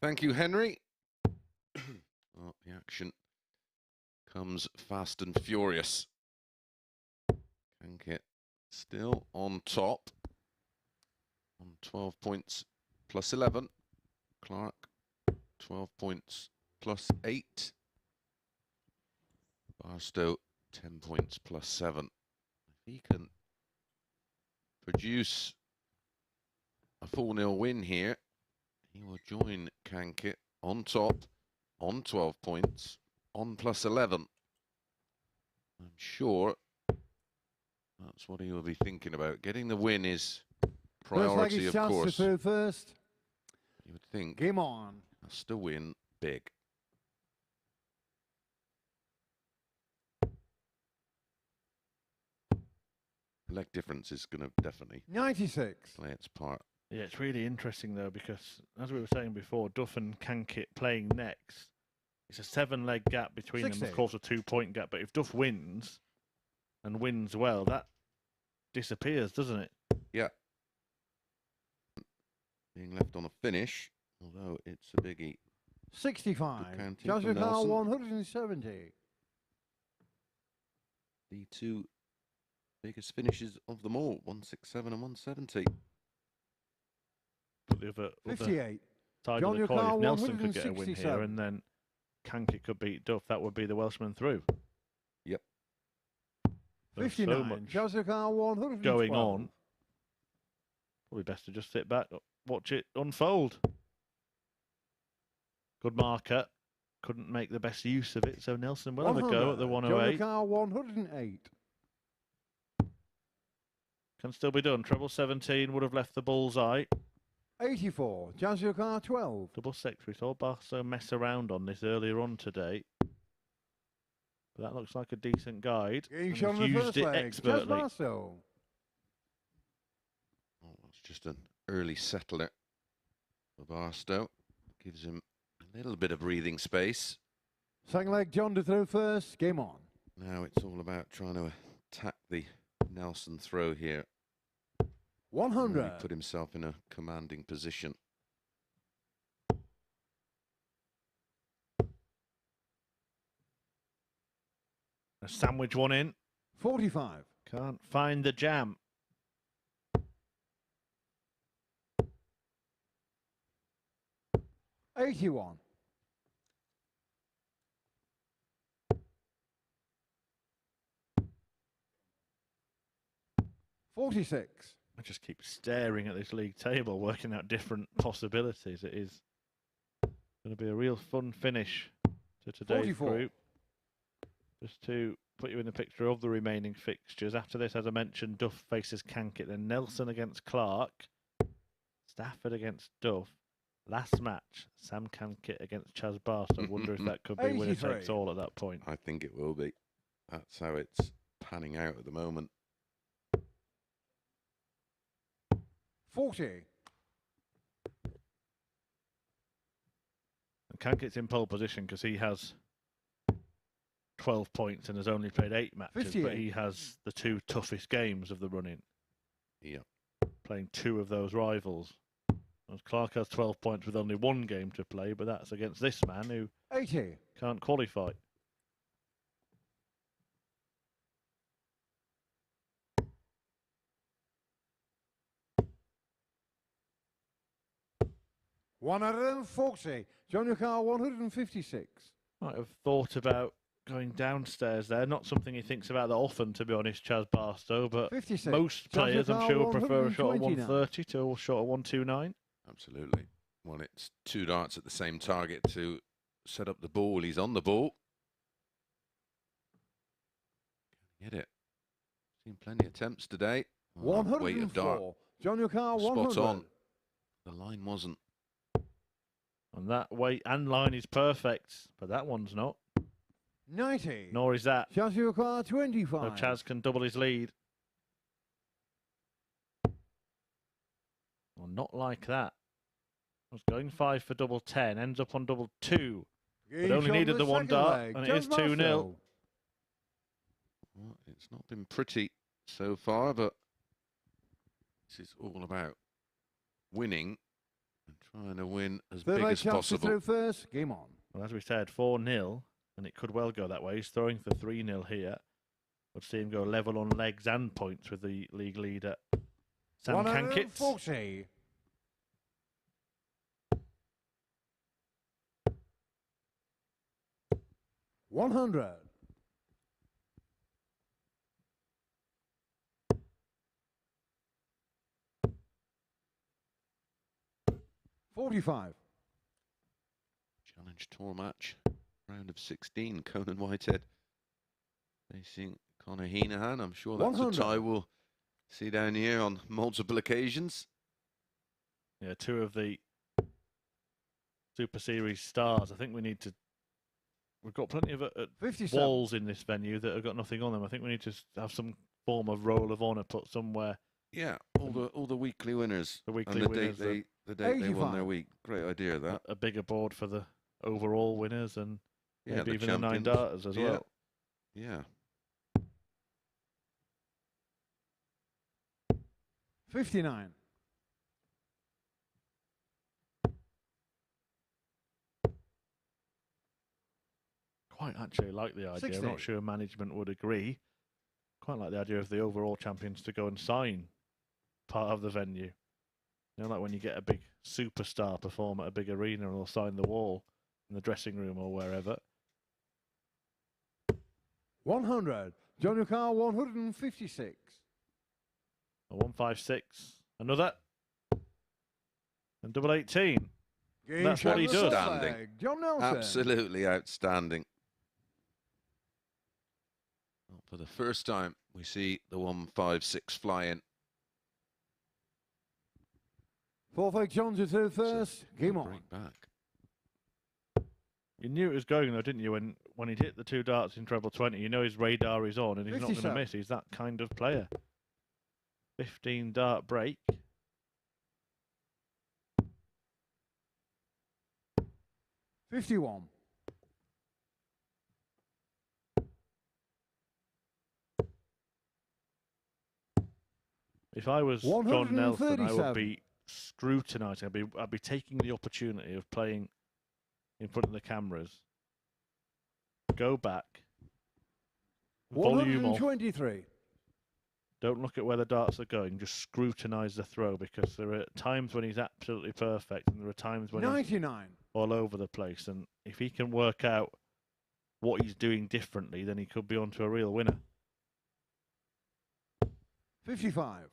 S5: Thank you, Henry. Well, the action comes fast and furious. Cankett still on top on 12 points plus 11. Clark 12 points plus 8. Barstow 10 points plus 7. If he can produce a 4-0 win here, he will join Cankett on top on 12 points on plus 11. I'm sure that's what he will be thinking about. Getting the win is priority, of course.
S4: First.
S5: You would think.
S4: Game on.
S5: Has to win big. Leg difference is going to definitely
S4: 96.
S5: play its part.
S2: Yeah, it's really interesting though, because as we were saying before, Duff and Cankett playing next. It's a 7-leg gap between
S4: 60.
S2: them, of course, a 2-point gap. But if Duff wins and wins well, that disappears, doesn't it?
S5: Yeah. Being left on a finish, although it's a biggie.
S4: 65.
S5: Good counting
S4: Joshua
S5: from
S4: Carl,
S5: Nelson.
S4: 170.
S5: The two biggest finishes of them all, 167 and 170.
S2: But the other
S4: 58.
S2: side
S4: John
S2: of the coin,
S4: Carl,
S2: if Nelson could get a win here
S4: 167.
S2: and then Cankett could beat Duff, that would be the Welshman through.
S5: Yep.
S2: There's
S4: 59.
S2: so much
S4: Joshua Carl, 112.
S2: going on. Probably best to just sit back, watch it unfold. Good marker. Couldn't make the best use of it, so Nelson will have a go at the 108.
S4: Joshua Carl, 108.
S2: Can still be done. Treble 17 would have left the bullseye.
S4: 84. Joshua Carl, 12.
S2: Double 6. We saw Barstow mess around on this earlier on today. But that looks like a decent guide.
S4: Getting
S2: And
S4: shot
S2: he's
S4: on the
S2: used
S4: first
S2: it
S4: leg.
S2: expertly.
S4: Barstow.
S5: Oh, that's just an early settler for Barstow. Gives him a little bit of breathing space.
S4: Second leg, John to throw first. Game on.
S5: Now it's all about trying to attack the Nelson throw here.
S4: 100.
S5: Really put himself in a commanding position.
S2: A sandwich one in.
S4: 45.
S2: Can't find the jam.
S4: $81. $46.
S2: I just keep staring at this league table, working out different possibilities. It is going to be a real fun finish to today's
S4: 44.
S2: group. Just to put you in the picture of the remaining fixtures. After this, as I mentioned, Duff faces Cankett, then Nelson against Clark, Stafford against Duff. Last match, Sam Cankett against Chaz Barstow. I wonder if that could be winner
S4: 83.
S2: takes all at that point.
S5: I think it will be. That's how it's panning out at the moment.
S4: 40.
S2: And Cankett's in pole position because he has 12 points and has only played 8 matches,
S4: 58.
S2: but he has the 2 toughest games of the run-in,
S5: Yeah.
S2: playing 2 of those rivals. As Clark has 12 points with only 1 game to play, but that's against this man who
S4: 80.
S2: can't qualify.
S4: $140. John Carl, 156.
S2: Might have thought about going downstairs there. Not something he thinks about that often, to be honest, Chaz Barstow, but
S4: 56.
S2: most
S4: John
S2: players, I'm
S4: Carl,
S2: sure, prefer a shot of
S4: 129.
S2: 130 to a shot of 129.
S5: Absolutely. Well, it's 2 darts at the same target to set up the ball. He's on the ball. Can he hit it? Seen plenty of attempts today. Oh, weight of dart.
S4: 104. John Carl,
S5: Spot
S4: 100.
S5: on. The line wasn't.
S2: And that weight and line is perfect, but that one's not.
S4: 90.
S2: Nor is that.
S4: Joshua Carl, 25.
S2: So Chaz can double his lead. Well, not like that. I was going 5 for double 10, ends up on double 2. But only needed the one dart, and it is 2-0.
S5: Well, it's not been pretty so far, but this is all about winning and trying to win as big as possible.
S4: Through first, game on.
S2: Well, as we said, 4-0, and it could well go that way. He's throwing for 3-0 here. Would see him go level on legs and points with the league leader, Sam Cankett.
S4: 140. 100. 45.
S5: Challenge tour match, round of 16. Conan Whitehead facing Conor Heenahan. I'm sure that's
S4: 100.
S5: a tie we'll see down here on multiple occasions.
S2: Yeah, 2 of the Super Series stars. I think we need to. We've got plenty of walls in this venue that have got nothing on them. I think we need to have some form of roll of honour put somewhere.
S5: Yeah, all the weekly winners.
S2: The weekly
S5: and
S2: winners.
S5: The date they won their week. Great idea, that.
S2: A bigger board for the overall winners and maybe even the 9 darters as well.
S5: Yeah.
S4: 59.
S2: Quite actually like the idea.
S4: 60.
S2: I'm not sure management would agree. Quite like the idea of the overall champions to go and sign part of the venue. You know, like when you get a big superstar perform at a big arena and they'll sign the wall in the dressing room or wherever.
S4: 100. John Carr, 156.
S2: A 156. Another. And double 18. That's what he does.
S5: Outstanding.
S4: John Nelson.
S5: Absolutely outstanding. Well, for the first time, we see the 156 fly in.
S4: 4-5 John to through first. Game on.
S5: Break back.
S2: You knew it was going though, didn't you? When he'd hit the 2 darts in treble 20, you know his radar is on and he's not going to miss. He's that kind of player. 15 dart break.
S4: 51.
S2: If I was John Nelson, I would be scrutinising. I'd be taking the opportunity of playing in front of the cameras. Go back. Volume off.
S4: 123.
S2: Don't look at where the darts are going. Just scrutinise the throw, because there are times when he's absolutely perfect and there are times when
S4: 99.
S2: he's all over the place. And if he can work out what he's doing differently, then he could be onto a real winner.
S4: 55.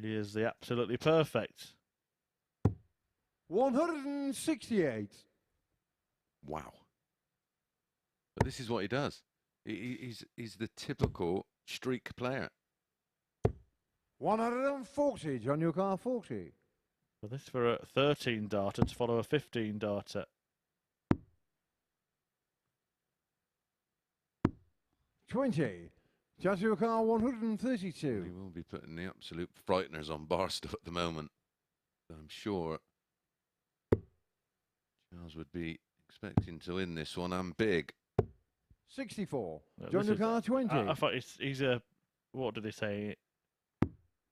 S2: He is the absolutely perfect.
S4: 168.
S5: Wow. But this is what he does. He's the typical streak player.
S4: 140. John Carr, 40.
S2: So this for a 13 darter to follow a 15 darter.
S4: 20. John Carr, 132.
S5: He will be putting the absolute frighteners on Barstow at the moment. I'm sure Charles would be expecting to win this one, and big.
S4: 64. John Carr, 20.
S2: I thought he's a, what do they say?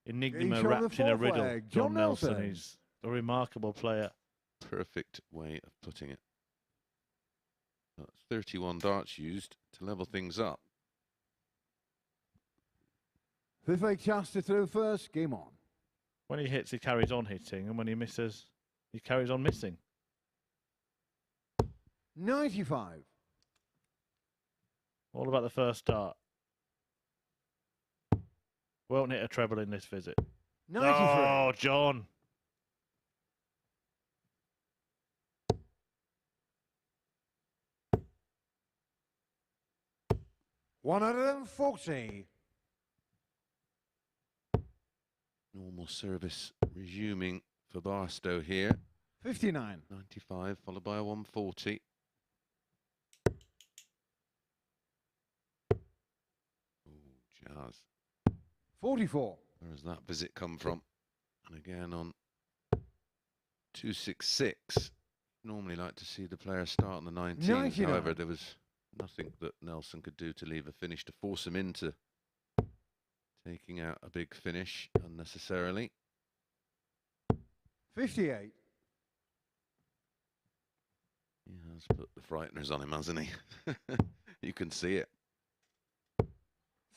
S2: Enigma wrapped in a riddle. John Nelson. He's a remarkable player.
S5: Perfect way of putting it. That's 31 darts used to level things up.
S4: Fifth Chester through first. Game on.
S2: When he hits, he carries on hitting, and when he misses, he carries on missing.
S4: 95.
S2: All about the first dart. Won't hit a treble in this visit.
S4: 93.
S2: Oh, John.
S4: $140.
S5: Normal service resuming for Barstow here.
S4: 59.
S5: 95 followed by a 140. Ooh, Chaz.
S4: 44.
S5: Where has that visit come from? And again on 266. Normally like to see the player start on the 19s.
S4: 99.
S5: However, there was nothing that Nelson could do to leave a finish to force him into taking out a big finish unnecessarily.
S4: 58.
S5: He has put the frighteners on him, hasn't he? You can see it.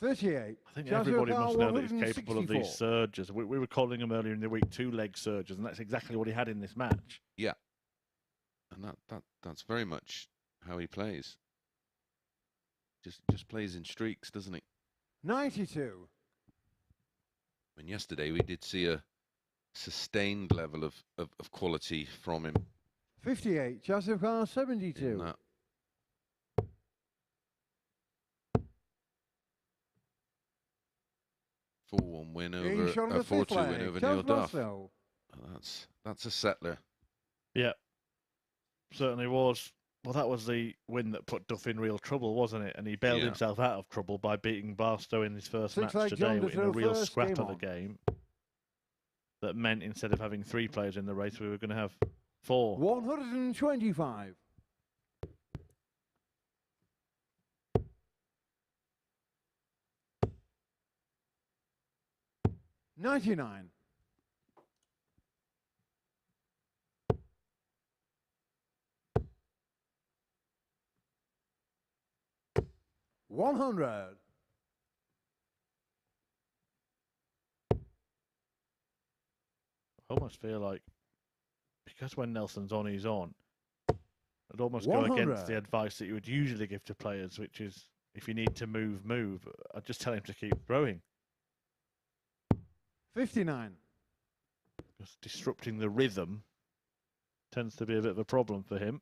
S4: 38.
S2: I think
S4: Chaz
S2: everybody
S4: O'Carr,
S2: must know that he's capable of
S4: 164.
S2: these surges. We were calling him earlier in the week 2-leg surges, and that's exactly what he had in this match.
S5: Yeah. And that's very much how he plays. Just plays in streaks, doesn't he?
S4: 92.
S5: And yesterday we did see a sustained level of quality from him.
S4: 58. Chaz O'Carr,
S5: In
S4: 72.
S5: that 4-1 win
S4: Game
S5: over
S4: shot on
S5: a
S4: the fifth
S5: 4-2 win
S4: leg.
S5: over
S4: Chaz
S5: Neil Duff.
S4: Barstow.
S5: That's a settler.
S2: Yeah, certainly was. Well, that was the win that put Duff in real trouble, wasn't it? And he bailed
S5: Yeah.
S2: himself out of trouble by beating Barstow in his first
S4: Six
S2: match
S4: leg
S2: today
S4: John to
S2: in a
S4: throw
S2: real
S4: first,
S2: scrap
S4: game
S2: of a
S4: on.
S2: game. That meant instead of having 3 players in the race, we were going to have 4.
S4: 125. $99. $100.
S2: I almost feel like, because when Nelson's on, he's on, I'd almost go
S4: 100.
S2: against the advice that you would usually give to players, which is, if you need to move, move. I'd just tell him to keep throwing.
S4: 59.
S2: Because disrupting the rhythm tends to be a bit of a problem for him.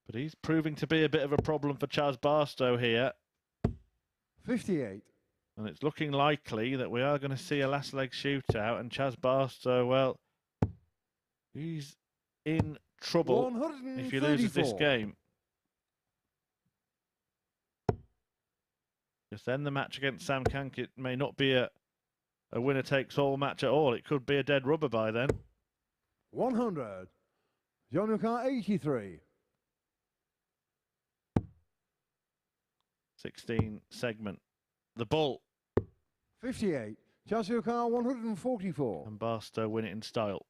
S2: But he's proving to be a bit of a problem for Chaz Barstow here.
S4: 58.
S2: And it's looking likely that we are going to see a last leg shootout. And Chaz Barstow, well, he's in trouble if he loses this
S4: 134.
S2: game. Because then the match against Sam Cankett may not be a winner-takes-all match at all. It could be a dead rubber by then.
S4: 100. John O'Carr, 83.
S2: 16 segment. The Bull
S4: 58. Chaz O'Carr, 144.
S2: and Barstow win it in style.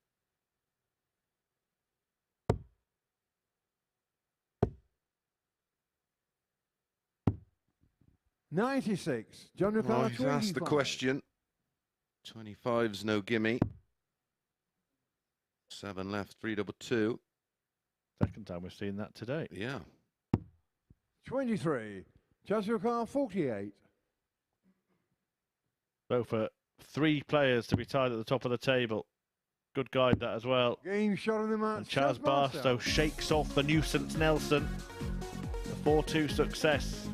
S4: $96. John O'Carr,
S5: Right, he's asked the
S4: 25.
S5: question. 25's no gimme. 7 left, 3-2-2.
S2: Second time we've seen that today.
S5: Yeah.
S4: 23. Chaz O'Carr, 48.
S2: So for 3 players to be tied at the top of the table. Good guide that as well.
S4: Game shot of the match.
S2: And Chaz Barstow shakes off the nuisance Nelson. A 4-2 success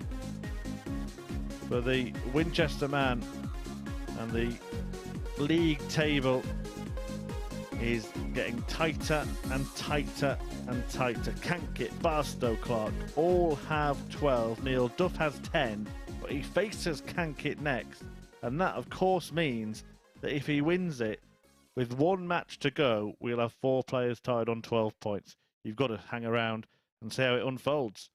S2: for the Winchester man. And the league table is getting tighter and tighter and tighter. Cankett, Barstow, Clark all have 12. Neil Duff has 10, but he faces Cankett next. And that, of course, means that if he wins it, with 1 match to go, we'll have 4 players tied on 12 points. You've got to hang around and see how it unfolds.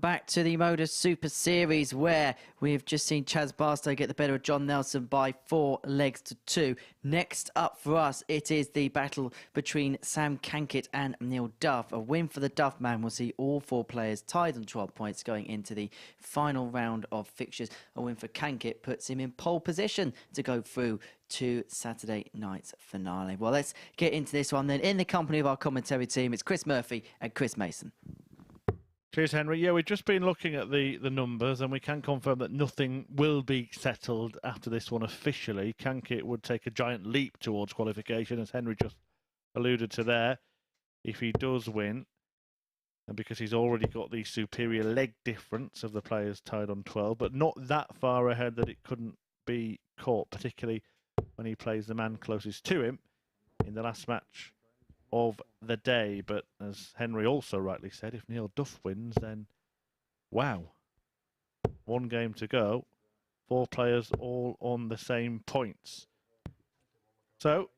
S1: back to the MODUS Super Series, where we've just seen Chaz Barstow get the better of John Nelson by 4 legs to 2. Next up for us, it is the battle between Sam Cankett and Neil Duff. A win for the Duff man will see all 4 players tied on 12 points going into the final round of fixtures. A win for Cankett puts him in pole position to go through to Saturday night's finale. Well, let's get into this one then. In the company of our commentary team, it's Chris Murphy and Chris Mason.
S2: Cheers, Henry. Yeah, we've just been looking at the numbers, and we can confirm that nothing will be settled after this one officially. Cankett would take a giant leap towards qualification, as Henry just alluded to there, if he does win. And because he's already got the superior leg difference of the players tied on 12, but not that far ahead that it couldn't be caught, particularly when he plays the man closest to him in the last match of the day. But as Henry also rightly said, if Neil Duff wins, then wow, 1 game to go, 4 players all on the same points. So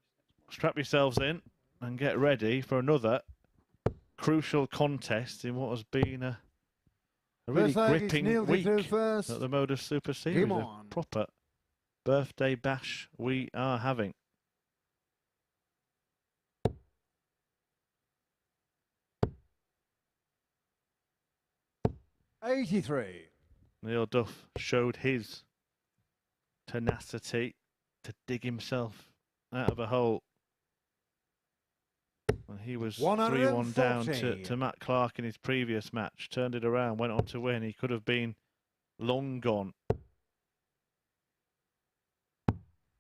S2: strap yourselves in and get ready for another crucial contest in what has been a really gripping week at the MODUS Super Series. A proper birthday bash we are having. Neil Duff showed his tenacity to dig himself out of a hole. And he was 3-1 down to Matt Clark in his previous match. Turned it around, went on to win. He could have been long gone.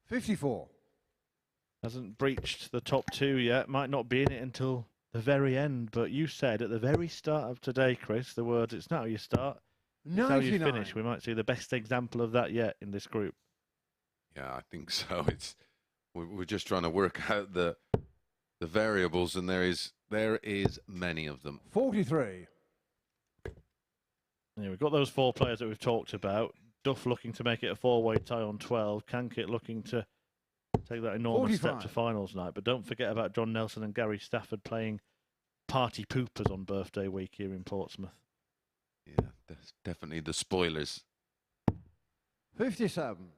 S4: 54.
S2: Hasn't breached the top 2 yet. Might not be in it until the very end. But you said at the very start of today, Chris, the words, it's not how you start, it's how you finish. We might see the best example of that yet in this group.
S5: Yeah, I think so. We're just trying to work out the variables, and there is many of them.
S4: 43.
S2: Yeah, we've got those 4 players that we've talked about. Duff looking to make it a 4-way tie on 12. Cankett looking to take that enormous
S4: 45.
S2: step to finals night. But don't forget about John Nelson and Gary Stafford playing party poopers on birthday week here in Portsmouth.
S5: Yeah, that's definitely the spoilers.
S4: 57.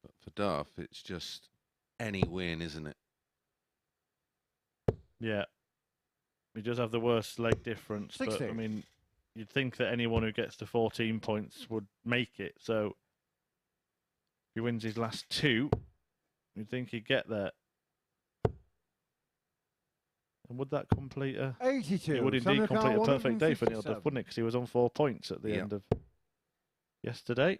S5: But for Duff, it's just any win, isn't it?
S2: Yeah. He does have the worst leg difference.
S4: 60.
S2: But, I mean, you'd think that anyone who gets to 14 points would make it. So if he wins his last 2, you'd think he'd get there. And would that complete a...
S4: 82.
S2: It would indeed complete a perfect day for Neil Duff, wouldn't it? Because he was on 4 points at the end of yesterday.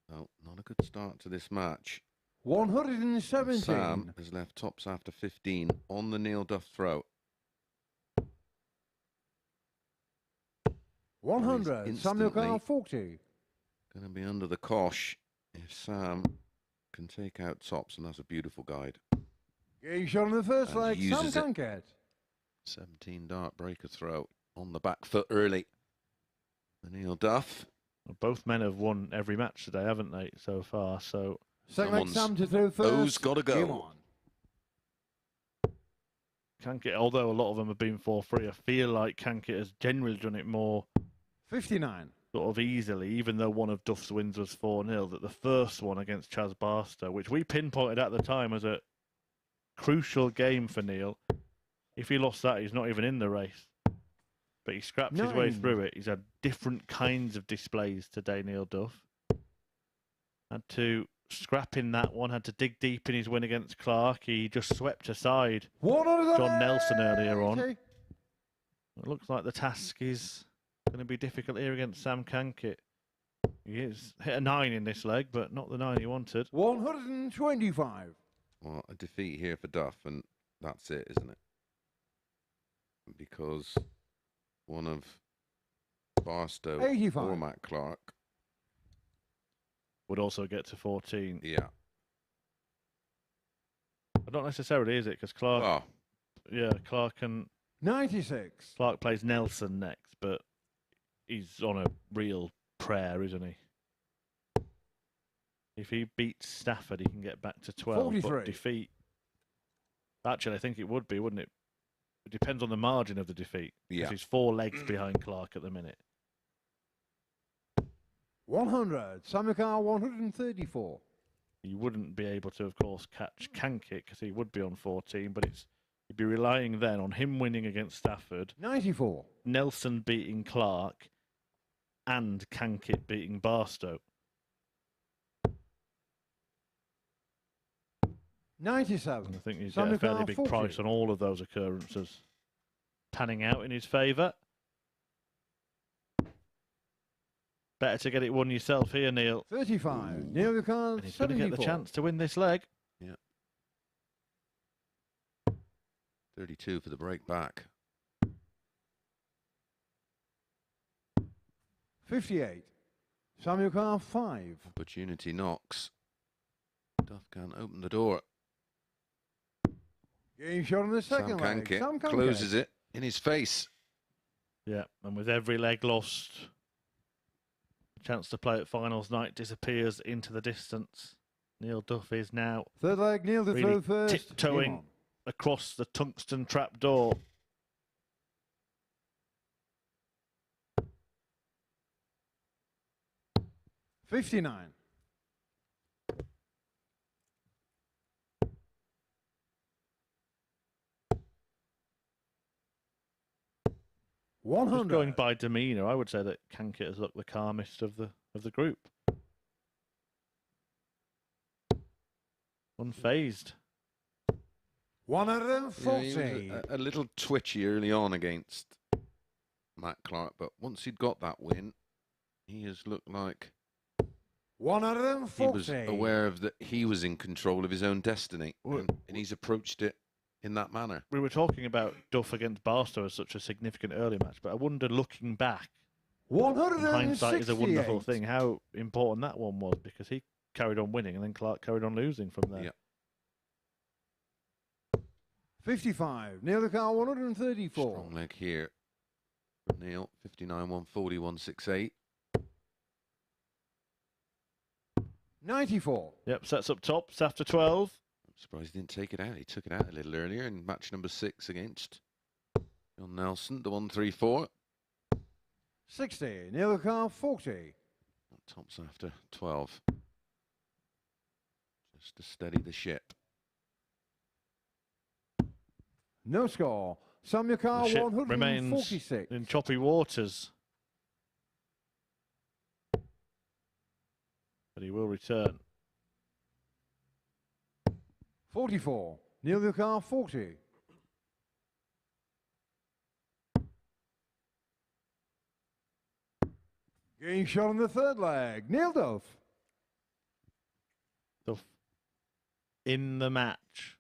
S5: Well, not a good start to this match.
S4: 117.
S5: Sam has left tops after 15 on the Neil Duff throw.
S4: 100. Samuel Carl 40.
S5: Going to be under the cosh if Sam can take out tops, and that's a beautiful guide.
S4: Game shot on the first
S5: And
S4: leg. Sam
S5: uses it.
S4: Cankett.
S5: 17 dart breaker throw on the back foot early. The Neil Duff.
S2: Well, both men have won every match today, haven't they, so far? So
S4: Second leg, Sam to throw first.
S5: O's got to
S4: Game
S5: go.
S4: on.
S2: Cankett, although a lot of them have been 4-3, I feel like Cankett has generally done it more
S4: 59.
S2: sort of easily, even though one of Duff's wins was 4-0, that the first one against Chaz Barstow, which we pinpointed at the time as a crucial game for Neil. If he lost that, he's not even in the race. But he scrapped his way through it. He's had different kinds of displays today, Neil Duff. Had to scrap in that one, had to dig deep in his win against Clark. He just swept aside John Nelson earlier on. It looks like the task is going to be difficult here against Sam Cankett. He has hit a 9 in this leg, but not the 9 he wanted.
S4: 125.
S5: Well, a defeat here for Duff, and that's it, isn't it? Because one of Barstow
S4: 85.
S5: or Matt Clark
S2: Would also get to 14.
S5: Yeah.
S2: But not necessarily, is it? Because Clark,
S5: Oh,
S2: yeah, Clark and
S4: 96.
S2: Clark plays Nelson next, but he's on a real prayer, isn't he? If he beats Stafford, he can get back to 12.
S4: 43.
S2: But defeat. Actually, I think it would be, wouldn't it? It depends on the margin of the defeat.
S5: Yeah.
S2: He's 4 legs behind Clark at the minute.
S4: 100. Samukar 134.
S2: He wouldn't be able to, of course, catch Cankett because he would be on 14, but he'd be relying then on him winning against Stafford,
S4: 94.
S2: Nelson beating Clark, and Cankett beating Barstow.
S4: 97.
S2: And I think he's got a fairly big price on all of those occurrences panning out in his favour. Better to get it won yourself here, Neil.
S4: 35. Neil Buchanan,
S2: And he's going to get the
S4: 74.
S2: chance to win this leg.
S5: Yeah. 32 for the break back.
S4: 58. Samukar 5.
S5: Opportunity knocks. Duff can't open the door.
S4: Game shot on the second leg.
S5: Cankett
S4: Sam Cankett.
S5: closes it in his face.
S2: Yeah, and with every leg lost, the chance to play at finals night disappears into the distance. Neil Duff is now
S4: Third leg, Neil to
S2: really
S4: throw first.
S2: tiptoeing
S4: Game on.
S2: across the tungsten trap door.
S4: $59. 100.
S2: Just going by demeanour, I would say that Cankett has looked the calmest of the group. Unfazed.
S4: 140.
S5: Yeah, he was a little twitchy early on against Matt Clark, but once he'd got that win, he has looked like he
S4: 140.
S5: was aware of that he was in control of his own destiny, and he's approached it in that manner.
S2: We were talking about Duff against Barstow as such a significant early match, but I wonder, looking back, hindsight is a wonderful
S4: 168.
S2: thing, how important that one was, because he carried on winning and then Clark carried on losing from there.
S5: Yeah.
S4: 55. Neil Buchanan 134.
S5: Strong leg here. Neil, 59, 140, 168.
S4: 94.
S2: Yep, sets up top, it's after 12.
S5: I'm surprised he didn't take it out. He took it out a little earlier in match number 6 against John Nelson, the 134.
S4: 60. Neil Buchanan 40.
S5: Tops after 12. Just to steady the ship.
S4: No score. Sam
S2: The
S4: Buchanan
S2: ship remains
S4: 146.
S2: in choppy waters. But he will return.
S4: 44. Neil Buchanan 40. Game shot on the third leg. Neil Duff.
S2: Duff in the match.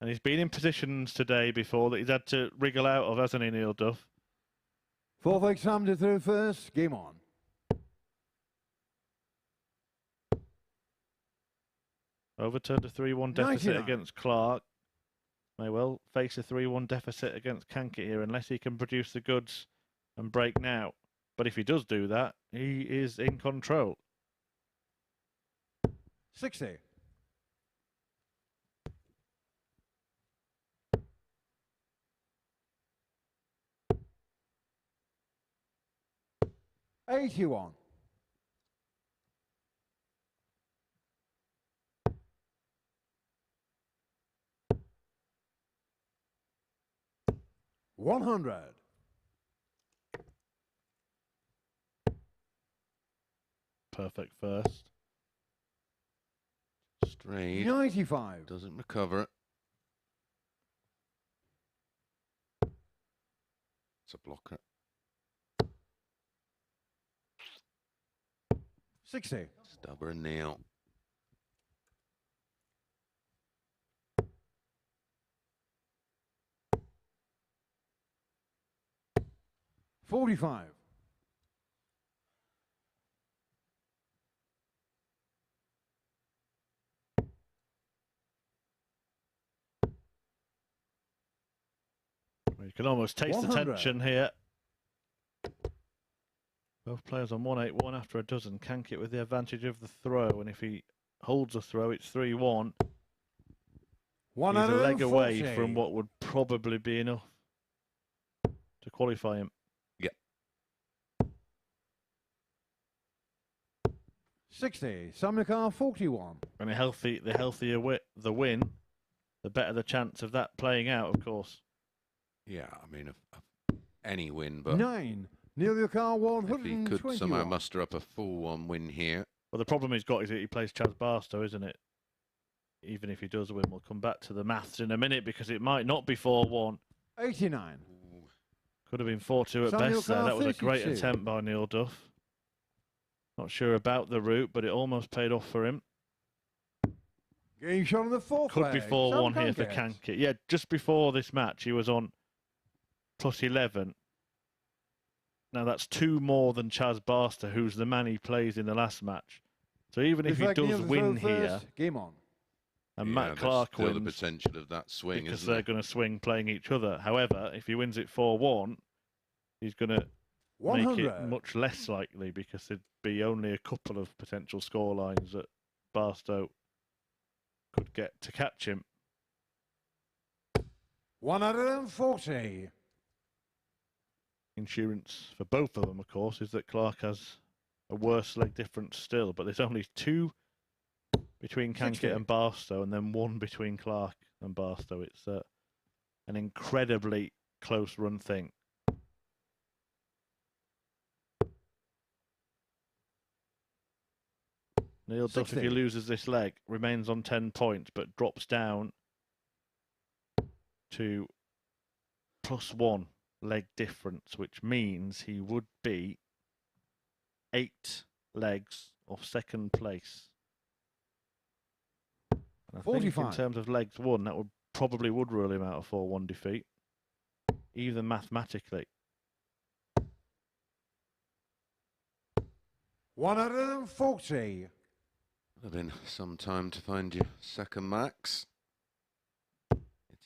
S2: And he's been in positions today before that he's had to wriggle out of, hasn't he, Neil Duff?
S4: Fourth leg, Sam to throw first. Game on.
S2: Overturned a 3-1 deficit
S4: 99.
S2: against Clark. May well face a 3-1 deficit against Cankett here unless he can produce the goods and break now. But if he does do that, he is in control.
S4: 60. 81. 100.
S2: Perfect first.
S5: Strayed.
S4: 95.
S5: Doesn't recover. It's a blocker.
S4: 60.
S5: Stubborn Neil.
S4: $45.
S2: You can almost taste the
S4: 100.
S2: tension here. Both players on 181 after a dozen. Cankett with the advantage of the throw, and if he holds the throw, it's 3-1. He's a leg away from what would probably be enough to qualify him.
S5: Yep.
S4: 60. Samnikar 41.
S2: And the healthier the win, the better the chance of that playing out, of course.
S5: Yeah, I mean, any win, but
S4: 9. Neil Yukar
S5: if he
S4: 121.
S5: could somehow muster up a full one win here.
S2: Well, the problem he's got is that he plays Chaz Barstow, isn't it? Even if he does win, we'll come back to the maths in a minute because it might not be 4-1.
S4: 89.
S2: Could have been 4-2 at
S4: Samuel
S2: best there.
S4: Carr,
S2: That was a great
S4: 32.
S2: attempt by Neil Duff. Not sure about the route, but it almost paid off for him.
S4: Game shot on the fourth
S2: Could be
S4: leg.
S2: 4-1
S4: Sam
S2: here for
S4: Cankett.
S2: Cankett. Yeah, just before this match, he was on plus 11. Now, that's 2 more than Chaz Barstow, who's the man he plays in the last match. So even if he
S4: Reflect
S2: does
S4: Neil to
S2: win
S4: throw
S2: here,
S4: first. Game on.
S2: and
S5: Yeah,
S2: Matt
S5: there's
S2: Clark
S5: still the
S2: wins,
S5: potential of that swing,
S2: because
S5: isn't
S2: they're
S5: there?
S2: going to swing playing each other. However, if he wins it 4-1, he's going to make
S4: 100.
S2: it much less likely because there'd be only a couple of potential score lines that Barstow could get to catch him.
S4: 140.
S2: Insurance for both of them, of course, is that Clark has a worse leg difference still, but there's only 2 between
S4: 60.
S2: Cankett and Barstow, and then 1 between Clark and Barstow. It's an incredibly close run thing. Neil Duff, if
S4: 60.
S2: he loses this leg, remains on 10 points, but drops down to +1 leg difference, which means he would be 8 legs off second place. And I think in
S4: 45.
S2: terms of legs won, that would probably rule him out a 4-1 defeat, even mathematically.
S4: 140.
S5: Would have been some time to find your second max.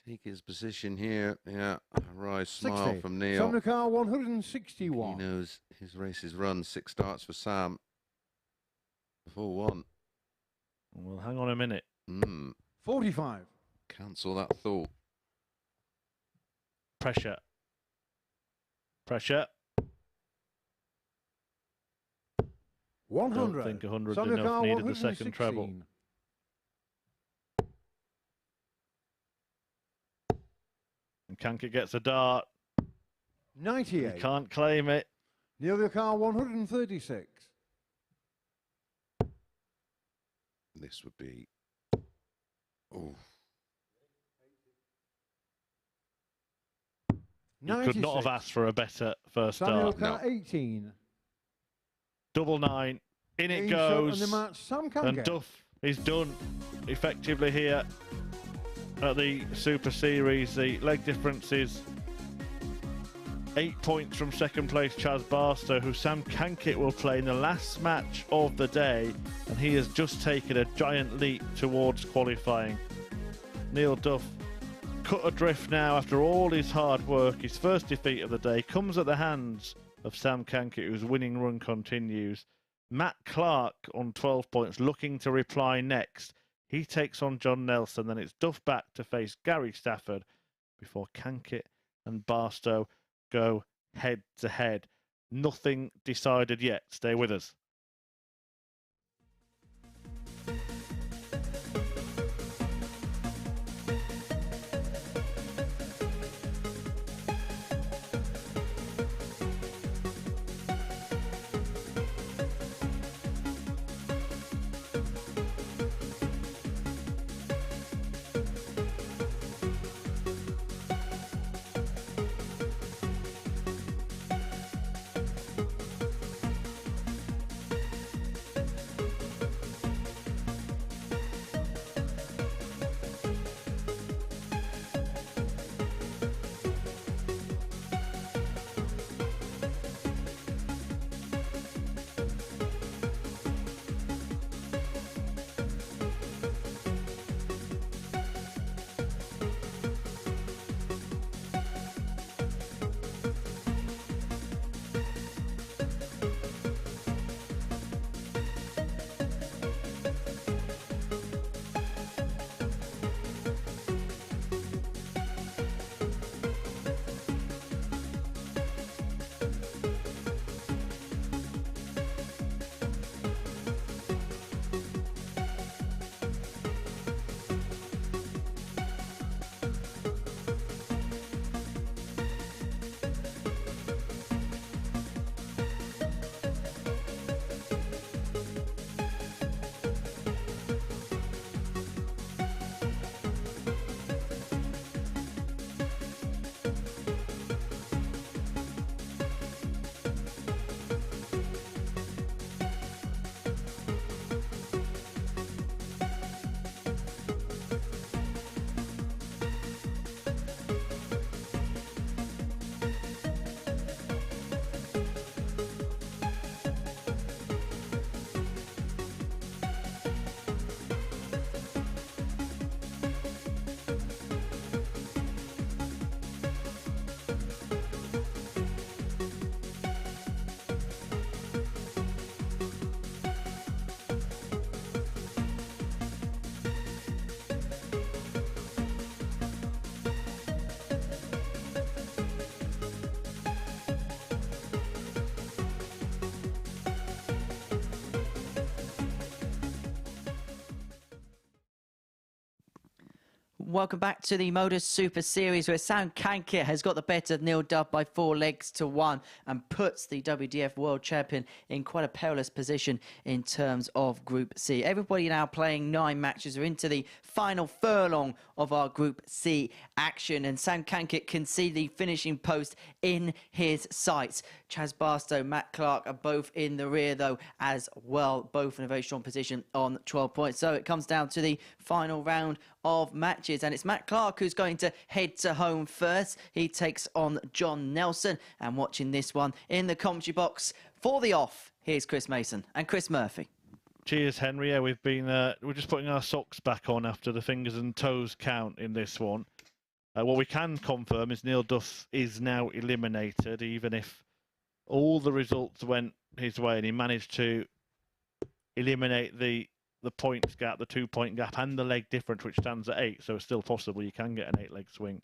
S5: Take his position here. Yeah, a wry smile
S4: 60.
S5: from Neil.
S4: Samnikar
S5: He
S4: 161.
S5: knows his race is run. 6 starts for Sam. 4-1.
S2: Well, hang on a minute.
S4: 45.
S5: Cancel that thought.
S2: Pressure. Pressure.
S4: 100.
S2: Don't think 100
S4: Samnikar
S2: enough. Needed the second
S4: 116.
S2: treble. And Cankett gets a dart. He
S4: 98.
S2: can't claim it.
S4: Neil Yukar 136.
S5: This would be. Oh,
S2: You could not have asked for a better first
S4: Samuel
S2: start.
S4: Carr 18.
S2: Double 9. In it
S4: Game shot on
S2: goes.
S4: the match, Sam
S2: And
S4: Cankett.
S2: Duff is done effectively here at the Super Series. The leg difference is 8 points from second place Chaz Barstow, who Sam Cankett will play in the last match of the day, and he has just taken a giant leap towards qualifying. Neil Duff cut adrift now after all his hard work. His first defeat of the day comes at the hands of Sam Cankett, whose winning run continues. Matt Clark on 12 points, looking to reply next. He takes on John Nelson, then it's Duff back to face Gary Stafford before Cankett and Barstow go head to head. Nothing decided yet. Stay with us.
S1: Welcome back to the MODUS Super Series, where Sam Cankett has got the better of Neil Duff by 4-1 and puts the WDF World Champion in quite a perilous position in terms of Group C. Everybody now playing 9 matches. We're into the final furlong of our Group C action, and Sam Cankett can see the finishing post in his sights. Chaz Barstow, Matt Clark are both in the rear, though, as well, both in a very strong position on 12 points. So it comes down to the final round of matches, and it's Matt Clark who's going to head to home first. He takes on John Nelson, and watching this one in the commentary box for the off, here's Chris Mason and Chris Murphy.
S2: Cheers, Henry. Yeah, we're just putting our socks back on after the fingers and toes count in this one. What we can confirm is Neil Duff is now eliminated, even if all the results went his way and he managed to eliminate the points gap, the 2-point gap, and the leg difference, which stands at 8. So it's still possible you can get an 8-leg swing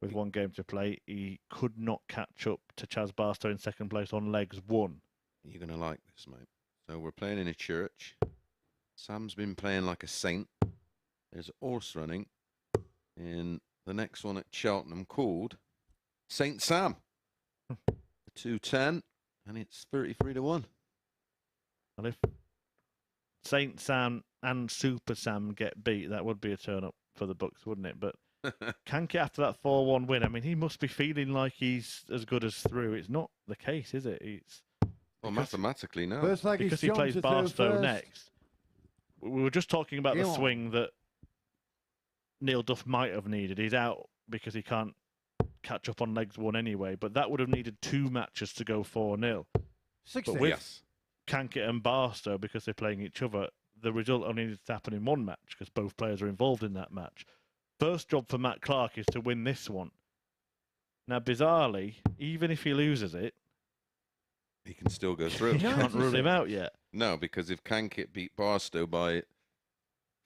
S2: with 1 game to play. He could not catch up to Chaz Barstow in second place on legs 1.
S5: You're going to like this, mate. So we're playing in a church. Sam's been playing like a saint. There's a horse running in the next one at Cheltenham called Saint Sam. 210, and it's 33-1.
S2: Well, if Saint Sam and Super Sam get beat, that would be a turn up for the books, wouldn't it? But Cankett, after that 4-1 win, I mean, he must be feeling like he's as good as through. It's not the case, is it?
S5: Well, mathematically, no.
S4: First leg
S2: Because
S4: is
S2: he plays
S4: John to
S2: Barstow
S4: first.
S2: next. We were just talking about the
S4: Go on.
S2: swing that Neil Duff might have needed. He's out because he can't catch up on legs 1 anyway, but that would have needed 2 matches to go 4-0.
S4: 60.
S2: But with
S5: Yes.
S2: Cankett and Barstow, because they're playing each other, the result only needs to happen in 1 match because both players are involved in that match. First job for Matt Clark is to win this one. Now, bizarrely, even if he loses it,
S5: He can still go through.
S2: you can't rule him out yet.
S5: No, because if Cankett beat Barstow by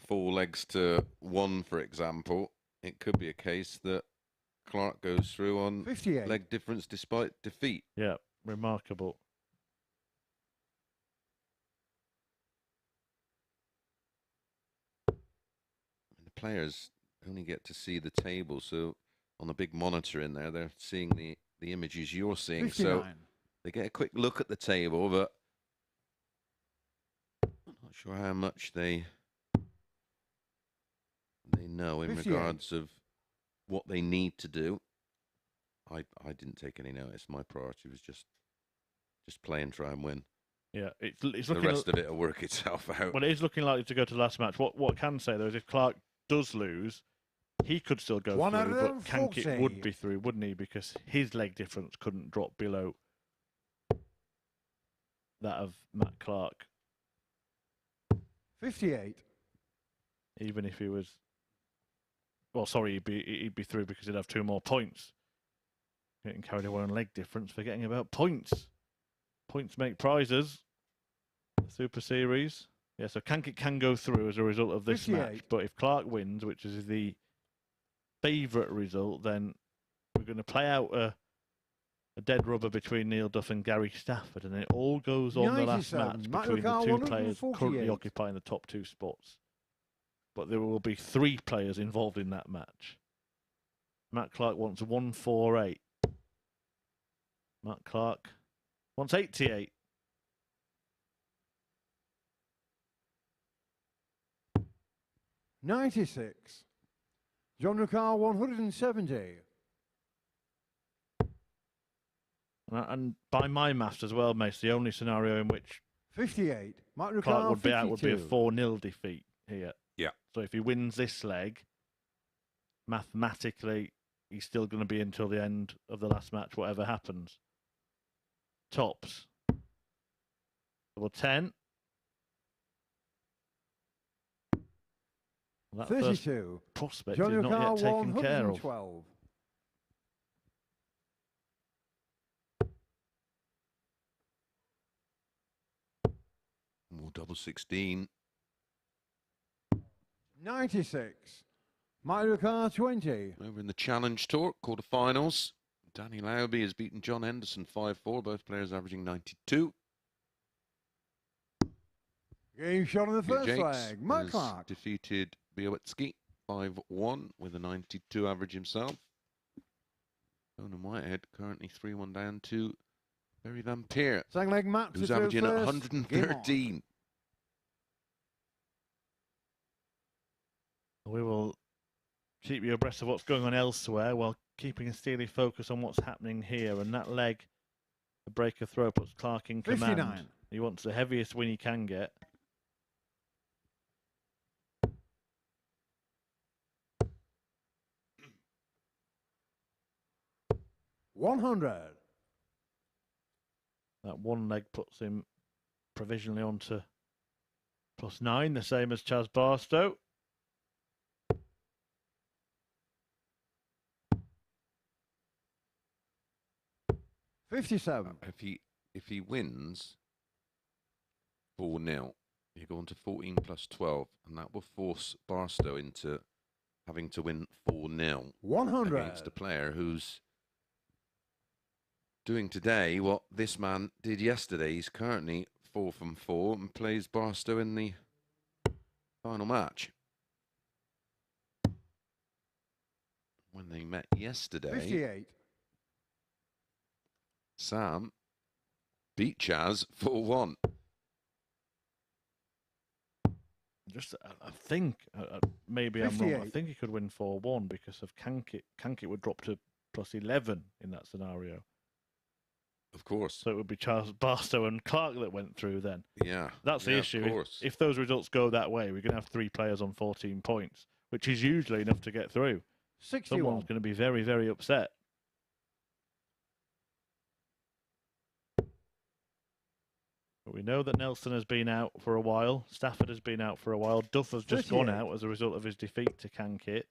S5: 4 legs to 1, for example, it could be a case that Clark goes through on
S4: 58.
S5: leg difference despite defeat.
S2: Yeah, remarkable.
S5: The players only get to see the table, so on the big monitor in there, they're seeing the images you're seeing.
S4: 59.
S5: So they get a quick look at the table, but I'm not sure how much they know in
S4: 58.
S5: regards of what they need to do. I didn't take any notice. My priority was just play and try and win.
S2: Yeah, it's
S5: The
S2: looking.
S5: rest of it will work itself out.
S2: Well, it is looking likely to go to the last match. What I can say though is if Clark does lose, he could still go through, but Cankett would be through, wouldn't he? Because his leg difference couldn't drop below that of Matt Clark,
S4: 58.
S2: even if he was. Well, sorry, he'd be through because he'd have 2 more points. Getting carried away on leg difference, forgetting about points. Points make prizes. Super Series. Yeah, so Cankett can go through as a result of this match.
S4: 58.
S2: But if Clark wins, which is the favourite result, then we're going to play out a dead rubber between Neil Duff and Gary Stafford. And it all goes on the last
S4: 97.
S2: match
S4: Matt
S2: between the
S4: Ricard,
S2: 2 players
S4: 148.
S2: currently occupying the top 2 spots. But there will be 3 players involved in that match. Matt Clark wants 148. Matt Clark wants 88.
S4: $96. John Ricard, 170.
S2: And by my maths as well, Mace, the only scenario in which
S4: 58. Matt Ricard,
S2: Clark would be
S4: 52.
S2: out would be a 4-0 defeat here.
S5: Yeah.
S2: So if he wins this leg, mathematically, he's still going to be until the end of the last match, whatever happens. Tops. Double 10. That first
S4: 32.
S2: prospect
S4: John
S2: is not yet
S4: Ricard,
S2: taken care of.
S4: 112.
S5: More double 16.
S4: 96. Matt Ricard, 20.
S5: Over in the Challenge Tour, quarterfinals, Danny Lauby has beaten John Henderson 5-4, both players averaging 92.
S4: Game shot in the first
S5: Jakes
S4: leg. Matt
S5: has
S4: Clark.
S5: defeated Białecki 5-1 with a 92 average himself. Conan Whitehead currently 3-1 down to Barry Van Peer,
S4: Second leg match.
S5: who's
S4: to throw
S5: averaging at
S4: first.
S5: 113.
S2: We will keep you abreast of what's going on elsewhere while keeping a steely focus on what's happening here. And that leg, the breaker throw, puts Clark in command.
S4: 59.
S2: He wants the heaviest win he can get.
S4: $100.
S2: That one leg puts him provisionally onto +9, the same as Chaz Barstow.
S4: $57.
S5: If he wins 4-0, you go on to 14 plus 12, and that will force Barstow into having to win 4-0 against a
S4: $100.
S5: player who's doing today what this man did yesterday. He's currently 4 from 4 and plays Barstow in the final match. When they met yesterday,
S4: 58.
S5: Sam beat Chaz 4-1.
S2: Just, I think, maybe I'm wrong. I
S4: 58.
S2: think he could win 4-1 because of Cankett. Cankett would drop to +11 in that scenario.
S5: Of course.
S2: So it would be Charles Barstow and Clark that went through then.
S5: Yeah.
S2: That's the
S5: yeah,
S2: issue.
S5: Of course.
S2: If those results go that way, we're going to have 3 players on 14 points, which is usually enough to get through.
S4: 61.
S2: Someone's going to be very, very upset. But we know that Nelson has been out for a while. Stafford has been out for a while. Duff has just gone
S4: 38.
S2: out as a result of his defeat to Cankett.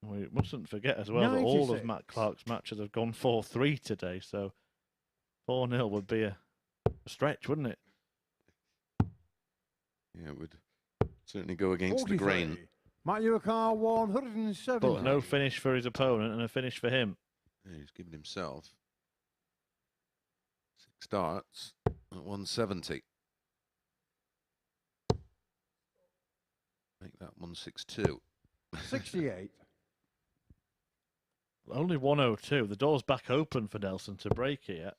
S2: We mustn't forget as well that all of
S4: 96.
S2: Matt Clark's matches have gone 4-3 today, so 4-0 would be a stretch, wouldn't it?
S5: Yeah, it would certainly go against the
S4: 43.
S5: grain.
S4: Matt Yurkar 107.
S2: But no finish for his opponent and a finish for him.
S5: Yeah, he's given himself 6 starts at 170. Make that 162.
S4: 68.
S2: Only 102. The door's back open for Nelson to break here.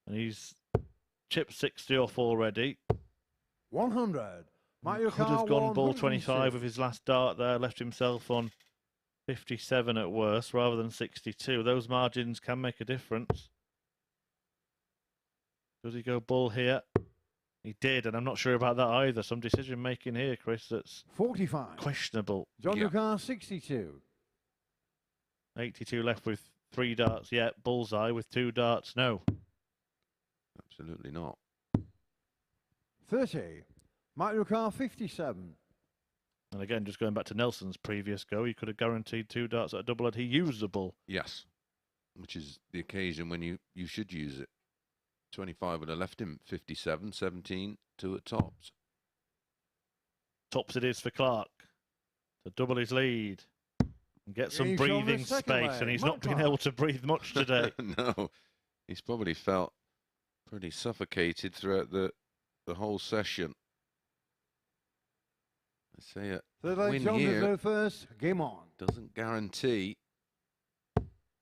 S2: And he's chipped 60 off already.
S4: 100. Matt
S2: Could
S4: Yurkar
S2: have gone ball
S4: 106.
S2: 25 with his last dart there. Left himself on 57 at worst rather than 62. Those margins can make a difference. Does he go bull here? He did, and I'm not sure about that either. Some decision making here, Chris, that's
S4: 45.
S2: questionable.
S4: John
S5: Yeah.
S4: Yurkar 62.
S2: 82 left with 3 darts yet. Bullseye with 2 darts. No.
S5: Absolutely not.
S4: 30. Matt Yurkar 57.
S2: And again, just going back to Nelson's previous go, he could have guaranteed 2 darts at a double had he used the bull.
S5: Yes. Which is the occasion when you should use it. 25 would have left him 57, 17, 2 at tops.
S2: Tops it is for Clark to double his lead and get some
S4: He's on the
S2: breathing
S4: second
S2: space.
S4: leg.
S2: And he's
S4: Matt
S2: not been
S4: Clark.
S2: able to breathe much today.
S5: No. He's probably felt pretty suffocated throughout the whole session. I say a
S4: Third leg,
S5: win
S4: John
S5: here
S4: to first. Game on.
S5: doesn't guarantee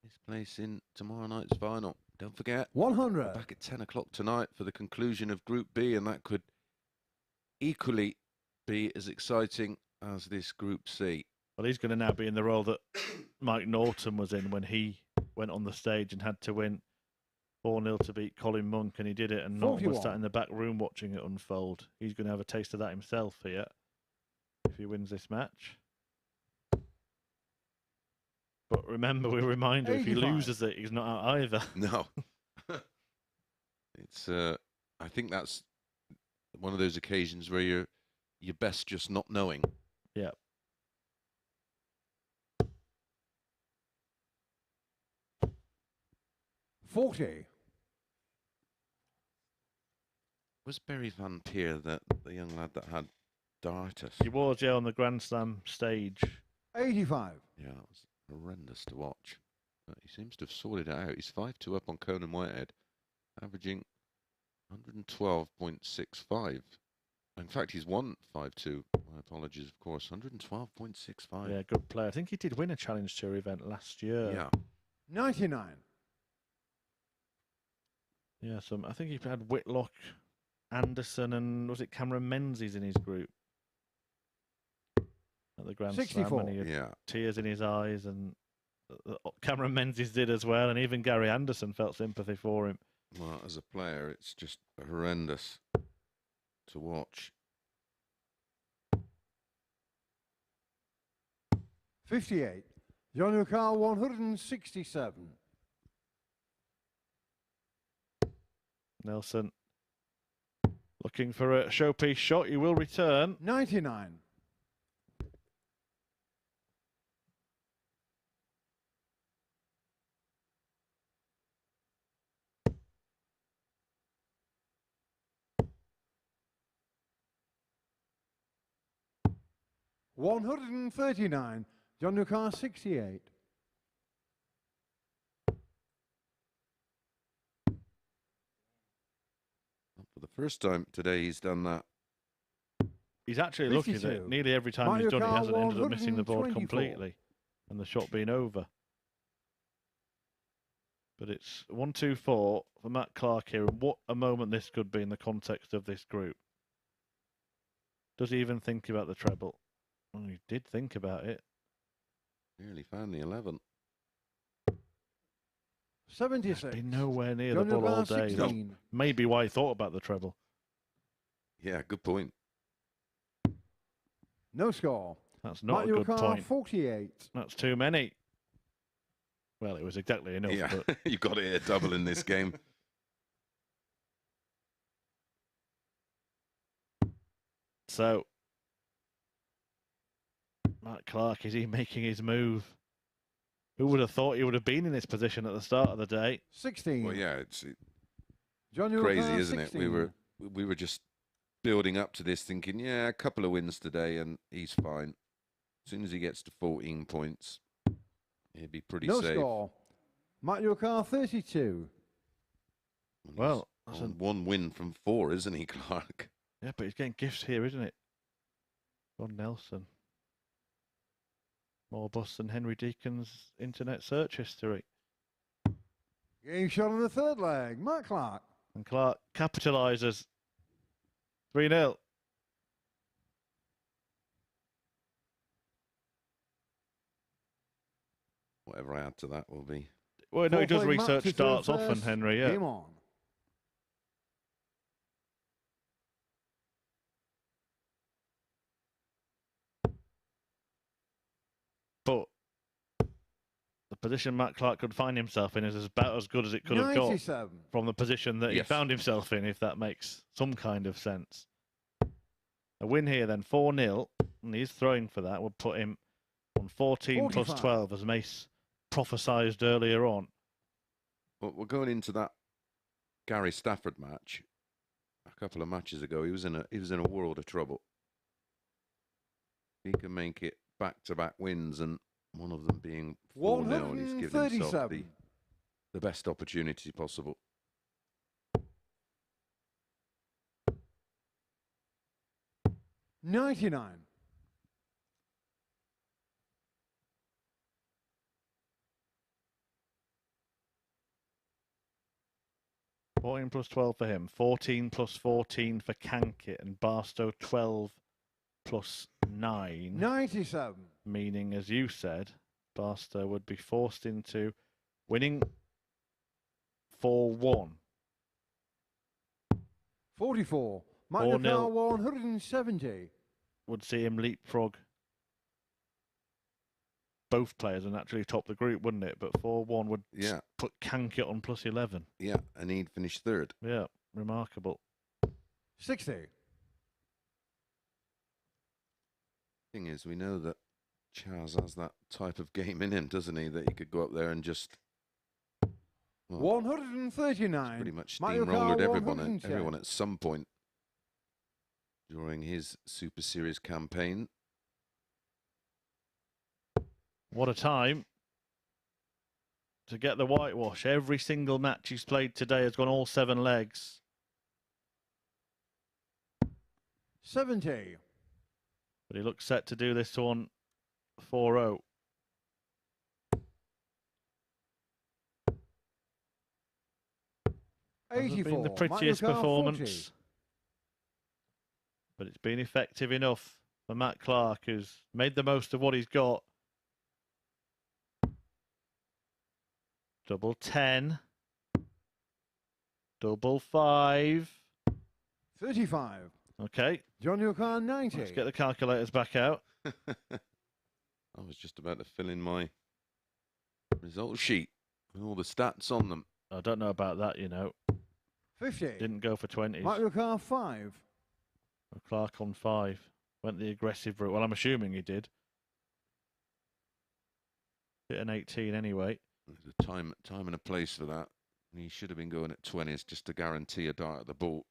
S5: his place in tomorrow night's final. Don't forget,
S4: 100.
S5: back at 10 o'clock tonight for the conclusion of Group B, and that could equally be as exciting as this Group C.
S2: Well, he's going to now be in the role that Mike Norton was in when he went on the stage and had to win 4-0 to beat Colin Monk, and he did it, and Norton was
S4: 41.
S2: sat in the back room watching it unfold. He's going to have a taste of that himself here if he wins this match. But remember, we remind you, if he
S4: 85.
S2: loses it, he's not out either.
S5: No. It's I think that's one of those occasions where you're best just not knowing.
S2: Yeah.
S4: $40.
S5: Was Barry Van Peer the young lad that had dartitis?
S2: He was, yeah, on the Grand Slam stage.
S4: 85.
S5: Yeah, it was horrendous to watch. But he seems to have sorted it out. He's 5-2 up on Conan Whitehead, averaging 112.65. In fact, he's won 5-2. My apologies, of course. 112.65.
S2: Yeah, good player. I think he did win a Challenge Tour event last year.
S5: Yeah.
S4: 99.
S2: Yeah, I think he had Whitlock, Anderson, and was it Cameron Menzies in his group at the Grand
S4: 64.
S2: Slam? And he had
S5: Yeah.
S2: tears in his eyes, and Cameron Menzies did as well, and even Gary Anderson felt sympathy for him.
S5: Well, as a player, it's just horrendous to watch.
S4: 58. John Carl 167.
S2: Nelson looking for a showpiece shot. He will return.
S4: 99. $139. John Newcar 68.
S5: For the first time today, he's done that.
S2: He's actually lucky
S4: 52.
S2: that nearly every time
S4: Mario
S2: he's done it, he
S4: Kart
S2: hasn't ended up missing the board
S4: 124.
S2: completely and the shot being over. But it's 1-2-4 for Matt Clark here. And what a moment this could be in the context of this group. Does he even think about the treble? Well, he did think about it.
S5: Nearly found the 11.
S4: 76.
S2: Been nowhere near
S4: John
S2: the ball all
S4: Newcar
S2: day.
S4: 16.
S2: Maybe why he thought about the treble.
S5: Yeah, good point.
S4: No score.
S2: That's not
S4: Mario
S2: a good
S4: Kart
S2: point.
S4: 48.
S2: That's too many. Well, it was exactly enough.
S5: Yeah,
S2: But
S5: you've got to hit a double in this game.
S2: so, Matt Clark, is he making his move? Who would have thought he would have been in this position at the start of the day?
S4: 16.
S5: Well, yeah, it's
S4: John
S5: crazy,
S4: Newcar
S5: isn't it?
S4: 16.
S5: We were just building up to this, thinking, yeah, a couple of wins today, and he's fine. As soon as he gets to 14 points, he'll be pretty
S4: No
S5: safe.
S4: score. Mario Kart 32.
S5: And
S2: Well,
S5: he's
S2: that's
S5: on one win from 4, isn't he, Clark?
S2: Yeah, but he's getting gifts here, isn't it? Ron Nelson. More bus than Henry Deacon's internet search history.
S4: Game shot on the third leg. Matt Clark.
S2: And Clark capitalises. 3-0.
S5: Whatever I add to that will be.
S2: Well, no, he does
S4: Fourth leg
S2: research
S4: match,
S2: darts
S4: third
S2: often,
S4: first.
S2: Henry, yeah.
S4: Game on.
S2: But the position Matt Clark could find himself in is about as good as it could have got
S4: 97.
S2: from the position that he
S5: Yes.
S2: found himself in, if that makes some kind of sense. A win here then, 4-0, and he's throwing for that, would put him on 14 plus
S4: 45.
S2: 12, as Mace prophesied earlier on.
S5: Well, we're going into that Gary Stafford match. A couple of matches ago, he was in a world of trouble. He can make it back-to-back wins, and one of them being 4-0, and he's given himself
S4: 137.
S5: the best opportunity possible.
S4: $99.
S2: $14 plus 12 for him, 14 plus 14 for Cankett, and Barstow 12 plus 9.
S4: 97.
S2: Meaning, as you said, Barstow would be forced into winning 4-1.
S4: 44. Mario
S2: 4-0.
S4: Kart 170.
S2: Would see him leapfrog both players and actually top the group, wouldn't it? But 4-1 would
S5: Yeah,
S2: put Cankett on plus 11.
S5: yeah, and he'd finish third.
S2: Yeah, remarkable.
S4: 60.
S5: Thing is, we know that Chaz has that type of game in him, doesn't he? That he could go up there and just
S4: 139.
S5: pretty much
S4: Mario
S5: steamrolled
S4: Kart
S5: everyone
S4: 110.
S5: at some point during his Super Series campaign.
S2: What a time. to get the whitewash. Every single match he's played today has gone all 7 legs.
S4: 70.
S2: But he looks set to do this one 4-0. Hasn't been the prettiest performance,
S4: 40.
S2: but it's been effective enough for Matt Clark, who's made the most of what he's got. Double 10. Double 5.
S4: 35.
S2: Okay.
S4: John Yukon 90.
S2: Let's get the calculators back out.
S5: I was just about to fill in my result sheet with all the stats on them.
S2: I don't know about that, you know.
S4: 50.
S2: Didn't go for 20s.
S4: Mike Yukon 5.
S2: Clark on 5. Went the aggressive route. Well, I'm assuming he did. Hit an 18 anyway.
S5: There's a time and a place for that. He should have been going at 20s just to guarantee a dart at the ball.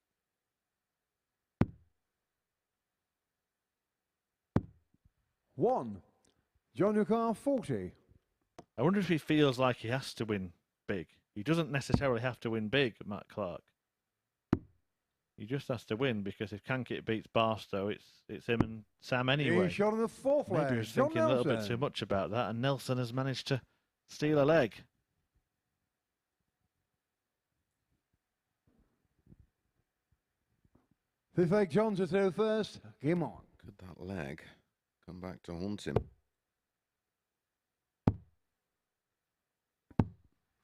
S4: One. John Yukon 40.
S2: I wonder if he feels like he has to win big. He doesn't necessarily have to win big, Matt Clark. He just has to win, because if Cankett beats Barstow, it's him and Sam anyway.
S4: He shot on the 4th leg.
S2: Maybe he was
S4: John
S2: thinking a little bit
S4: Nelson.
S2: too much about that, and Nelson has managed to steal a leg.
S4: Fifth leg, John to throw first. Game on.
S5: Could that leg come back to haunt him?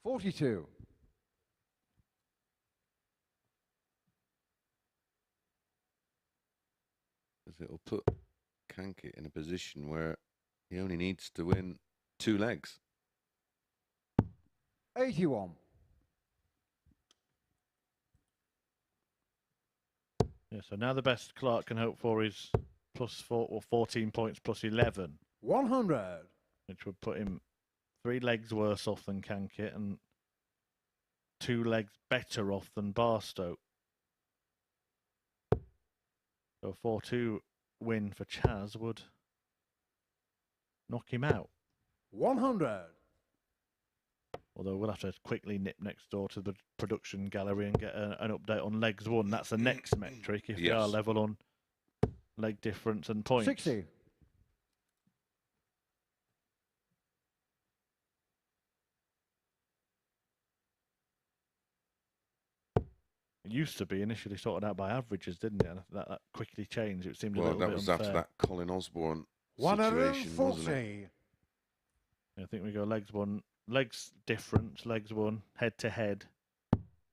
S4: 42.
S5: Because it'll put Cankett in a position where he only needs to win 2 legs.
S4: 81.
S2: Yeah, so now the best Clark can hope for is +4 or 14 points plus 11,
S4: 100.
S2: which would put him 3 legs worse off than Cankett and 2 legs better off than Barstow. So a 4-2 win for Chaz would knock him out.
S4: 100.
S2: Although we'll have to quickly nip next door to the production gallery and get an update on legs won. That's the next metric, if they are
S5: Yes.
S2: level on leg difference and points.
S4: 60.
S2: It used to be initially sorted out by averages, didn't it? And that quickly changed. It seemed a
S5: Well,
S2: little
S5: that
S2: bit
S5: was
S2: unfair.
S5: after that Colin Osborne situation, wasn't it?
S4: 140.
S2: I think we go legs won, legs difference, legs won, head to head.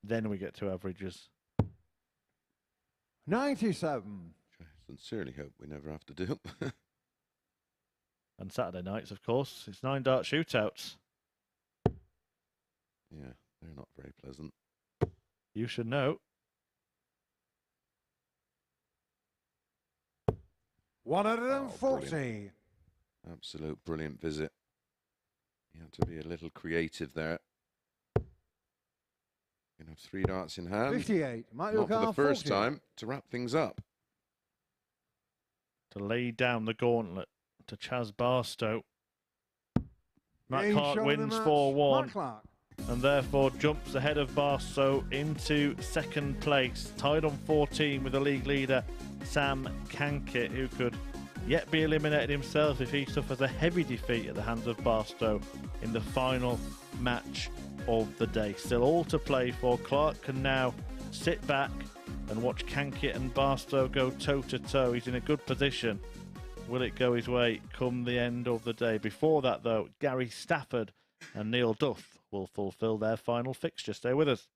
S2: Then we get to averages.
S4: 97.
S5: I sincerely hope we never have to do it.
S2: And Saturday nights, of course, it's 9 dart shootouts.
S5: Yeah, they're not very pleasant.
S2: You should know.
S4: 140.
S5: Absolute brilliant visit. You have to be a little creative there. You can have 3 darts in hand.
S4: 58. Mike
S5: Not for the
S4: Yukon
S5: first
S4: 40.
S5: time, to wrap things up.
S2: To lay down the gauntlet to Chaz Barstow. Matt
S4: Game
S2: Clark
S4: shot of the
S2: wins
S4: match.
S2: 4-1.
S4: Matt Clark.
S2: And therefore jumps ahead of Barstow into second place, tied on 14 with the league leader Sam Cankett, who could yet be eliminated himself if he suffers a heavy defeat at the hands of Barstow in the final match of the day. Still all to play for. Clark can now sit back and watch Cankett and Barstow go toe-to-toe. He's in a good position. Will it go his way come the end of the day? Before that, though, Gary Stafford and Neil Duff will fulfill their final fixture. Stay with us.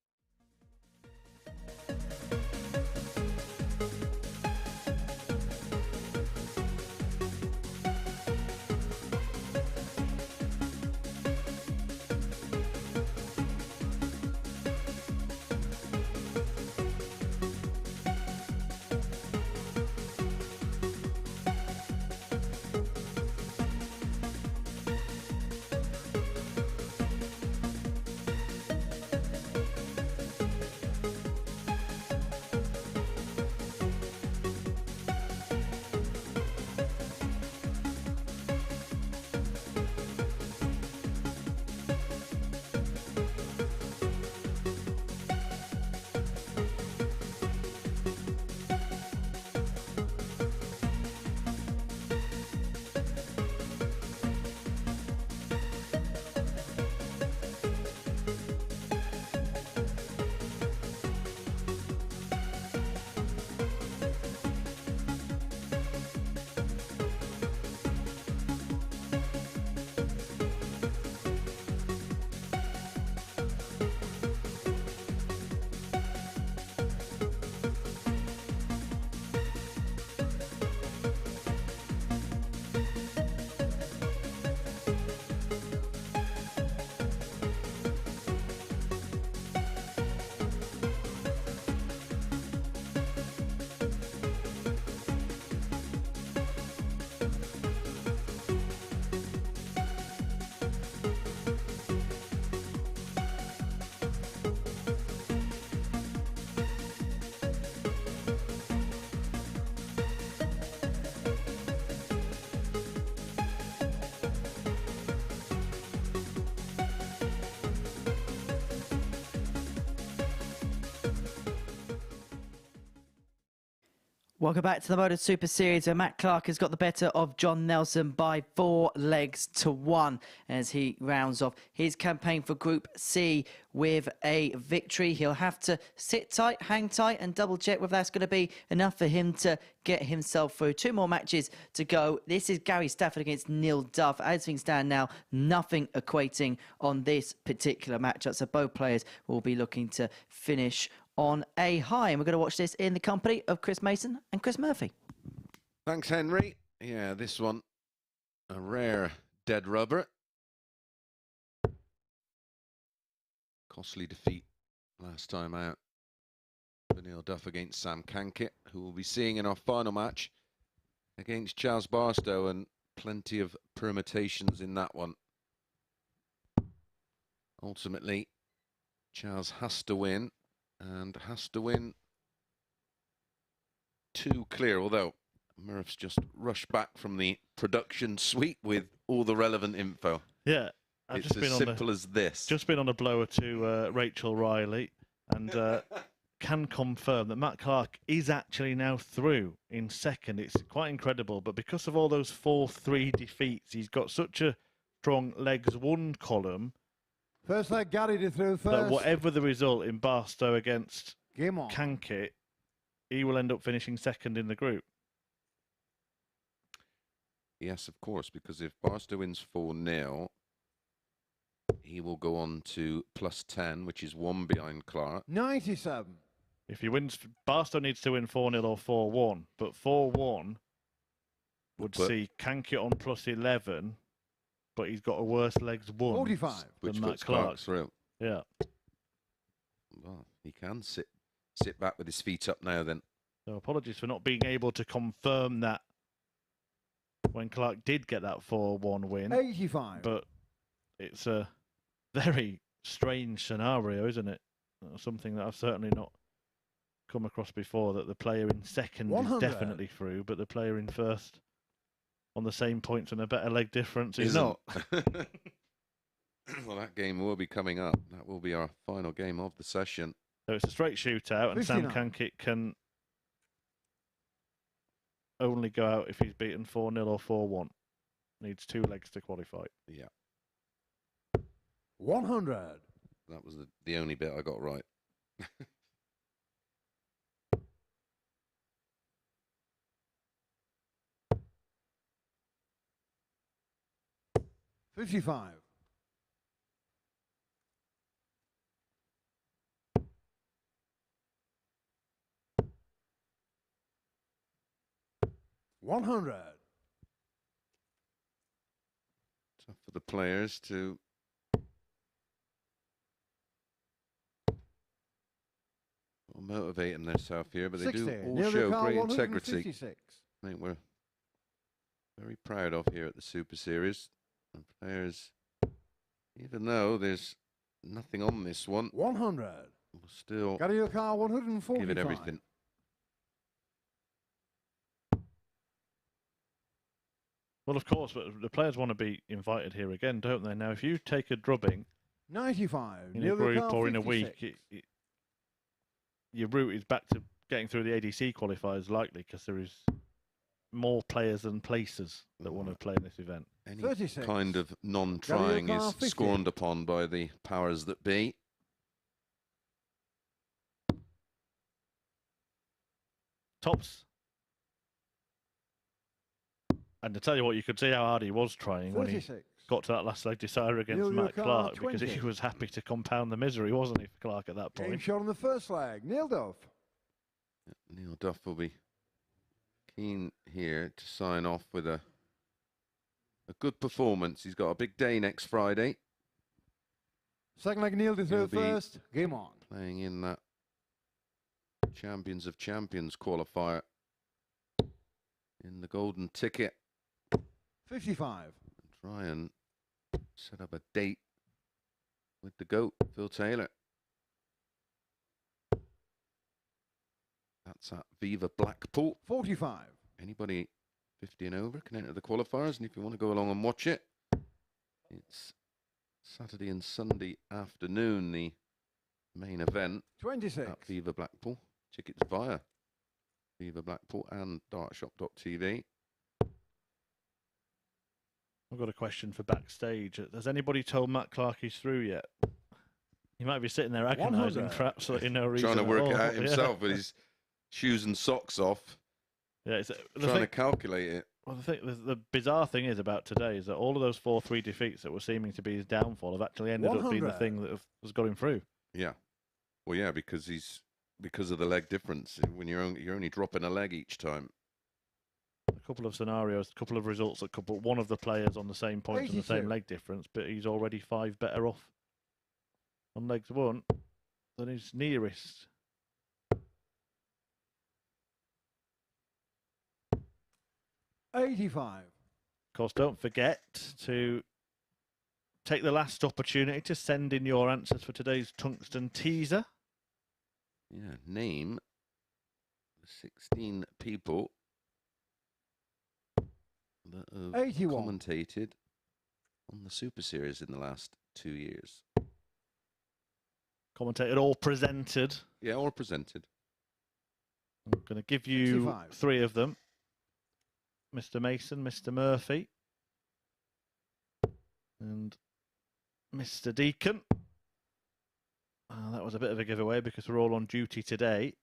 S1: Welcome back to the MODUS Super Series, where Matt Clark has got the better of John Nelson by 4 legs to 1 as he rounds off his campaign for Group C with a victory. He'll have to sit tight, hang tight and double check whether that's going to be enough for him to get himself through. 2 more matches to go. This is Gary Stafford against Neil Duff. As things stand now, nothing equating on this particular matchup, so both players will be looking to finish on a high. And we're going to watch this in the company of Chris Mason and Chris Murphy.
S5: Thanks, Henry. Yeah, this one, a rare dead rubber. Costly defeat last time out for Neil Duff against Sam Cankett, who we'll be seeing in our final match against Charles Barstow, and plenty of permutations in that one. Ultimately, Charles has to win, and has to win 2 clear, although Murph's just rushed back from the production suite with all the relevant info.
S2: Yeah,
S5: It's as simple as this.
S2: Just been on a blower to Rachel Riley, and can confirm that Matt Clark is actually now through in second. It's quite incredible, but because of all those 4-3 defeats, he's got such a strong legs 1 column.
S4: First leg, Gary to through first.
S2: That whatever the result in Barstow against
S4: Game on.
S2: Cankett, he will end up finishing second in the group.
S5: Yes, of course, because if Barstow wins 4-0, he will go on to +10, which is 1 behind Clark.
S4: 97.
S2: If he wins, Barstow needs to win 4-0 or 4-1, but 4-1 would see Cankett on +11, but he's got a worse legs 1
S4: 45.
S5: Which
S2: than Matt
S5: puts
S2: Clark.
S5: Clark through.
S2: Yeah.
S5: Well, he can sit back with his feet up now then.
S2: So apologies for not being able to confirm that when Clark did get that 4-1 win.
S4: 85.
S2: But it's a very strange scenario, isn't it? Something that I've certainly not come across before, that the player in second
S4: 100.
S2: is definitely through, but the player in first on the same points and a better leg difference is
S5: Isn't.
S2: not.
S5: Well, that game will be coming up. That will be our final game of the session.
S2: So it's a straight shootout, and Sam
S4: 59.
S2: Cankett can only go out if he's beaten 4-0 or 4-1. Needs 2 legs to qualify.
S5: Yeah,
S4: 100.
S5: that was the only bit I got right.
S4: 55. 100.
S5: Tough for the players to motivating themselves here, but they
S4: 60.
S5: do all
S4: Neil
S5: show
S4: Ricard,
S5: great integrity.
S4: 156.
S5: I think we're very proud of here at the Super Series. And players, even though there's nothing on this one,
S4: 100.
S5: will still
S4: Gary Ricard, 145.
S5: give it everything.
S2: Well, of course, but the players want to be invited here again, don't they? Now, if you take a drubbing
S4: 95.
S2: in
S4: Neil
S2: a group
S4: Ricard,
S2: or in a
S4: 56.
S2: week, your route is back to getting through the ADC qualifiers, likely, because there is more players than places that want to play in this event.
S5: Any
S4: 36.
S5: kind of non-trying
S4: Gary
S5: is
S4: Ricard, 50.
S5: scorned upon by the powers that be.
S2: Tops. And to tell you what, you could see how hard he was trying when he
S4: 36.
S2: got to that last leg decider against
S4: Neil
S2: Matt
S4: Ricard,
S2: Clark, because
S4: 20.
S2: he was happy to compound the misery, wasn't he, for Clark at that
S4: Game
S2: point?
S4: shot on the first leg. Neil Duff.
S5: Neil Duff will be keen here to sign off with a good performance. He's got a big day next Friday,
S4: Second leg, Neil to throw
S5: He'll be-
S4: first. Game on.
S5: playing in that Champions of Champions qualifier in the golden ticket.
S4: 55.
S5: Try and set up a date with the GOAT, Phil Taylor. That's at Viva Blackpool.
S4: 45.
S5: Anybody 50 and over can enter the qualifiers, and if you want to go along and watch it, it's Saturday and Sunday afternoon, the main event
S4: 26.
S5: at Viva Blackpool. Tickets via Viva Blackpool and dartshop.tv.
S2: I've got a question for backstage. Has anybody told Matt Clark he's through yet? He might be sitting there agonising
S4: 100.
S2: for absolutely no reason.
S5: Trying to
S2: at
S5: work
S2: all.
S5: it out
S2: Yeah.
S5: himself with his shoes and socks off.
S2: Yeah, it's,
S5: Trying to calculate it.
S2: Well, the bizarre thing is about today is that all of those 4-3 defeats that were seeming to be his downfall have actually ended up being the
S4: 100.
S2: thing that has got him through.
S5: Yeah. Well, yeah, because of the leg difference. When you're only dropping a leg each time.
S2: A couple of scenarios, a couple of results that could put one of the players on the same points and the same
S4: 82.
S2: leg difference, but he's already 5 better off on legs 1 than his nearest.
S4: 85.
S2: Of course, don't forget to take the last opportunity to send in your answers for today's tungsten teaser.
S5: Yeah, name the 16 people that have
S4: 81.
S5: commentated on the Super Series in the last 2 years.
S2: Commentated or presented.
S5: Yeah, or presented.
S2: I'm going to give you
S4: 65.
S2: 3 of them. Mr. Mason, Mr. Murphy, and Mr. Deacon. That was a bit of a giveaway because we're all on duty today.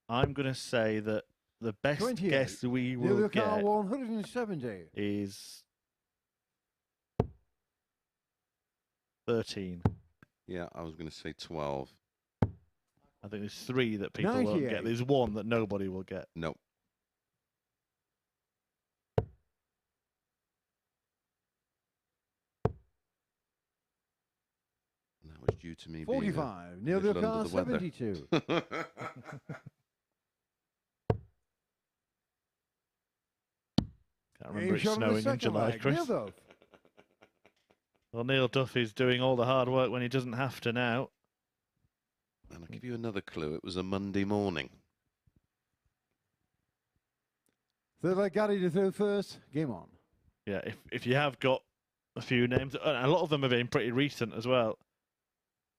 S2: I'm going to say that the best
S4: 28.
S2: guess we
S4: Neil
S2: will
S4: Carr,
S2: get
S4: 170.
S2: is 13.
S5: Yeah, I was going to say 12.
S2: I think there's 3 that people won't
S4: 98.
S2: get. There's 1 that nobody will get.
S5: No. And that was due to me being
S4: 45. Neil
S5: little
S4: Carr,
S5: under the weather.
S4: 72.
S2: Can't remember it
S4: Shot on the
S2: snowing in
S4: second
S2: July,
S4: leg.
S2: Chris.
S4: Neil Duff.
S2: Well, Neil Duff is doing all the hard work when he doesn't have to now.
S5: And I'll give you another clue. It was a Monday morning.
S4: Third leg, Gary to throw first. Game on.
S2: Yeah, if you have got a few names, and a lot of them have been pretty recent as well.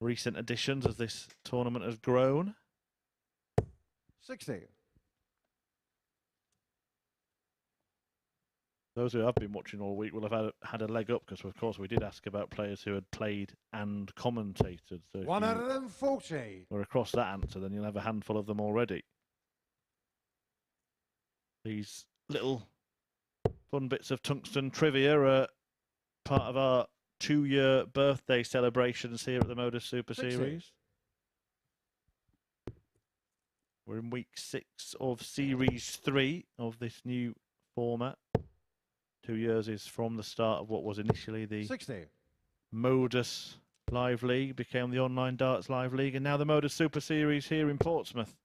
S2: Recent additions as this tournament has grown.
S4: 60.
S2: Those who have been watching all week will have had a leg up because, of course, we did ask about players who had played and commentated. So if
S4: 140.
S2: we're across that answer, then you'll have a handful of them already. These little fun bits of tungsten trivia are part of our 2-year birthday celebrations here at the MODUS Super
S4: 60.
S2: Series. We're in week 6 of Series 3 of this new format. 2 years is from the start of what was initially the
S4: 60.
S2: MODUS Live League, became the Online Darts Live League, and now the MODUS Super Series here in Portsmouth.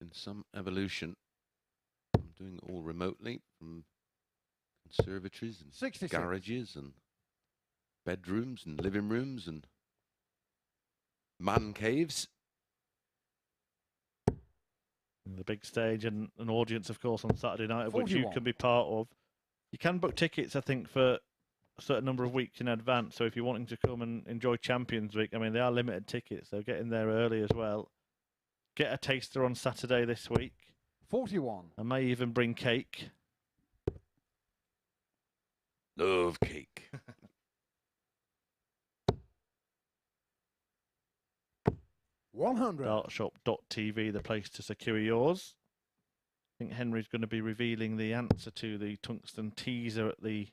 S5: In some evolution. I'm doing it all remotely from conservatories and
S4: 66.
S5: garages and bedrooms and living rooms and man caves.
S2: The big stage and an audience, of course, on Saturday night, of which you
S4: 41.
S2: can be part of. You can book tickets, I think, for a certain number of weeks in advance. So if you're wanting to come and enjoy Champions Week, I mean, they are limited tickets, so get in there early as well. Get a taster on Saturday this week.
S4: 41.
S2: I may even bring cake.
S5: Love cake.
S4: 100.
S2: Dartshop.tv, the place to secure yours. I think Henry's going to be revealing the answer to the tungsten teaser at the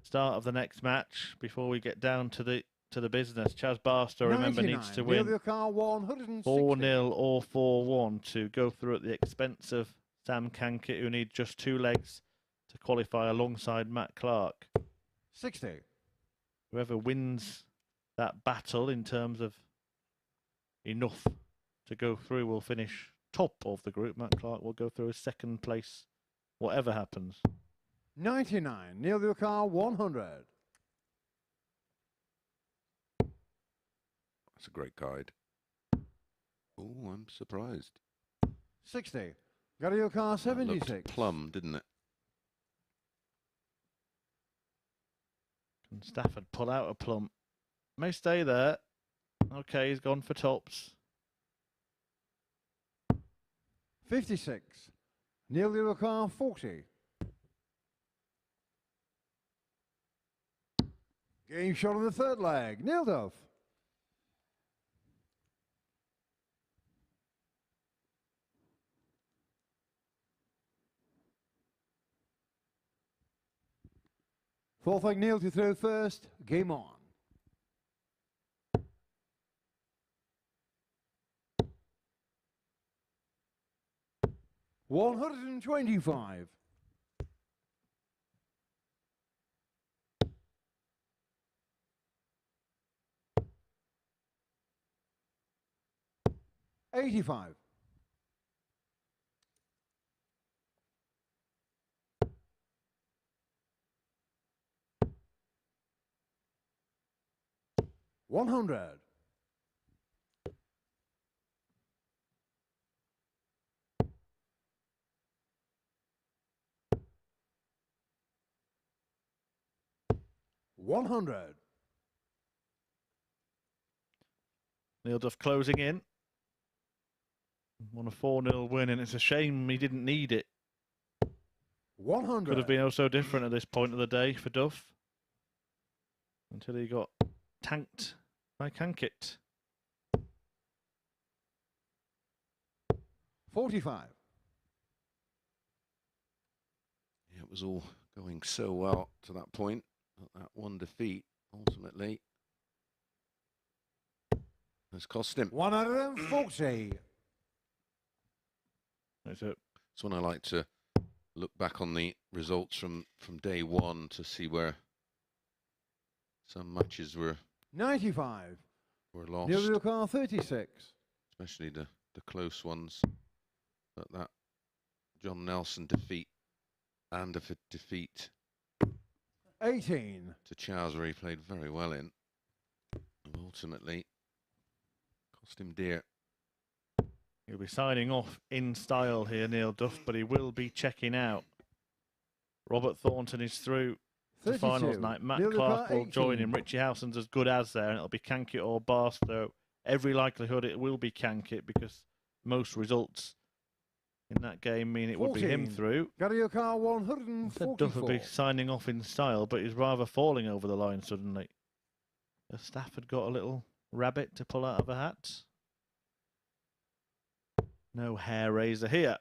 S2: start of the next match before we get down to the business. Chaz Barstow, remember,
S4: 99.
S2: needs to win
S4: Neil Carr, 160.
S2: 4-0 or 4-1 to go through at the expense of Sam Cankett, who needs just 2 legs to qualify alongside Matt Clark.
S4: 60.
S2: Whoever wins that battle in terms of enough to go through will finish top of the group. Matt Clark will go through as second place, whatever happens.
S4: 99. Neil Carr, 100.
S5: That's a great guide. Oh, I'm surprised.
S4: 60. Gary Carr,
S5: That looked
S4: 76.
S5: plum, didn't it?
S2: Can Stafford pull out a plump? May stay there. Okay, he's gone for tops.
S4: 56. Neil Yellow car 40. Game shot on the third leg. Neil Duff. Fourth leg Neil to throw first. Game on. $125. $85. $100. $100.
S2: Neil Duff closing in. Won a 4-0 win, and it's a shame he didn't need it.
S4: 100.
S2: Could have been oh so different at this point of the day for Duff. Until he got tanked by Cankett.
S4: 45.
S5: Yeah, it was all going so well to that point. That one defeat ultimately has cost him.
S4: 140.
S5: It's when I like to look back on the results from day one to see where some matches were
S4: 95.
S5: lost,
S4: Neil Yellow car 36.
S5: especially the close ones. But that John Nelson defeat and a defeat
S4: 18.
S5: to Charles, where he played very well in, and ultimately cost him dear.
S2: He'll be signing off in style here, Neil Duff, but he will be checking out. Robert Thornton is through to
S4: 32.
S2: finals night. Matt
S4: Neil
S2: Clark
S4: Yellow
S2: will
S4: car
S2: join
S4: 18.
S2: him. Richie Howson's as good as there, and it'll be Cankett or Barstow. Every likelihood it will be Cankett because most results in that game mean it would be him
S4: 14.
S2: through.
S4: Got your car
S2: Said Duff would be
S4: 144.
S2: signing off in style, but he's rather falling over the line suddenly. Has Stafford got a little rabbit to pull out of a hat? No hair raiser here.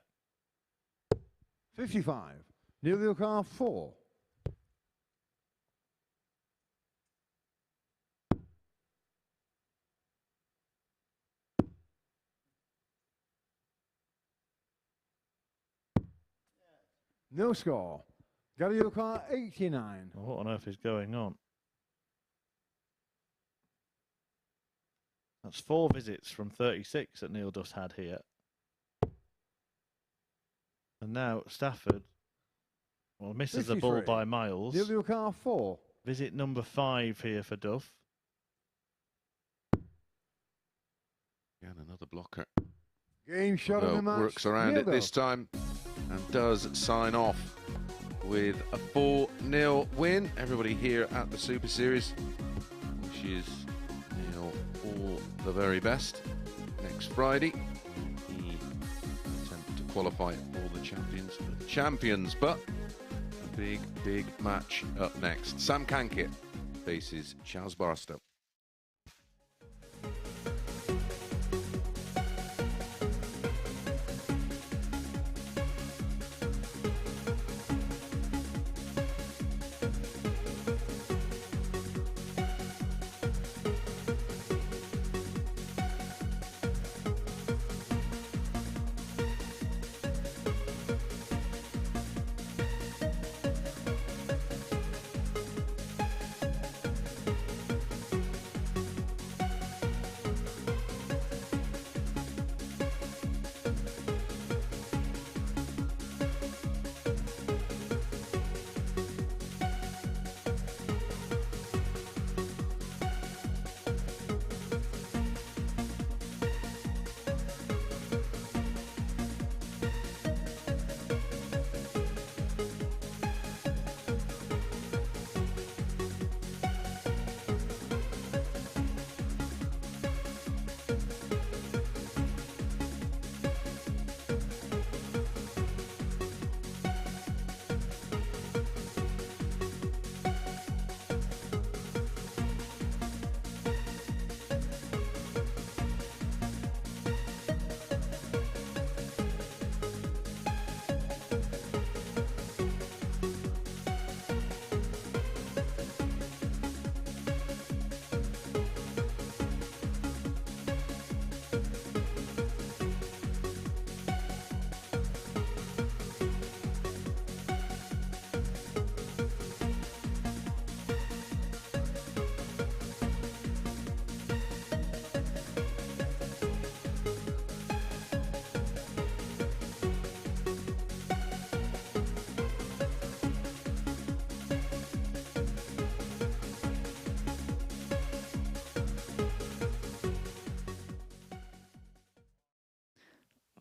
S4: 55. Neil Yellow car 4. No score. Got your car 89.
S2: Well, what on earth is going on? That's 4 visits from 36 that Neil Duff's had here. And now Stafford, well, misses the ball
S4: 53.
S2: by miles.
S4: Neil Yellow car 4.
S2: Visit number 5 here for Duff.
S5: Again, another blocker.
S4: Game shot of
S5: Although
S4: the match.
S5: works around
S4: Neil
S5: it this
S4: Duff.
S5: time and does sign off with a 4-0 win. Everybody here at the Super Series wishes Neil all the very best. Next Friday, he attempt to qualify for the champions, but a big match up next. Sam Cankett faces Charles Barstow.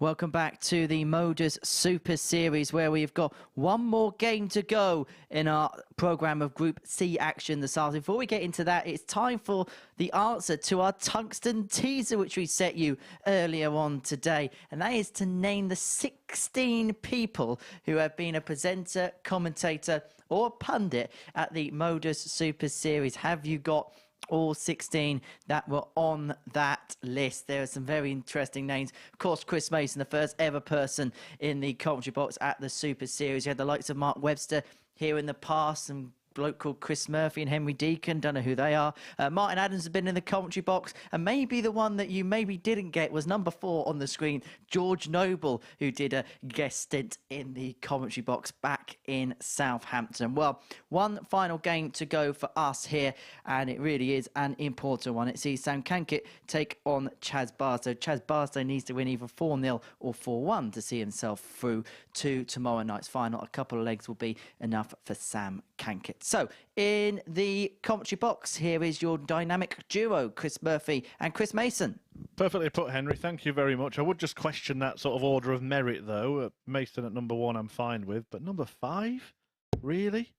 S1: Welcome back to the MODUS Super Series, where we've got one more game to go in our programme of Group C action this afternoon. Before we get into that, it's time for the answer to our tungsten teaser, which we set you earlier on today. And that is to name the 16 people who have been a presenter, commentator or a pundit at the MODUS Super Series. Have you got all 16 that were on that list? There are some very interesting names. Of course, Chris Mason, the first ever person in the commentary box at the Super Series. You had the likes of Mark Webster here in the past, and bloke called Chris Murphy and Henry Deacon, don't know who they are. Martin Adams has been in the commentary box, and maybe the one that you maybe didn't get was number 4 on the screen, George Noble, who did a guest stint in the commentary box back in Southampton. Well, one final game to go for us here, and it really is an important one. It sees Sam Cankett take on Chaz Barstow. Chaz Barstow needs to win either 4-0 or 4-1 to see himself through to tomorrow night's final. A couple of legs will be enough for Sam Cankett. So, in the commentary box, here is your dynamic duo, Chris Murphy and Chris Mason.
S2: Perfectly put, Henry. Thank you very much. I would just question that sort of order of merit, though. Mason at number 1, I'm fine with. But number 5? Really?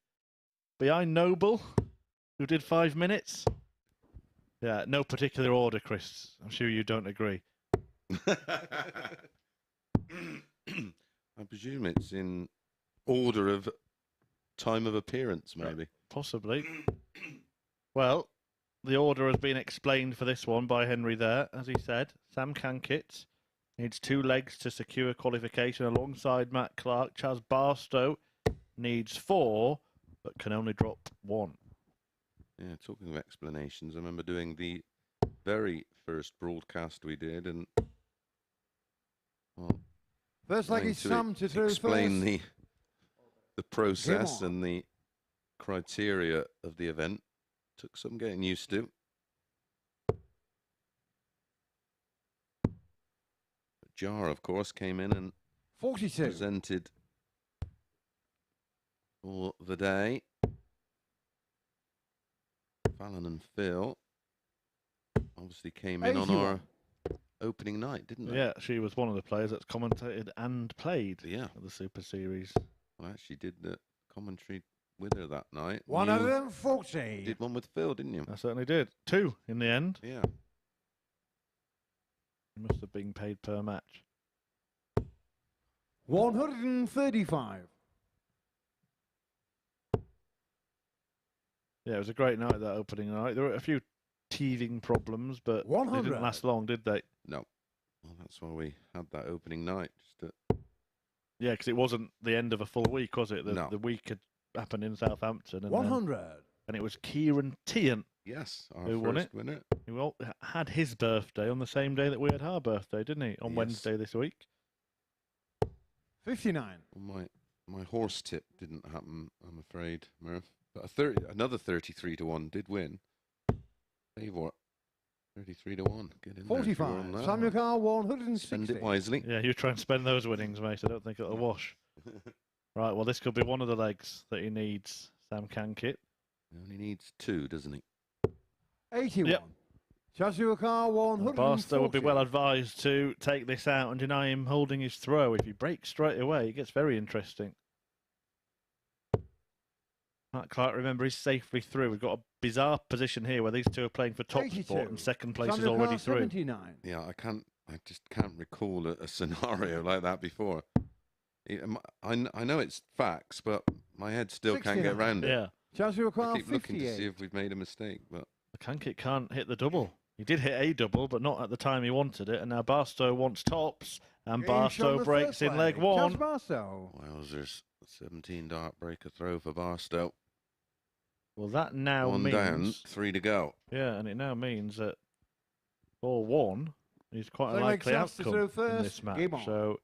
S2: Behind Noble, who did 5 minutes? Yeah, no particular order, Chris. I'm sure you don't agree.
S5: I presume it's in order of time of appearance, maybe.
S2: Possibly. Well, the order has been explained for this one by Henry there. As he said, Sam Cankett needs 2 legs to secure qualification alongside Matt Clark. Chaz Barstow needs 4, but can only drop 1.
S3: Yeah, talking of explanations, I remember doing the very first broadcast we did, and well,
S4: First leg is Sam to throw
S3: explain
S4: first.
S3: the process and the criteria of the event. Took some getting used to. But Jar, of course, came in and
S4: 42.
S3: presented for the day. Fallon and Phil obviously came in on
S4: 81.
S3: our opening night, didn't they?
S2: Yeah, she was one of the players that's commentated and played
S3: Yeah.
S2: at the Super Series.
S3: Well, I actually did the commentary with her that night. You
S4: 140.
S3: did one with Phil, didn't you?
S2: I certainly did. 2 in the end.
S3: Yeah.
S2: He must have been paid per match.
S4: 135.
S2: Yeah, it was a great night, that opening night. There were a few teething problems, but they
S4: 100.
S2: didn't last long, did they?
S3: No. Well, that's why we had that opening night. Just to,
S2: Yeah, because it wasn't the end of a full week, was it?
S3: No.
S2: The week had happened in Southampton. And
S4: 100.
S2: and it was Kieran Tian
S3: yes, our
S2: who
S3: first
S2: won it?
S3: winner.
S2: who had his birthday on the same day that we had our birthday, didn't he? On
S3: Yes.
S2: Wednesday this week.
S4: 59.
S3: Well, my horse tip didn't happen, I'm afraid, Murph. But another 33 to 1 did win. Favor 33 to 1. Get in there if you're on
S4: 45.
S3: that.
S4: Samuel Carr, 160.
S3: Spend it wisely.
S2: Yeah, you try and spend those winnings, mate. I don't think it'll wash. Right, well, this could be one of the legs that he needs, Sam Cankett.
S3: He only needs 2, doesn't he?
S4: 81.
S2: Yep.
S4: Joshua Carr, 140.
S2: Barstow would be well advised to take this out and deny him holding his throw. If he breaks straight away, it gets very interesting. Matt Clark, remember, he's safely through. We've got a bizarre position here where these two are playing for top
S4: 82.
S2: spot and second place is
S4: Samuel
S2: already
S4: Carr,
S2: through.
S4: 79.
S3: Yeah, I just can't recall a scenario like that before. I know it's facts, but my head still can't get
S4: 69.
S3: around it.
S2: Yeah,
S4: Joshua
S3: I
S4: Carr,
S3: keep looking to see
S4: 58.
S3: if we've made a mistake, but
S2: Cankett can't hit the double. He did hit a double, but not at the time he wanted it. And now Barstow wants tops, and
S4: Game shot
S2: Barstow
S4: the
S2: breaks
S4: first
S2: in leg
S4: leg.
S2: one.
S4: Chaz Barstow.
S3: wowzers. 17 dart breaker throw for Barstow.
S2: Well, that now
S3: One
S2: means...
S3: down, 3 to go.
S2: Yeah, and it now means that 4-1 is quite a
S4: Same
S2: likely
S4: like Chaz to
S2: outcome
S4: throw
S2: in
S4: first.
S2: this match.
S4: Game on.
S2: So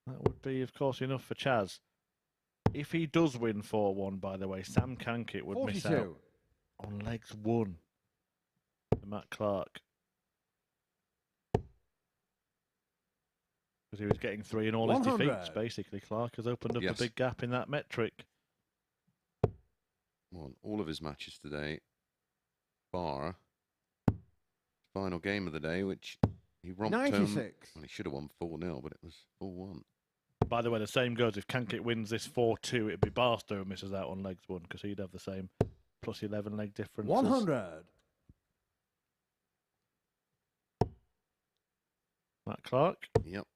S2: that would be, of course, enough for Chaz. If he does win 4-1, by the way, Sam Cankett would miss out
S4: 42.
S2: on legs 1 to Matt Clark. Because he was getting 3 in all his
S4: 100.
S2: defeats, basically. Clark has opened up
S3: Yes.
S2: a big gap in that metric.
S3: Won all of his matches today, bar final game of the day, which
S5: He romped
S4: 96.
S5: Well, he should have won 4-0, but it was 4-1.
S2: By the way, the same goes if Cankett wins this 4-2, it'd be Barstow who misses out on legs one because he'd have the same plus 11 leg difference.
S4: 100.
S2: Matt Clark.
S5: Yep.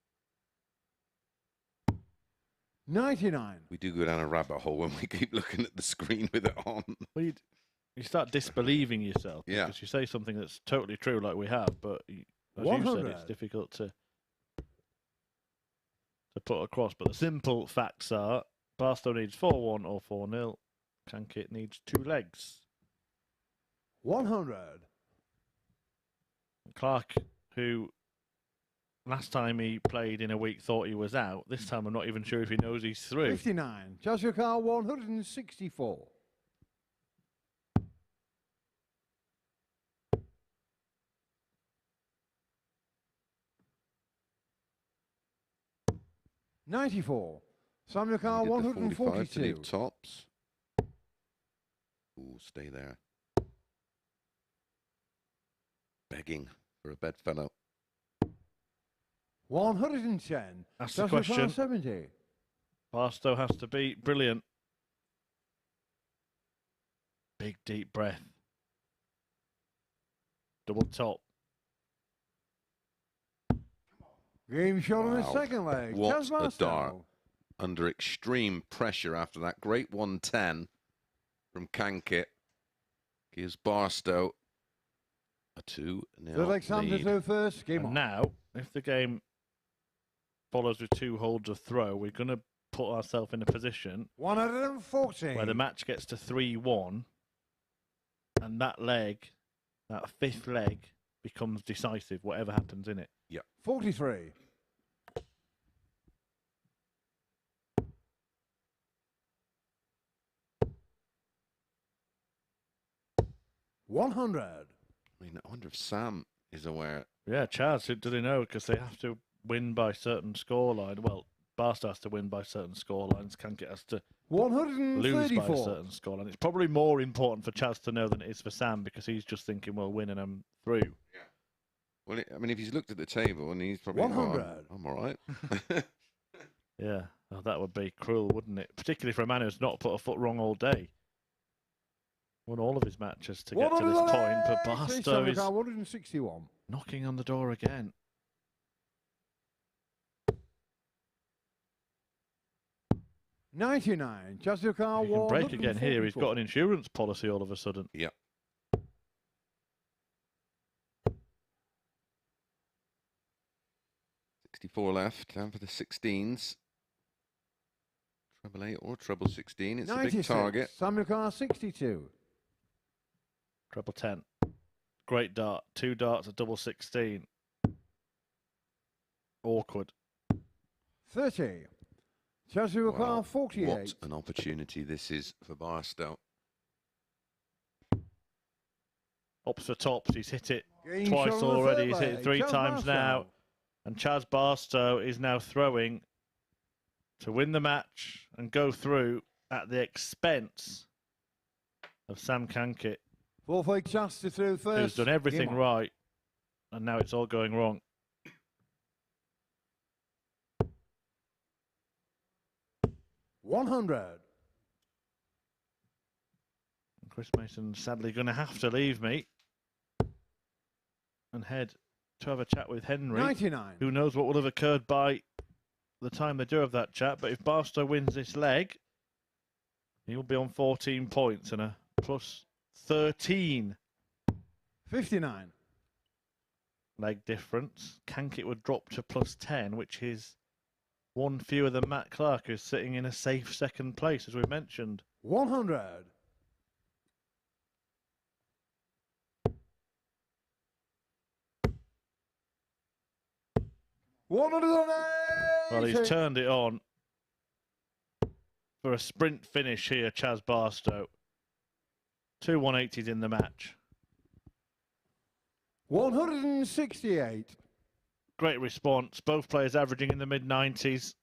S4: 99.
S5: We do go down a rabbit hole when we keep looking at the screen with it on.
S2: Well, you start disbelieving yourself
S5: Yeah.
S2: because you say something that's totally true like we have, but as you said,
S4: 100.
S2: it's difficult to put across. But the simple facts are Barstow needs 4-1 or 4-0. Cankett needs 2 legs.
S4: 100.
S2: Clark, who last time he played in a week thought he was out, this time I'm not even sure if he knows he's through.
S4: 59. Joshua Carr 164. 94. Samuel Carr
S5: He did the 45 to
S4: 142.
S5: leave tops. Ooh, stay there. Begging for a bedfellow.
S4: 110.
S2: That's the
S4: Joshua
S2: question.
S4: Carr 70.
S2: Barstow has to be brilliant. Big deep breath. Double top.
S4: Game shot on the
S5: Wow.
S4: second leg.
S5: What
S4: Chaz
S5: a
S4: Barstow.
S5: dart. Under extreme pressure after that great 110 from Cankett. Gives Barstow a 2-0
S4: Third leg Sam to
S5: lead.
S4: throw first. Game
S2: And
S4: on.
S2: now, if the game follows with 2 holds of throw, we're going to put ourselves in a position
S4: 140.
S2: where the match gets to 3-1 and that leg, that 5th leg, becomes decisive, whatever happens in it.
S4: 43. 100.
S5: I mean, I wonder if Sam is aware.
S2: Yeah, Chaz, do they know? Because they have to win by certain scoreline. Well, Barstow has to win by certain scorelines. Cankett has to lose by a
S4: 134.
S2: certain scoreline. It's probably more important for Chaz to know than it is for Sam because he's just thinking, well, win and I'm through.
S5: Well, I mean, if he's looked at the table and he's probably
S4: 100.
S5: I'm all right.
S2: Yeah, oh, that would be cruel, wouldn't it? Particularly for a man who's not put a foot wrong all day. Won all of his matches to get to this point, but Barstow is
S4: 161.
S2: knocking on the door again.
S4: $99. Joshua Carr
S2: He can break again here. He's got an insurance policy all of a sudden.
S5: Yeah. $64 left. Down for the 16s. Treble 8 or treble 16. It's a big target.
S4: Samuel Carr 62.
S2: Treble 10. Great dart. 2 darts at double 16. Awkward.
S4: 30. Joshua
S5: Wow,
S4: Carr 48.
S5: What an opportunity this is for Barstow.
S2: Ups for tops. He's hit it
S4: Game
S2: twice
S4: shot on the
S2: already.
S4: third
S2: He's hit it
S4: leg.
S2: 3
S4: Chaz
S2: times now.
S4: Barstow.
S2: And Chaz Barstow is now throwing to win the match and go through at the expense of Sam Cankett,
S4: Fourth leg Chaz to throw first.
S2: who's done everything
S4: Game on.
S2: right, and now it's all going wrong.
S4: $100.
S2: Chris Mason's sadly going to have to leave me and head to have a chat with Henry.
S4: 99.
S2: Who knows what will have occurred by the time they do have that chat. But if Barstow wins this leg, he'll be on 14 points and a plus 13
S4: 59.
S2: leg difference. Cankett would drop to plus 10, which is 1 fewer than Matt Clark, who's sitting in a safe second place, as we mentioned.
S4: 100.
S2: Well, he's turned it on for a sprint finish here, Chaz Barstow. 2 180s in the match.
S4: 168.
S2: Great response. Both players averaging in the mid-90s.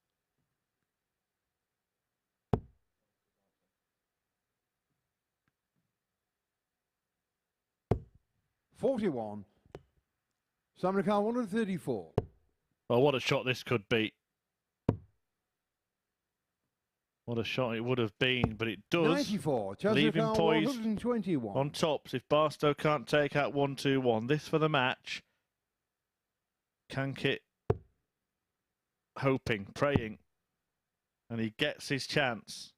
S4: $41. Summary car 134.
S2: Well, what a shot this could be. What a shot it would have been, but it does
S4: 94.
S2: leave him
S4: car
S2: poised
S4: 121.
S2: on tops if Barstow can't take out 1-2-1. This for the match. Cankett hoping, praying, and he gets his chance.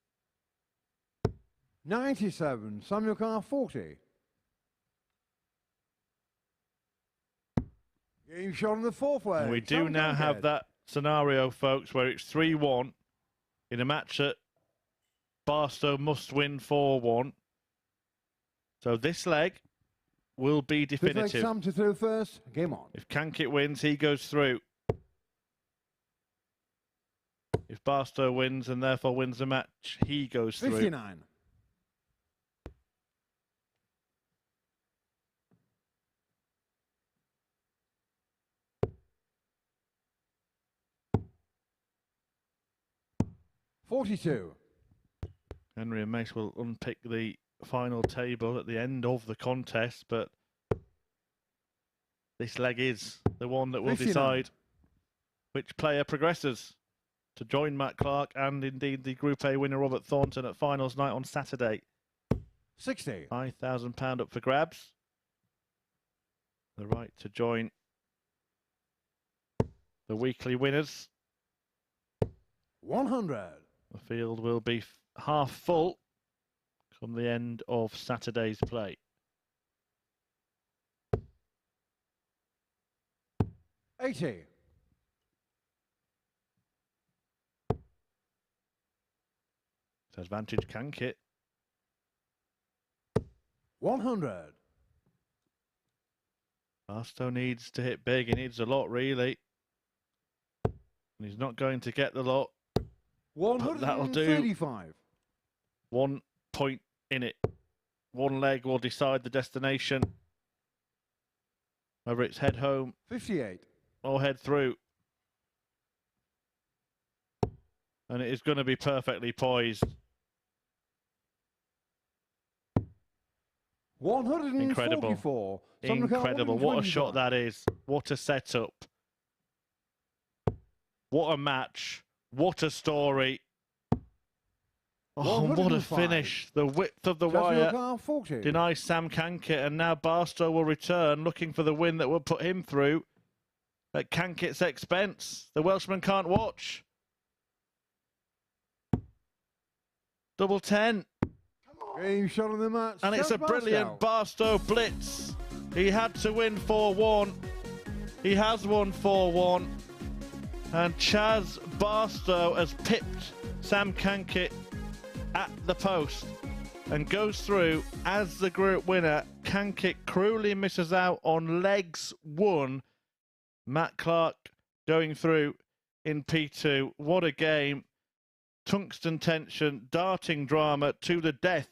S4: 97. Samuel car 40. Game shot on the fourth leg.
S2: And we do now have that scenario, folks, where it's 3-1 in a match that Barstow must win 4-1. So this leg will be definitive.
S4: Sam to through first. Game on.
S2: If Cankett wins, he goes through. If Barstow wins and therefore wins the match, he goes through.
S4: 59. $42.
S2: Henry and Mace will unpick the final table at the end of the contest, but this leg is the one that will
S4: 59.
S2: decide which player progresses to join Matt Clark and indeed the Group A winner Robert Thornton at finals night on Saturday.
S4: 60.
S2: £5,000 up for grabs. The right to join the weekly winners.
S4: 100.
S2: The field will be half full come the end of Saturday's play.
S4: 80.
S2: It's advantage Cankett.
S4: 100.
S2: Barstow needs to hit big. He needs a lot, really. And he's not going to get the lot.
S4: 135.
S2: 1 point in it. One leg will decide the destination. Whether it's head home
S4: 58.
S2: or head through. And it is going to be perfectly poised.
S4: 144.
S2: Incredible. What a shot that is. What a setup. What a match. What a story. Oh, what a finish. The width of the wire denies Sam Cankett, and now Barstow will return looking for the win that will put him through at Cankett's expense. The Welshman can't watch. Double 10.
S4: Game shot on the match.
S2: And it's a brilliant Barstow blitz. He had to win 4-1. He has won 4-1. And Chaz Barstow has pipped Sam Cankett at the post and goes through as the group winner. Cankett cruelly misses out on legs 1. Matt Clark going through in P2. What a game. Tungsten tension, darting drama to the death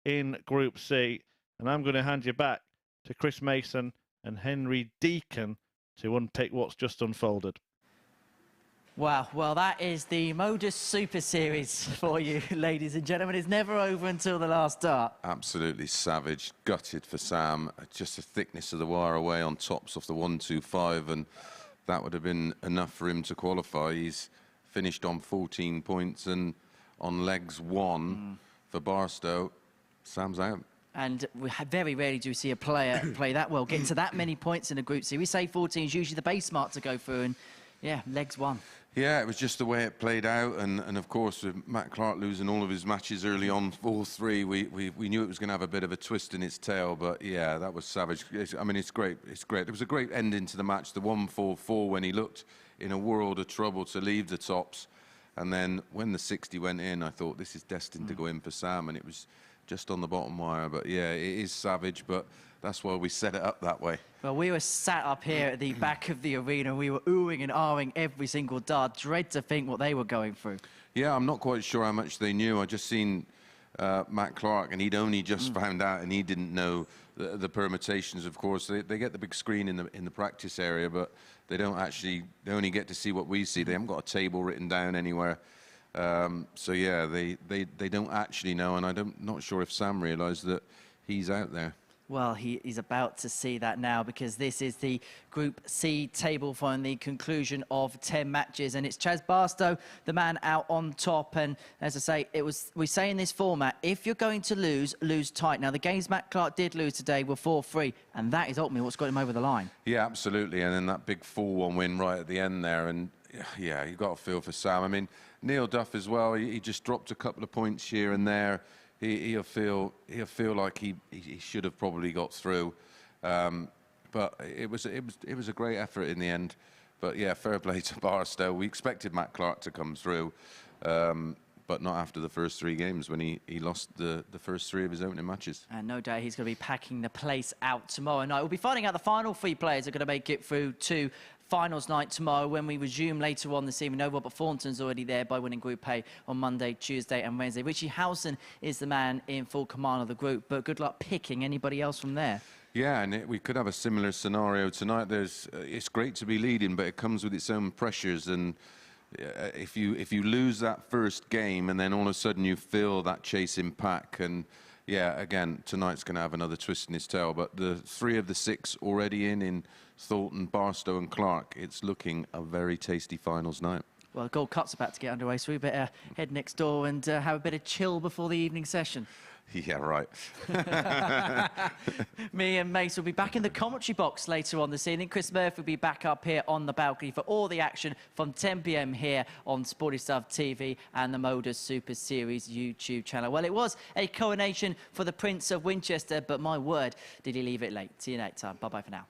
S2: in Group C. And I'm going to hand you back to Chris Mason and Henry Deacon to unpick what's just unfolded.
S1: Wow, well, that is the MODUS Super Series for you, ladies and gentlemen. It's never over until the last dart.
S3: Absolutely savage, gutted for Sam. Just the thickness of the wire away on tops off the 125, and that would have been enough for him to qualify. He's finished on 14 points, and on legs 1 for Barstow, Sam's out. And
S1: we very rarely do we see a player play that well, getting to that many points in a Group C. We say 14 is usually the base mark to go through, and yeah, legs 1.
S3: Yeah, it was just the way it played out, and of course with Matt Clark losing all of his matches early on, all 3, we knew it was going to have a bit of a twist in its tail, but yeah, that was savage. I mean, it's great, it's great. It was a great ending to the match, the 144 when he looked in a world of trouble to leave the tops, and then when the 60 went in, I thought this is destined to go in for Sam, and it was just on the bottom wire. But yeah, it is savage, but that's why we set it up that way.
S1: Well, we were sat up here at the back of the arena. We were oohing and ahhing every single dart. Dread to think what they were going through.
S3: Yeah, I'm not quite sure how much they knew. I just seen Matt Clark, and he'd only just found out, and he didn't know the permutations. Of course, they get the big screen in the practice area, but they don't actually. They only get to see what we see. They haven't got a table written down anywhere. So yeah, they don't actually know, and I'm not sure if Sam realised that he's out there.
S1: Well, he's about to see that now, because this is the Group C table for the conclusion of 10 matches. And it's Chaz Barstow, the man out on top. And as I say, we say in this format, if you're going to lose, lose tight. Now, the games Matt Clark did lose today were 4-3. And that is ultimately what's got him over the line.
S3: Yeah, absolutely. And then that big 4-1 win right at the end there. And yeah, you've got to feel for Sam. I mean, Neil Duff as well, he just dropped a couple of points here and there. He'll feel like he should have probably got through, but it was a great effort in the end. But yeah, fair play to Barstow. We expected Matt Clark to come through, but not after the first 3 games when he lost the first 3 of his opening matches. And
S1: no doubt he's going to be packing the place out tomorrow night. We'll be finding out the final 3 players are going to make it through to finals night tomorrow when we resume later on this evening. No, Robert Thornton's already there by winning Group A on Monday, Tuesday and Wednesday. Richie Howson is the man in full command of the group, but good luck picking anybody else from there.
S3: Yeah, and we could have a similar scenario tonight. It's great to be leading, but it comes with its own pressures. And if you lose that first game and then all of a sudden you feel that chasing pack, and yeah, again, tonight's going to have another twist in its tail. But the 3 of the 6 already in Thornton, Barstow and Clark, it's looking a very tasty finals night.
S1: Well, the Gold Cup's about to get underway, so we better head next door and have a bit of chill before the evening session.
S3: Yeah, right.
S1: Me and Mace will be back in the commentary box later on this evening. Chris Murphy will be back up here on the balcony for all the action from 10 p.m. here on Sporty Stuff TV and the MODUS Super Series YouTube channel. Well, it was a coronation for the Prince of Winchester, but my word, did he leave it late. See you next time. Bye-bye for now.